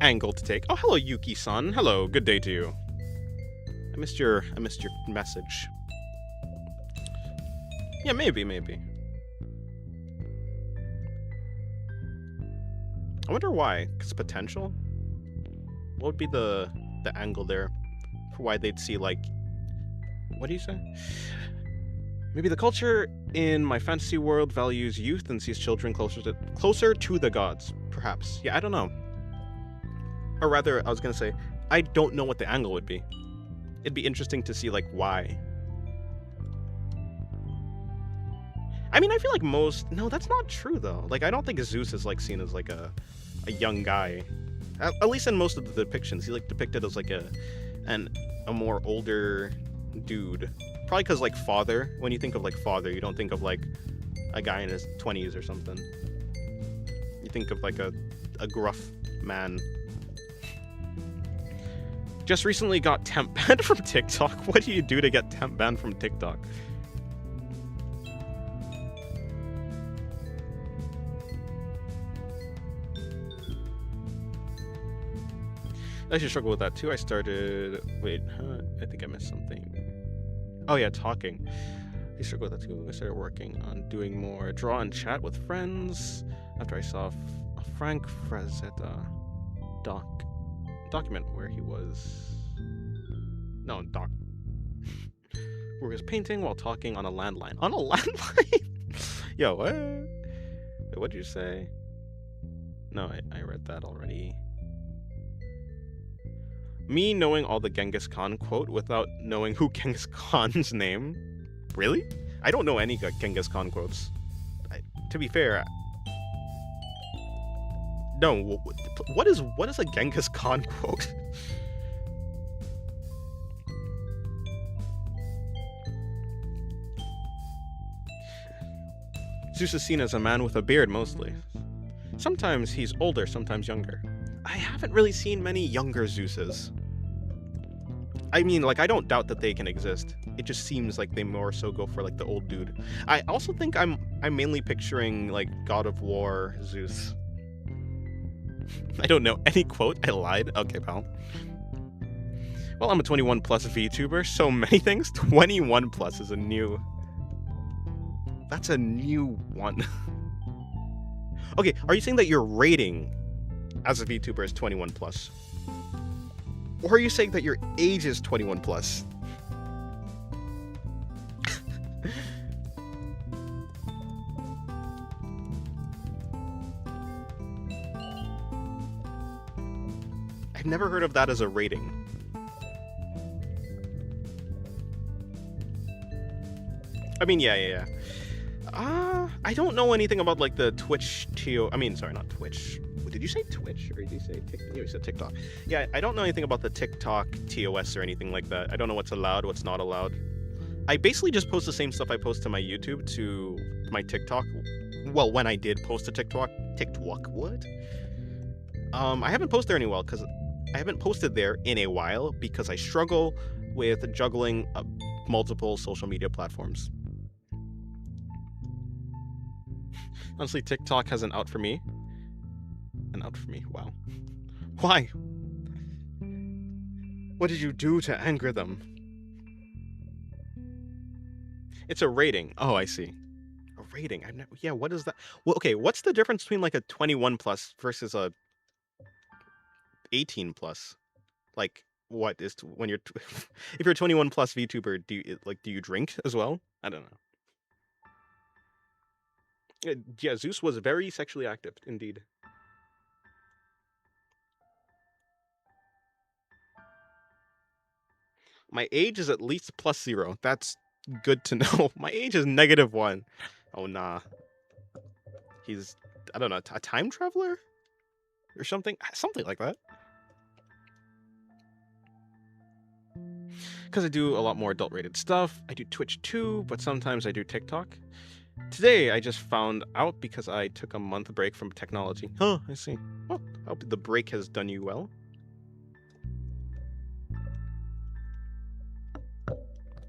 S1: angle to take. Oh, hello, Yuki-san. Hello, good day to you. I missed your message. Yeah, maybe. I wonder why. 'Cause potential? What would be the angle there for why they'd see, like... What do you say? Maybe the culture in my fantasy world values youth and sees children closer to the gods. Perhaps. Yeah, I don't know. Or rather, I was gonna say, I don't know what the angle would be. It'd be interesting to see, like, why. I mean, I feel like most... No, that's not true, though. Like, I don't think Zeus is, like, seen as, like, a young guy. At least in most of the depictions. He's, like, depicted as, like, a more older dude. Probably because, like, father. When you think of, like, father, you don't think of, like, a guy in his 20s or something. You think of, like, a gruff man. Just recently got temp banned from TikTok. What do you do to get temp banned from TikTok? I actually struggle with that too. I started... Wait, huh? I think I missed something. Oh yeah, talking. I struggle with that too. I started working on doing more draw and chat with friends after I saw Frank Frazetta document where he was... No, where he was painting while talking on a landline. On a landline? Yo, what? Wait, what'd you say? No, I read that already. Me knowing all the Genghis Khan quote without knowing who Genghis Khan's name? Really? I don't know any Genghis Khan quotes. To be fair... No, what is a Genghis Khan quote? Zeus is seen as a man with a beard, mostly. Sometimes he's older, sometimes younger. I haven't really seen many younger Zeuses. I mean, like, I don't doubt that they can exist. It just seems like they more so go for, like, the old dude. I also think I'm mainly picturing, like, God of War Zeus. I don't know any quote. I lied. Okay, pal. Well, I'm a 21 plus VTuber. So many things. 21 plus is a new... That's a new one. Okay, are you saying that your rating as a VTuber is 21 plus? Or are you saying that your age is 21 plus? I've never heard of that as a rating. I mean, yeah. I don't know anything about, like, the Twitch I mean, sorry, not Twitch. Did you say Twitch, or did you say TikTok? You said TikTok. Yeah, I don't know anything about the TikTok TOS or anything like that. I don't know what's allowed, what's not allowed. I basically just post the same stuff I post to my YouTube to my TikTok. Well, when I did post to TikTok, what? I haven't posted there in a while because I haven't posted there in a while because I struggle with juggling multiple social media platforms. Honestly, TikTok has an out for me. An out for me, wow. Why? What did you do to anger them? It's a rating. Oh, I see. A rating. I've never... Yeah, what is that? Well, okay, what's the difference between, like, a 21 plus versus a 18 plus? Like, what is when you're if you're a 21 plus VTuber, do you drink as well? I don't know. Yeah, Zeus was very sexually active, indeed. My age is at least +0. That's good to know. My age is -1. Oh, nah. He's, I don't know, a time traveler? Or something? Something like that. Because I do a lot more adult-rated stuff. I do Twitch too, but sometimes I do TikTok. Today, I just found out because I took a month break from technology. Huh, I see. Well, I hope the break has done you well.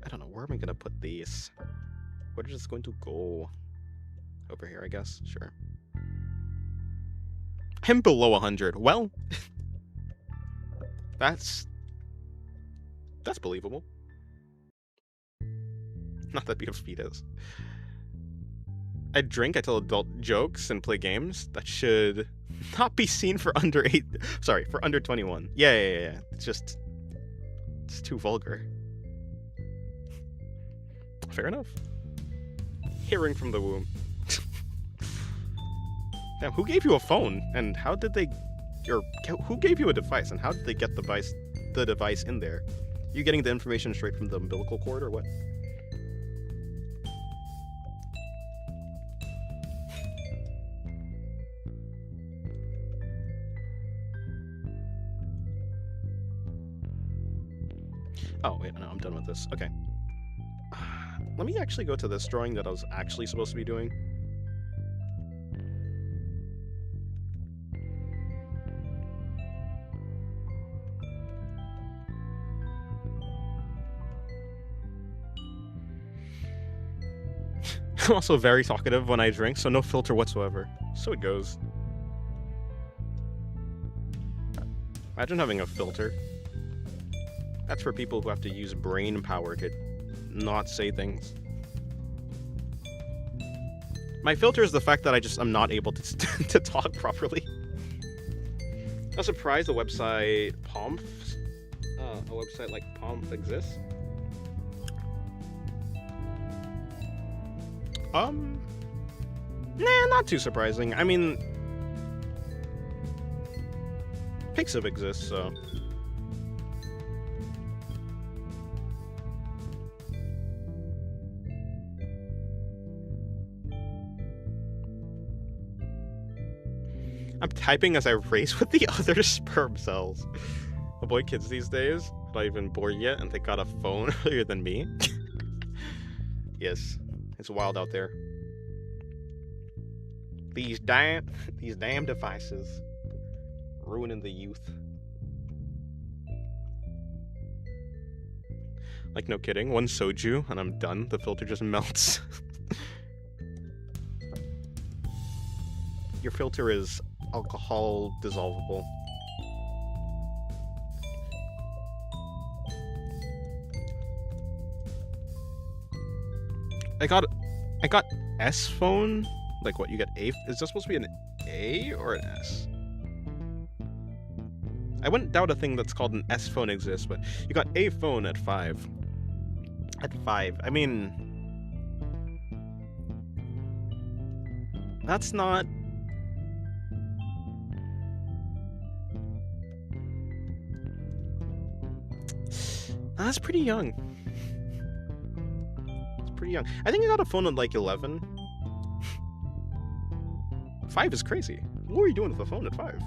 S1: I don't know, where am I going to put these? Where is this going to go? Over here, I guess. Sure. I'm below 100. Well, that's believable. Not that big of a feat is. I drink, I tell adult jokes, and play games. That should not be seen for under 8. Sorry, for under 21. Yeah. It's too vulgar. Fair enough. Hearing from the womb. Damn, who gave you a phone? And how did they... Or who gave you a device? And how did they get the device in there? You getting the information straight from the umbilical cord or what? Oh, wait, no, I'm done with this. Okay. Let me actually go to this drawing that I was actually supposed to be doing. I'm also very talkative when I drink, so no filter whatsoever. So it goes. Imagine having a filter. That's for people who have to use brain power to not say things. My filter is the fact that I'm not able to to talk properly. I'm surprised a website like Pomf exists. Nah, not too surprising. I mean, Pixiv exists, so. I'm typing as I race with the other sperm cells. Oh boy, kids these days, not even born yet, and they got a phone earlier than me. Yes, it's wild out there. These damn devices ruining the youth. Like, no kidding, one soju and I'm done. The filter just melts. Your filter is alcohol dissolvable. I got S phone. Like what, you get A? Is this supposed to be an A or an S? I wouldn't doubt a thing that's called an S phone exists, but you got A phone at 5. At 5. I mean, that's not... That's pretty young. It's pretty young. I think I got a phone at like 11. 5 is crazy. What were you doing with a phone at 5?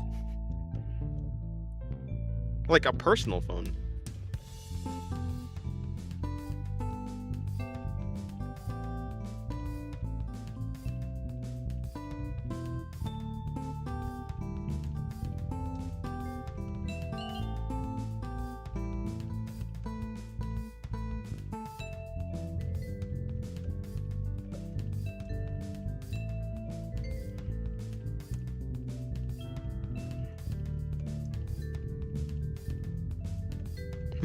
S1: Like a personal phone.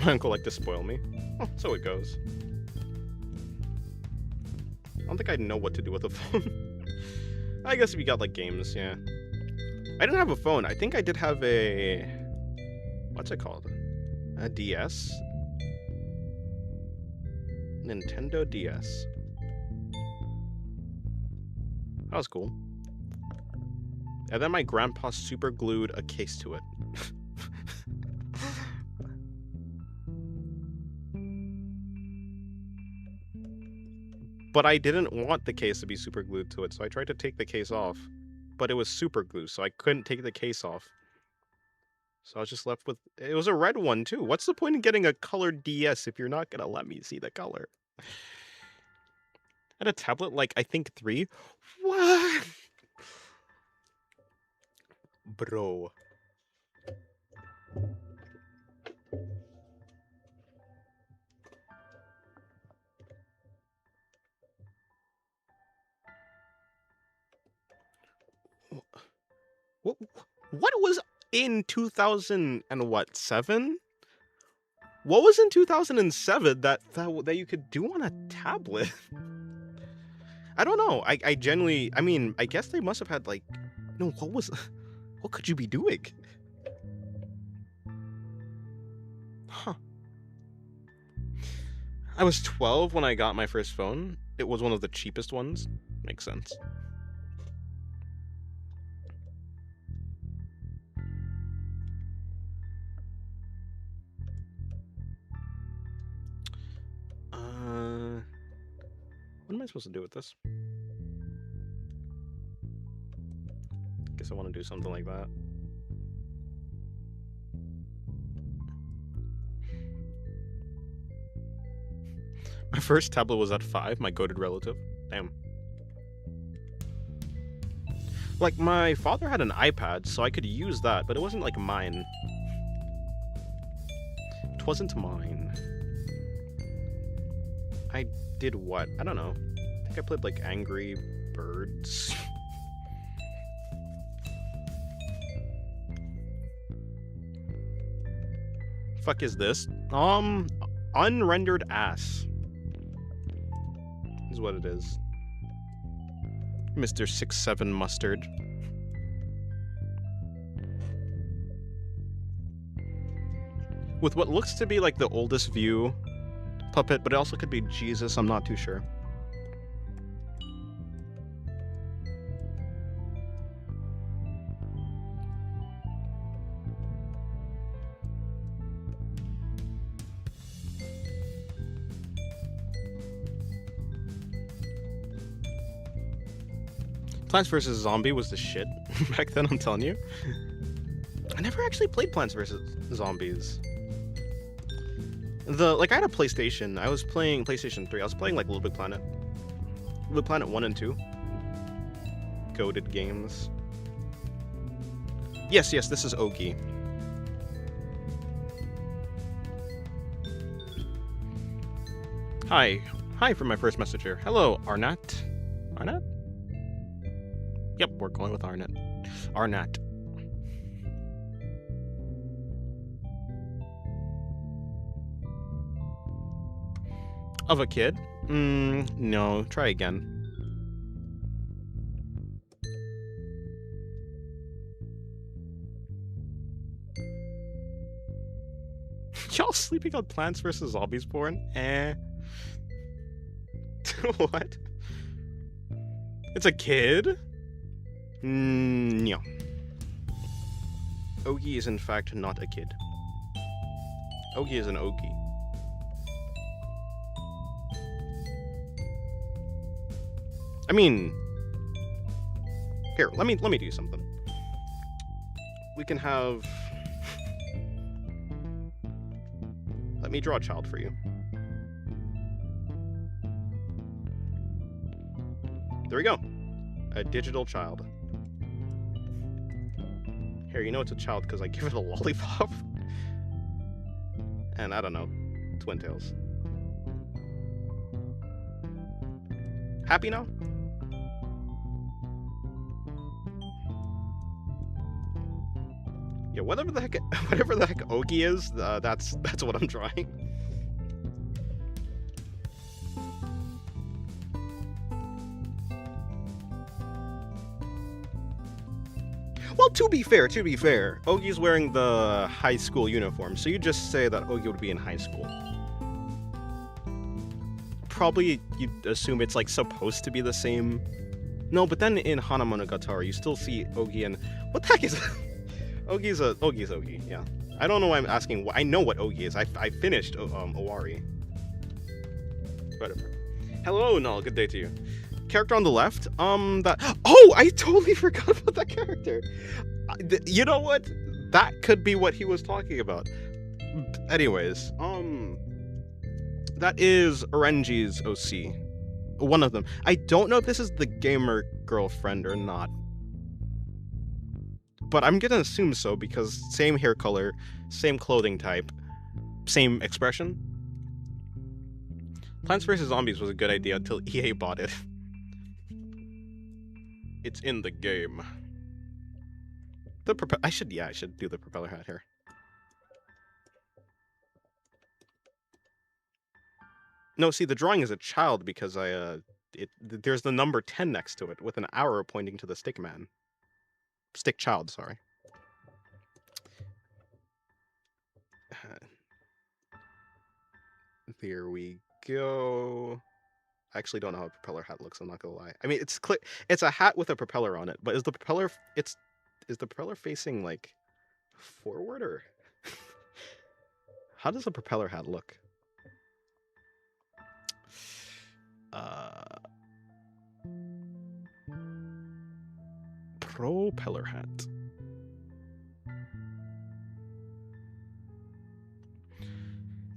S1: My uncle liked to spoil me. Oh, so it goes. I don't think I'd know what to do with a phone. I guess if you got like games, yeah. I didn't have a phone. I think I did have a... What's it called? A DS? Nintendo DS. That was cool. And then my grandpa super glued a case to it. But I didn't want the case to be super glued to it, so I tried to take the case off. But it was super glue, so I couldn't take the case off. So I was just left with... It was a red one, too. What's the point in getting a colored DS if you're not gonna let me see the color? And a tablet, like, I think 3? What? Bro. What was in 2007? What was in 2007 that you could do on a tablet? I don't know. I genuinely... I mean, I guess they must have had, like... No, what could you be doing? Huh. I was 12 when I got my first phone, it was one of the cheapest ones. Makes sense. What am I supposed to do with this? Guess I want to do something like that. My first tablet was at 5, my goated relative. Damn. Like, my father had an iPad, so I could use that, but it wasn't, like, mine. It wasn't mine. I did what? I don't know. I think I played, like, Angry Birds. Fuck is this? Unrendered ass. Is what it is. Mr. 6'7" Mustard. With what looks to be like the oldest view puppet, but it also could be Jesus, I'm not too sure. Plants vs. Zombie was the shit back then, I'm telling you. I never actually played Plants vs. Zombies. I had a PlayStation. I was playing PlayStation 3. I was playing, like, Little Big Planet. Little Big Planet 1 and 2. Goated games. Yes, this is Ogie. Hi for my first message here. Hello, Arnett. Arnett? Yep, we're going with Arnett. Arnett. Of a kid? No. Try again. Y'all sleeping on Plants vs. Zombies porn? What? It's a kid? No. Ogie is in fact not a kid. Ogie is an Ogie. I mean, here, let me do something. We can have. Let me draw a child for you. There we go. A digital child. Here, you know it's a child because I give it a lollipop. And I don't know, twin tails. Happy now? Yeah, whatever the heck Ogie is, that's what I'm drawing. Well, to be fair, Ogie's wearing the high school uniform, so you just say that Ogie would be in high school. Probably you'd assume it's like supposed to be the same. No, but then in Hana Monogatari, you still see Ogie and what the heck is Ogie's Ogie, yeah. I don't know why I'm asking. I know what Ogie is. I finished Owari. Whatever. Hello, Null. Good day to you. Character on the left. Oh, I totally forgot about that character. You know what? That could be what he was talking about. Anyways, that is Orenji's OC. One of them. I don't know if this is the gamer girlfriend or not. But I'm gonna assume so because same hair color, same clothing type, same expression. Plants vs. Zombies was a good idea until EA bought it. It's in the game. I should do the propeller hat here. No, see, the drawing is a child because there's the number 10 next to it with an arrow pointing to the stick man. Stick child, sorry. There we go. I actually don't know how a propeller hat looks. I'm not gonna lie. I mean, it's a hat with a propeller on it, but is the propeller facing like forward or how does a propeller hat look? Uh, propeller hat.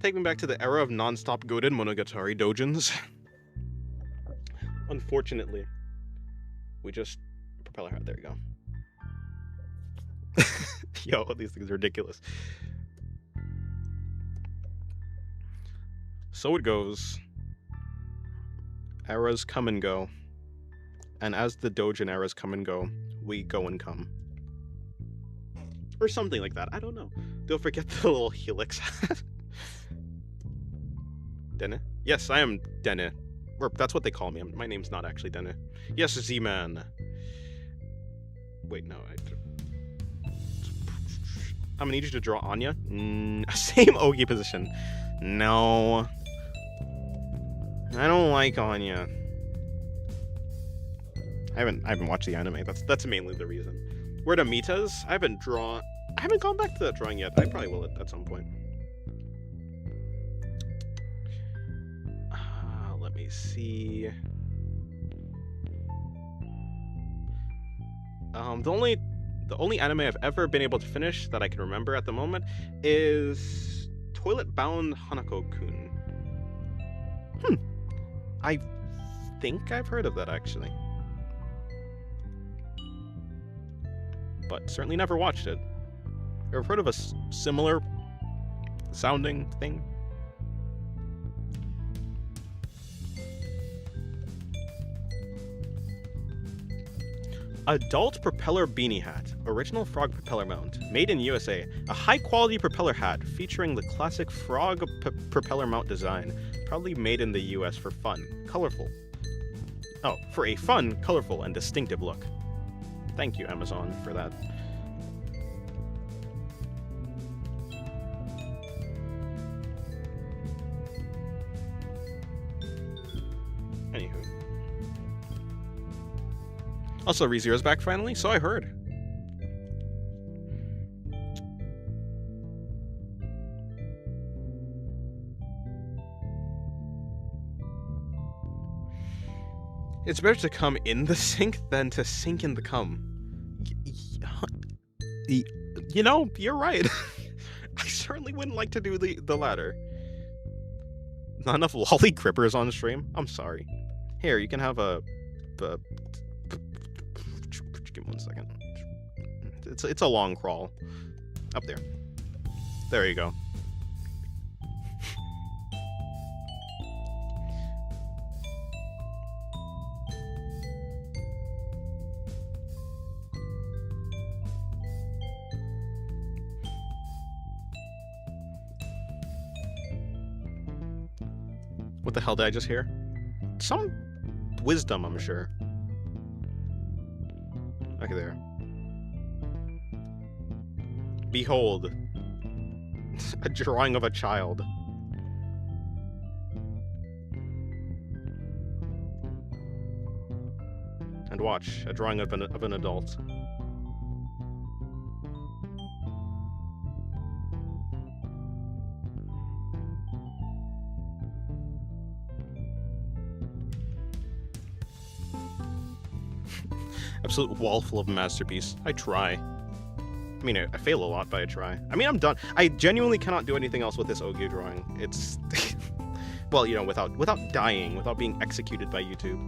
S1: Take me back to the era of non-stop goated Monogatari dojins. Unfortunately, we just propeller hat. There you go. Yo, these things are ridiculous. So it goes. Eras come and go, and as the dojin eras come and go, we go and come, or something like that. I don't know. Don't forget the little helix hat. Dene? Yes, I am Dene. Or that's what they call me. My name's not actually Dene. Yes, Z-Man. Wait, no. I'm gonna need you to draw Anya. Same Ogi position. No. I don't like Anya. I haven't watched the anime. That's mainly the reason. Where the Mitas? I haven't gone back to that drawing yet. I probably will at some point. Let me see. The only anime I've ever been able to finish that I can remember at the moment is Toilet Bound Hanako-kun. I think I've heard of that actually, but certainly never watched it. Ever heard of a similar sounding thing? Adult propeller beanie hat, original frog propeller mount, made in USA. A high-quality propeller hat featuring the classic frog propeller mount design, probably made in the US for fun, colorful. Oh, for a fun, colorful, and distinctive look. Thank you, Amazon, for that. Anywho. Also, ReZero's back finally, so I heard. It's better to come in the sink than to sink in the cum. You know, you're right. I certainly wouldn't like to do the latter. Not enough lolly grippers on stream? I'm sorry. Here, you can have give me 1 second. It's a long crawl. Up there. There you go. What the hell did I just hear? Some wisdom, I'm sure. Okay, there. Behold, a drawing of a child. And watch, a drawing of an adult. Absolute wall full of masterpiece. I try. I mean, I fail a lot, but I try. I mean, I'm done. I genuinely cannot do anything else with this Ogi drawing. It's... well, you know, without dying, without being executed by YouTube.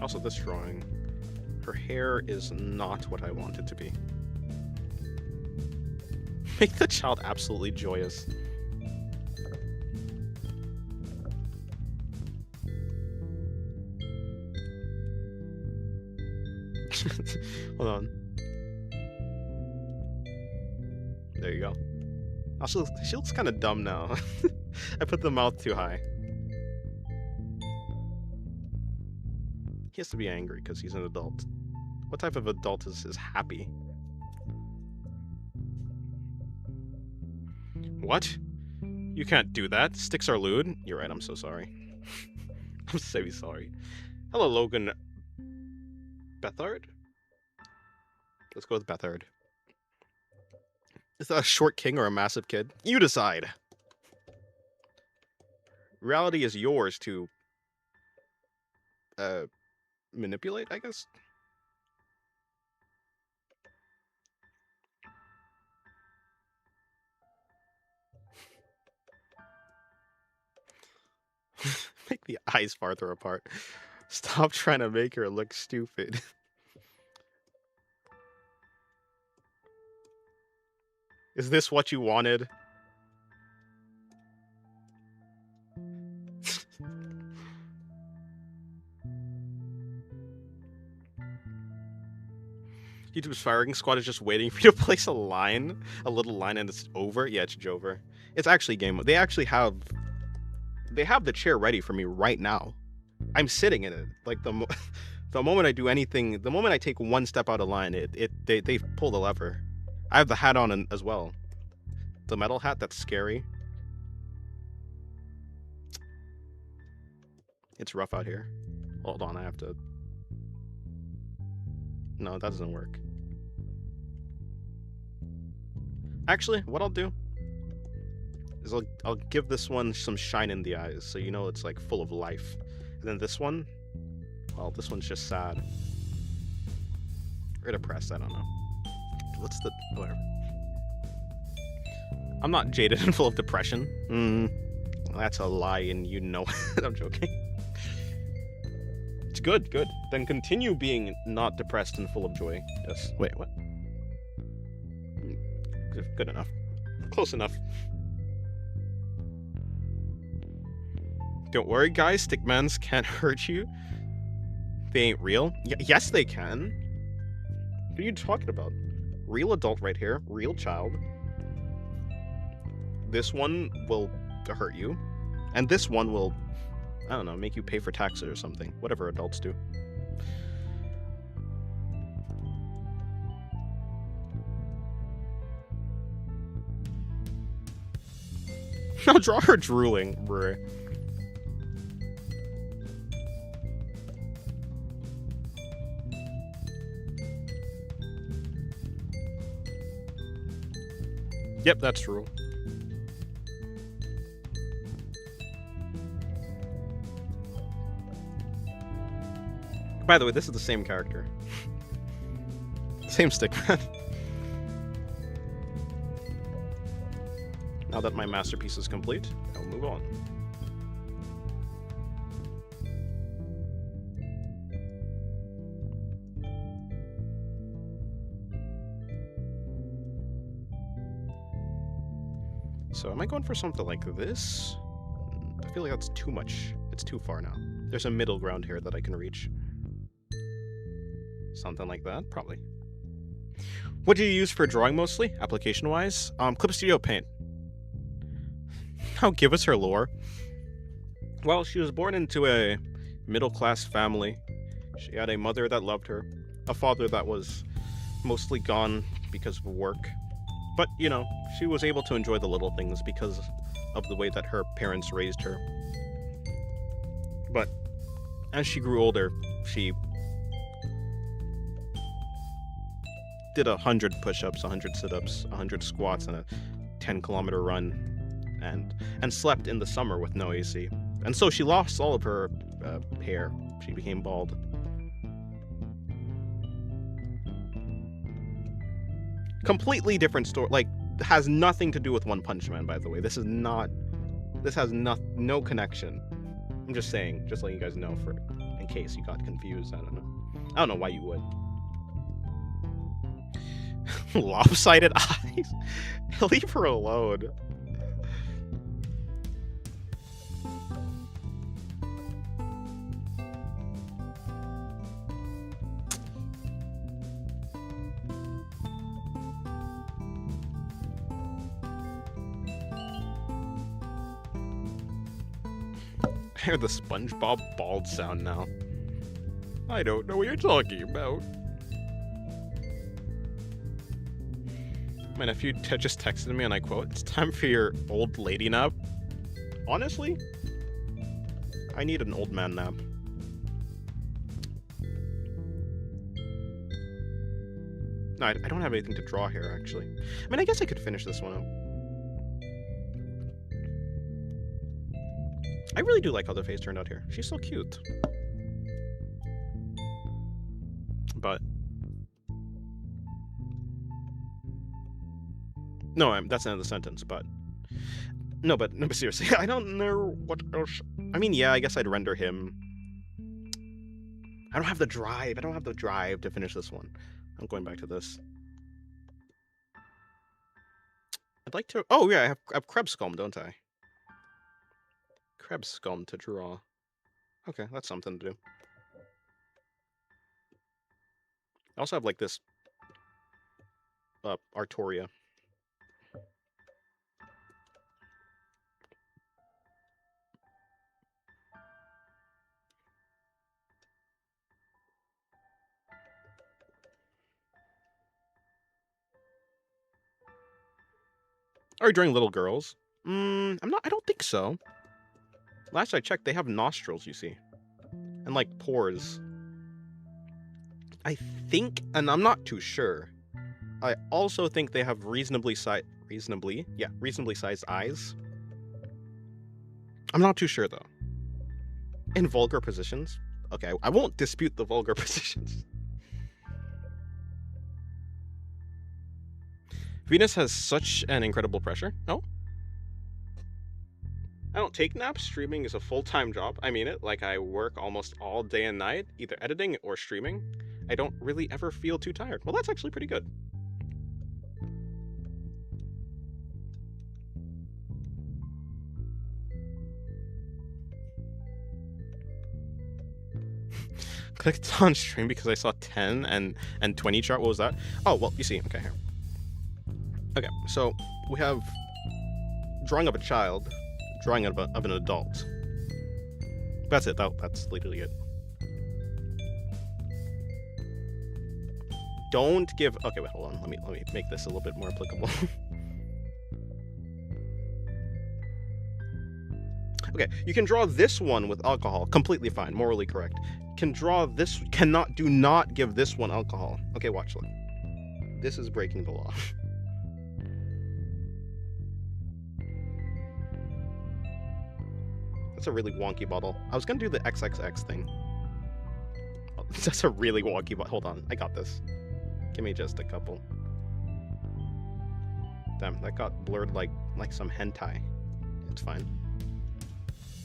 S1: Also, this drawing. Her hair is not what I want it to be. Make the child absolutely joyous. Hold on. There you go. Also, she looks kind of dumb now. I put the mouth too high. He has to be angry because he's an adult. What type of adult is happy? What? You can't do that. Sticks are lewd. You're right, I'm so sorry. I'm so sorry. Hello, Logan Bethard? Let's go with Bethard. Is that a short king or a massive kid? You decide. Reality is yours to manipulate, I guess. Make the eyes farther apart. Stop trying to make her look stupid. Is this what you wanted? YouTube's firing squad is just waiting for you to place a line, a little line, and it's over. Yeah, it's Jover. It's actually game. They actually have. They have the chair ready for me right now. I'm sitting in it. Like the moment I do anything, the moment I take one step out of line, they pull the lever. I have the hat on as well. The metal hat. That's scary. It's rough out here. Hold on, I have to. No, that doesn't work. Actually, what I'll do is I'll give this one some shine in the eyes, so you know it's like full of life. And then this one, well, this one's just sad. Or depressed, I don't know. What's the whatever. I'm not jaded and full of depression. That's a lie, and you know it. I'm joking. It's good, good. Then continue being not depressed and full of joy. Yes. Wait, what? Good enough. Close enough. Don't worry, guys. Stickmans can't hurt you. They ain't real. Yes, they can. What are you talking about? Real adult right here. Real child. This one will hurt you. And this one will, I don't know, make you pay for taxes or something. Whatever adults do. I'll draw her drooling. Bruh. Yep, that's true. By the way, this is the same character. Same stickman. Now that my masterpiece is complete, I'll move on. So am I going for something like this? I feel like that's too much. It's too far now. There's a middle ground here that I can reach. Something like that, probably. What do you use for drawing mostly, application-wise? Clip Studio Paint. Now give us her lore. Well, she was born into a middle-class family. She had a mother that loved her, a father that was mostly gone because of work. But, you know, she was able to enjoy the little things because of the way that her parents raised her. But as she grew older, she did 100 push-ups, 100 sit-ups, 100 squats, and a 10-kilometer run, and slept in the summer with no AC. And so she lost all of her hair. She became bald. Completely different story. Like, has nothing to do with One Punch Man, by the way. This has no connection. I'm just saying, just letting you guys know, for in case you got confused. I don't know why you would. Lopsided eyes. Leave her alone. I hear the SpongeBob bald sound now. I don't know what you're talking about. My nephew just texted me and I quote, "It's time for your old lady nap." Honestly, I need an old man nap. No, I don't have anything to draw here, actually. I mean, I guess I could finish this one up. I really do like how the face turned out here. She's so cute. But... no, that's the end of the sentence, but... No, but seriously, I don't know what else... I mean, yeah, I guess I'd render him. I don't have the drive. I don't have the drive to finish this one. I'm going back to this. I'd like to... oh, yeah, I have Krebs Scum, don't I? Krebs Scum to draw. Okay, that's something to do. I also have, like, this... Artoria. Are you drawing little girls? I don't think so. Last I checked, they have nostrils, you see. And, like, pores. I think, and I'm not too sure, I also think they have reasonably sized eyes. I'm not too sure, though. In vulgar positions? Okay, I won't dispute the vulgar positions. Venus has such an incredible pressure. No? I don't take naps. Streaming is a full-time job. I mean it. Like, I work almost all day and night, either editing or streaming. I don't really ever feel too tired. Well, that's actually pretty good. Clicked on stream because I saw 10 and 20 chart. What was that? Oh, well, you see. Okay, here. Okay, so we have drawing of a child, drawing of an adult. That's it. That's literally it. Don't give... okay, wait, hold on. Let me make this a little bit more applicable. Okay, you can draw this one with alcohol. Completely fine. Morally correct. Can draw this... do not give this one alcohol. Okay, watch. Look. This is breaking the law. That's a really wonky bottle. I was gonna do the XXX thing. Oh, that's a really wonky bottle. Hold on, I got this. Give me just a couple. Damn, that got blurred like some hentai. It's fine.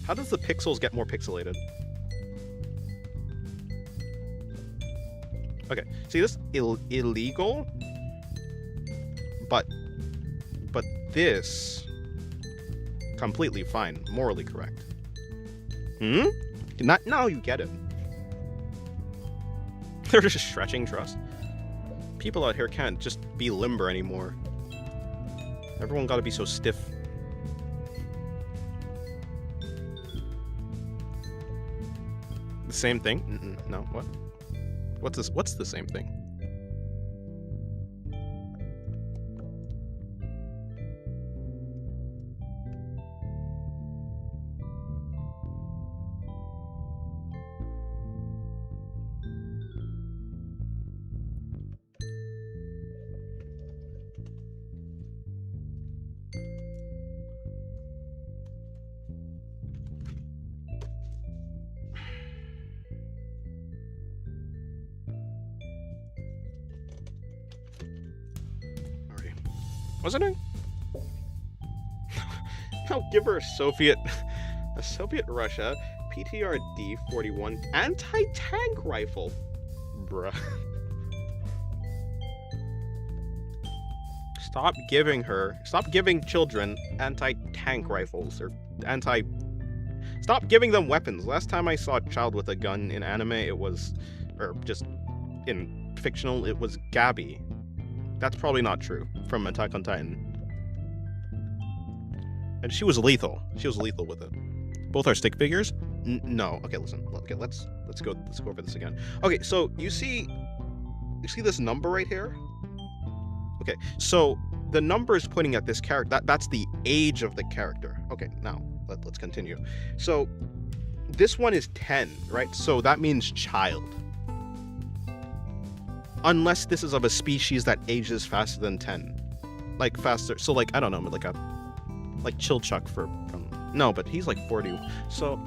S1: How does the pixels get more pixelated? Okay, see this? Illegal? But this... completely fine. Morally correct. Now you get it. They're just stretching trust. People out here can't just be limber anymore. Everyone gotta be so stiff. The same thing? No, what? What's this? What's the same thing? Wasn't it? I'll give her a Soviet Russia PTRD 41 anti-tank rifle. Bruh. Stop giving children anti-tank rifles or stop giving them weapons. Last time I saw a child with a gun in anime, or just in fictional, it was Gabby. That's probably not true from Attack on Titan. And she was lethal. She was lethal with it. Both are stick figures? No. Okay, listen. Okay, let's go over this again. Okay, so you see this number right here? Okay, so the number is pointing at this character. That's the age of the character. Okay, now let's continue. So this one is 10, right? So that means child. Unless this is of a species that ages faster than 10. Like faster, so like, I don't know, like Chilchuck no, but he's like 40. So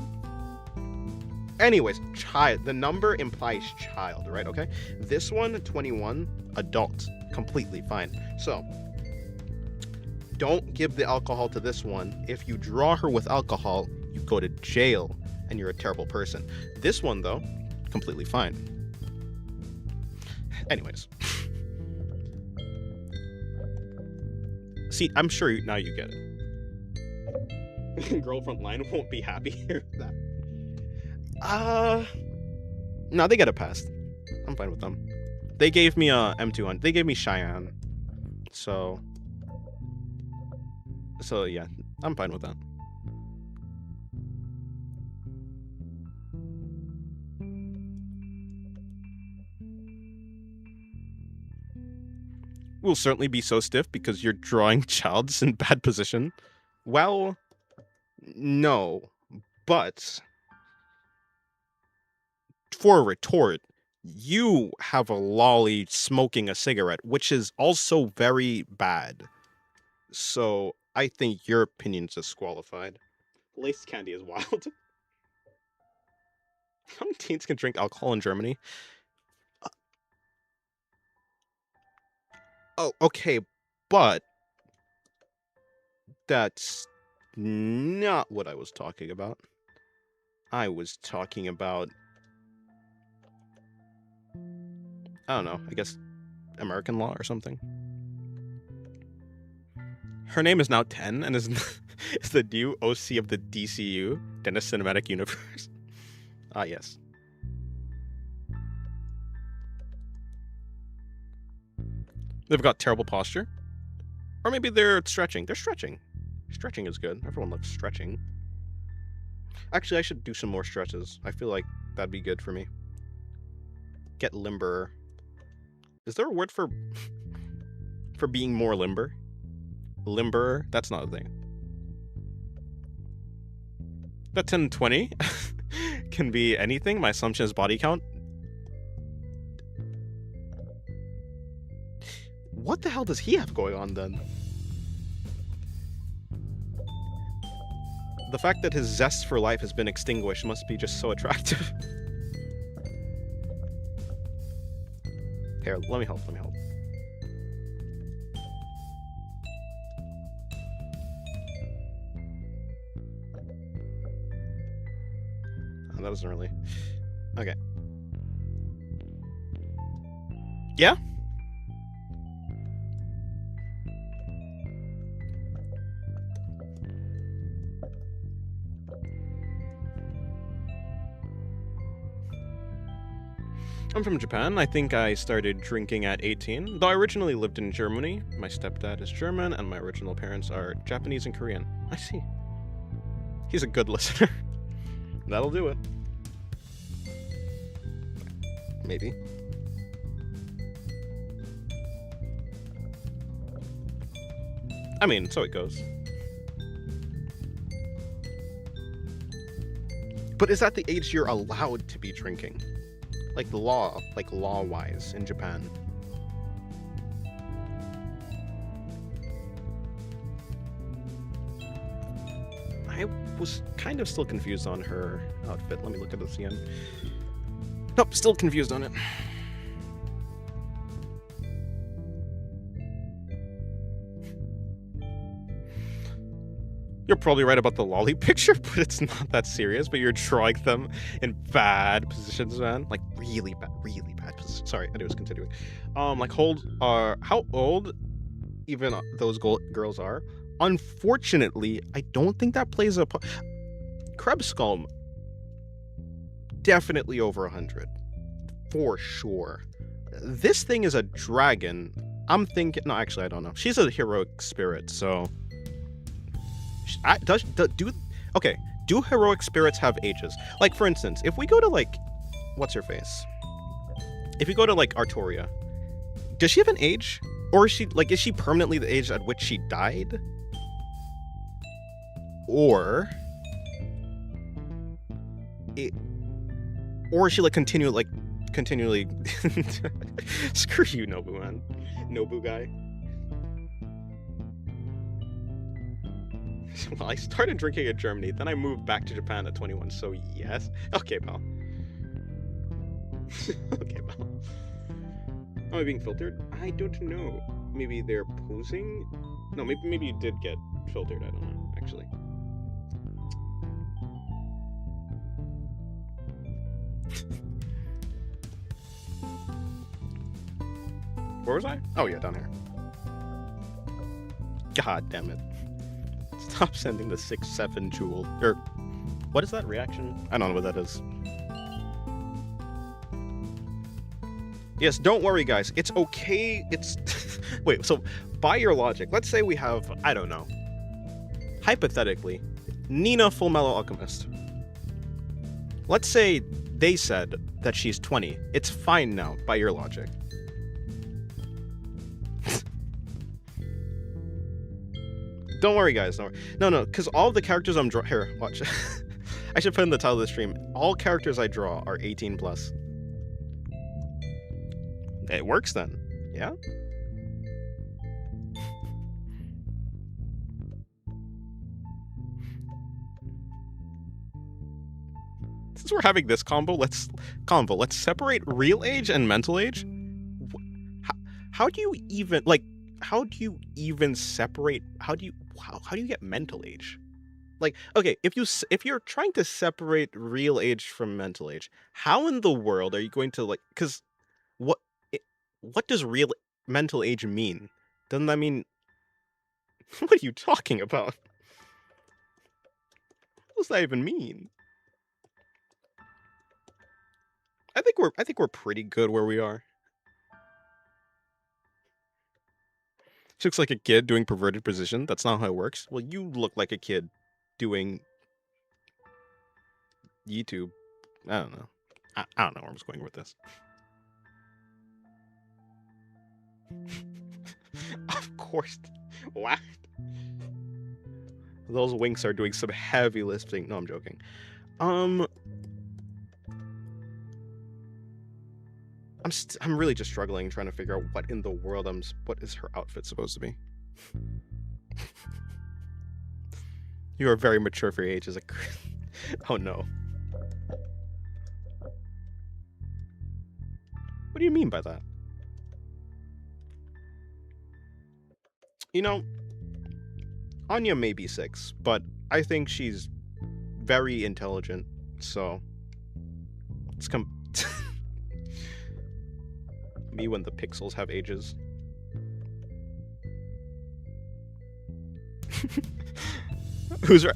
S1: anyways, child, the number implies child, right? Okay, this one, 21, adult, completely fine. So don't give the alcohol to this one. If you draw her with alcohol, you go to jail and you're a terrible person. This one though, completely fine. Anyways, see, I'm sure now you get it. Girl front line won't be happy with that. No, they get a pass. I'm fine with them. They gave me a M200. They gave me Cheyenne. So yeah, I'm fine with that. Will certainly be so stiff because you're drawing childs in bad position. Well, no, but for a retort, you have a lolly smoking a cigarette, which is also very bad. So I think your opinion's disqualified. Lace candy is wild. How many teens can drink alcohol in Germany? Oh, okay, but that's not what I was talking about. I was talking about, I don't know, I guess American law or something. Her name is now 10 and is the new OC of the DCU, Dennis Cinematic Universe. Ah, yes. They've got terrible posture. Or maybe they're stretching. They're stretching. Stretching is good. Everyone loves stretching. Actually, I should do some more stretches. I feel like that'd be good for me. Get limber. Is there a word for being more limber? Limber? That's not a thing. That 10 and 20 can be anything. My assumption is body count. What the hell does he have going on then? The fact that his zest for life has been extinguished must be just so attractive. Here, let me help. Oh, that doesn't really... Okay. Yeah? I'm from Japan. I think I started drinking at 18, though I originally lived in Germany. My stepdad is German, and my original parents are Japanese and Korean. I see. He's a good listener. That'll do it. Maybe. I mean, so it goes. But is that the age you're allowed to be drinking? Like law-wise in Japan. I was kind of still confused on her outfit. Let me look at this again. Nope, still confused on it. You're probably right about the lolly picture, but it's not that serious. But you're drawing them in bad positions, man. Like really bad positions. Sorry, I was continuing. Like how old even those girls are. Unfortunately, I don't think that plays a Krebskulm. Definitely over 100, for sure. This thing is a dragon. I'm thinking. No, actually, I don't know. She's a heroic spirit, so. Do heroic spirits have ages? Like, for instance, if we go to, like, what's her face? If we go to, like, Artoria, does she have an age? Or is she permanently the age at which she died? Or is she like continually screw you, Nobu man. Nobu guy. Well, I started drinking in Germany, then I moved back to Japan at 21, so yes. Okay, pal. Okay, pal. Am I being filtered? I don't know. Maybe they're posing? No, maybe you did get filtered, I don't know, actually. Where was I? Oh yeah, down here. God damn it. Stop sending the 6-7 jewel. Or, what is that reaction? I don't know what that is. Yes, don't worry, guys. It's okay. It's... Wait, so, by your logic, let's say we have, I don't know, hypothetically, Nina Fullmetal Alchemist. Let's say they said that she's 20. It's fine now, by your logic. Don't worry, guys. Don't worry. No, because all the characters I'm drawing... Here, watch. I should put in the title of the stream. All characters I draw are 18 plus. It works then. Yeah? Since we're having this combo, let's separate real age and mental age. How do you even separate? How do you get mental age? Like, okay, if you're trying to separate real age from mental age, how in the world are you going to, like, because what does real mental age mean? Doesn't that mean... What are you talking about? What does that even mean? I think we're pretty good where we are. She looks like a kid doing perverted position. That's not how it works. Well, you look like a kid doing YouTube. I don't know. I don't know where I'm going with this. Of course. What? Those winks are doing some heavy lifting. No, I'm joking. I'm really just struggling trying to figure out what in the world what is her outfit supposed to be. You are very mature for your age as a... Oh no. What do you mean by that? You know, Anya may be 6, but I think she's very intelligent, so it's me when the pixels have ages.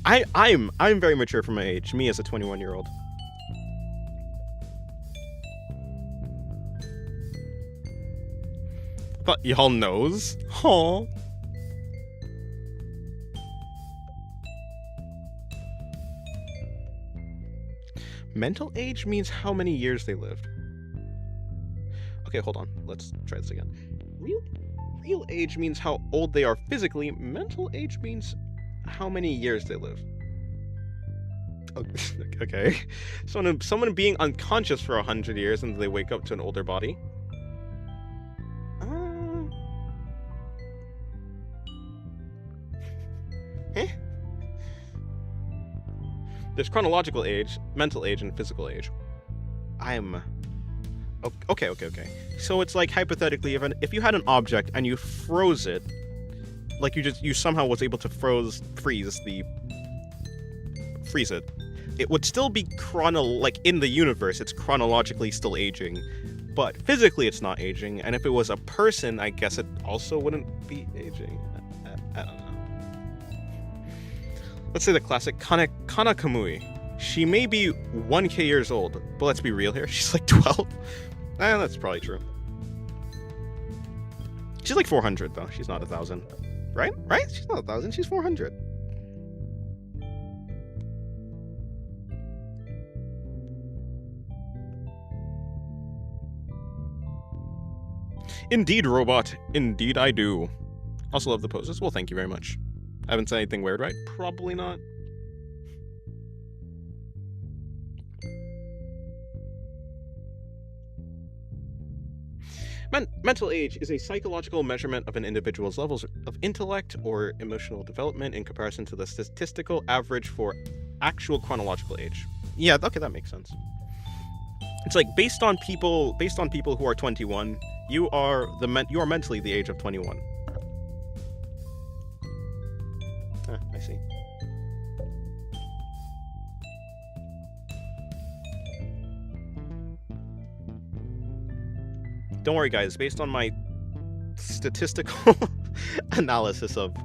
S1: I'm very mature for my age, me as a 21-year-old. But y'all knows? Huh? Mental age means how many years they lived. Okay, hold on. Let's try this again. Real age means how old they are physically. Mental age means how many years they live. Okay. Someone being unconscious for 100 years and they wake up to an older body. There's chronological age, mental age, and physical age. Okay. So it's like, hypothetically, if you had an object and you froze it, like you somehow was able to freeze it, it would still be in the universe, it's chronologically still aging, but physically it's not aging. And if it was a person, I guess it also wouldn't be aging. I don't know. Let's say the classic Kana Kamui. She may be 1k years old, but let's be real here, she's like 12. That's probably true. She's like 400 though, she's not 1,000. Right? She's not 1,000, she's 400. Indeed, robot. Indeed, I do. Also love the poses. Well, thank you very much. I haven't said anything weird, right? Probably not. Mental age is a psychological measurement of an individual's levels of intellect or emotional development in comparison to the statistical average for actual chronological age. Yeah, okay, that makes sense. It's like based on people who are 21, you are mentally the age of 21. I see. Don't worry, guys. Based on my statistical analysis of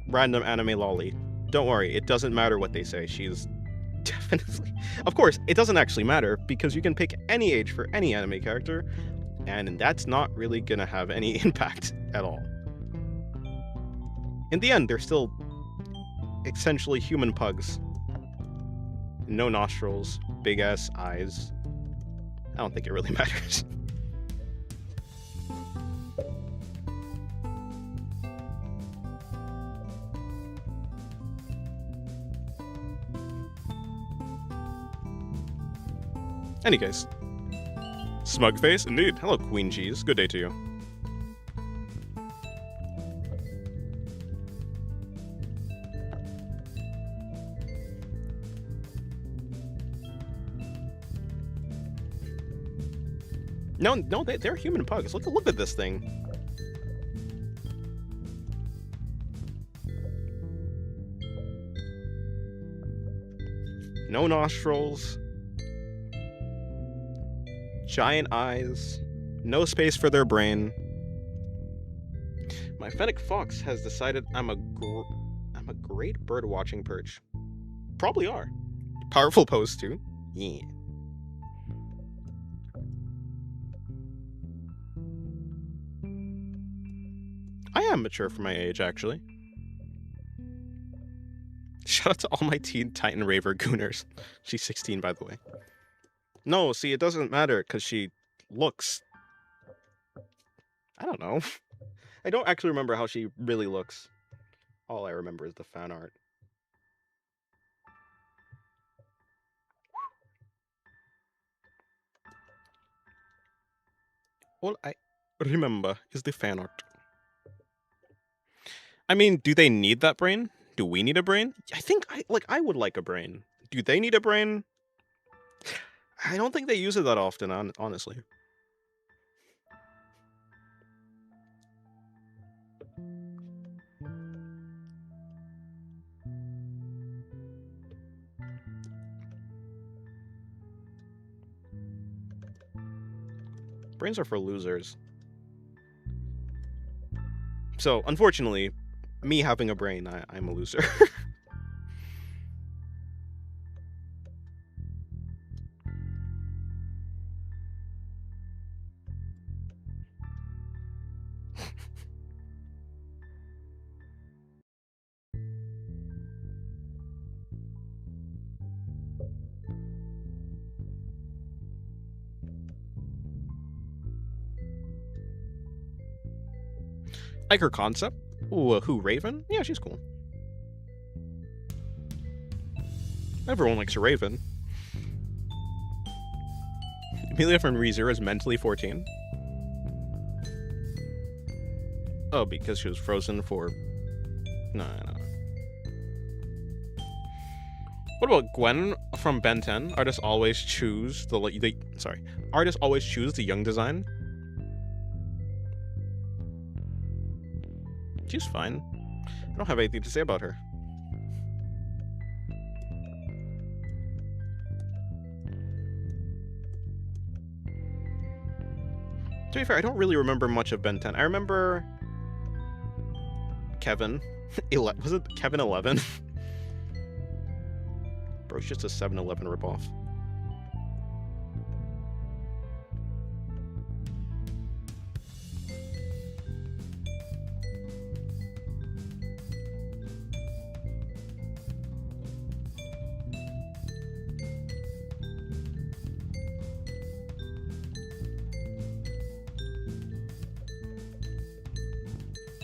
S1: random anime lolly, don't worry. It doesn't matter what they say. She's definitely... Of course, it doesn't actually matter because you can pick any age for any anime character, and that's not really gonna have any impact at all. In the end, they're still essentially human pugs. No nostrils, big ass eyes. I don't think it really matters. Any case. Smug face, indeed. Hello, Queen Cheese. Good day to you. No, they're human pugs. Look at this thing. No nostrils. Giant eyes. No space for their brain. My fennec fox has decided I'm a great bird watching perch. Probably are. Powerful pose too. Yeah. I am mature for my age, actually. Shout out to all my Teen Titan Raver gooners. She's 16, by the way. No, see, it doesn't matter, because she looks... I don't know. I don't actually remember how she really looks. All I remember is the fan art. All I remember is the fan art. I mean, do they need that brain? Do we need a brain? I think I would like a brain. Do they need a brain? I don't think they use it that often, honestly. Brains are for losers. So, unfortunately, me having a brain, I'm a loser. Like her concept. Ooh, who, Raven? Yeah, she's cool. Everyone likes a Raven. Amelia from ReZero is mentally 14. Oh, because she was frozen for... No. What about Gwen from Ben 10? Artists always choose Artists always choose the young design. She's fine. I don't have anything to say about her. To be fair, I don't really remember much of Ben 10. I remember Kevin. Was it Kevin 11? Bro, it's just a 7-Eleven ripoff.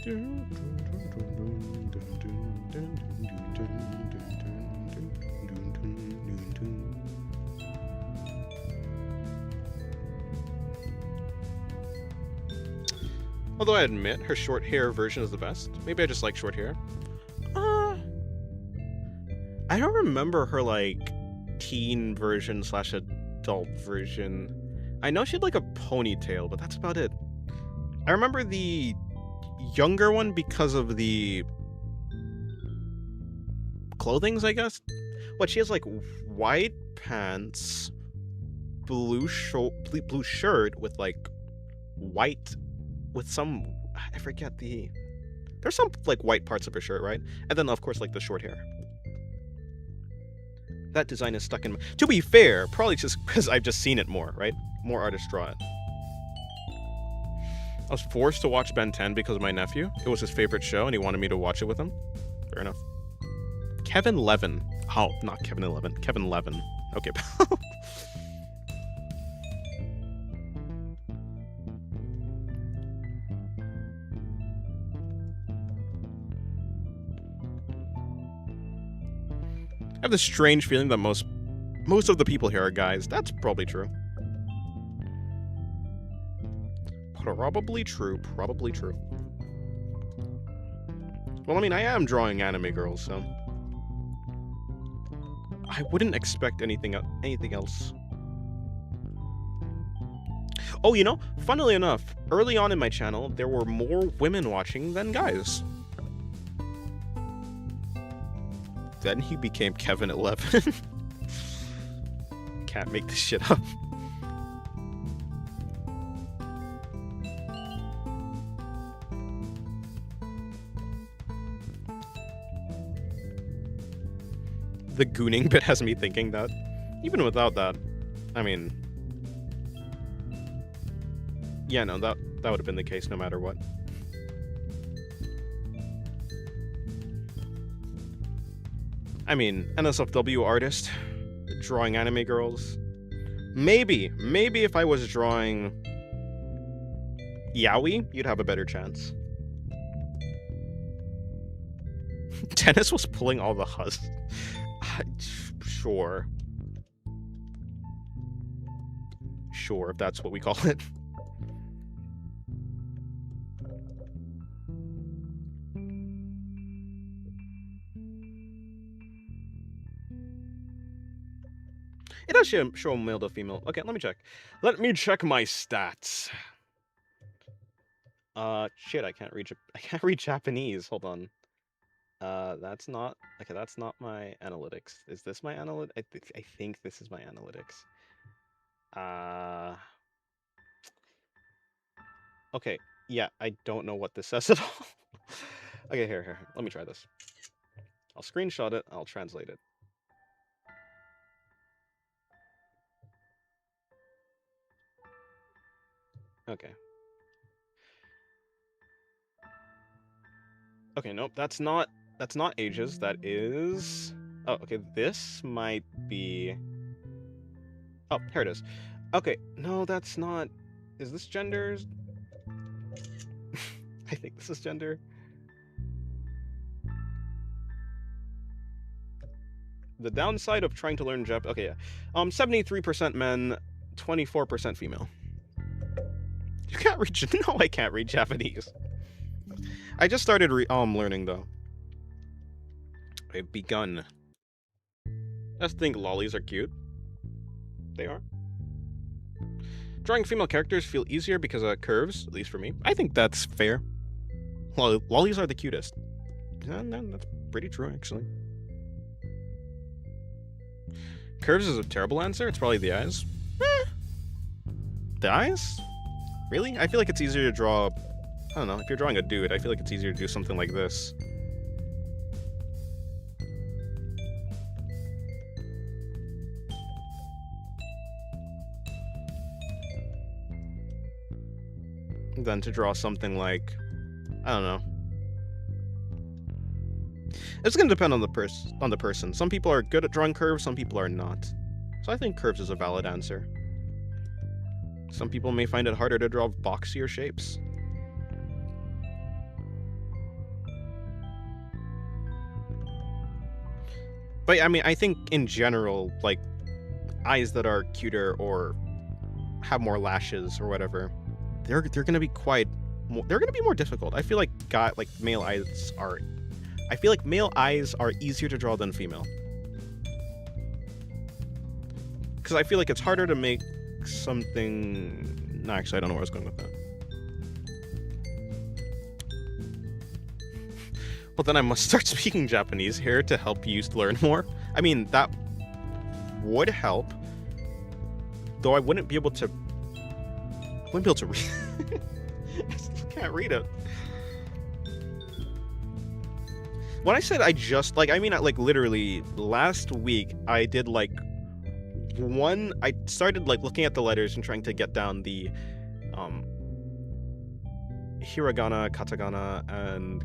S1: Although I admit her short hair version is the best. Maybe I just like short hair. I don't remember her like teen version / adult version. I know she had like a ponytail, but that's about it. I remember the younger one because of the clothings, I guess. What, she has like white pants, blue shirt with like white with some, I forget there's some like white parts of her shirt, right? And then of course like the short hair. That design is stuck in. To be fair, probably just because I've just seen it more, right? More artists draw it. I was forced to watch Ben 10 because of my nephew. It was his favorite show, and he wanted me to watch it with him. Fair enough. Kevin Levin. Oh, not Kevin 11. Kevin Levin. Okay. I have this strange feeling that most of the people here are guys. That's probably true. Probably true. Probably true. Well, I mean, I am drawing anime girls, so I wouldn't expect anything else. Oh, you know, funnily enough, early on in my channel, there were more women watching than guys. Then he became Kevin 11. Can't make this shit up. The gooning bit has me thinking that. Even without that, I mean, yeah, no, that would have been the case no matter what. I mean, NSFW artist, drawing anime girls. Maybe if I was drawing yaoi, you'd have a better chance. Dennis was pulling all the hus. Sure. Sure, if that's what we call it. It does show male to female. Okay, let me check. Let me check my stats. Shit, I can't read Japanese. Hold on. That's not my analytics. Is this my analytics? I think this is my analytics. Okay, yeah, I don't know what this says at all. Okay, here. Let me try this. I'll screenshot it, I'll translate it. Okay. Okay, nope, that's not ages, that is... Oh, okay, this might be... Oh, here it is. Okay, no, that's not... Is this gender? I think this is gender. The downside of trying to learn Jap... Okay, yeah. 73% men, 24% female. You can't read... No, I can't read Japanese. I just started learning, though. I've begun. I just think lollies are cute. They are. Drawing female characters feel easier because of curves, at least for me. I think that's fair. Lollies are the cutest. No, that's pretty true, actually. Curves is a terrible answer. It's probably the eyes. The eyes? Really? I feel like it's easier to draw... I don't know. If you're drawing a dude, I feel like it's easier to do something like this. Than to draw something like... I don't know. It's going to depend on the person. Some people are good at drawing curves, some people are not. So I think curves is a valid answer. Some people may find it harder to draw boxier shapes. But I mean, I think in general, like eyes that are cuter or have more lashes or whatever, they're gonna be they're gonna be more difficult. I feel like male eyes are. I feel like male eyes are easier to draw than female. Because I feel like it's harder to make something. No, actually, I don't know where I was going with that. Well, then I must start speaking Japanese here to help you learn more. I mean, that would help, though I wouldn't be able to. I wouldn't be able to read. I still can't read it. When I said I mean, literally last week I did I started looking at the letters and trying to get down the hiragana, katakana, and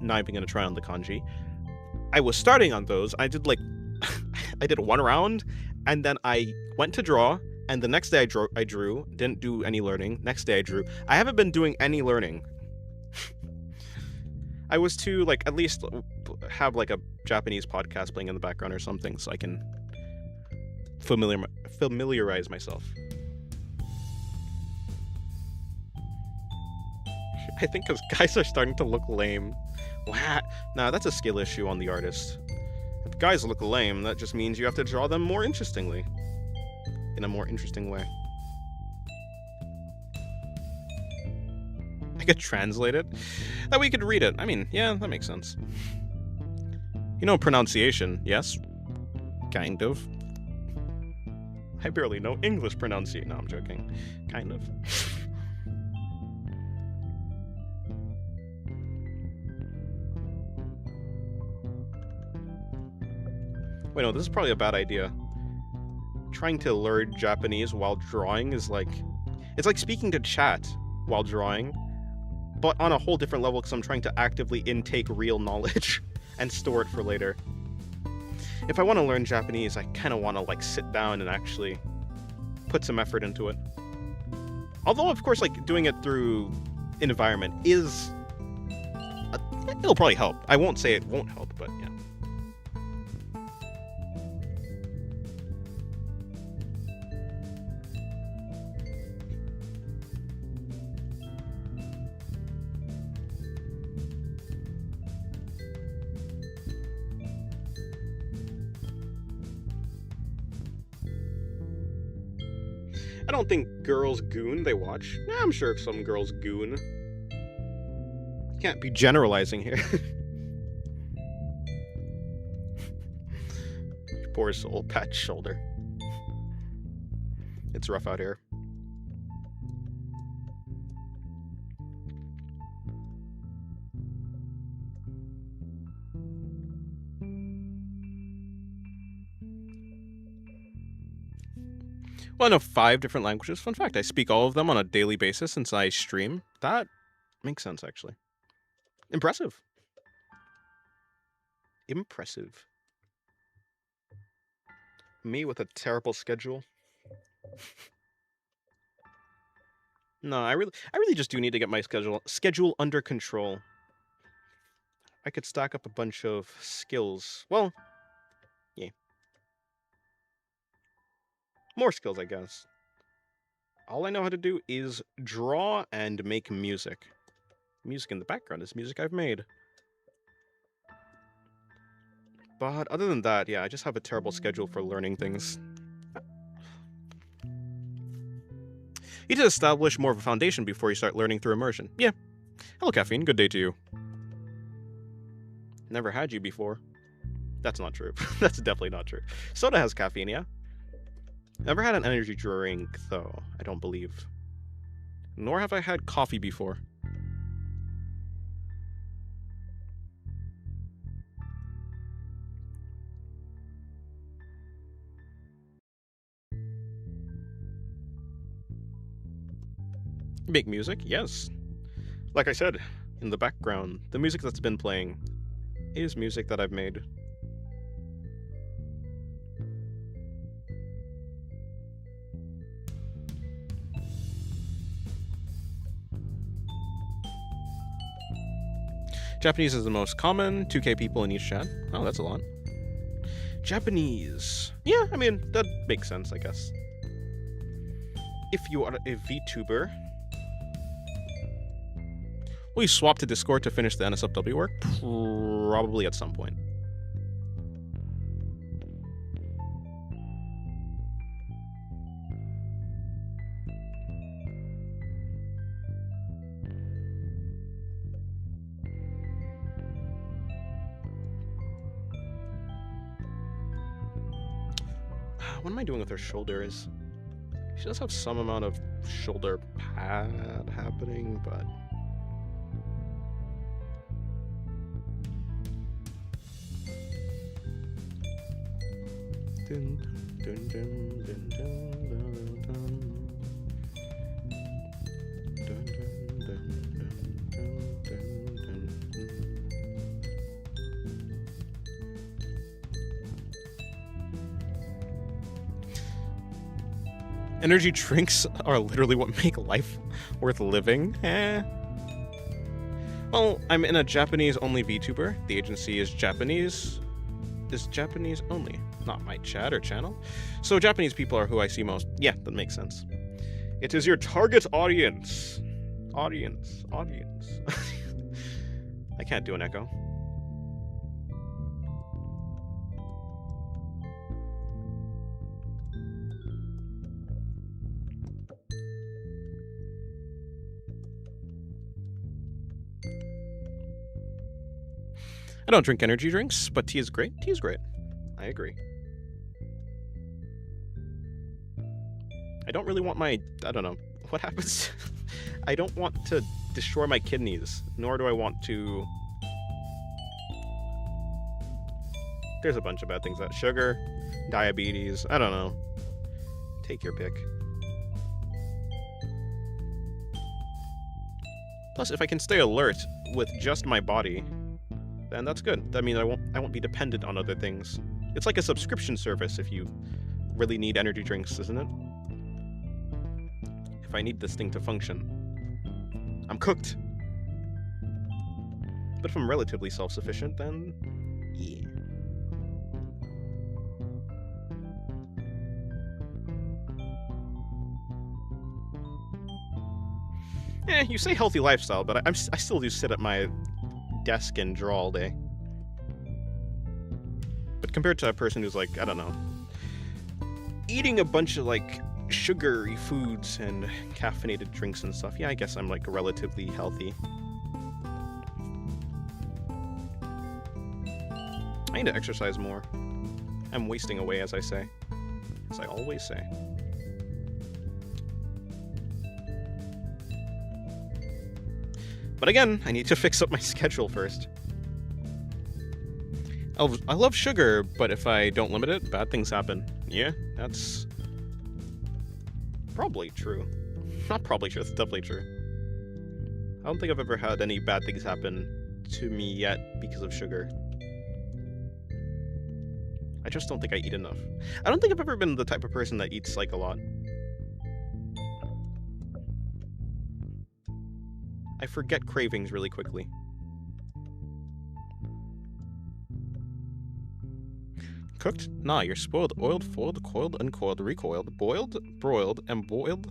S1: now I'm gonna try on the kanji. I was starting on those. I did I did one round, and then I went to draw, and the next day I drew, didn't do any learning. Next day I drew. I haven't been doing any learning. I was to at least have a Japanese podcast playing in the background or something so I can familiarize myself. I think because guys are starting to look lame. What? Nah, that's a skill issue on the artist. If guys look lame, that just means you have to draw them more interestingly. In a more interesting way. I could translate it. That we could read it. I mean, yeah, that makes sense. You know pronunciation, yes? Kind of. I barely know English pronunciation. No, I'm joking. Kind of. Wait, no, this is probably a bad idea. Trying to learn Japanese while drawing is it's like speaking to chat while drawing, but on a whole different level because I'm trying to actively intake real knowledge and store it for later. If I want to learn Japanese, I kind of want to sit down and actually put some effort into it. Although, of course, doing it through environment it'll probably help. I won't say it won't help, but yeah. I don't think girls goon, they watch. I'm sure some girls goon. Can't be generalizing here. Poor soul, pat shoulder. It's rough out here. Well, I know 5 different languages. Fun fact, I speak all of them on a daily basis since I stream. That makes sense, actually. Impressive. Impressive. Me with a terrible schedule. No, I really just do need to get my schedule under control. I could stack up a bunch of skills. Well, yeah. More skills, I guess. All I know how to do is draw and make music. Music in the background is music I've made. But other than that, yeah, I just have a terrible schedule for learning things. You need to establish more of a foundation before you start learning through immersion. Yeah. Hello, Caffeine. Good day to you. Never had you before. That's not true. That's definitely not true. Soda has caffeine, yeah? Never had an energy drink, though, I don't believe. Nor have I had coffee before. Make music? Yes. Like I said, in the background, the music that's been playing is music that I've made. Japanese is the most common, 2K people in each chat. Oh, that's a lot. Japanese. Yeah, I mean, that makes sense, I guess. If you are a VTuber, will you swap to Discord to finish the NSFW work? Probably at some point. What am I doing with her shoulders? She does have some amount of shoulder pad happening, but... Energy drinks are literally what make life worth living. Well, I'm in a Japanese-only VTuber. The agency is Japanese only, not my chat or channel. So Japanese people are who I see most. Yeah, that makes sense. It is your target audience. Audience. I can't do an echo. I don't drink energy drinks, but tea is great. Tea is great. I agree. I don't really want my... I don't know. What happens? I don't want to destroy my kidneys, nor do I want to... There's a bunch of bad things. That sugar, diabetes, I don't know. Take your pick. Plus, if I can stay alert with just my body, then that's good. That means I won't be dependent on other things. It's like a subscription service if you really need energy drinks, isn't it? If I need this thing to function, I'm cooked. But if I'm relatively self-sufficient, then yeah. You say healthy lifestyle, but I still do sit at my desk and draw all day. But compared to a person who's like, I don't know, eating a bunch of like sugary foods and caffeinated drinks and stuff, yeah, I guess I'm like relatively healthy. I need to exercise more. I'm wasting away, as I say. As I always say. But again, I need to fix up my schedule first. I love sugar, but if I don't limit it, bad things happen. Yeah, that's probably true. Not probably true, it's definitely true. I don't think I've ever had any bad things happen to me yet because of sugar. I just don't think I eat enough. I don't think I've ever been the type of person that eats like a lot. I forget cravings really quickly. Cooked? Nah, you're spoiled, oiled, foiled, coiled, uncoiled, recoiled, boiled, broiled, embroiled,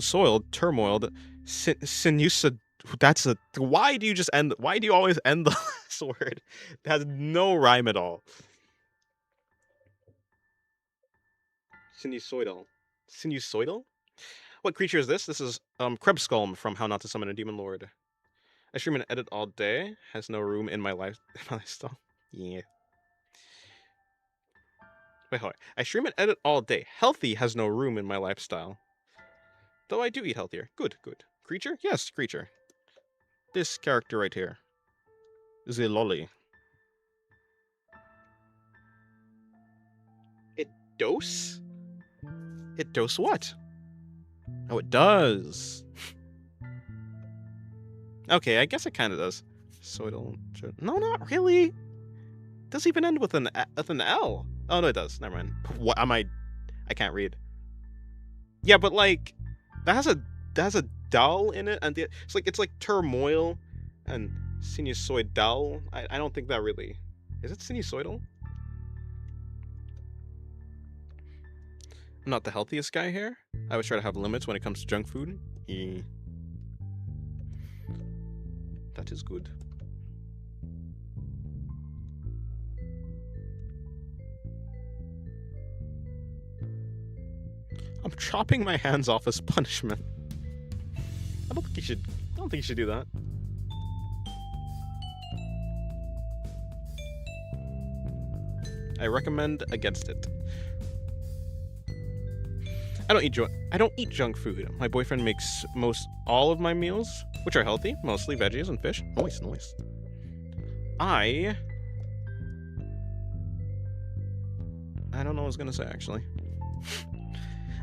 S1: soiled, turmoiled, sinusa. That's a... Why do you always end the last word? It has no rhyme at all. Sinusoidal. Sinusoidal? What creature is this? This is Krebskulm from How Not to Summon a Demon Lord. I stream and edit all day. Has no room in my lifestyle. Yeah. Wait, hold on. I stream and edit all day. Healthy has no room in my lifestyle. Though I do eat healthier. Good, good. Creature? Yes, creature. This character right here. Is a lolly. It dose? It dose what? Oh, it does. Okay, I guess it kind of does. Soidal. No, not really. It doesn't even end with an L. Oh no, it does. Never mind. What am I? I can't read. Yeah, but like that has a dull in it, and it's like turmoil and sinusoidal. I don't think that really. Is it sinusoidal? I'm not the healthiest guy here. I always try to have limits when it comes to junk food. That is good. I'm chopping my hands off as punishment. I don't think you should do that. I recommend against it. I don't eat junk food. My boyfriend makes all of my meals, which are healthy, mostly veggies and fish. Nice. I don't know what I was gonna say actually.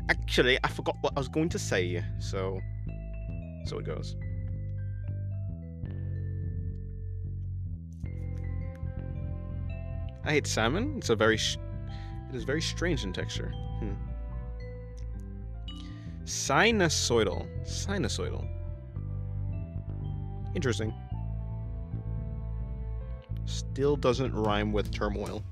S1: Actually, I forgot what I was going to say. So it goes. I hate salmon. It is very strange in texture. Sinusoidal. Interesting. Still doesn't rhyme with turmoil.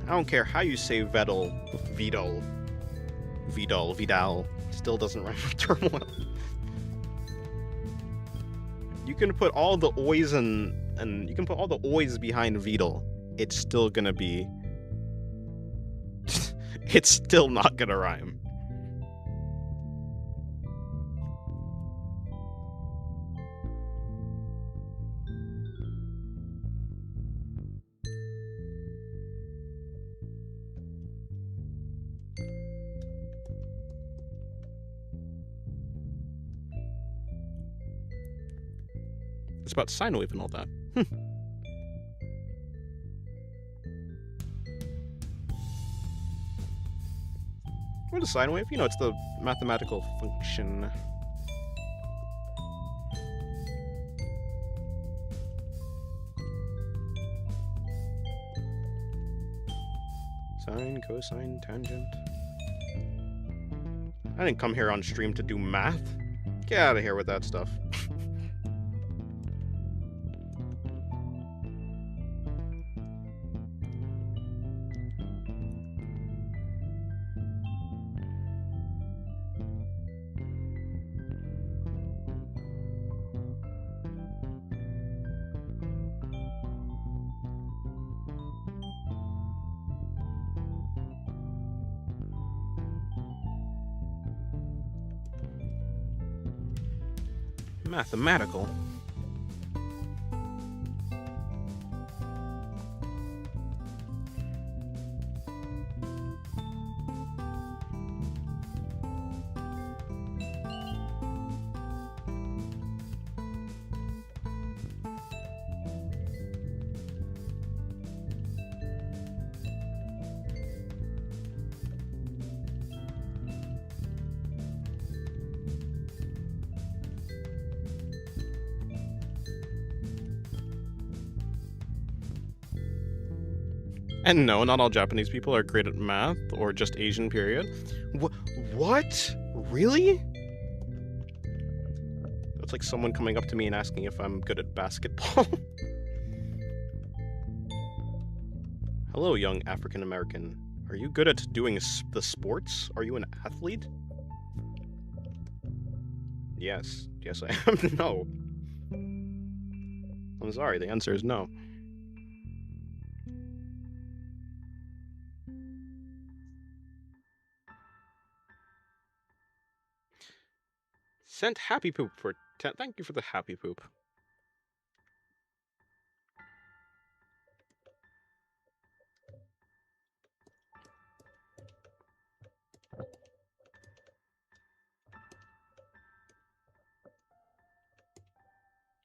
S1: I don't care how you say Vidal. Still doesn't rhyme with turmoil. You can put all the oys and you can put all the oys behind Vidal. It's still gonna be. It's still not gonna rhyme. It's about sine wave and all that. What is sine wave? You know, it's the mathematical function. Sine, cosine, tangent. I didn't come here on stream to do math. Get out of here with that stuff. Mathematical. And no, not all Japanese people are great at math, or just Asian, period. What? Really? That's like someone coming up to me and asking if I'm good at basketball. Hello, young African American. Are you good at doing the sports? Are you an athlete? Yes. Yes, I am. No. I'm sorry, the answer is no. Sent happy poop for 10. Thank you for the happy poop.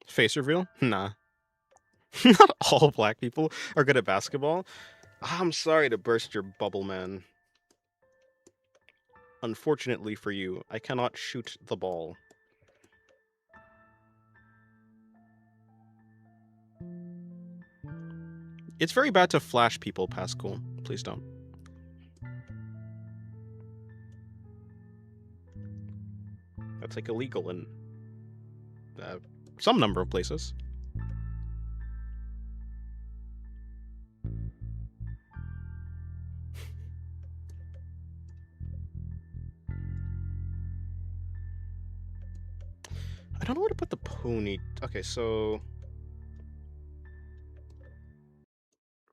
S1: Face reveal? Nah. Not all black people are good at basketball. I'm sorry to burst your bubble, man. Unfortunately for you, I cannot shoot the ball. It's very bad to flash people past school. Please don't. That's like illegal in some number of places. I don't know where to put the pony. Okay, so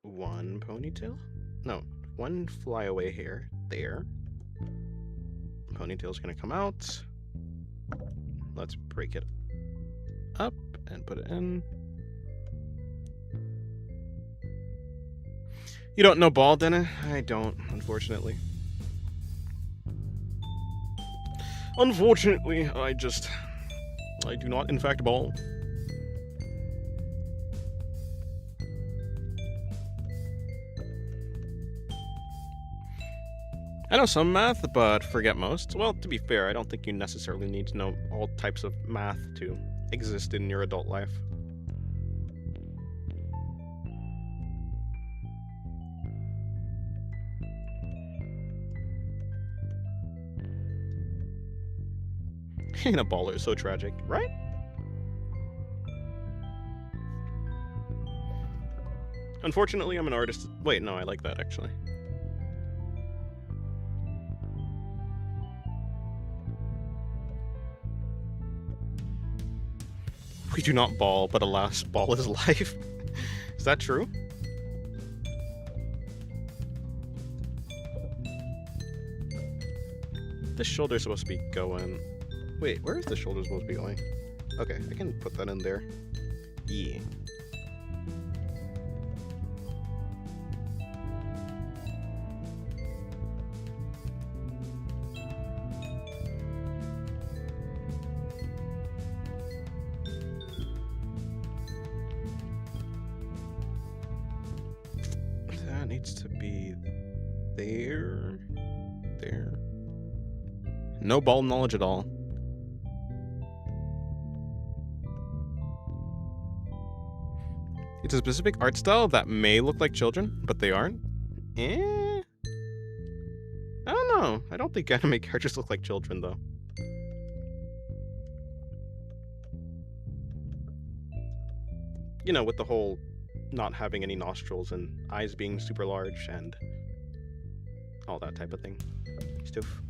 S1: one ponytail? No, one flyaway hair there. Ponytail's gonna come out. Let's break it up and put it in. You don't know ball, Dennis? I don't, unfortunately. Unfortunately, I do not, in fact, ball. I know some math, but forget most. Well, to be fair, I don't think you necessarily need to know all types of math to exist in your adult life. Being a baller is so tragic, right? Unfortunately, I'm an artist. Wait, no, I like that, actually. We do not ball, but alas, ball is life. Is that true? This shoulder's supposed to be going... Wait, where is the shoulder supposed to be going? Okay, I can put that in there. Yeah. That needs to be there. There. No ball knowledge at all. It's a specific art style that may look like children, but they aren't. I don't know. I don't think anime characters look like children, though. You know, with the whole not having any nostrils and eyes being super large and all that type of thing. Stuff.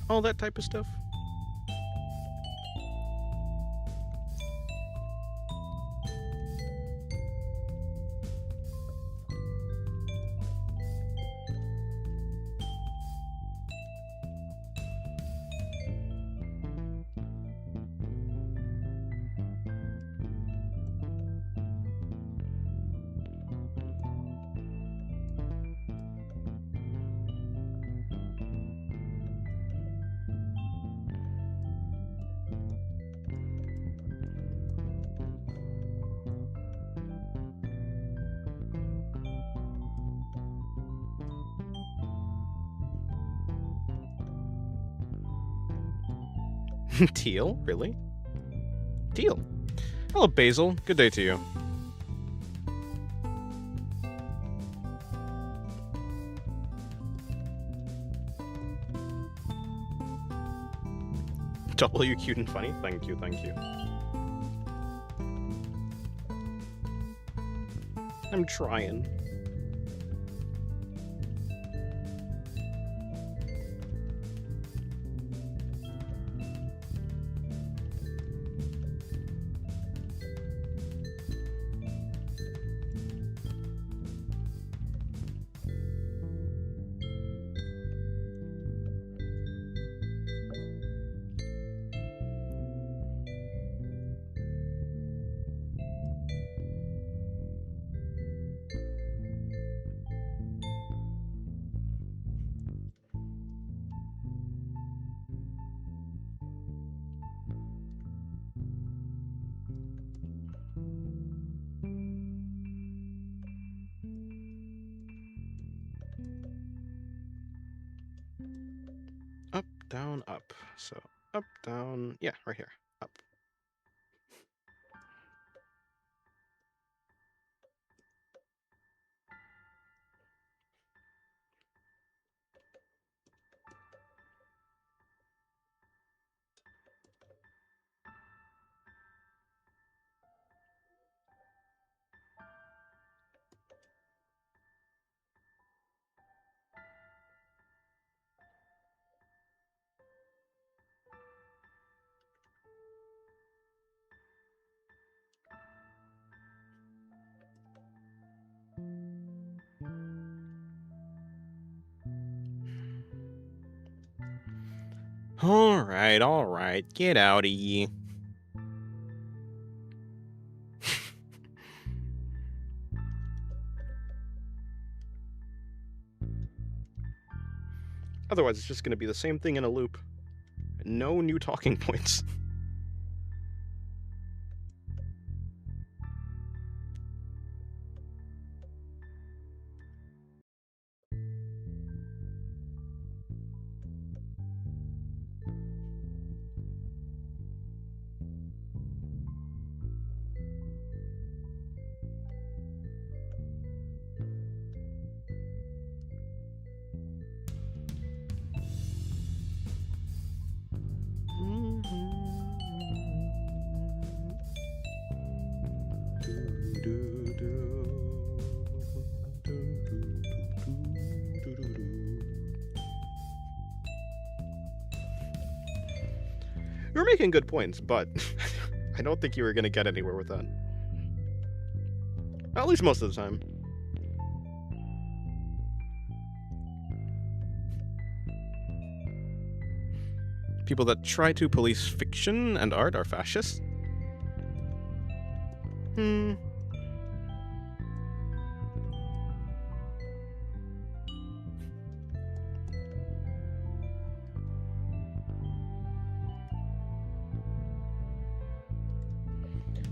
S1: All that type of stuff. Teal? Really? Teal. Hello, Basil. Good day to you. W cute and funny? Thank you, thank you. I'm trying. down, up. So up, down, yeah, right here, up. All right, get out of here. Otherwise, it's just going to be the same thing in a loop. No new talking points. You're making good points, but I don't think you were going to get anywhere with that. At least most of the time. People that try to police fiction and art are fascists?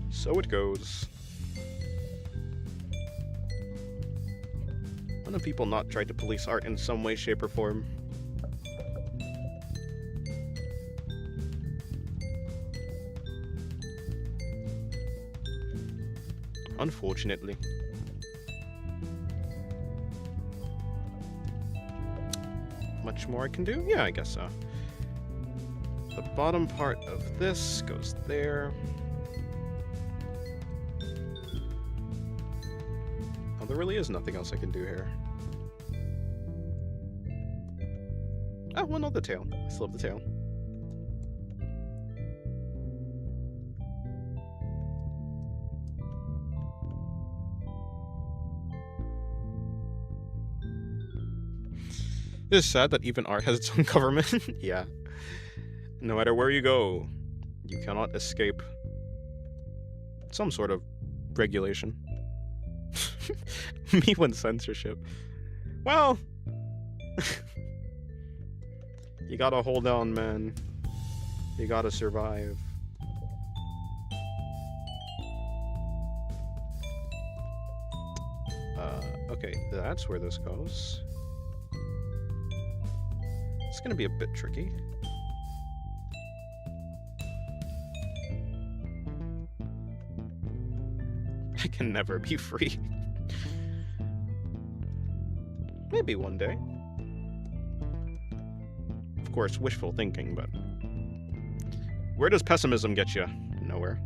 S1: So it goes. When have people not tried to police art in some way, shape, or form? Unfortunately. Much more I can do? Yeah, I guess so. The bottom part of this goes there. Oh, there really is nothing else I can do here. Oh, well, no, the tail. I still have the tail. It is sad that even art has its own government. Yeah. No matter where you go, you cannot escape some sort of regulation. Me when censorship. Well, you gotta hold on, man. You gotta survive. Okay, that's where this goes. It's gonna be a bit tricky. I can never be free. Maybe one day. Of course, wishful thinking, but where does pessimism get you? Nowhere.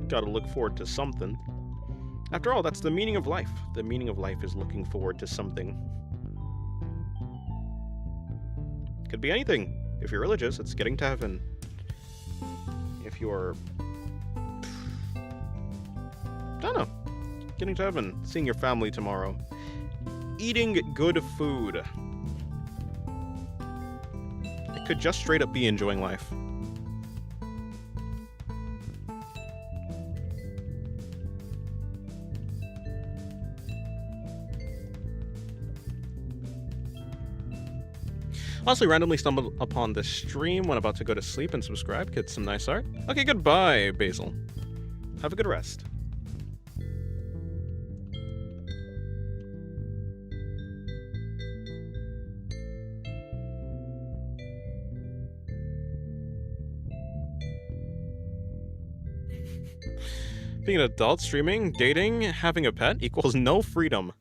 S1: Gotta look forward to something. After all, that's the meaning of life. The meaning of life is looking forward to something. Could be anything. If you're religious, it's getting to heaven. If you're... I don't know. Getting to heaven. Seeing your family tomorrow. Eating good food. It could just straight up be enjoying life. Honestly, randomly stumbled upon this stream when about to go to sleep and subscribe. Get some nice art. Okay, goodbye, Basil. Have a good rest. Being an adult, streaming, dating, having a pet equals no freedom.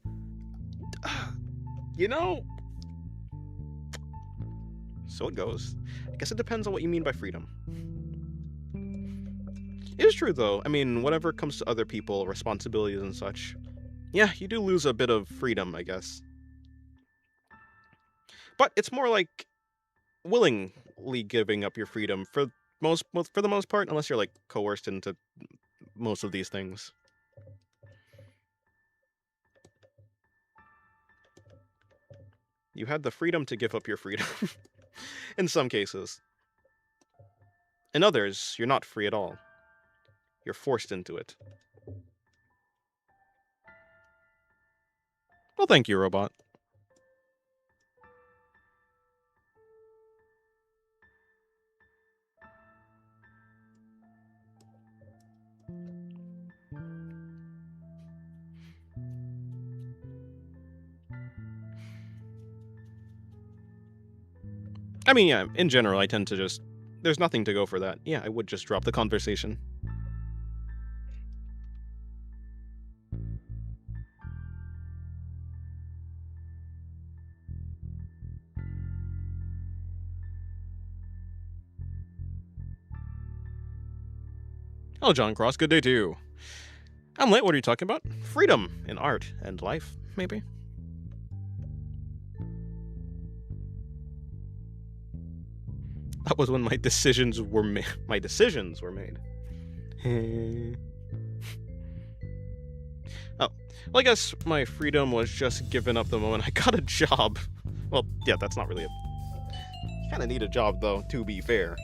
S1: You know, so it goes. I guess it depends on what you mean by freedom. It is true, though. I mean, whenever it comes to other people, responsibilities and such, yeah, you do lose a bit of freedom, I guess. But it's more like willingly giving up your freedom for the most part, unless you're like coerced into most of these things. You had the freedom to give up your freedom. In some cases. In others, you're not free at all. You're forced into it. Well, thank you, robot. I mean, yeah, in general, I tend to just... There's nothing to go for that. Yeah, I would just drop the conversation. Hello, John Cross. Good day to you. I'm late. What are you talking about? Freedom in art and life, maybe? That was when my decisions were made. My decisions were made. Oh, well, I guess my freedom was just given up the moment I got a job. Well, yeah, that's not really a... You kind of need a job, though, to be fair.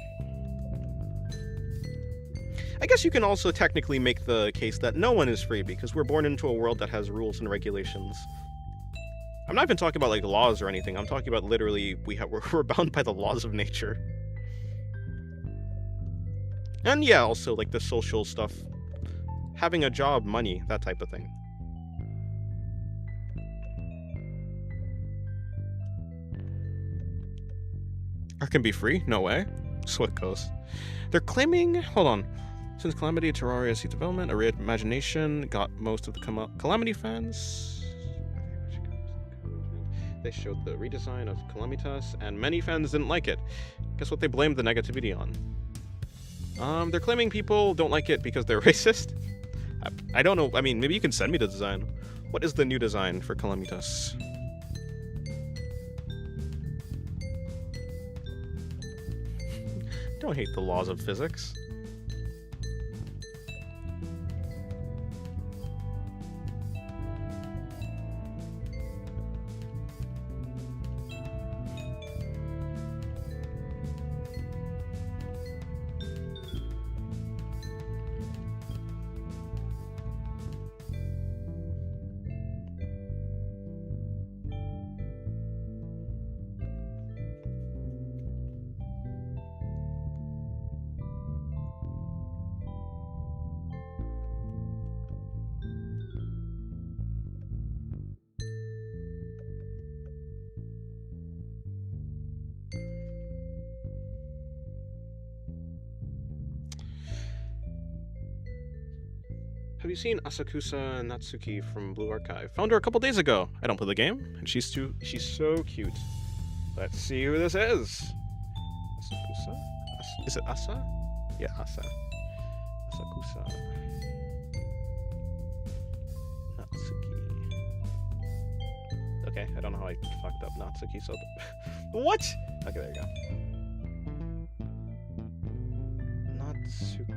S1: I guess you can also technically make the case that no one is free because we're born into a world that has rules and regulations. I'm not even talking about like laws or anything. I'm talking about literally we're bound by the laws of nature. And yeah, also like the social stuff. Having a job, money, that type of thing. Art can be free? No way. So it goes. They're claiming... Hold on. Since Calamity, Terraria Sea Development, a Reimagination got most of the Calamity fans. They showed the redesign of Calamitas, and many fans didn't like it. Guess what they blamed the negativity on? They're claiming people don't like it because they're racist. I don't know. I mean, maybe you can send me the design. What is the new design for Calamitas? Don't hate the laws of physics. Have you seen Asakusa Natsuki from Blue Archive? Found her a couple days ago. I don't play the game, and she's so cute. Let's see who this is. Asakusa? Is it Asa? Yeah, Asa. Asakusa Natsuki. Okay, I don't know how I fucked up Natsuki, so... What? Okay, there you go. Natsuki.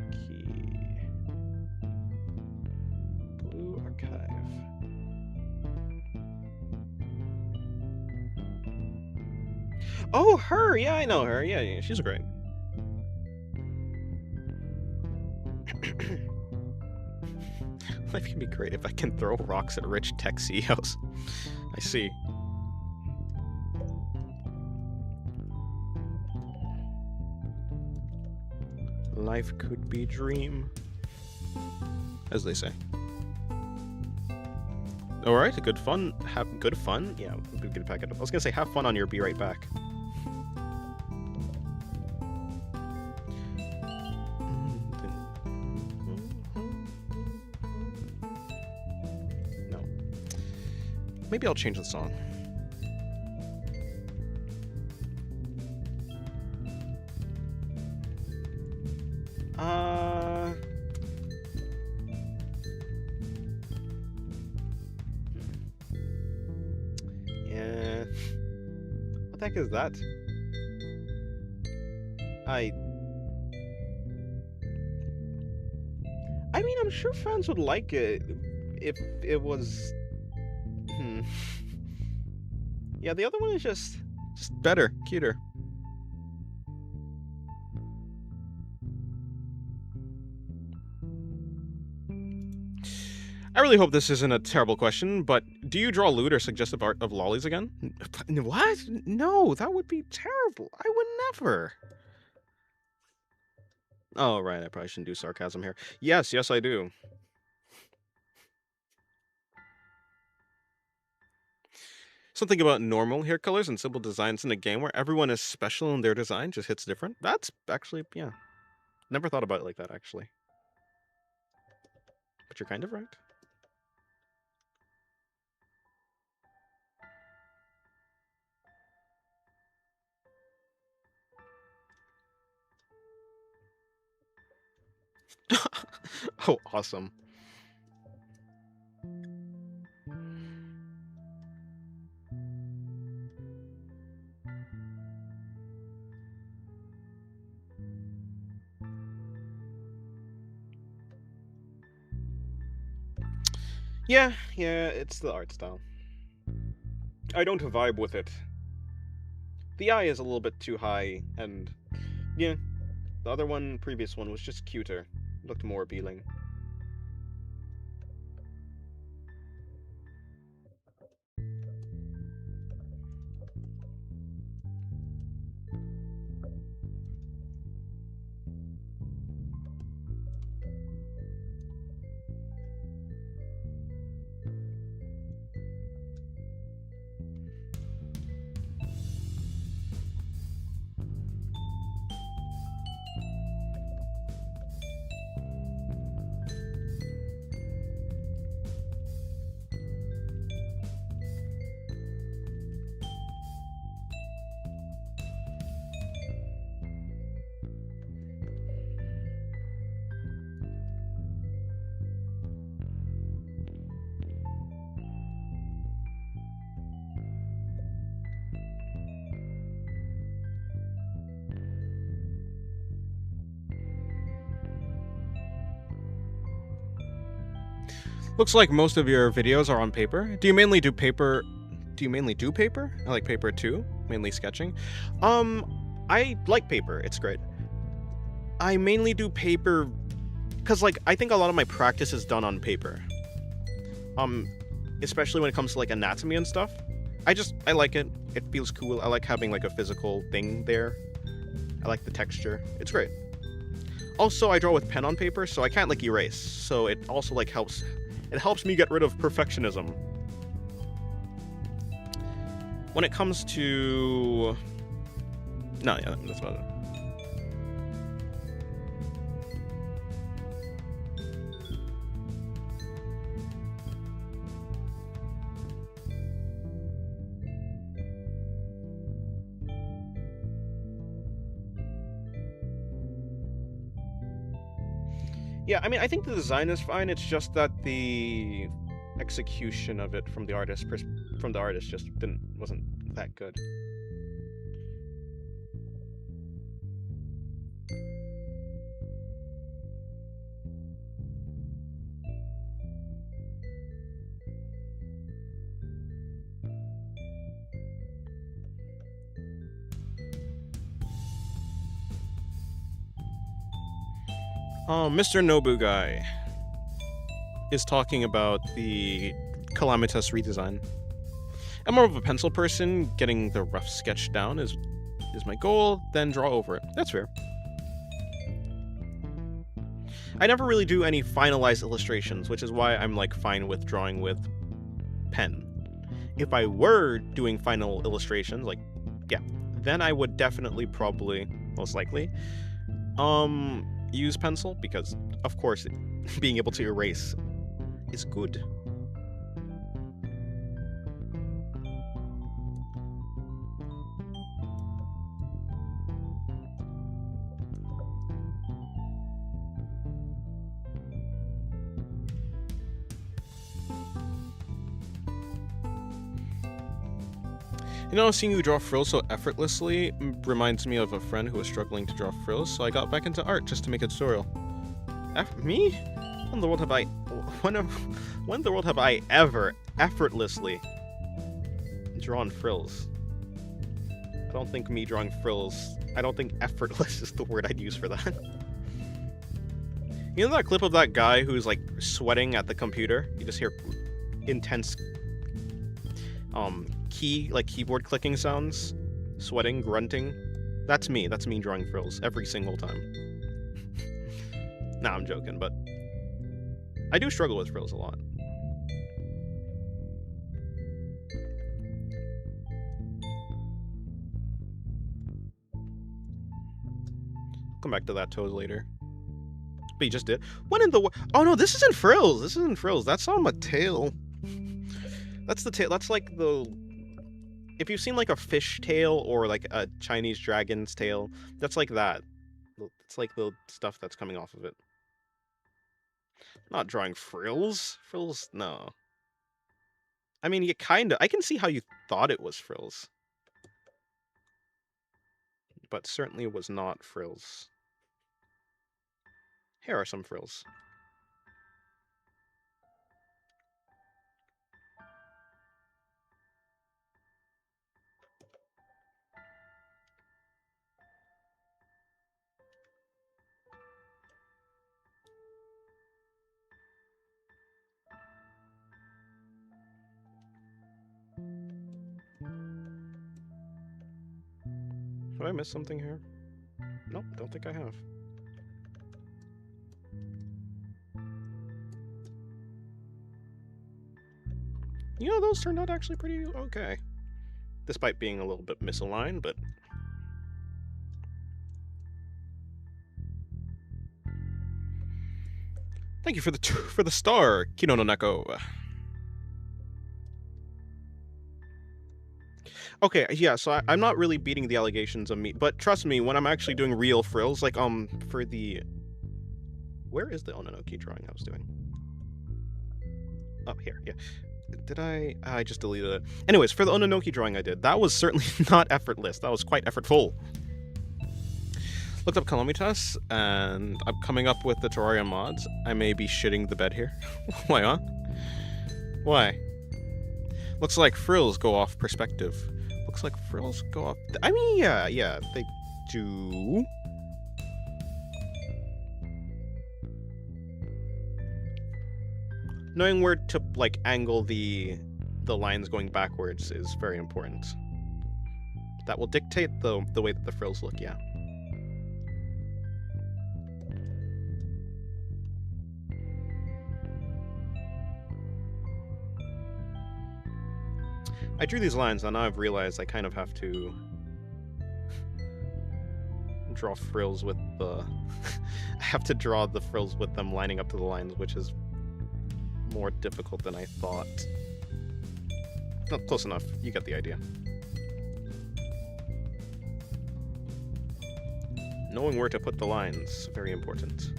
S1: Blue Archive. Oh, her! Yeah, I know her. Yeah, she's great. Life can be great if I can throw rocks at rich tech CEOs. I see. Life could be dream, as they say. All right, good fun. Have good fun. Yeah, good pack it up. I was gonna say have fun on your be right back. maybe I'll change the song. Yeah. What the heck is that? I mean, I'm sure fans would like it if it was. Yeah, the other one is just better, cuter. I really hope this isn't a terrible question, but do you draw lewd or suggestive art of lollies again? What? No, that would be terrible. I would never. Oh, right, I probably shouldn't do sarcasm here. Yes, I do. Something about normal hair colors and simple designs in a game where everyone is special and their design just hits different. That's actually, yeah. Never thought about it like that, actually. But you're kind of right. Oh, awesome. Yeah, it's the art style. I don't vibe with it. The eye is a little bit too high, and yeah, the other one, previous one, was just cuter. Looked more appealing. Looks like most of your videos are on paper. Do you mainly do paper? I like paper too, mainly sketching. I like paper. It's great. I mainly do paper because, like, I think a lot of my practice is done on paper. Especially when it comes to like anatomy and stuff. I like it. It feels cool. I like having like a physical thing there. I like the texture. It's great. Also, I draw with pen on paper, so I can't like erase. So it also like helps. It helps me get rid of perfectionism. When it comes to... No, yeah, that's about it. Yeah, I mean, I think the design is fine. It's just that the execution of it from the artist just wasn't that good. Mr. Nobu guy is talking about the Calamitous redesign. I'm more of a pencil person. Getting the rough sketch down is my goal, then draw over it. That's fair. I never really do any finalized illustrations, which is why I'm like fine with drawing with pen. If I were doing final illustrations, like, yeah, then I would definitely probably, most likely, use pencil, because of course being able to erase is good. You know, seeing you draw frills so effortlessly reminds me of a friend who was struggling to draw frills, so I got back into art just to make a tutorial. Me? When in the world have I... When in the world have I ever effortlessly drawn frills? I don't think me drawing frills... I don't think effortless is the word I'd use for that. You know that clip of that guy who's, like, sweating at the computer? You just hear intense... keyboard clicking sounds, sweating, grunting. That's me drawing frills every single time. Nah, I'm joking, but I do struggle with frills a lot. Come back to that toes later. But you just did. When in the... Oh no, this isn't frills. This isn't frills. That's on my tail. That's the tail. That's like the... If you've seen like a fish tail or like a Chinese dragon's tail, that's like that. It's like the stuff that's coming off of it. Not drawing frills. Frills, no. I mean, you kinda... I can see how you thought it was frills. But certainly was not frills. Here are some frills. Have I missed something here? Nope, don't think I have. You know, those turned out actually pretty okay. Despite being a little bit misaligned, but... Thank you for the star, Kino no Neko. Okay, yeah, so I'm not really beating the allegations of me, but trust me, when I'm actually doing real frills, like, for the... Where is the Ononoki drawing I was doing? Oh, here, yeah. Did I just deleted it. Anyways, for the Ononoki drawing I did, that was certainly not effortless. That was quite effortful. Looked up kilometers, and I'm coming up with the Terraria mods. I may be shitting the bed here. Why, huh? Why? Looks like frills go off perspective. Looks like frills go off... I mean, yeah, they do. Knowing where to, like, angle the lines going backwards is very important. That will dictate the way that the frills look, yeah. I drew these lines, and now I've realized I kind of have to draw frills with the... I have to draw the frills with them lining up to the lines, which is more difficult than I thought. No, close enough. You get the idea. Knowing where to put the lines, very important.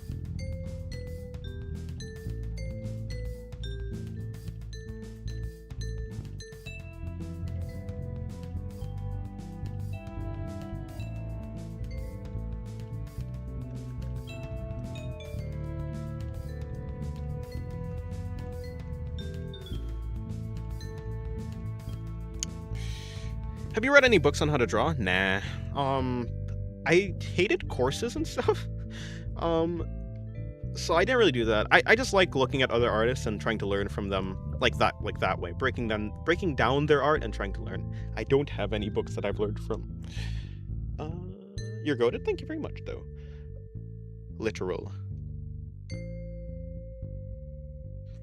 S1: Have you read any books on how to draw? Nah. I hated courses and stuff. So I didn't really do that. I just like looking at other artists and trying to learn from them like that way. Breaking down their art and trying to learn. I don't have any books that I've learned from. You're goated? Thank you very much, though. Literal.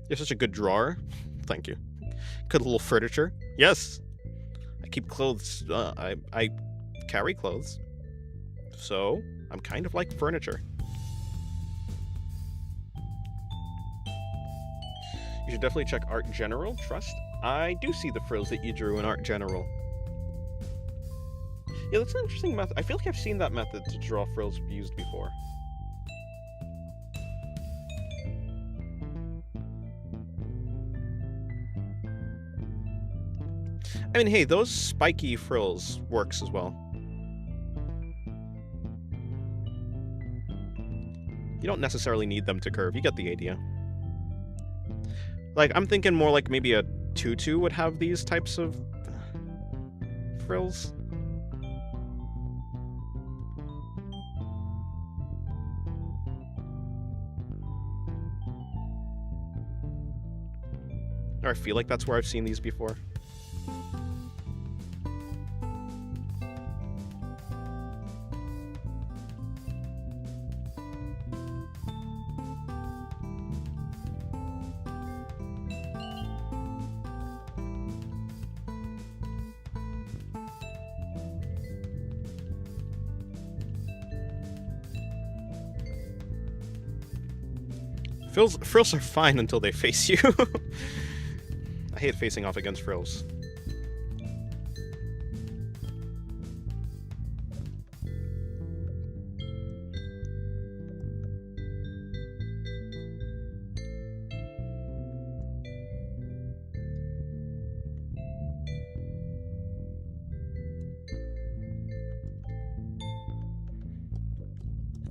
S1: You're such a good drawer. Thank you. Good little furniture. Yes. I keep clothes. I carry clothes. So, I'm kind of like furniture. You should definitely check Art General. Trust. I do see the frills that you drew in Art General. Yeah, that's an interesting method. I feel like I've seen that method to draw frills used before. I mean, hey, those spiky frills works as well. You don't necessarily need them to curve. You get the idea. Like, I'm thinking more like maybe a tutu would have these types of frills. Or I feel like that's where I've seen these before. Frills are fine until they face you. I hate facing off against frills.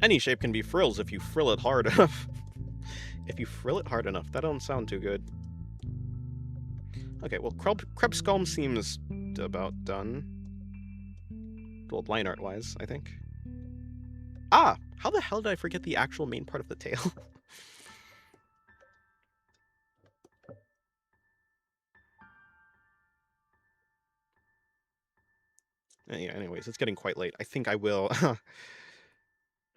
S1: Any shape can be frills if you frill it hard enough. If you frill it hard enough, that don't sound too good. Okay, well, Krebscomb seems about done. Well, line art-wise, I think. Ah! How the hell did I forget the actual main part of the tail? Yeah, anyways, it's getting quite late. I think I will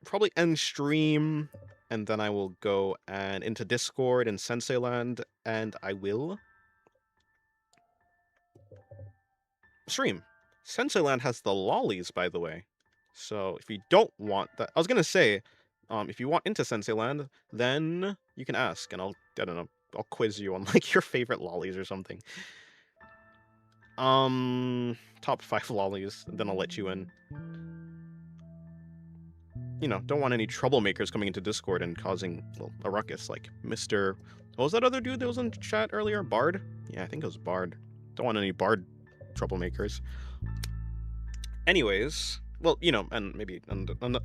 S1: probably end stream, and then I will go and into Discord and Sensei Land, and I will stream. Sensei Land has the lollies, by the way. So if you don't want that, I was gonna say, if you want into Sensei Land, then you can ask, and I don't know, I'll quiz you on like your favorite lollies or something. Top 5 lollies, then I'll let you in. You know, don't want any troublemakers coming into Discord and causing, well, a ruckus, like Mr. What was that other dude that was in chat earlier? Bard? Yeah, I think it was Bard. Don't want any Bard troublemakers. Anyways, well, you know, and maybe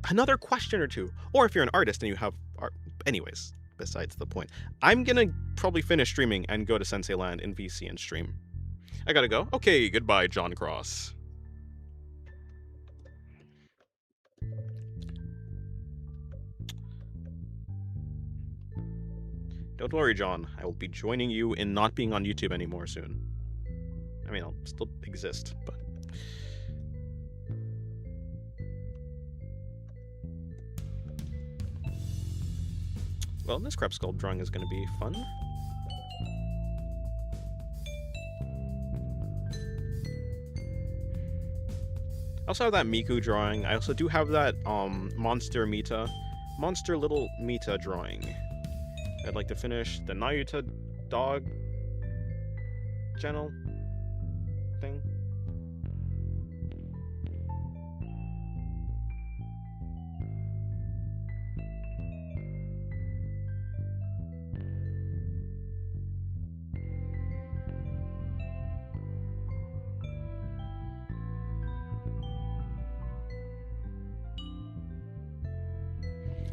S1: another question or two. Or if you're an artist and you have art. Anyways, besides the point. I'm gonna probably finish streaming and go to Sensei Land in VC and stream. I gotta go. Okay, goodbye, John Cross. Don't worry, John. I will be joining you in not being on YouTube anymore soon. I mean, I'll still exist, but... Well, this crab skull drawing is going to be fun. I also have that Miku drawing. I also do have that Monster Little Mita drawing. I'd like to finish the Nayuta dog channel thing.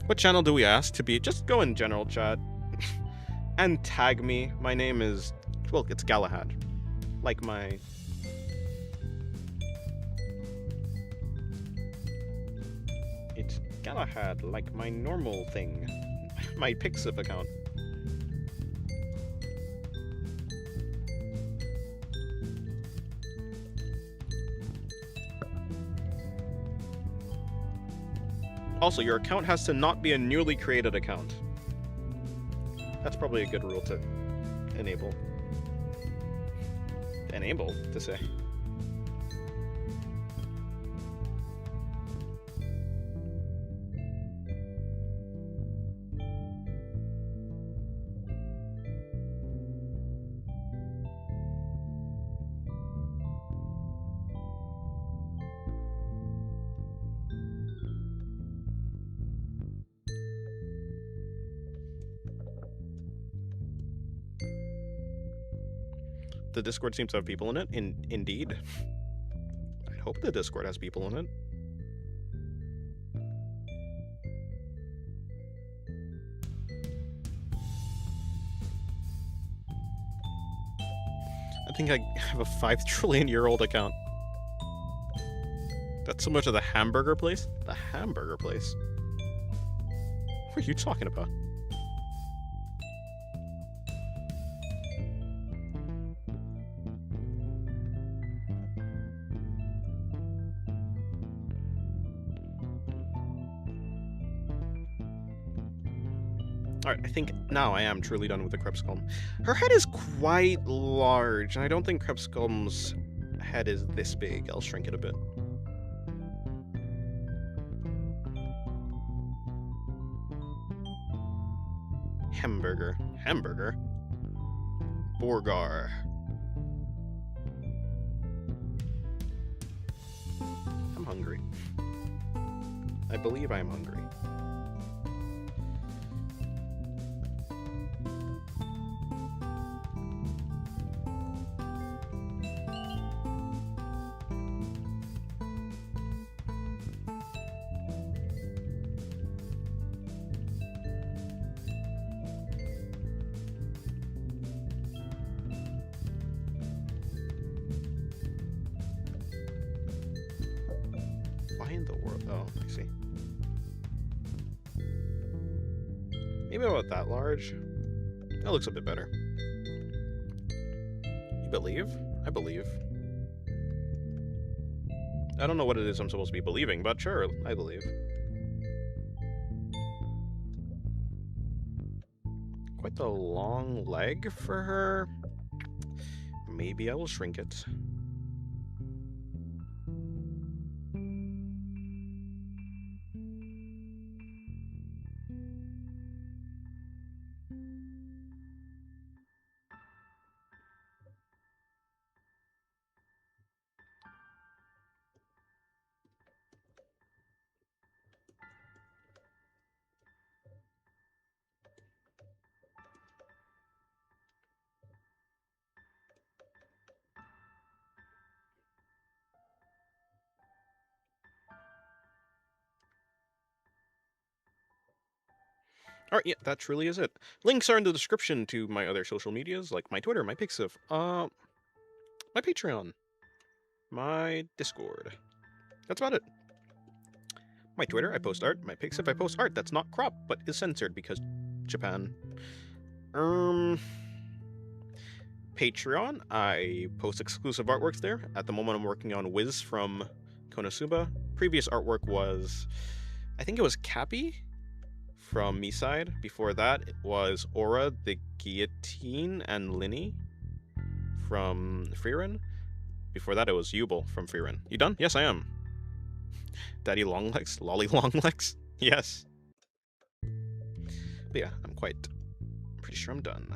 S1: What channel do we ask to be? Just go in general chat and tag me. My name is, well, it's Galahad. Like my... It's Galahad, like my normal thing. My Pixiv account. Also, your account has to not be a newly created account. That's probably a good rule to enable. Enable, to say. the Discord seems to have people in it. Indeed. I hope the Discord has people in it. I think I have a 5 trillion-year-old account. That's so much of the hamburger place? The hamburger place? What are you talking about? Alright, I think now I am truly done with the Krebscomb. Her head is quite large, and I don't think Krebscomb's head is this big. I'll shrink it a bit. Hamburger. Hamburger? Borgar. I'm hungry. I believe I'm hungry. Why in the world? Oh, I see. Maybe about that large. That looks a bit better. You believe? I believe. I don't know what it is I'm supposed to be believing, but sure, I believe. Quite the long leg for her. Maybe I will shrink it. Alright, yeah, that truly is it. Links are in the description to my other social medias, like my Twitter, my Pixiv, my Patreon, my Discord. That's about it. My Twitter, I post art. My Pixiv, I post art that's not cropped, but is censored because Japan. Patreon, I post exclusive artworks there. At the moment, I'm working on Wiz from Konosuba. Previous artwork was, I think it was Cappy from Me-Side. Before that, it was Aura, the Guillotine, and Linny from Freerun. Before that, it was Yubel from Freerun. You done? Yes, I am. Daddy Longlegs? Lolly Longlegs? Yes. But yeah, I'm pretty sure I'm done.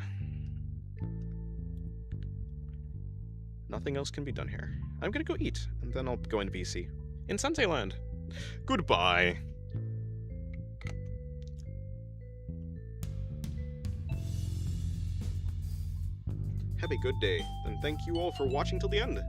S1: Nothing else can be done here. I'm gonna go eat, and then I'll go in VC. In Sensei Land. Goodbye. Have a good day, and thank you all for watching till the end.